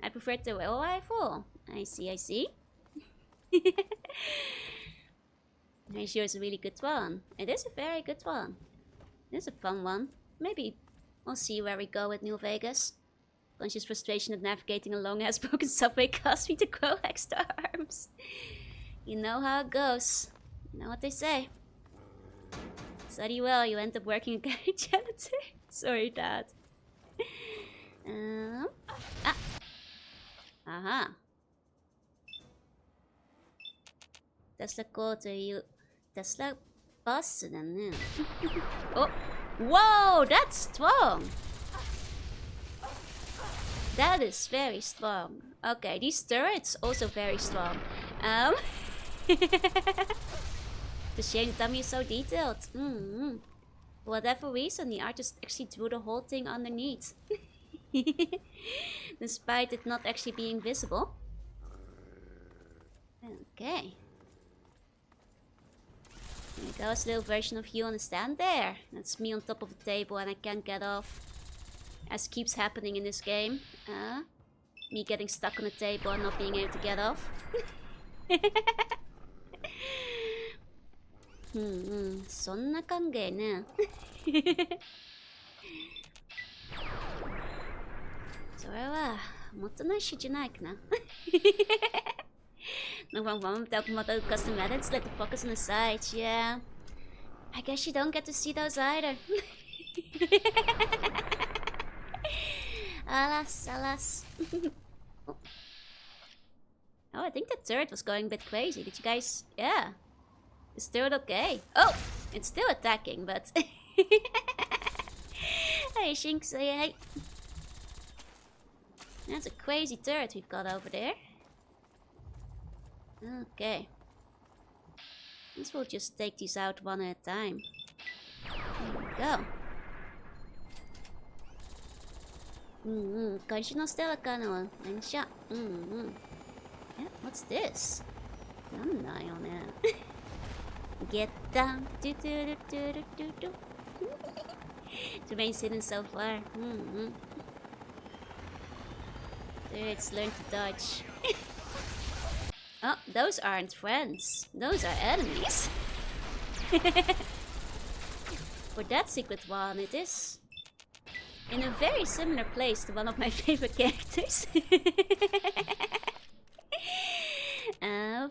I prefer the whale rifle. I see, I see. I'm sure it's a really good one. It is a very good one. It is a fun one. Maybe we'll see where we go with New Vegas. Conscious frustration at navigating a long-ass broken subway caused me to grow extra arms. You know how it goes. You know what they say. Study well, you end up working a janitor. Sorry, Dad. Aha. Tesla quarter you. Tesla passen nu. Oh. Whoa, that's strong. That is very strong. Okay, these turrets also very strong. The shame the dummy is so detailed. For whatever reason, the artist actually drew the whole thing underneath. Despite it not actually being visible. Okay. There goes a little version of you on the stand there. That's me on top of the table and I can't get off. As keeps happening in this game. Me getting stuck on the table and not being able to get off. Soんな関係ね。それはもっとないしじゃないかな。No one without mother custom edits, let the focus on the sides, yeah. I guess you don't get to see those either. Alas, alas. Oh, I think the turret was going a bit crazy. Did you guys... Yeah. Is the turret okay? Oh! It's still attacking, but... Hey, Shink, say hey. That's a crazy turret we've got over there. Okay. This will just take these out one at a time. There we go. Conditional Stella Canoa. Nice shot. Yeah, what's this? I'm not on it. Get down. The main hidden so far. Let's learn to dodge. Oh, those aren't friends. Those are enemies. For that secret one, it is in a very similar place to one of my favorite characters.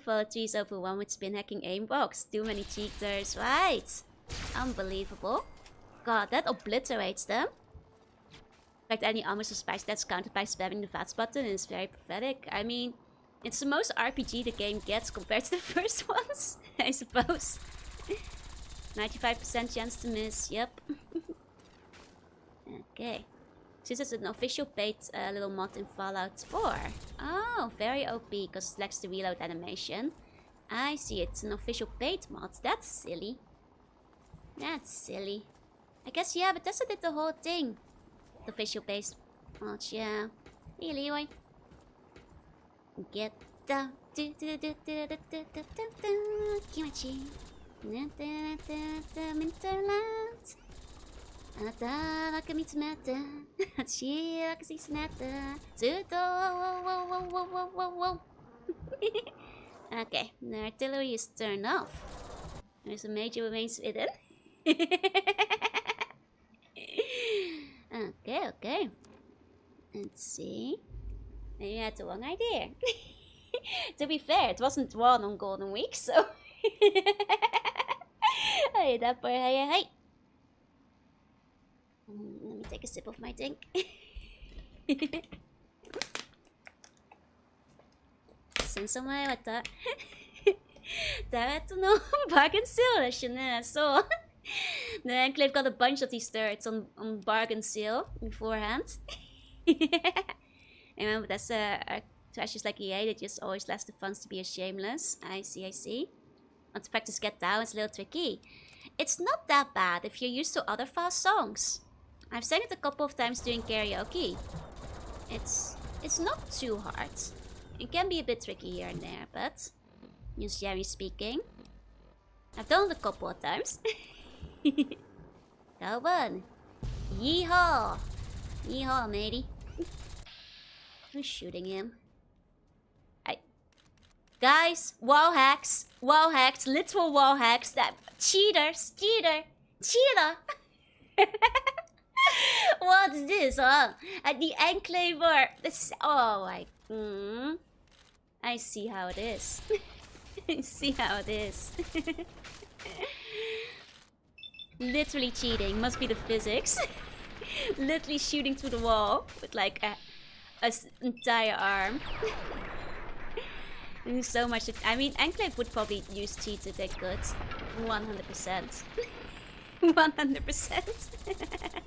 Follow trees over one with spin hacking aim box. Too many cheaters, right? Unbelievable. God, that obliterates them. In fact, any armor or spice that's countered by spamming the VATS button is very pathetic. I mean, it's the most RPG the game gets compared to the first ones, I suppose. 95% chance to miss, yep. Okay. This is an official paid little mod in Fallout 4. Oh, very OP because it lacks the reload animation. I see, it's an official paid mod. That's silly. That's silly. I guess, yeah, but Bethesda did the whole thing. The official based mod, yeah. Hey, Leroy. Get down. Kimachi. Minterland. あなたは見つめて私は気づいてずっと Okay, the artillery is turned off. There's a major remains hidden. Okay. Let's see. Maybe I had the wrong idea. To be fair, it wasn't one on Golden Week, so... Hey, Dapper, hey. Let me take a sip of my drink. 戦争前はダートのbargain sale だしね。そう。The Enclave got a bunch of these turrets on bargain sale beforehand. Remember, that's trashes like EA that just always lets the funds to be shameless. I see. Want to practice get down, it's a little tricky. it's not that bad if you're used to other fast songs. I've sang it a couple of times during karaoke. It's not too hard. It can be a bit tricky here and there, but just generally speaking, I've done it a couple of times. Go on. Yeehaw! Yeehaw, matey. Who's shooting him? Guys, wall hacks, literal wall hacks. That cheater. What's this, huh? At the Enclave or this? Oh, I see how it is. I see how it is. Literally cheating. Must be the physics. Literally shooting through the wall with like a entire arm. So much. I mean, Enclave would probably use cheats if they could. 100%. 100%.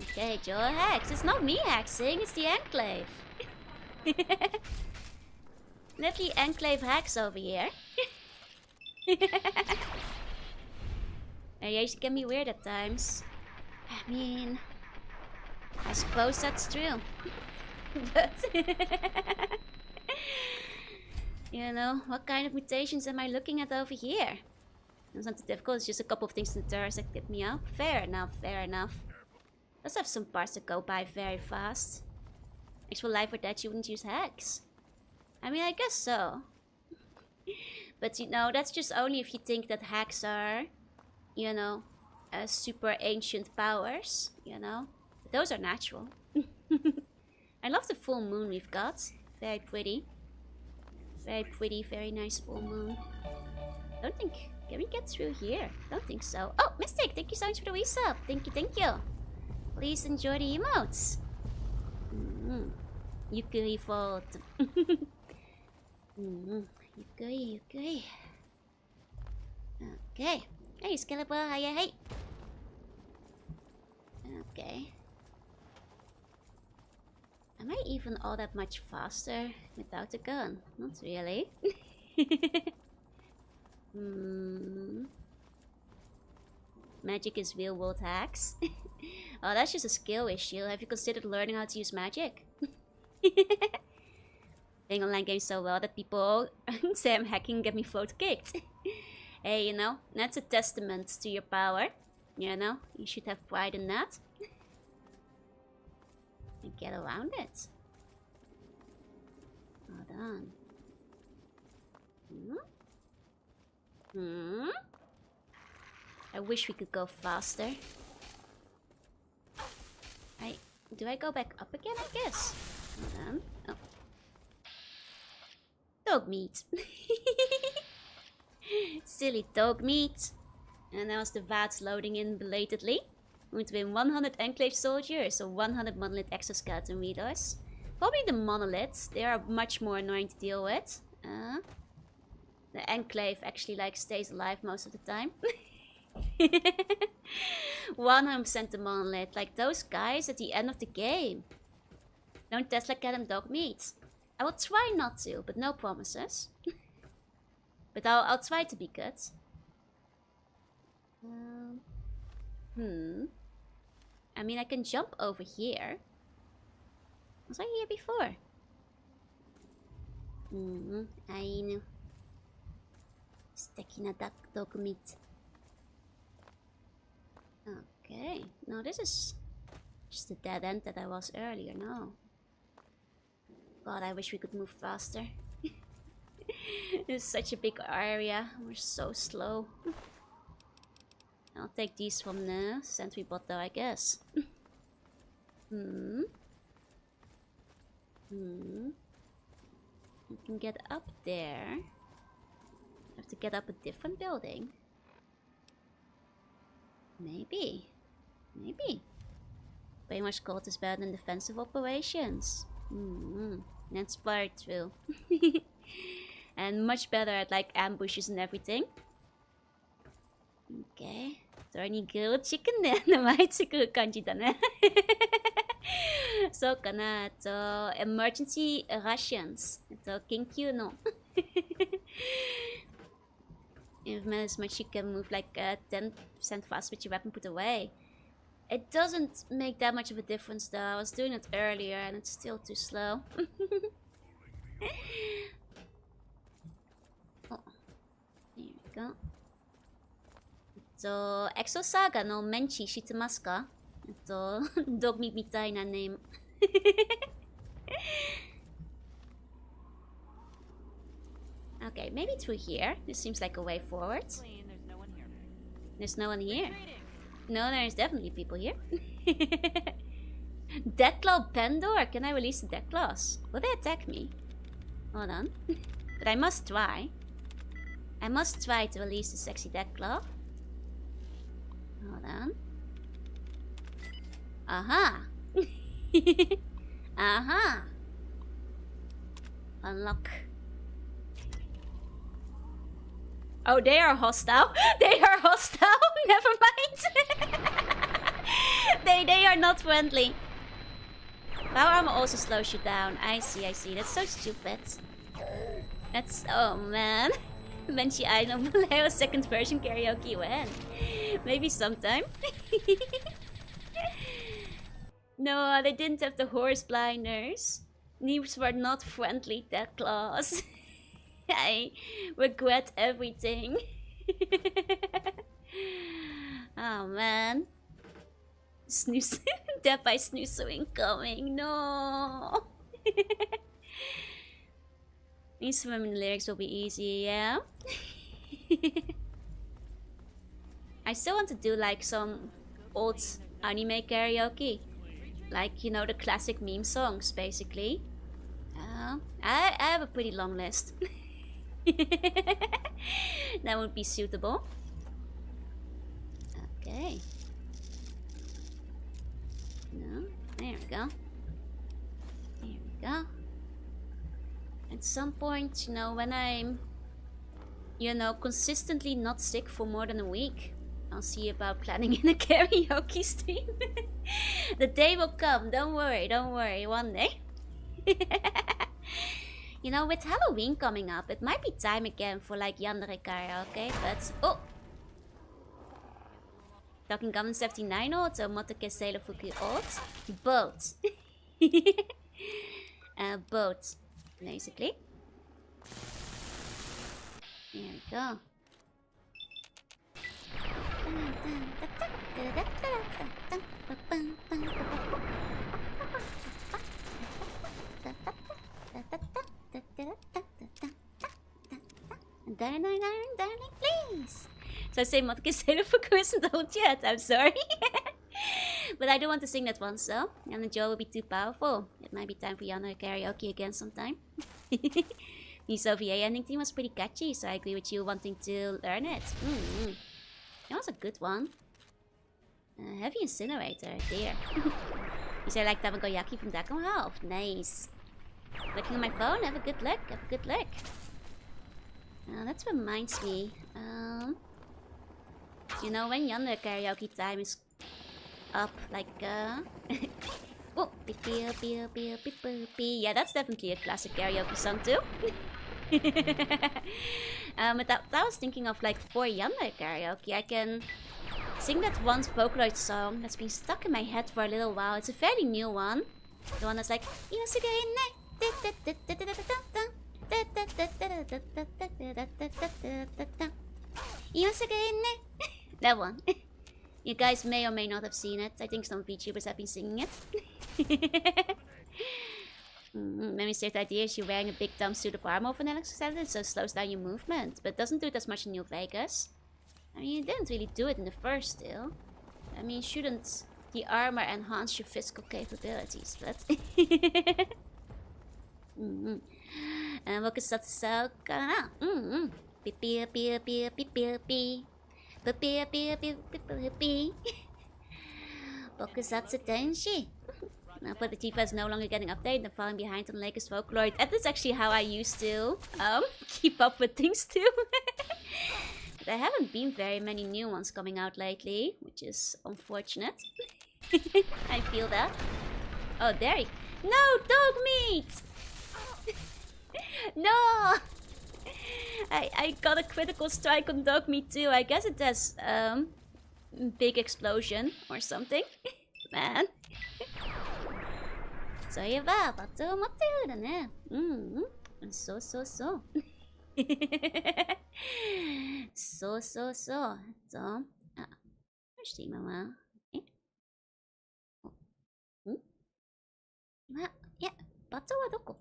Okay, Joe hacks. It's not me hacking, it's the Enclave. Literally Enclave hacks over here. Yeah, she can be weird at times. I mean, I suppose that's true. But you know, what kind of mutations am I looking at over here? It's not too difficult, it's just a couple of things in the turrets that tip me up. Fair enough, fair enough. Let's have some parts that go by very fast. Actual life or death, you wouldn't use hacks. I mean, I guess so. But you know, that's just only if you think that hacks are, you know, super ancient powers, you know. But those are natural. I love the full moon we've got. Very pretty. Very pretty, very nice full moon. Don't think... Can we get through here? Don't think so. Oh, Mystic! Thank you so much for the resub. Thank you, thank you. Please enjoy the emotes. Yukuri fault. Yukuri. Okay. Hey, Skeletor. Hiya, hey. Okay. Am I even all that much faster without a gun? Not really. Magic is real world hacks. Oh, that's just a skill issue. Have you considered learning how to use magic? Playing online games so well that people say I'm hacking and get me float kicked. Hey, you know, that's a testament to your power. You know, you should have pride in that. And get around it. Hold on. I wish we could go faster. Do I go back up again, I guess? Hold on. Oh. Dog meat. Silly dog meat. And now the VATS loading in belatedly. Between 100 Enclave soldiers or 100 Monolith exoskeleton readers. Probably the Monoliths. They are much more annoying to deal with. The Enclave actually like stays alive most of the time. 100% the Monolith. Like those guys at the end of the game. Don't Tesla get them dog meat. I will try not to, but no promises. But I'll try to be good. I mean, I can jump over here. Was I here before? I know. Stacking a dog meat. Okay. No, this is just the dead end that I was earlier. No. God, I wish we could move faster. It's such a big area. We're so slow. I'll take these from the sentry bot though, I guess. You can get up there. Have to get up a different building. Maybe. Brainwash cult is better than defensive operations. That's very true. And much better at like ambushes and everything. Okay. それにグリルチキンで名前つく感じだね。そうかな。emergency rations。緊急の。Even as much you can move like 10% faster with your weapon put away. It doesn't make that much of a difference though. I was doing it earlier and it's still too slow. Oh, here we go. エクソサーガのメンチ知ってますか？ドグミみたいなネーム。Okay, maybe through here. This seems like a way forward. There's no one here. No, there's definitely people here. Deathclaw Pendor? Can I release the Deathclaws? Will they attack me? Hold on. But I must try. I must try to release the sexy Deathclaw. Hold on. Aha! Aha! Unlock. Oh, they are hostile. They are hostile. Never mind. They are not friendly. Power armor also slows you down. I see, I see. That's so stupid. That's... Oh, man. Banshee Island Vallejo second version karaoke when? Maybe sometime. No, they didn't have the horse blinders. These were not friendly Deathclaws. I regret everything. Oh man. Snooze. Death by Snoozer incoming. No. These swimming lyrics will be easy, yeah? I still want to do like some old anime karaoke. Like, you know, the classic meme songs, basically. I have a pretty long list. That would be suitable. Okay. No, there we go. There we go. At some point, you know, when I'm, you know, consistently not sick for more than a week, I'll see about planning in a karaoke stream. The day will come, don't worry, one day. You know, with Halloween coming up, it might be time again for like yandere karaoke, but... Oh! Talking Gammon 79 auto, Motoke Sailor Fuku old. Boat. Boat, basically. There we go. Darling, please. So I say Motoke Sailor Fuku isn't old yet, I'm sorry. But I do want to sing that once though. And the Joe will be too powerful. It might be time for Yana karaoke again sometime. The Soviet ending theme was pretty catchy, so I agree with you wanting to learn it. That was a good one. Heavy Incinerator, dear. You say like Tamagoyaki from Dakon Half. Nice. Looking at my phone, have a good look, have a good look. That reminds me, you know, when Yonder karaoke time is up, like, oh, yeah, that's definitely a classic karaoke song too. But that I was thinking of, like, for Yonder karaoke, I can sing that one Vocaloid song that's been stuck in my head for a little while. It's a fairly new one. The one that's like, that one. You guys may or may not have seen it. I think some VTubers have been singing it. Maybe the idea is you're wearing a big dumb suit of armor for an exoskeleton, so it slows down your movement, but doesn't do it as much in New Vegas. I mean, you didn't really do it in the first still. I mean, shouldn't the armor enhance your physical capabilities, but... Mokusatsu kana. Bokusatsu Tenshi. Now, but the Tifa is no longer getting updated and falling behind on the latest Vocaloid. That is actually how I used to keep up with things too. There haven't been very many new ones coming out lately, which is unfortunate. I feel that. Oh, there he... No, dog meat! No! I got a critical strike on Dog Meat too. I guess it does big explosion or something. Man. そういえばバツを持ってるんだね。そうそうそう。そうそうそう。そう。あ、どうして今は？今、いや、バツはどこ？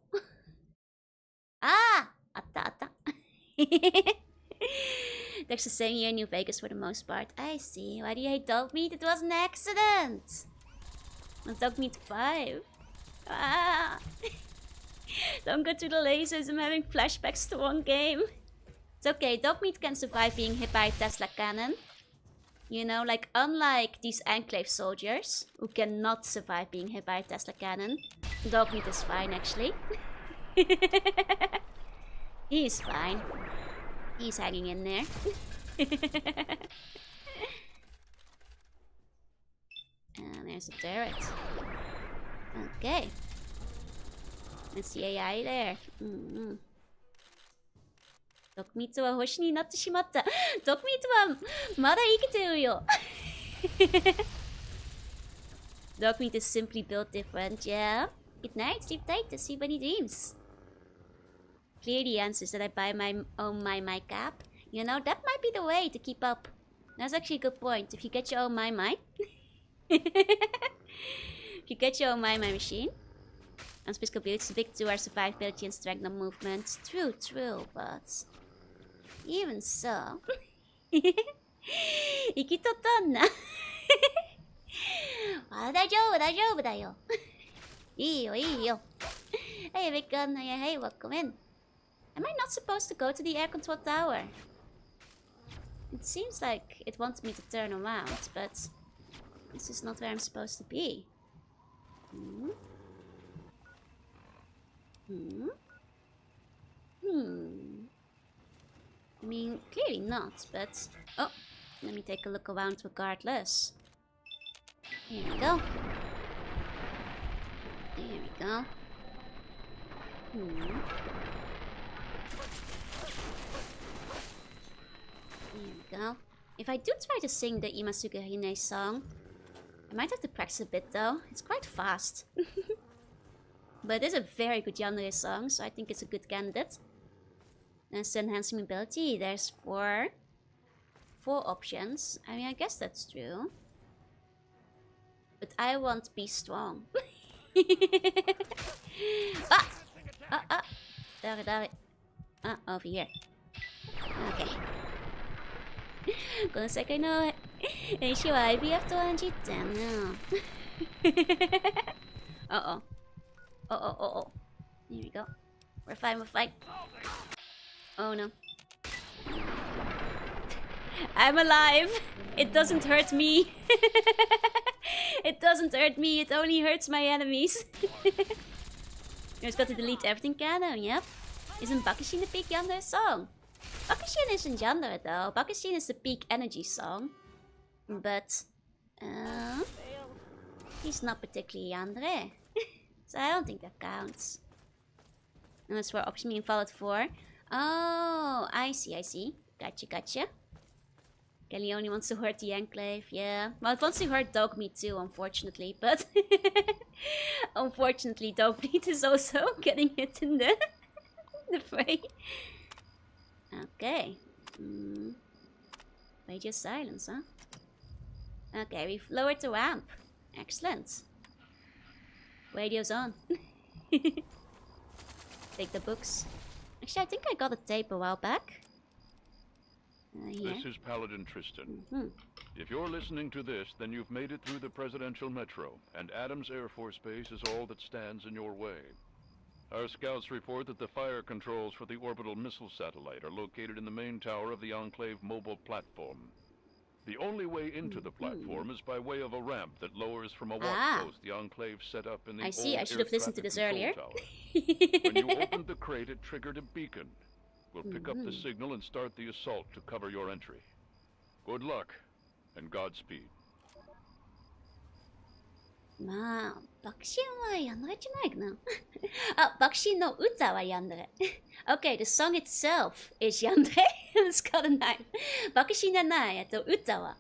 ああ、あったあった。There's the same here in New Vegas for the most part. I see. Why do you hate dog meat? It was an accident. On Dog Meat 5. Ah. Don't go to the lasers. I'm having flashbacks to one game. It's okay. Dog Meat can survive being hit by a Tesla cannon. You know, like unlike these Enclave soldiers who cannot survive being hit by a Tesla cannon, Dog Meat is fine actually. He's fine. He's hanging in there. And there's a turret. Okay. That's the AI there. Dog Meat は星になってしまった。Dog Meat はまだ生きてるよ。Dog Meat is simply built different, yeah. Good night, sleep tight, to see many dreams. Clearly answers that I buy my own my cap. You know, that might be the way to keep up. That's actually a good point. If you get your own my. If you get your own my machine. And physical abilities, the big two are survivability and strength, no movement. True, but even so. 生きとったんな。あ、大丈夫だよ。いいよ。Hey, Vicon. Hey, welcome in. Am I not supposed to go to the air control tower? It seems like it wants me to turn around, but this is not where I'm supposed to be. I mean, clearly not, but... Oh, let me take a look around regardless. Here we go. Here we go. If I do try to sing the Imasuga Hine song, I might have to practice a bit though. It's quite fast. But it is a very good yandere song, so I think it's a good candidate. And to enhance mobility, there's four options. I mean, I guess that's true. But I want Be Strong. There. Over here. Okay. この世界の練習は IBF と同じってな。Uh-oh. Here we go. We're fine. Oh no. I'm alive! It doesn't hurt me. It doesn't hurt me, it only hurts my enemies. You just got to delete everything canon, yep. Isn't Bakushin the peak yandere song? Bakushin isn't yandere though. Bakushin is the peak energy song. But, he's not particularly yandere. So I don't think that counts. Unless we're option being followed for. Oh, I see. Gotcha. Kelly only wants to hurt the Enclave, yeah. Well, it wants to hurt Dog Meat too, unfortunately, but... unfortunately, Dog Meat is also getting hit in the fray. Okay. Radio silence, huh? Okay, we've lowered the ramp. Excellent. Radio's on. Take the books. Actually, I think I got a tape a while back. This is Paladin Tristan. If you're listening to this, then you've made it through the Presidential Metro, and Adams Air Force Base is all that stands in your way. Our scouts report that the fire controls for the orbital missile satellite are located in the main tower of the Enclave mobile platform. The only way into the platform is by way of a ramp that lowers from a watch-post the Enclave set up in the I see, I should have listened to this earlier. When you opened the crate, it triggered a beacon. We'll pick up the signal and start the assault to cover your entry. Good luck, and Godspeed. まあ、爆心はやんないじゃないかな。あ、爆心の歌はやんで。Okay, the song itself is yandere. It's called a knife. 爆心じゃない。歌は。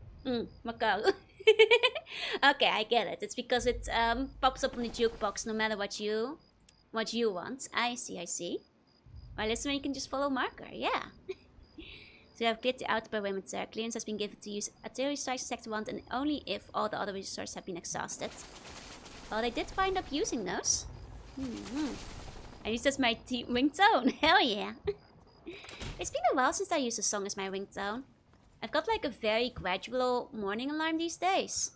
わかる。Okay, I get it. It's because it pops up on the jukebox no matter what you want. I see, I see. Well, this one you can just follow marker, yeah. So you have cleared the outer perimeter. Clearance has been given to use artillery strikes sector 1 and only if all the other resources have been exhausted. Well, they did wind up using those. I used as my ringtone. Hell yeah. It's been a while since I used a song as my ringtone. I've got like a very gradual morning alarm these days.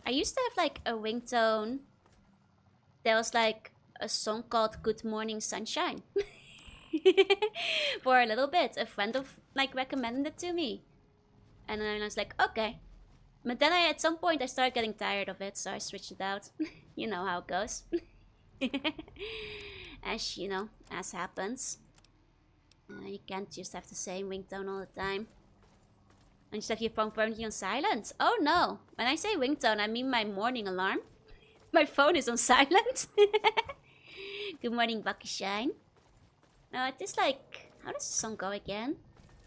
I used to have like a ringtone. There was like a song called Good Morning Sunshine. For a little bit. A friend of like recommended it to me. And then I was like, okay. But then at some point I started getting tired of it, so I switched it out. You know how it goes. As happens. You can't just have the same ringtone all the time. And just have your phone permanently on silent. Oh no! When I say ringtone, I mean my morning alarm. My phone is on silent. Good morning, Buckyshine. No, it is like... How does the song go again?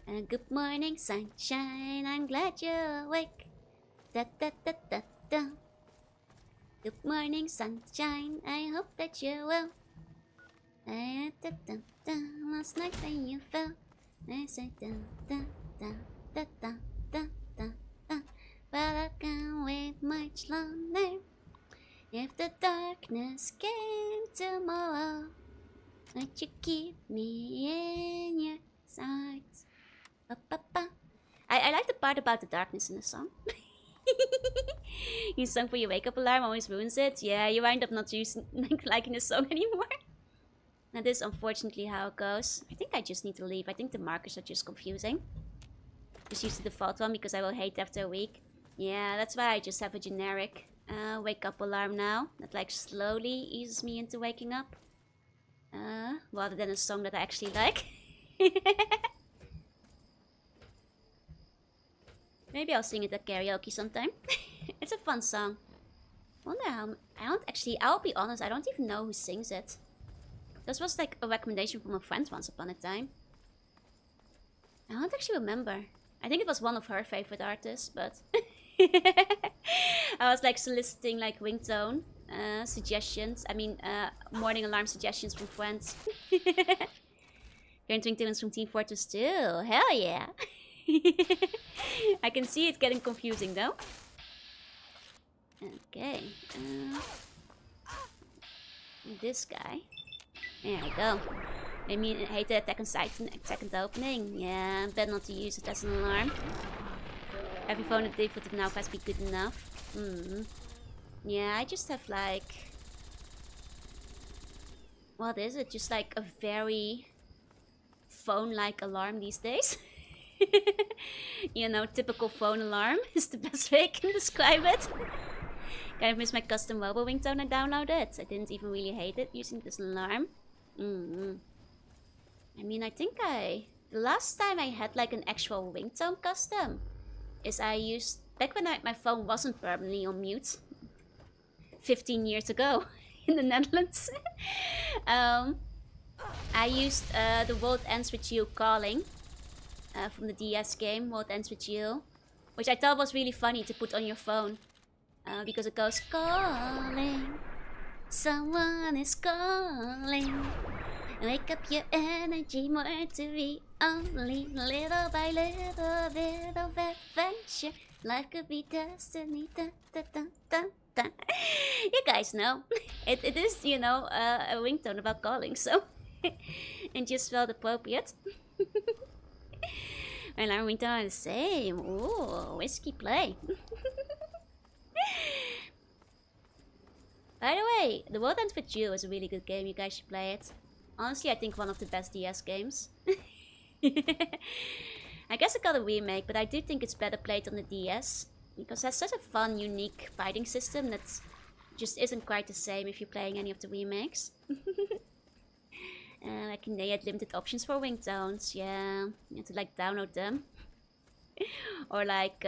Good morning, sunshine. I'm glad you're awake. Da da da da da. Good morning, sunshine. I hope that you're well. Da da da da. Last night when you fell, I said da da da da da da da da. But I can't wait much longer. If the darkness came tomorrow, would you keep me in your sights? Ba, ba, ba. I like the part about the darkness in the song. Your song for your wake-up alarm always ruins it. Yeah, you wind up not liking the song anymore. That is unfortunately how it goes. I think I just need to leave. I think the markers are just confusing. Just use the default one because I will hate after a week. Yeah, that's why I just have a generic wake-up alarm now. That like slowly eases me into waking up. Rather than a song that I actually like. Maybe I'll sing it at karaoke sometime. It's a fun song. Wonder how... I'll be honest, I don't even know who sings it. This was like a recommendation from a friend once upon a time. I don't actually remember. I think it was one of her favorite artists, but... I was like soliciting like ringtone suggestions. Morning alarm suggestions from friends. Current ringtones from Team Fortress 2. Hell yeah! I can see it getting confusing though. Okay. This guy. There we go. I mean, I hate the attack on second opening. Yeah, better not to use it as an alarm. Every phone at default now has be good enough. Yeah, I just have like... What is it? Just like a very phone-like alarm these days. You know, typical phone alarm is the best way I can describe it. Kind of miss my custom mobile ringtone I downloaded. I didn't even really hate it using this alarm. I mean, I think the last time I had like an actual ringtone custom is I used, back when my phone wasn't permanently on mute, 15 years ago in the Netherlands. I used The World Ends With You Calling from the DS game, World Ends With You, which I thought was really funny to put on your phone because it goes, calling, someone is calling, wake up your energy, more to be only, little by little bit of adventure, life could be destiny, da, da, da, da, da. You guys know, it is, you know, a ringtone about calling, so it just felt appropriate. My alarm ringtone are the same. Ooh, risky play. By the way, The World Ends With You is a really good game. You guys should play it. Honestly, I think one of the best DS games. I guess it got a remake, but I do think it's better played on the DS. Because it has such a fun, unique fighting system that just isn't quite the same if you're playing any of the remakes. Like they had limited options for ringtones, yeah. You had to like download them. Or like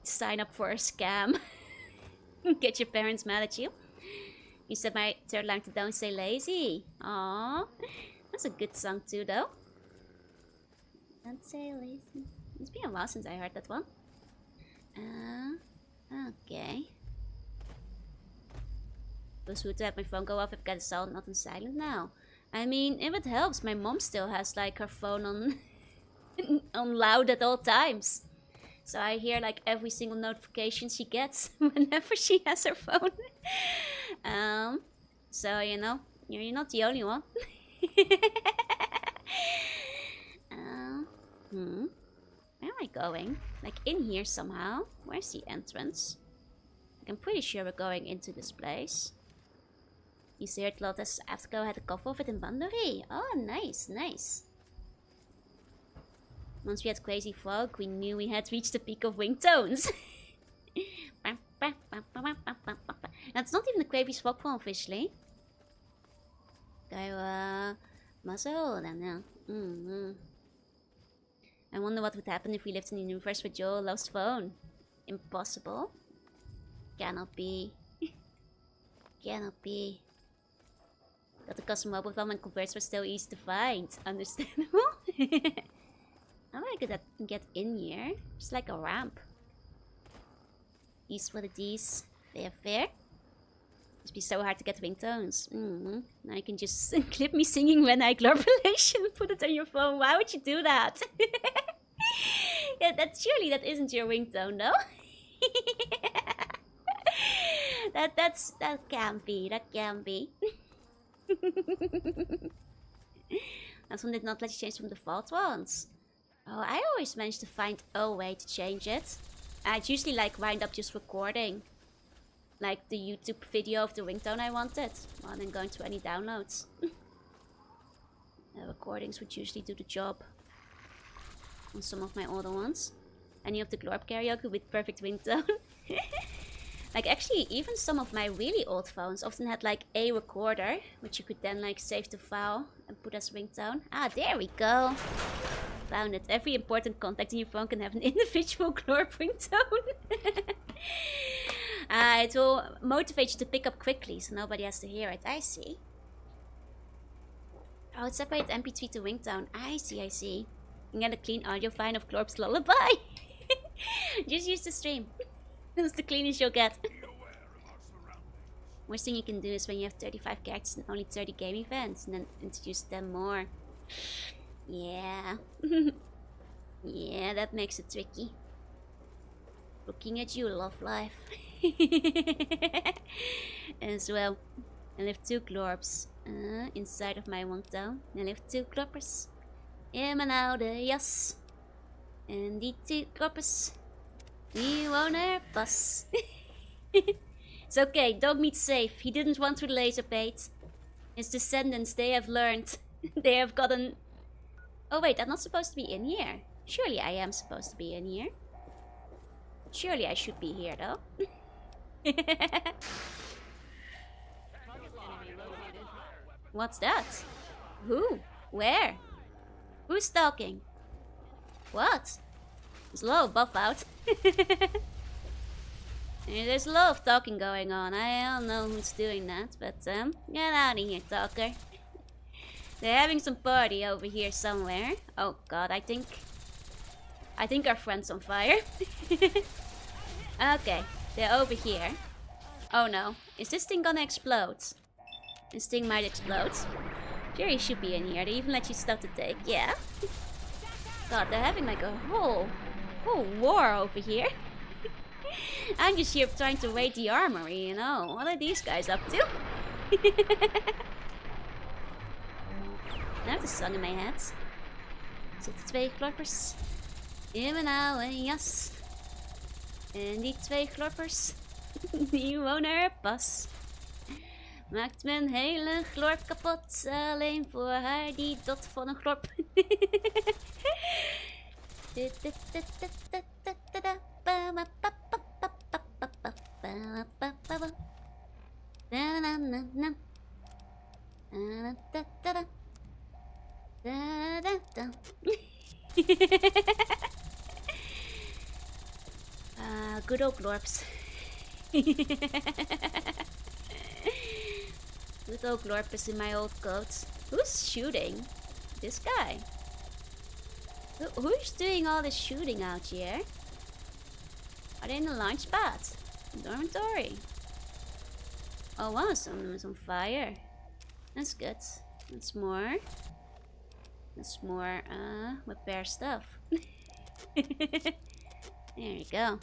sign up for a scam. Get your parents mad at you. You said my third line to Don't Say Lazy. Aww. That's a good song too, though. Don't say lazy. It's been a while since I heard that one. Okay. Feels weird to have my phone go off. I've got a sound not on silent now. I mean, if it helps, my mom still has like her phone on on loud at all times. So I hear like every single notification she gets whenever she has her phone. So you know, you're not the only one. Where am I going? Like in here somehow? Where's the entrance? Like, I'm pretty sure we're going into this place. You heard Lotus Aftergo had a cover of it in Bandory. Oh, nice, nice. Once we had Crazy Frog, we knew we had reached the peak of wing tones. That's not even the Crazy Frog one officially. Go, muzzle, then, I wonder what would happen if we lived in the universe where Joel lost phone. Impossible. Cannot be. Cannot be. Got the custom mobile phone and converts were still easy to find. Understandable. How do I get in here? It's like a ramp. These for the D's. Fair, fair. Must be so hard to get ringtones. Now you can just clip me singing when I glorpulation and put it on your phone. Why would you do that? Yeah, surely that isn't your ringtone, though. That can be. That can be. That one did not let you change from default ones. Oh, I always manage to find a way to change it. I'd usually like wind up just recording like the YouTube video of the ringtone I wanted, rather than going to any downloads. The recordings would usually do the job on some of my older ones. Any of the Glorp karaoke with perfect ringtone. Like actually, even some of my really old phones often had like a recorder, which you could then like save the file and put as ringtone. Ah, there we go. Found it. Every important contact in your phone can have an individual Glorp ringtone. It will motivate you to pick up quickly, so nobody has to hear it. I see. Oh, it's separate MP3 to ringtone. I see, I see. You get a clean audio file of Glorp's lullaby. Just use the stream. That's the cleanest you'll get. Worst thing you can do is when you have 35 characters and only 30 game events, and then introduce them more. Yeah. Yeah, that makes it tricky. Looking at you, love life. As well. I left 2 Glorps inside of my ringtone. I left 2 Glorpers in mijn oude jas. En die 2 Glorpers, die wonen pas. It's okay, dog meat's safe. He didn't run through the laser bait. His descendants, they have learned. They have gotten... Oh wait, I'm not supposed to be in here. Surely I am supposed to be in here. Surely I should be here though. What's that? Who? Where? Who's talking? What? There's a lot of buff out. There's a lot of talking going on. I don't know who's doing that, but get out of here, talker. They're having some party over here somewhere. Oh god, I think our friend's on fire. Okay, they're over here. Oh no, is this thing gonna explode? This thing might explode. Sure, you should be in here. They even let you stuff to take. Yeah. God, they're having like a whole war over here. I'm just here trying to raid the armory, you know. What are these guys up to? I have the song in my head. Zitten 2 Glorpers in mijn oude jas. En die 2 Glorpers, die wonen er pas. Maakt mijn hele Glorp kapot, alleen voor haar die dot van een Glorp. Good old Glorps. With old Glorpus in my old coat. Who's shooting? This guy. Who's doing all this shooting out here? Are they in the launch pad? Dormitory. Oh wow, some of them is on fire. That's good. That's more. That's more repair stuff. There you go.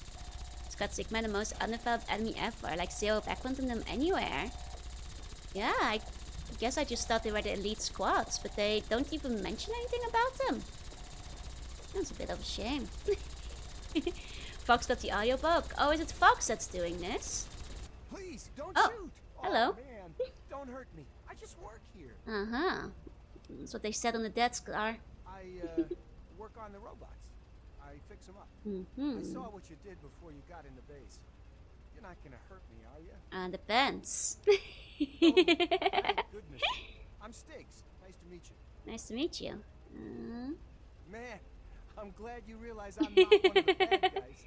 Scott Sigma, the most undeveloped enemy ever. Like 0 backbone on them anywhere. Yeah, I guess I just thought they were the elite squads, but they don't even mention anything about them. That's a bit of a shame. Fox got the audiobook. Oh, is it Fox that's doing this? Please, don't Oh, shoot. hello. Oh, man, don't hurt me. I just work here. Uh-huh. That's what they said on the desk, are. I work on the robots. I fix them up. Mm-hmm. I saw what you did before you got into base. You're not gonna hurt me, are you? Depends. Oh, thank goodness. I'm Stiggs. Nice to meet you. Nice to meet you. Man, I'm glad you realize I'm not one of the bad guys.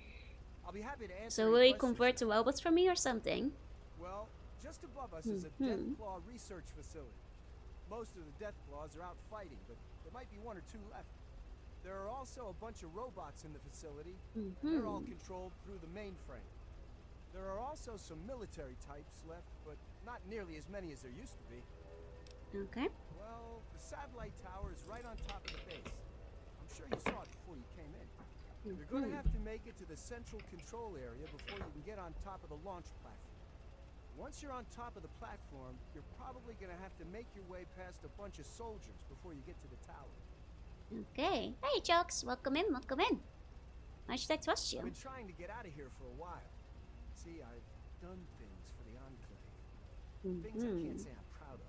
I'll be happy to answer. So will you convert to robots for me or something? Well, just above us is a Deathclaw research facility. Most of the Deathclaws are out fighting, but there might be 1 or 2 left. There are also a bunch of robots in the facility. They're all controlled through the mainframe. There are also some military types left, but not nearly as many as there used to be. Okay. Well, the satellite tower is right on top of the base. I'm sure you saw it before you came in. You're going to have to make it to the central control area before you can get on top of the launch platform. Once you're on top of the platform, you're probably going to have to make your way past a bunch of soldiers before you get to the tower. Okay. Hey, Jokes. Welcome in, welcome in. Why should I trust you? I've been trying to get out of here for a while. See, I've done things for the Enclave. Things I can't say I'm proud of.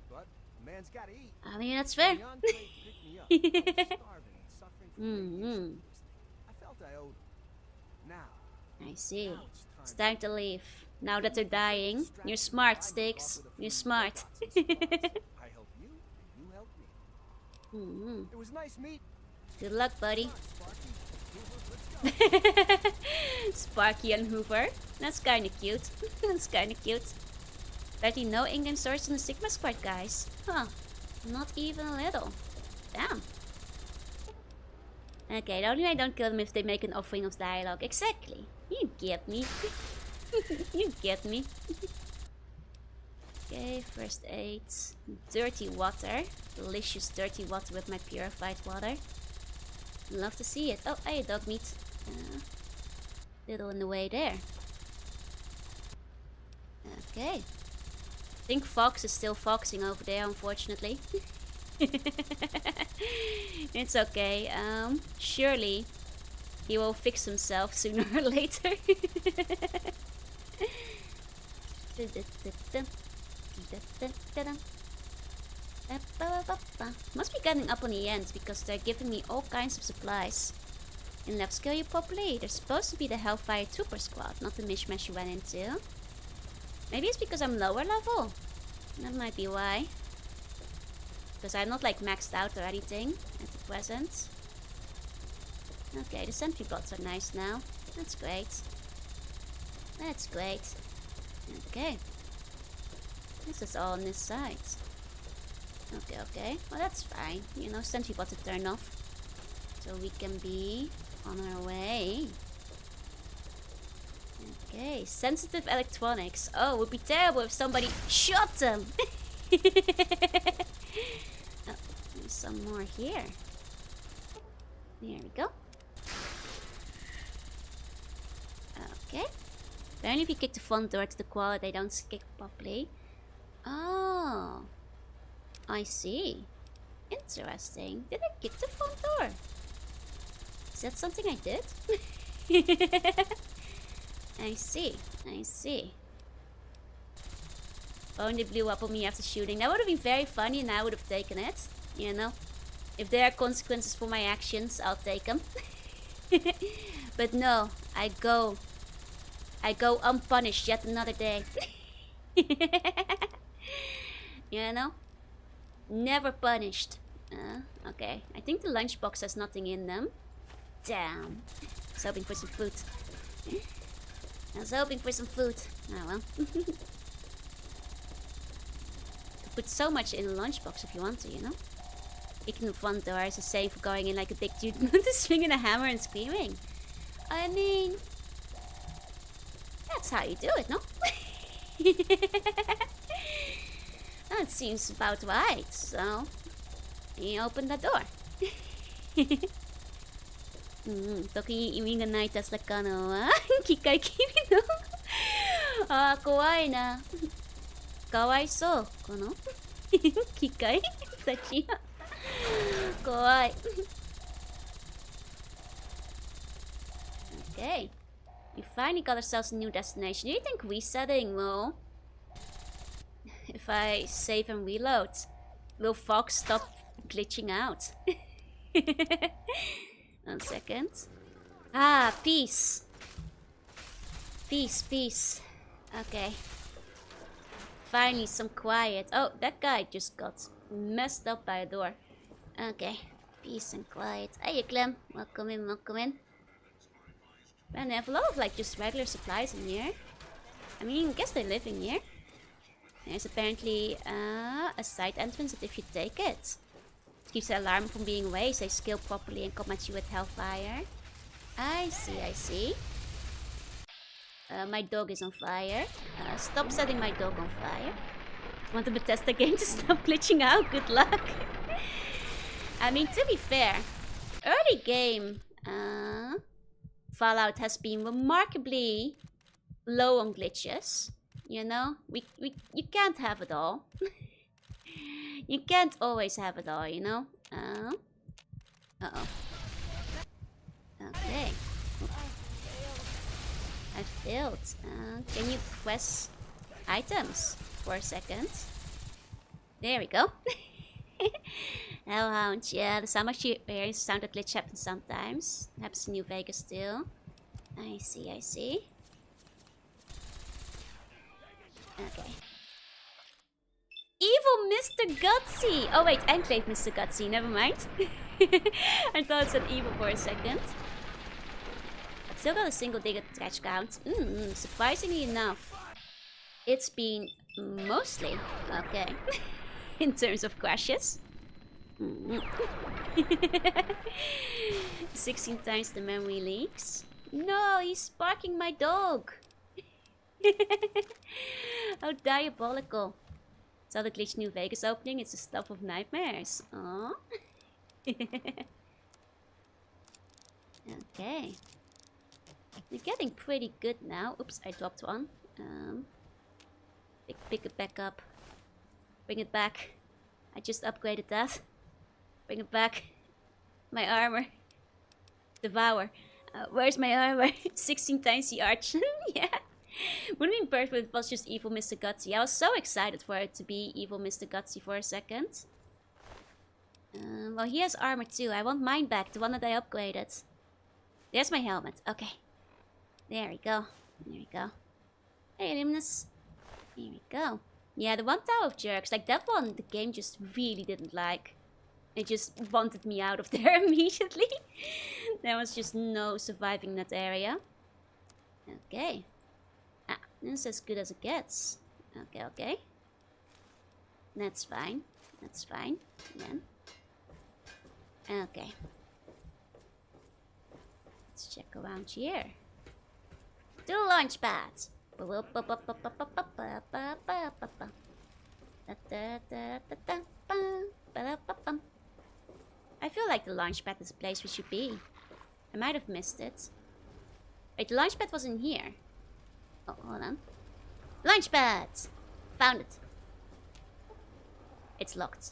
But a man's got to eat. I mean, that's fair. The Enclave picked me up. I was starving and suffering from radiation poisoning. I felt I owed them. Now, I see. now It's time to leave. Now that they're dying. You're smart, Sticks. You're smart. I help you, and you help me. It was nice meeting. Good luck, buddy. Come on, Sparky. Hoover, let's go. Sparky and Hoover. That's kinda cute. That's kinda cute. Barely no in-game source in the Sigma Squad, guys. Huh. Not even a little. Damn. Okay, the only way I don't kill them if they make an offering of dialogue. Exactly. You get me. You get me. Okay, first aid. Dirty water. Delicious dirty water with my purified water. Love to see it. Oh, hey, dog meat. Little in the way there. Okay. I think Fox is still foxing over there, unfortunately. It's okay. Surely he will fix himself sooner or later. Must be getting up on the end because they're giving me all kinds of supplies. In left skill you properly. They're supposed to be the Hellfire Trooper squad, not the mishmash you went into. Maybe it's because I'm lower level. That might be why. Because I'm not like maxed out or anything at the present. Okay, the sentry bots are nice now. That's great. That's great. Okay. This is all on this side. Okay, okay. Well, that's fine. You know, sentry bots are turned off. So we can be on our way. Okay, sensitive electronics. Oh, it would be terrible if somebody shot them. Oh, there's some more here. There we go. Okay. Apparently if you kick the front door to the quad, they don't kick properly. Oh. I see. Interesting. Did I kick the front door? Is that something I did? I see. I see. Oh, and they blew up on me after shooting. That would have been very funny and I would have taken it. You know? If there are consequences for my actions, I'll take them. But no, I go unpunished yet another day. You know? Never punished. Okay, I think the lunchbox has nothing in them. Damn. I was hoping for some food. I was hoping for some food. Oh well. Put so much in a lunchbox if you want to, you know? Kicking the front door is the same for going in like a big dude swinging a hammer and screaming. I mean, that's how you do it, no? That seems about right, so you open the door. 時に意味がないた魚は機械君のあー怖いなかわいそうこの機械たち怖い Okay, we finally got ourselves a new destination. Do you think resetting will, if I save and reload, will Fox stop glitching out? 1 second. Ah, peace. Peace. Okay. Finally, some quiet. Oh, that guy just got messed up by a door. Okay. Peace and quiet. Hey, Clem. Welcome in. Man, they have a lot of like just regular supplies in here. I mean, I guess they live in here. There's apparently a side entrance that if you take it, keeps the alarm from being raised. They scale properly and come at you with hellfire. I see. My dog is on fire. Stop setting my dog on fire. Want the Bethesda game to stop glitching out? Good luck. I mean, to be fair, early game Fallout has been remarkably low on glitches. You know, you can't have it all. You can't always have it all, you know? Uh-oh. Okay. I failed. Can you press items for a second? There we go. Hellhound, yeah, the sound actually hearing sound that glitch happens sometimes. Happens in New Vegas still. I see. Okay. Evil Mr. Gutsy! Oh wait, Enclave Mr. Gutsy, never mind. I thought it said evil for a second. Still got a single digit scratch count. Surprisingly enough, it's been mostly okay in terms of crashes. 16 times the memory leaks. No, he's sparking my dog. How diabolical. Saw the glitch New Vegas opening. It's the stuff of nightmares. Aww. Okay. We're getting pretty good now. Oops, I dropped one. Pick it back up. Bring it back. I just upgraded that. Bring it back. My armor. Devour. Where's my armor? 16 times the arch. Yeah. Wouldn't be perfect if it was just Evil Mr. Gutsy. I was so excited for it to be Evil Mr. Gutsy for a second. Well, he has armor too. I want mine back, the one that I upgraded. There's my helmet. Okay. There we go. Hey, Luminous. Here we go. Yeah, the one Tower of Jerks, like that one, the game just really didn't like. It just wanted me out of there immediately. There was just no surviving that area. Okay. Ah, this is as good as it gets. Okay. That's fine. Then. Okay. Let's check around here. To the launch pads. I feel like the launch pad is the place we should be. I might have missed it. Wait, the launch pad was in here. Oh, hold on. Launch pad! Found it. It's locked.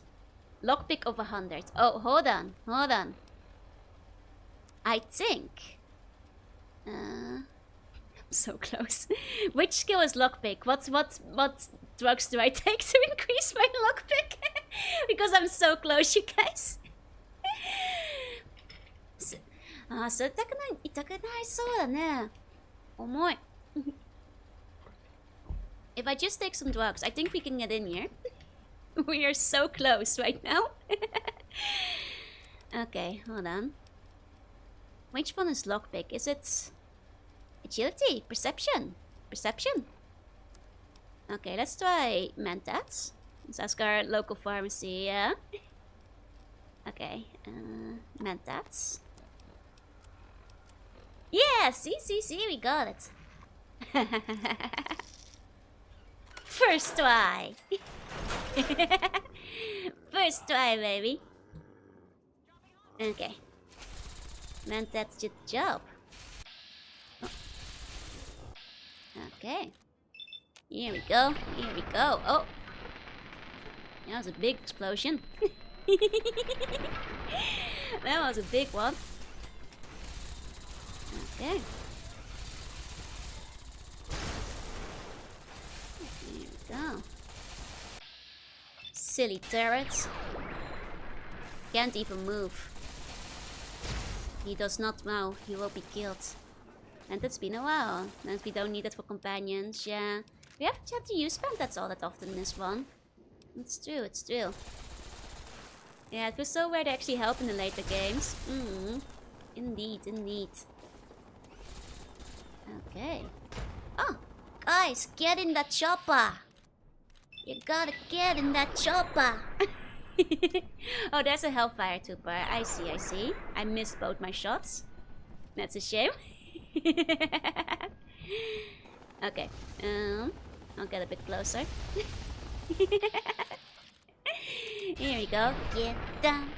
Lockpick of 100. Oh, hold on. I think... I'm so close. Which skill is lockpick? What drugs do I take to increase my lockpick? Because I'm so close, you guys. So 痛くないそうだね。重い。If I just take some drugs, I think we can get in here. We are so close right now. Okay, hold on. Which one is lockpick? Is it... It Agility. Perception. Perception. Okay, let's try Mentats. Let's ask our local pharmacy, yeah? Okay, Mentats. Yeah, see, we got it. First try. First try, baby. Okay. Mentats did the job. Oh. Okay. Here we go. Here we go. Oh. That was a big explosion. That was a big one. Okay. Here we go. Silly turrets. Can't even move. He does not know. He will be killed. And it's been a while. And we don't need it for companions, yeah. We haven't had to use Mentats all that often in this one. It's true, it's true. Yeah, it was so where they actually help in the later games. Indeed, indeed. Okay. Oh, guys, get in that chopper. You gotta get in that chopper. Oh, there's a Hellfire Tuber. I see, I see. I missed both my shots. That's a shame. Okay. I'll get a bit closer. Here we go. Get down.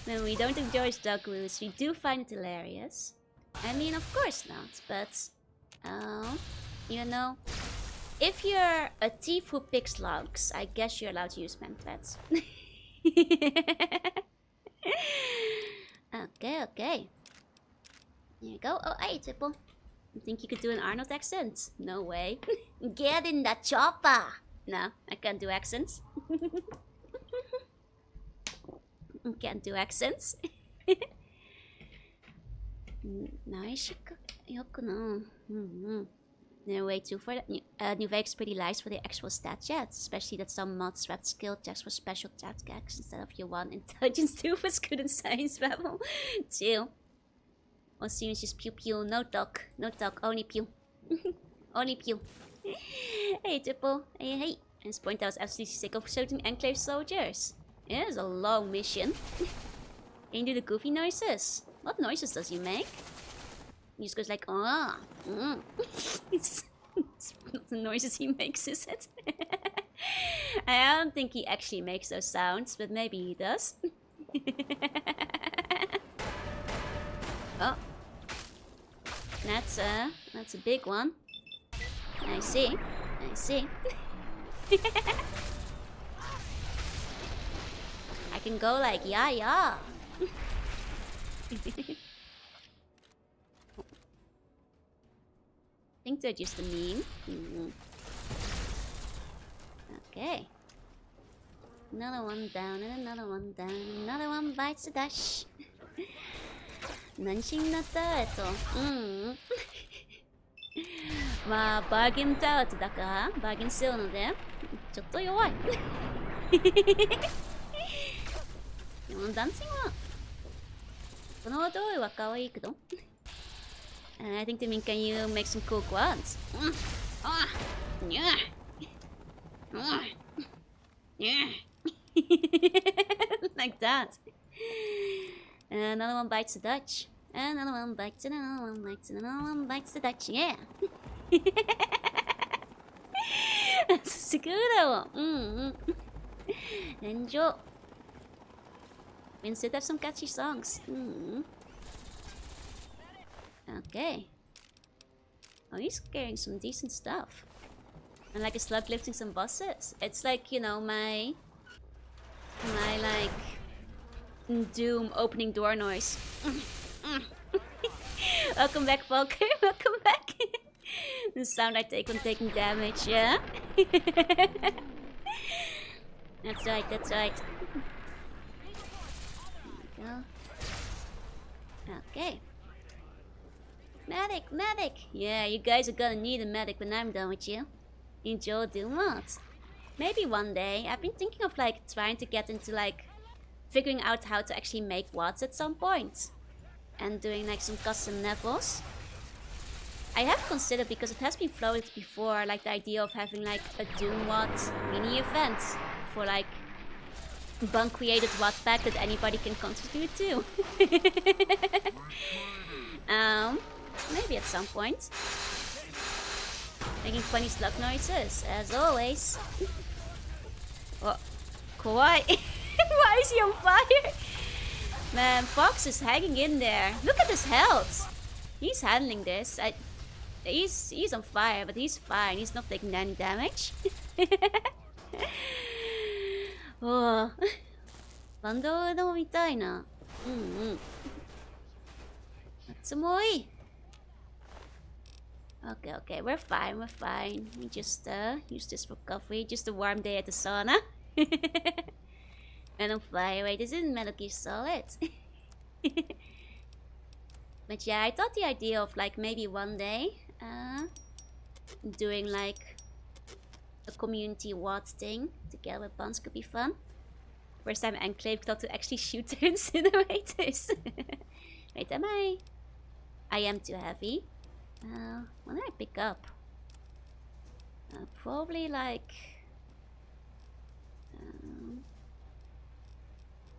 When we don't enjoy dog roos, we do find it hilarious. I mean, of course not, but you know, if you're a thief who picks logs, I guess you're allowed to use Mentats. Okay, okay. Here you go. Oh, hey, Tipple. You think you could do an Arnold accent? No way. Get in that chopper! No, I can't do accents. Can't do accents. Nice. No way too for that. New Vegas pretty lies for the actual stat chats, especially that some mods swapped skill checks for special chat checks instead of your one intelligence 2 for good and science level. 2. All seems just pew pew, no talk, only pew. Only pew. Hey Tipple, hey. Let's point out I was absolutely sick of shooting Enclave soldiers. Yeah, it's a long mission. Can you do the goofy noises? What noises does he make? He just goes like, ah. It's not the noises he makes, is it? I don't think he actually makes those sounds, but maybe he does. Oh. That's a big one. I see. I see. I can go like, yeah, yeah. I think they're just a meme. Okay. Another one down and another one down. Another one bites the dash. 何しになったまあバーゲンタワーだからバーゲンするのでちょっと弱いでもダンシングはこの踊りは可愛いけど I think they mean can you make some cool quads? Like that. Another one bites the Dutch. Another one bites it, another one bites it, another one bites the Dutch. Yeah. That's good. Enjoy. We instead have some catchy songs. Okay. Oh, he's carrying some decent stuff. And like a slug lifting some bosses. It's like, you know, my like Doom opening door noise. Welcome back, Volker. Welcome back. The sound I take when taking damage, yeah? That's right, that's right. Okay. Medic, medic! Yeah, you guys are gonna need a medic when I'm done with you. Enjoy doing what? Maybe one day. I've been thinking of like trying to get into like figuring out how to actually make watts at some point. And doing like some custom levels. I have considered, because it has been floated before, like the idea of having like a Doom Watt mini event for like bunk created Watt pack that anybody can contribute to. Maybe at some point. Making funny slug noises, as always. Oh, Kawhi. Why is he on fire? Man, Fox is hanging in there. Look at his health. He's handling this. He's on fire, but he's fine. He's not taking any damage. Oh. バンドでも見たいな。熱もい。Okay, okay, we're fine, we're fine. We just use this for coffee. Just a warm day at the sauna. And on fire. Wait, this isn't Metal Gear Solid. But yeah, I thought the idea of like maybe one day doing like a community WOD thing together with Buns could be fun. First time Enclave got to actually shoot their incinerators. Wait, am I? I am too heavy. What did I pick up? Probably like...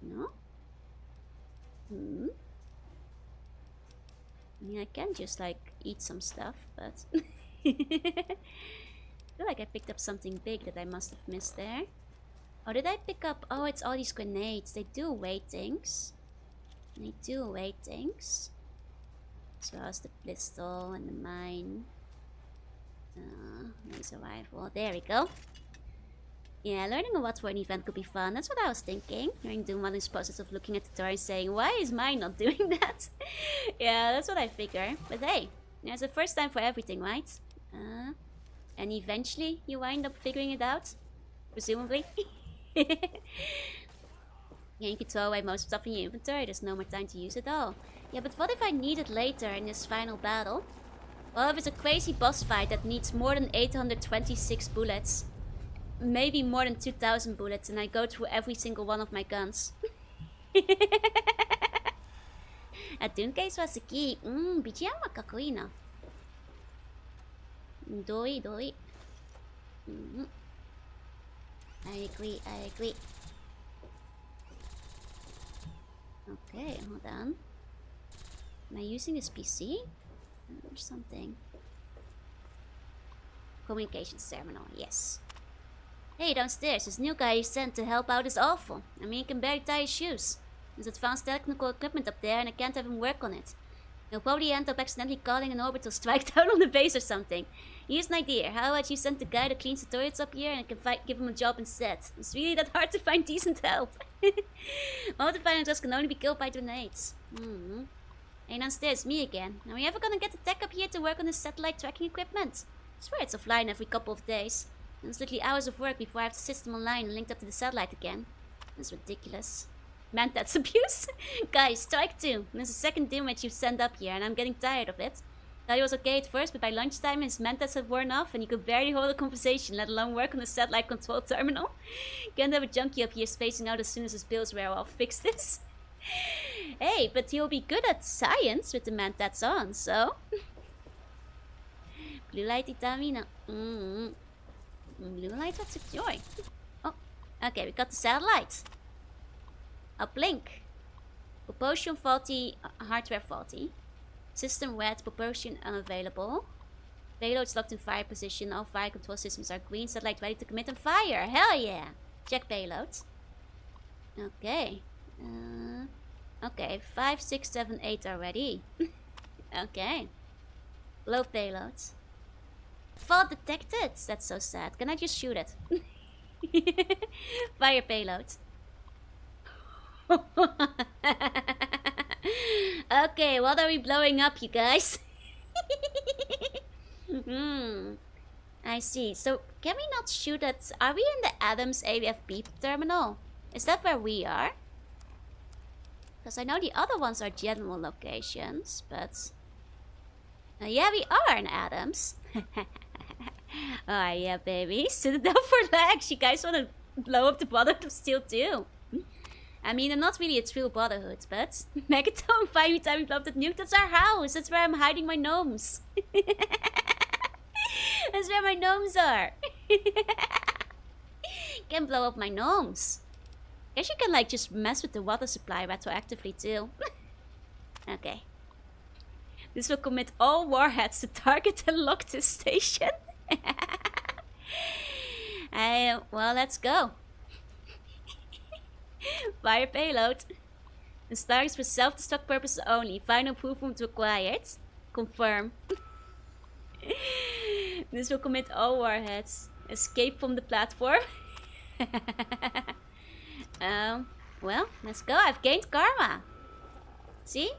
no? I mean, I can just like eat some stuff, but... I feel like I picked up something big that I must have missed there. Oh, did I pick up... oh, it's all these grenades. They do weigh things. They do weigh things. As well as the pistol and the mine. Laser rifle. There we go. Yeah, learning a WOD for an event could be fun. That's what I was thinking. Hearing Doom in this process of looking at the door and saying, why is mine not doing that? Yeah, that's what I figure. But hey, there's a first time for everything, right? And eventually you wind up figuring it out. Presumably. Yeah, you could throw away most stuff in your inventory. There's no more time to use it all. Yeah, but what if I need it later in this final battle? Well, if it's a crazy boss fight that needs more than 826 bullets. Maybe more than 2000 bullets, and I go through every single one of my guns. A Doom case was the key. BGM はかっこいいな。どいどい。I agree, I agree. Okay, hold on. Am I using this PC? Or something? Communications terminal, yes. Hey, downstairs, this new guy you sent to help out is awful. I mean, he can barely tie his shoes. There's advanced technical equipment up there and I can't have him work on it. He'll probably end up accidentally calling an orbital strike down on the base or something. Here's an idea. How about you send the guy that cleans the toilets up here and I can give him a job instead? It's really that hard to find decent help. All the pilots can only be killed by grenades. Hey, downstairs, me again. Are we ever gonna get the tech up here to work on the satellite tracking equipment? I swear it's offline every couple of days. And it's literally hours of work before I have the system online and linked up to the satellite again. That's ridiculous. Man, that's abuse. Guys, strike 2. There's a second Doom which you send up here and I'm getting tired of it. Thought it was okay at first, but by lunchtime his mentats had worn off and he could barely hold a conversation, let alone work on the satellite control terminal. Can't have a junkie up here spacing out as soon as his bills wear off. Fix this. Hey, but he'll be good at science with the mentats on, so... Blue light itamina. Blue light, that's a joy. Oh, okay, we got the satellite. Uplink. Propulsion faulty, hardware faulty. System red, propulsion unavailable. Payloads locked in fire position. All fire control systems are green. Satellite ready to commit and fire. Hell yeah! Check payloads. Okay. Okay, 5, 6, 7, 8 already. Okay. Low payloads. Fault detected! That's so sad. Can I just shoot it? Fire payload. Okay, what are we blowing up, you guys? I see. So, can we not shoot at... Are we in the Adams AFB terminal? Is that where we are? Because I know the other ones are general locations, but... yeah, we are in Adams. Oh yeah, baby. Citadel for legs. You guys want to blow up the Brotherhood of Steel too? I mean, I'm not really a true Brotherhood, but... Megaton, find me time we blow up that nuke. That's our house. That's where I'm hiding my gnomes. That's where my gnomes are. Can blow up my gnomes. Guess you can like just mess with the water supply retroactively too. Okay. This will commit all warheads to target and lock this station. Well, let's go. Fire payload. The star is for self-destruct purposes only. Final proof required. Confirm. This will commit all warheads. Escape from the platform. Well, let's go. I've gained karma. See?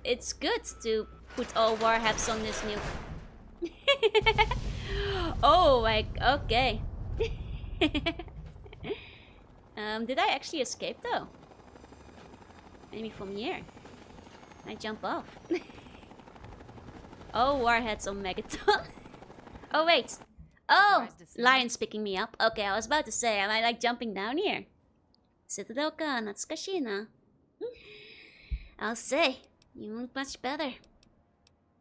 It's good to put all warheads on this nuke. Oh, okay. Did I actually escape though? Maybe from here. I jump off. Oh, warheads on Megaton. Oh, wait. Oh, lion's picking me up. Okay, I was about to say, am I like jumping down here? Citadel ka, natsukashi na. I'll say, you look much better.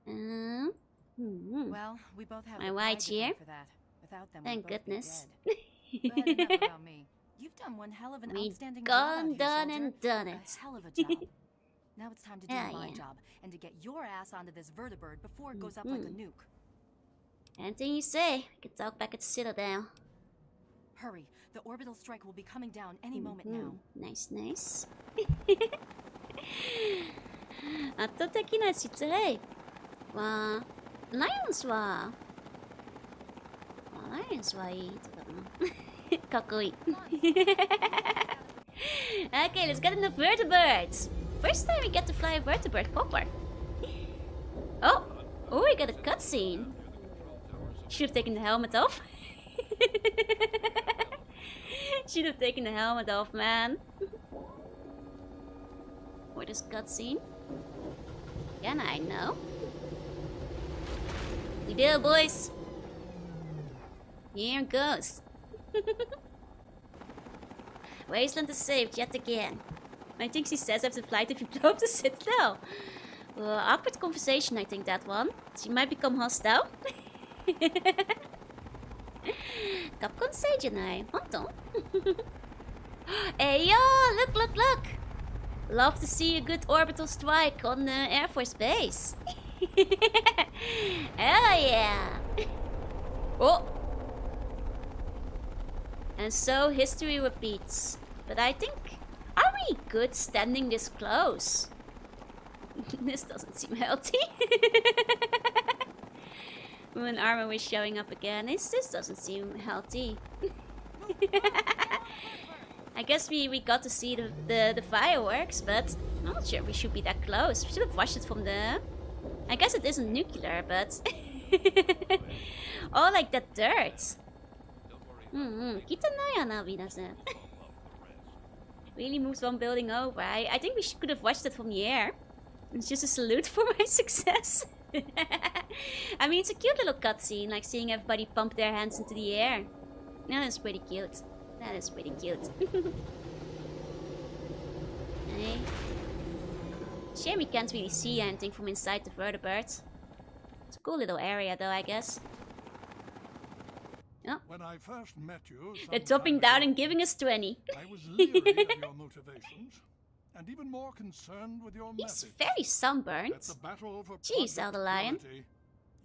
Well, we both have my white here. for that. Without them, thank goodness. But enough about me. You've done one hell of an outstanding job out here, done soldier. and done it. A hell of a job. Now it's time to do my job and to get your ass onto this vertibird before it goes up like a nuke. Anything you say. We can talk back at the Citadel. Hurry. The orbital strike will be coming down any moment now. Nice, nice. 圧倒的な失礼は、ライオンズは、ライオンズはいいとかな。かっこいい。Okay, let's get in the vertibirds. First time we get to fly a vertibird proper. Oh, we got a cutscene. Should have taken the helmet off. Should have taken the helmet off, man. For this cutscene. Can I know? We do, boys. Here it goes. Wasteland is saved yet again. I think she says I have to flight if you blow up the Citadel. Awkward conversation, I think, that one. She might become hostile. Capcom say janai. Honton. Hey yo, look. Love to see a good orbital strike on the Air Force Base. Hell yeah. Oh. And so history repeats. But I think, are we good standing this close? This doesn't seem healthy. When armor was showing up again, this doesn't seem healthy. I guess we got to see the fireworks, but I'm not sure we should be that close. We should have watched it from the... I guess it isn't nuclear, but... oh, like that dirt. Kita naya na minasan. Really moves one building over. I think we could have watched it from the air. It's just a salute for my success. I mean, it's a cute little cutscene, like seeing everybody pump their hands into the air. That is pretty cute. That is pretty cute. Hey. Shame we can't really see anything from inside the vertibird. It's a cool little area though, I guess. Oh. When I first met you, they're dropping down and giving us 20. I was leery of your motivations, and even more concerned with your He's message. very sunburned. At the battle for Jeez, Elder Lion. Purity,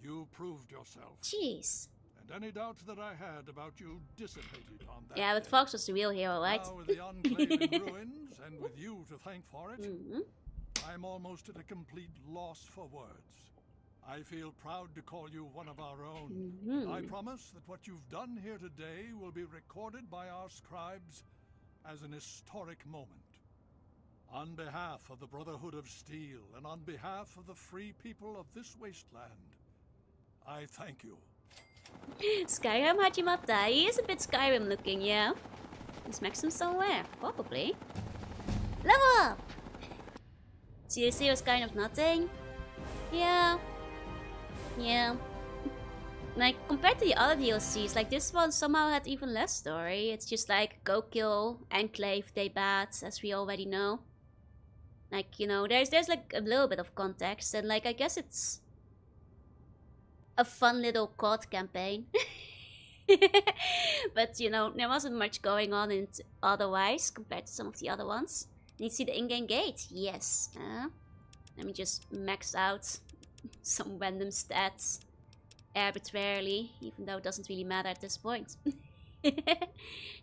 you proved yourself. Jeez. And any doubts that I had about you dissipated on that. Yeah, but Fox was the real hero, right? Now with the enclave in ruins, and with you to thank for it, I'm almost at a complete loss for words. I feel proud to call you one of our own. I promise that what you've done here today will be recorded by our scribes as an historic moment. On behalf of the Brotherhood of Steel, and on behalf of the free people of this wasteland, I thank you. Skyrim Hajimata. He is a bit Skyrim looking, yeah. Is Maxim somewhere? Probably. Level up! DLC was kind of nothing. Yeah. Yeah. Like, compared to the other DLCs, like, this one somehow had even less story. It's just like, go kill Enclave, they bad, as we already know. Like, you know, there's like a little bit of context, and like, I guess it's a fun little COD campaign. But, you know, there wasn't much going on in otherwise, compared to some of the other ones. You see the in-game gate? Yes. Let me just max out some random stats arbitrarily, even though it doesn't really matter at this point.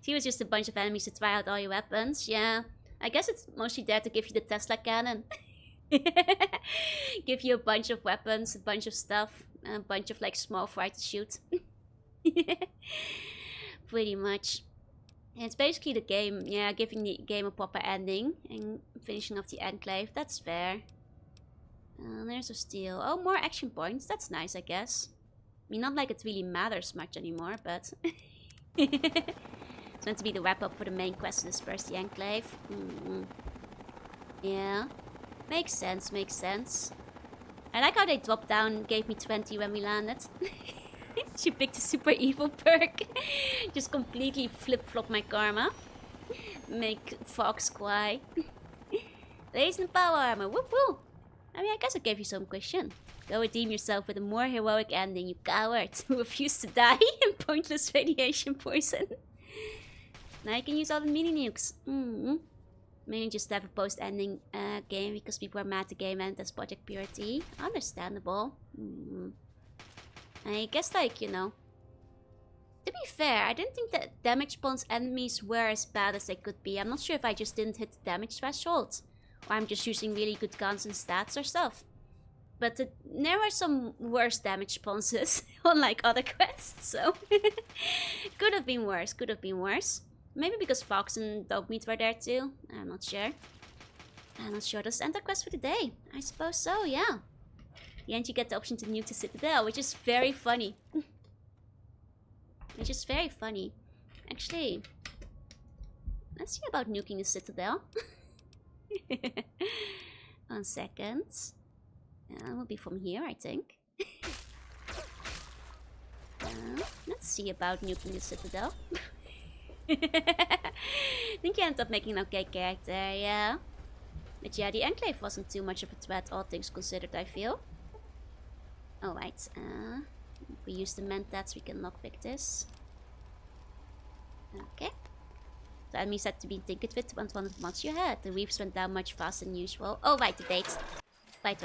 She was just a bunch of enemies to try out all your weapons. Yeah, I guess it's mostly there to give you the Tesla cannon. Give you a bunch of weapons, a bunch of stuff, and a bunch of like small fry to shoot. Pretty much. And it's basically the game, yeah, giving the game a proper ending and finishing off the Enclave. That's fair. There's a steal. Oh, more action points. That's nice, I guess. I mean, not like it really matters much anymore, but it's meant to be the wrap up for the main quest to disperse the Enclave. Yeah, makes sense, makes sense. I like how they dropped down and gave me 20 when we landed. She picked a super evil perk. Just completely flip-flop my karma. Make Fox cry. Blaze and power armor, whoop whoop. I mean, I guess I gave you some question. Go redeem yourself with a more heroic ending, you coward who refused to die in pointless radiation poison. Now you can use all the mini nukes. Mainly just have a post-ending game because people are mad the game ended as Project Purity. Understandable. I guess, like, you know, to be fair, I didn't think that damage bonus enemies were as bad as they could be. I'm not sure if I just didn't hit the damage threshold, or I'm just using really good guns and stats or stuff. But there were some worse damage bonuses on like other quests, so could have been worse, could have been worse. Maybe because Fox and Dogmeat were there too. I'm not sure. I'm not sure. Does end the quest for the day? I suppose so, yeah. At the end you get the option to nuke the Citadel, which is very funny. Which is very funny. Actually, let's see about nuking the Citadel. 1 second. It will be from here, I think. Let's see about nuking the Citadel. I think you end up making an okay character, yeah. But yeah, the Enclave wasn't too much of a threat, all things considered, I feel. Alright, if we use the mentats, we can lockpick this. Okay. So enemies had to be tinkered with once one of the mods you had. The reefs went down much faster than usual. Oh, right, the date. Right.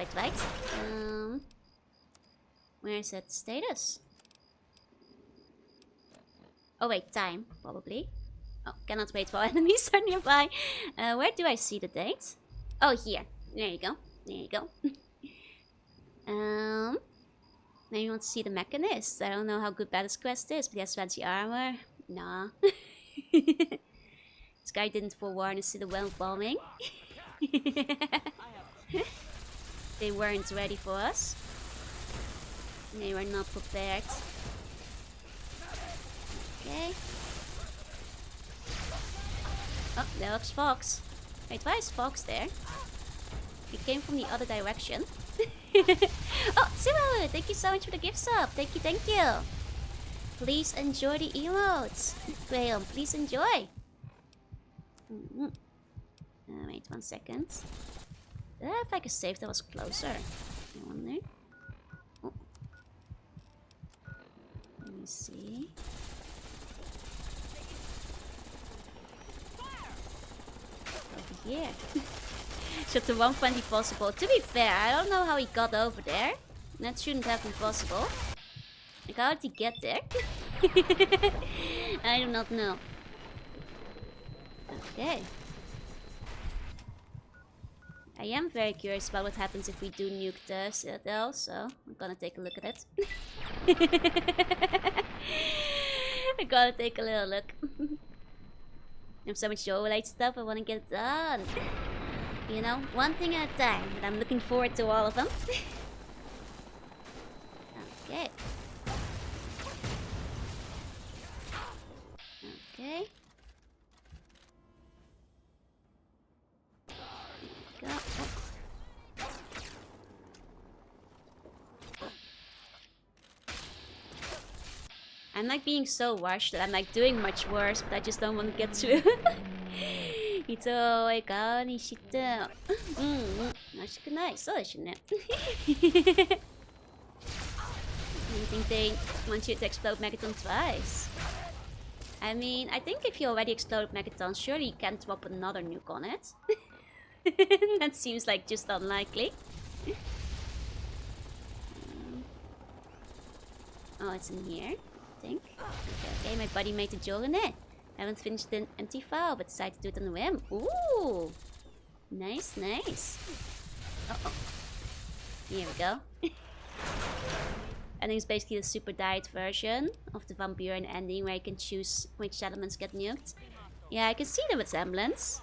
Where is it? Status? Oh wait, time, probably. Oh, cannot wait while enemies are nearby. Where do I see the date? Oh, here. There you go. There you go. Now you want to see the mechanist. I don't know how good Baddest Quest is, but he has fancy armor. Nah. This guy didn't forewarn us to the well bombing. They weren't ready for us. They were not prepared. Okay. Oh, there looks Fox. Wait, why is Fox there? He came from the other direction. Oh, Zero! Thank you so much for the gift sub. Thank you. Please enjoy the emotes. Graham, please enjoy. Wait 1 second. Did I have like a save that was closer? I wonder. Oh. Let me see. Over here. Shot the 120 possible. To be fair, I don't know how he got over there. That shouldn't have been possible. Like, how did he get there? I do not know. Okay. I am very curious about what happens if we do nuke the Citadel, so I'm gonna take a look at it. I'm gonna take a little look. I have so much show-related stuff I wanna get done. You know, one thing at a time, but I'm looking forward to all of them. Okay. Okay. Go. Oh. I'm like being so rushed that I'm like doing much worse, but I just don't want to get through. 人を笑顔にして美味しくない。そうですね。You think they want you to explode Megaton twice? I mean, I think if you already explode Megaton, surely you can't drop another nuke on it. That seems like just unlikely. Oh, it's in here, I think. Okay, my buddy made a Jorunna. Haven't finished the empty file, but decided to do it on a whim. Ooh! Nice, nice. Uh-oh. Here we go. I think it's basically the super diet version of the Van Buren ending where you can choose which settlements get nuked. Yeah, I can see the resemblance.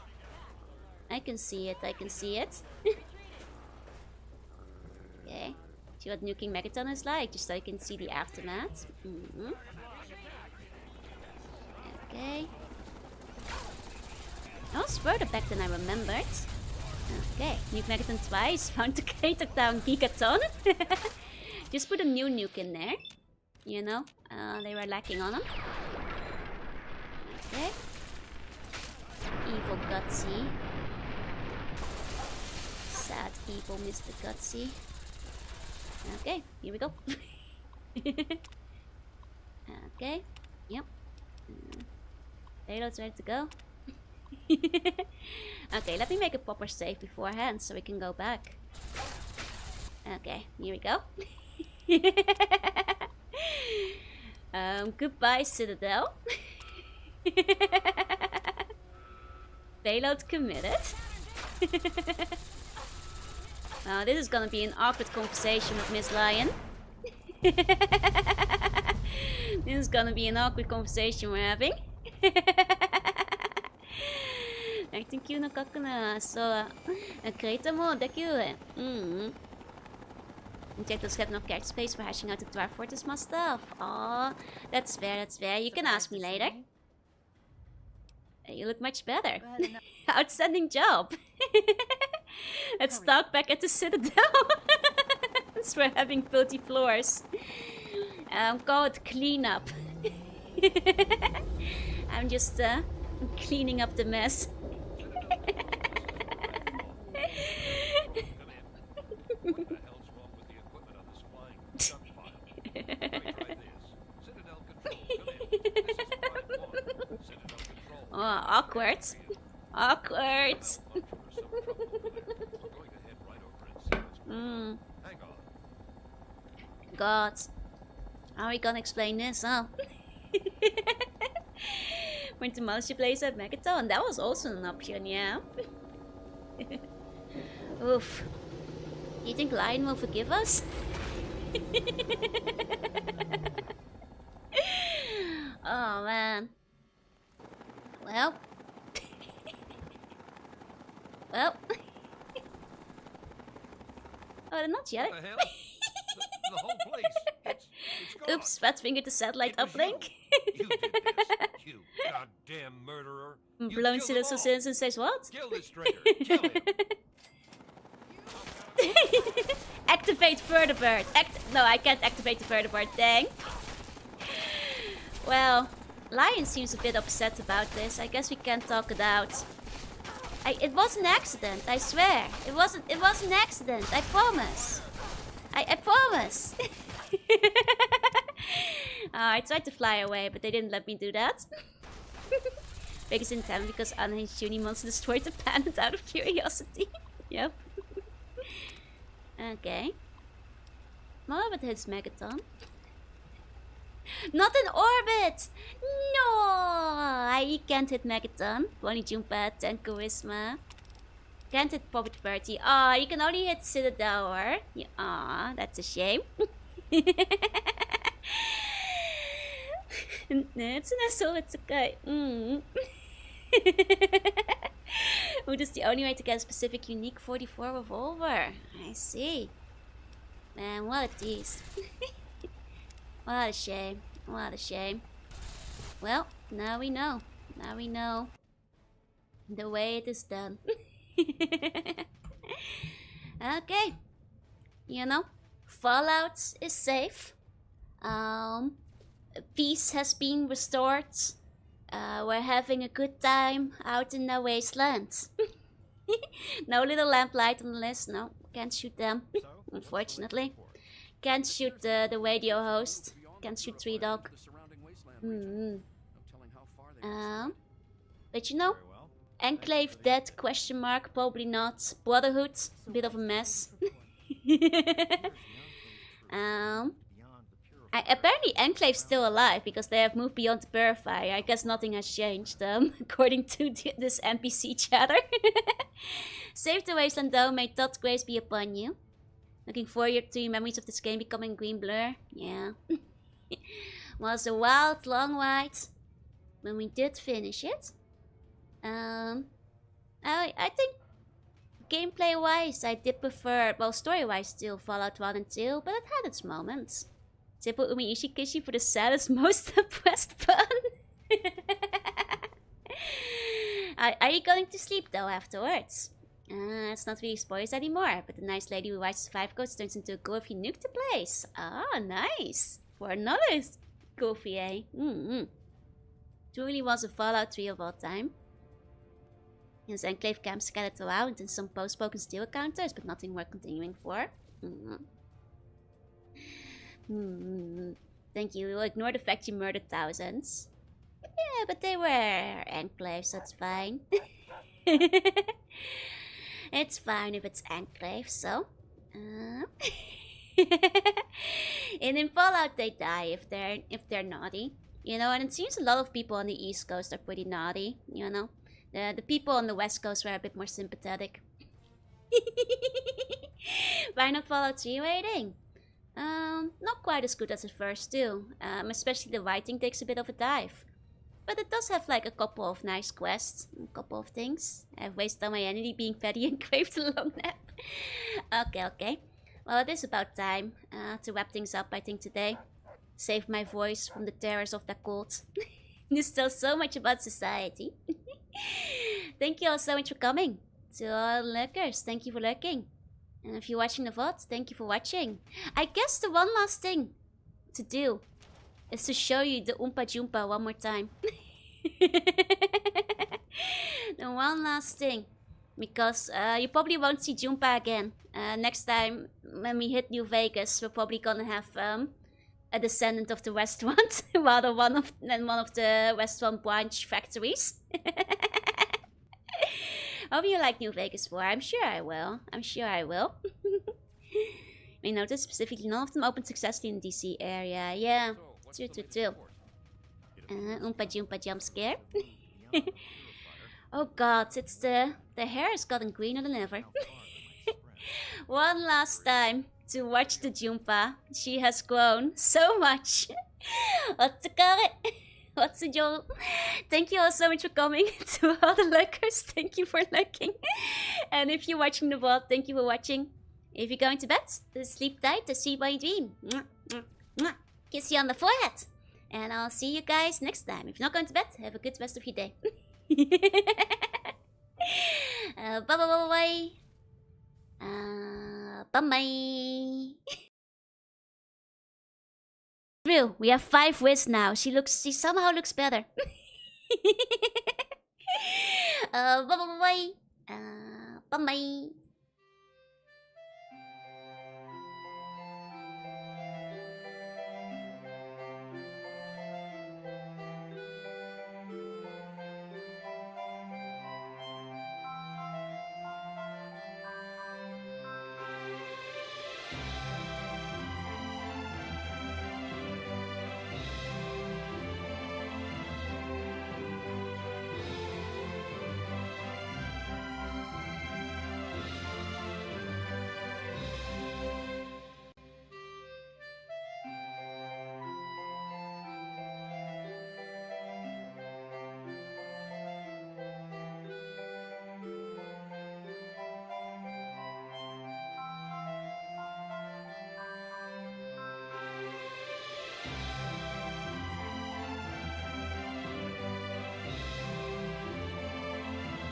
I can see it, I can see it. Okay. See what nuking Megaton is like, just so you can see the aftermath. Okay. I was further back than I remembered. Okay, nuke Megaton twice, found the crater down Gigaton. Just put a new nuke in there. You know, they were lacking on them. Okay. Evil Gutsy. Sad evil Mr. Gutsy. Okay, here we go. Okay, yep. Payload's ready to go. Okay, let me make a proper save beforehand so we can go back. Okay, here we go. Goodbye, Citadel. Payload committed. This is gonna be an awkward conversation with Miss Lion. This is gonna be an awkward conversation we're having. 19Q の書くな。そう。クレートもできる。Check does have enough character space for hashing out the Dwarf Fortress more stuff. Aw, that's fair, that's fair. You can ask me later. You look much better. Outstanding job. Let's talk back at the Citadel. Since we're having filthy floors. Call it cleanup. I'm just cleaning up the mess. Oh, awkward. Awkward. God. How are we gonna explain this, huh? Went to Mouse Place at Megaton. That was also an option, yeah. Oof. Do you think Lion will forgive us? Oh, man. Well. Well. Oh, they're not yet. What the hell? The whole place. It's gone. Oops, fat finger to satellite uplink. You did this, you goddamn murderer. You Blown killed them all. citizen says what? Kill this traitor. Kill him. Activate Vertibird. No, I can't activate the Vertibird. Dang. Well, Lion seems a bit upset about this. I guess we can't talk it out. It was an accident, I swear. It was an accident, I promise. I promise. I tried to fly away, but they didn't let me do that. Biggest intent because unhinged Junie monster destroyed the planet out of curiosity. Yep. Okay. Orbit hits Megaton. Not an orbit! No! He can't hit Megaton. 20 jump pad, 10 charisma. Can't hit Poppet 30. Aw, you can only hit Citadel or... Aw, that's a shame. It's an assault, it's okay. Which is the only way to get a specific unique 44 revolver. I see. Man, what a tease. What a shame. What a shame. Well, now we know. Now we know the way it is done. Okay. You know, Fallout is safe. peace has been restored. We're having a good time out in the wasteland. No little lamplight on the list. No, can't shoot them. Unfortunately, can't shoot the radio host. Can't shoot Tree Dog. But you know, Enclave dead? Question mark. Probably not. Brotherhood, bit of a mess. Apparently Enclave's still alive because they have moved beyond the purifier. I guess nothing has changed, according to this NPC chatter. Save the wasteland though, may Todd's grace be upon you. Looking forward to your memories of this game becoming green blur. Yeah. Was a wild, long ride when we did finish it. I think gameplay-wise, I did prefer, well, story-wise still, Fallout 1 and 2, but it had its moments. Triple Umi Ishikishi for the saddest, most depressed pun. Are you going to sleep though afterwards? It's not really spoilers anymore, but the nice lady who writes 5 codes turns into a girl if you nuke the place. Ah, nice. For another goofy, eh? Truly was a Fallout 3 of all time. His Enclave camps scattered around and some post-spoken steel encounters, but nothing worth continuing for. Thank you. We'll ignore the fact you murdered thousands. Yeah, but they were Enclaves, so it's fine. It's fine if it's Enclave, so. And in Fallout they die if they're naughty. You know, and it seems a lot of people on the East Coast are pretty naughty, you know. The people on the West Coast were a bit more sympathetic. Why not Fallout 3 rating? Not quite as good as the first two. Especially the writing takes a bit of a dive. But it does have like a couple of nice quests, a couple of things. I've wasted all my energy being petty and craved a long nap. Okay. Well, it is about time to wrap things up, I think, today. Save my voice from the terrors of the cult. This tells so much about society. Thank you all so much for coming. To all lurkers, thank you for lurking. And if you're watching the VOD, thank you for watching. I guess the one last thing to do is to show you the Oompa Joompa one more time. The one last thing. Because you probably won't see Joompa again. Next time when we hit New Vegas, we're probably gonna have a descendant of the Westwand, rather than one of the Westwand branch factories. Hope you like New Vegas 4. I'm sure I will. May notice specifically none of them opened successfully in the DC area. Yeah, true. Oompa Joompa jump scare. Oh god, it's the hair has gotten greener than ever. One last time to watch the Joompa. She has grown so much. What's the joke? Thank you all so much for coming. To all the lurkers, thank you for lurking. And if you're watching the VOD, thank you for watching. If you're going to bed, sleep tight to see what you dream. Kiss you on the forehead. And I'll see you guys next time. If you're not going to bed, have a good rest of your day. Bye. Bye. Real, we have 5 Wiz now. She somehow looks better. Bye. Bye.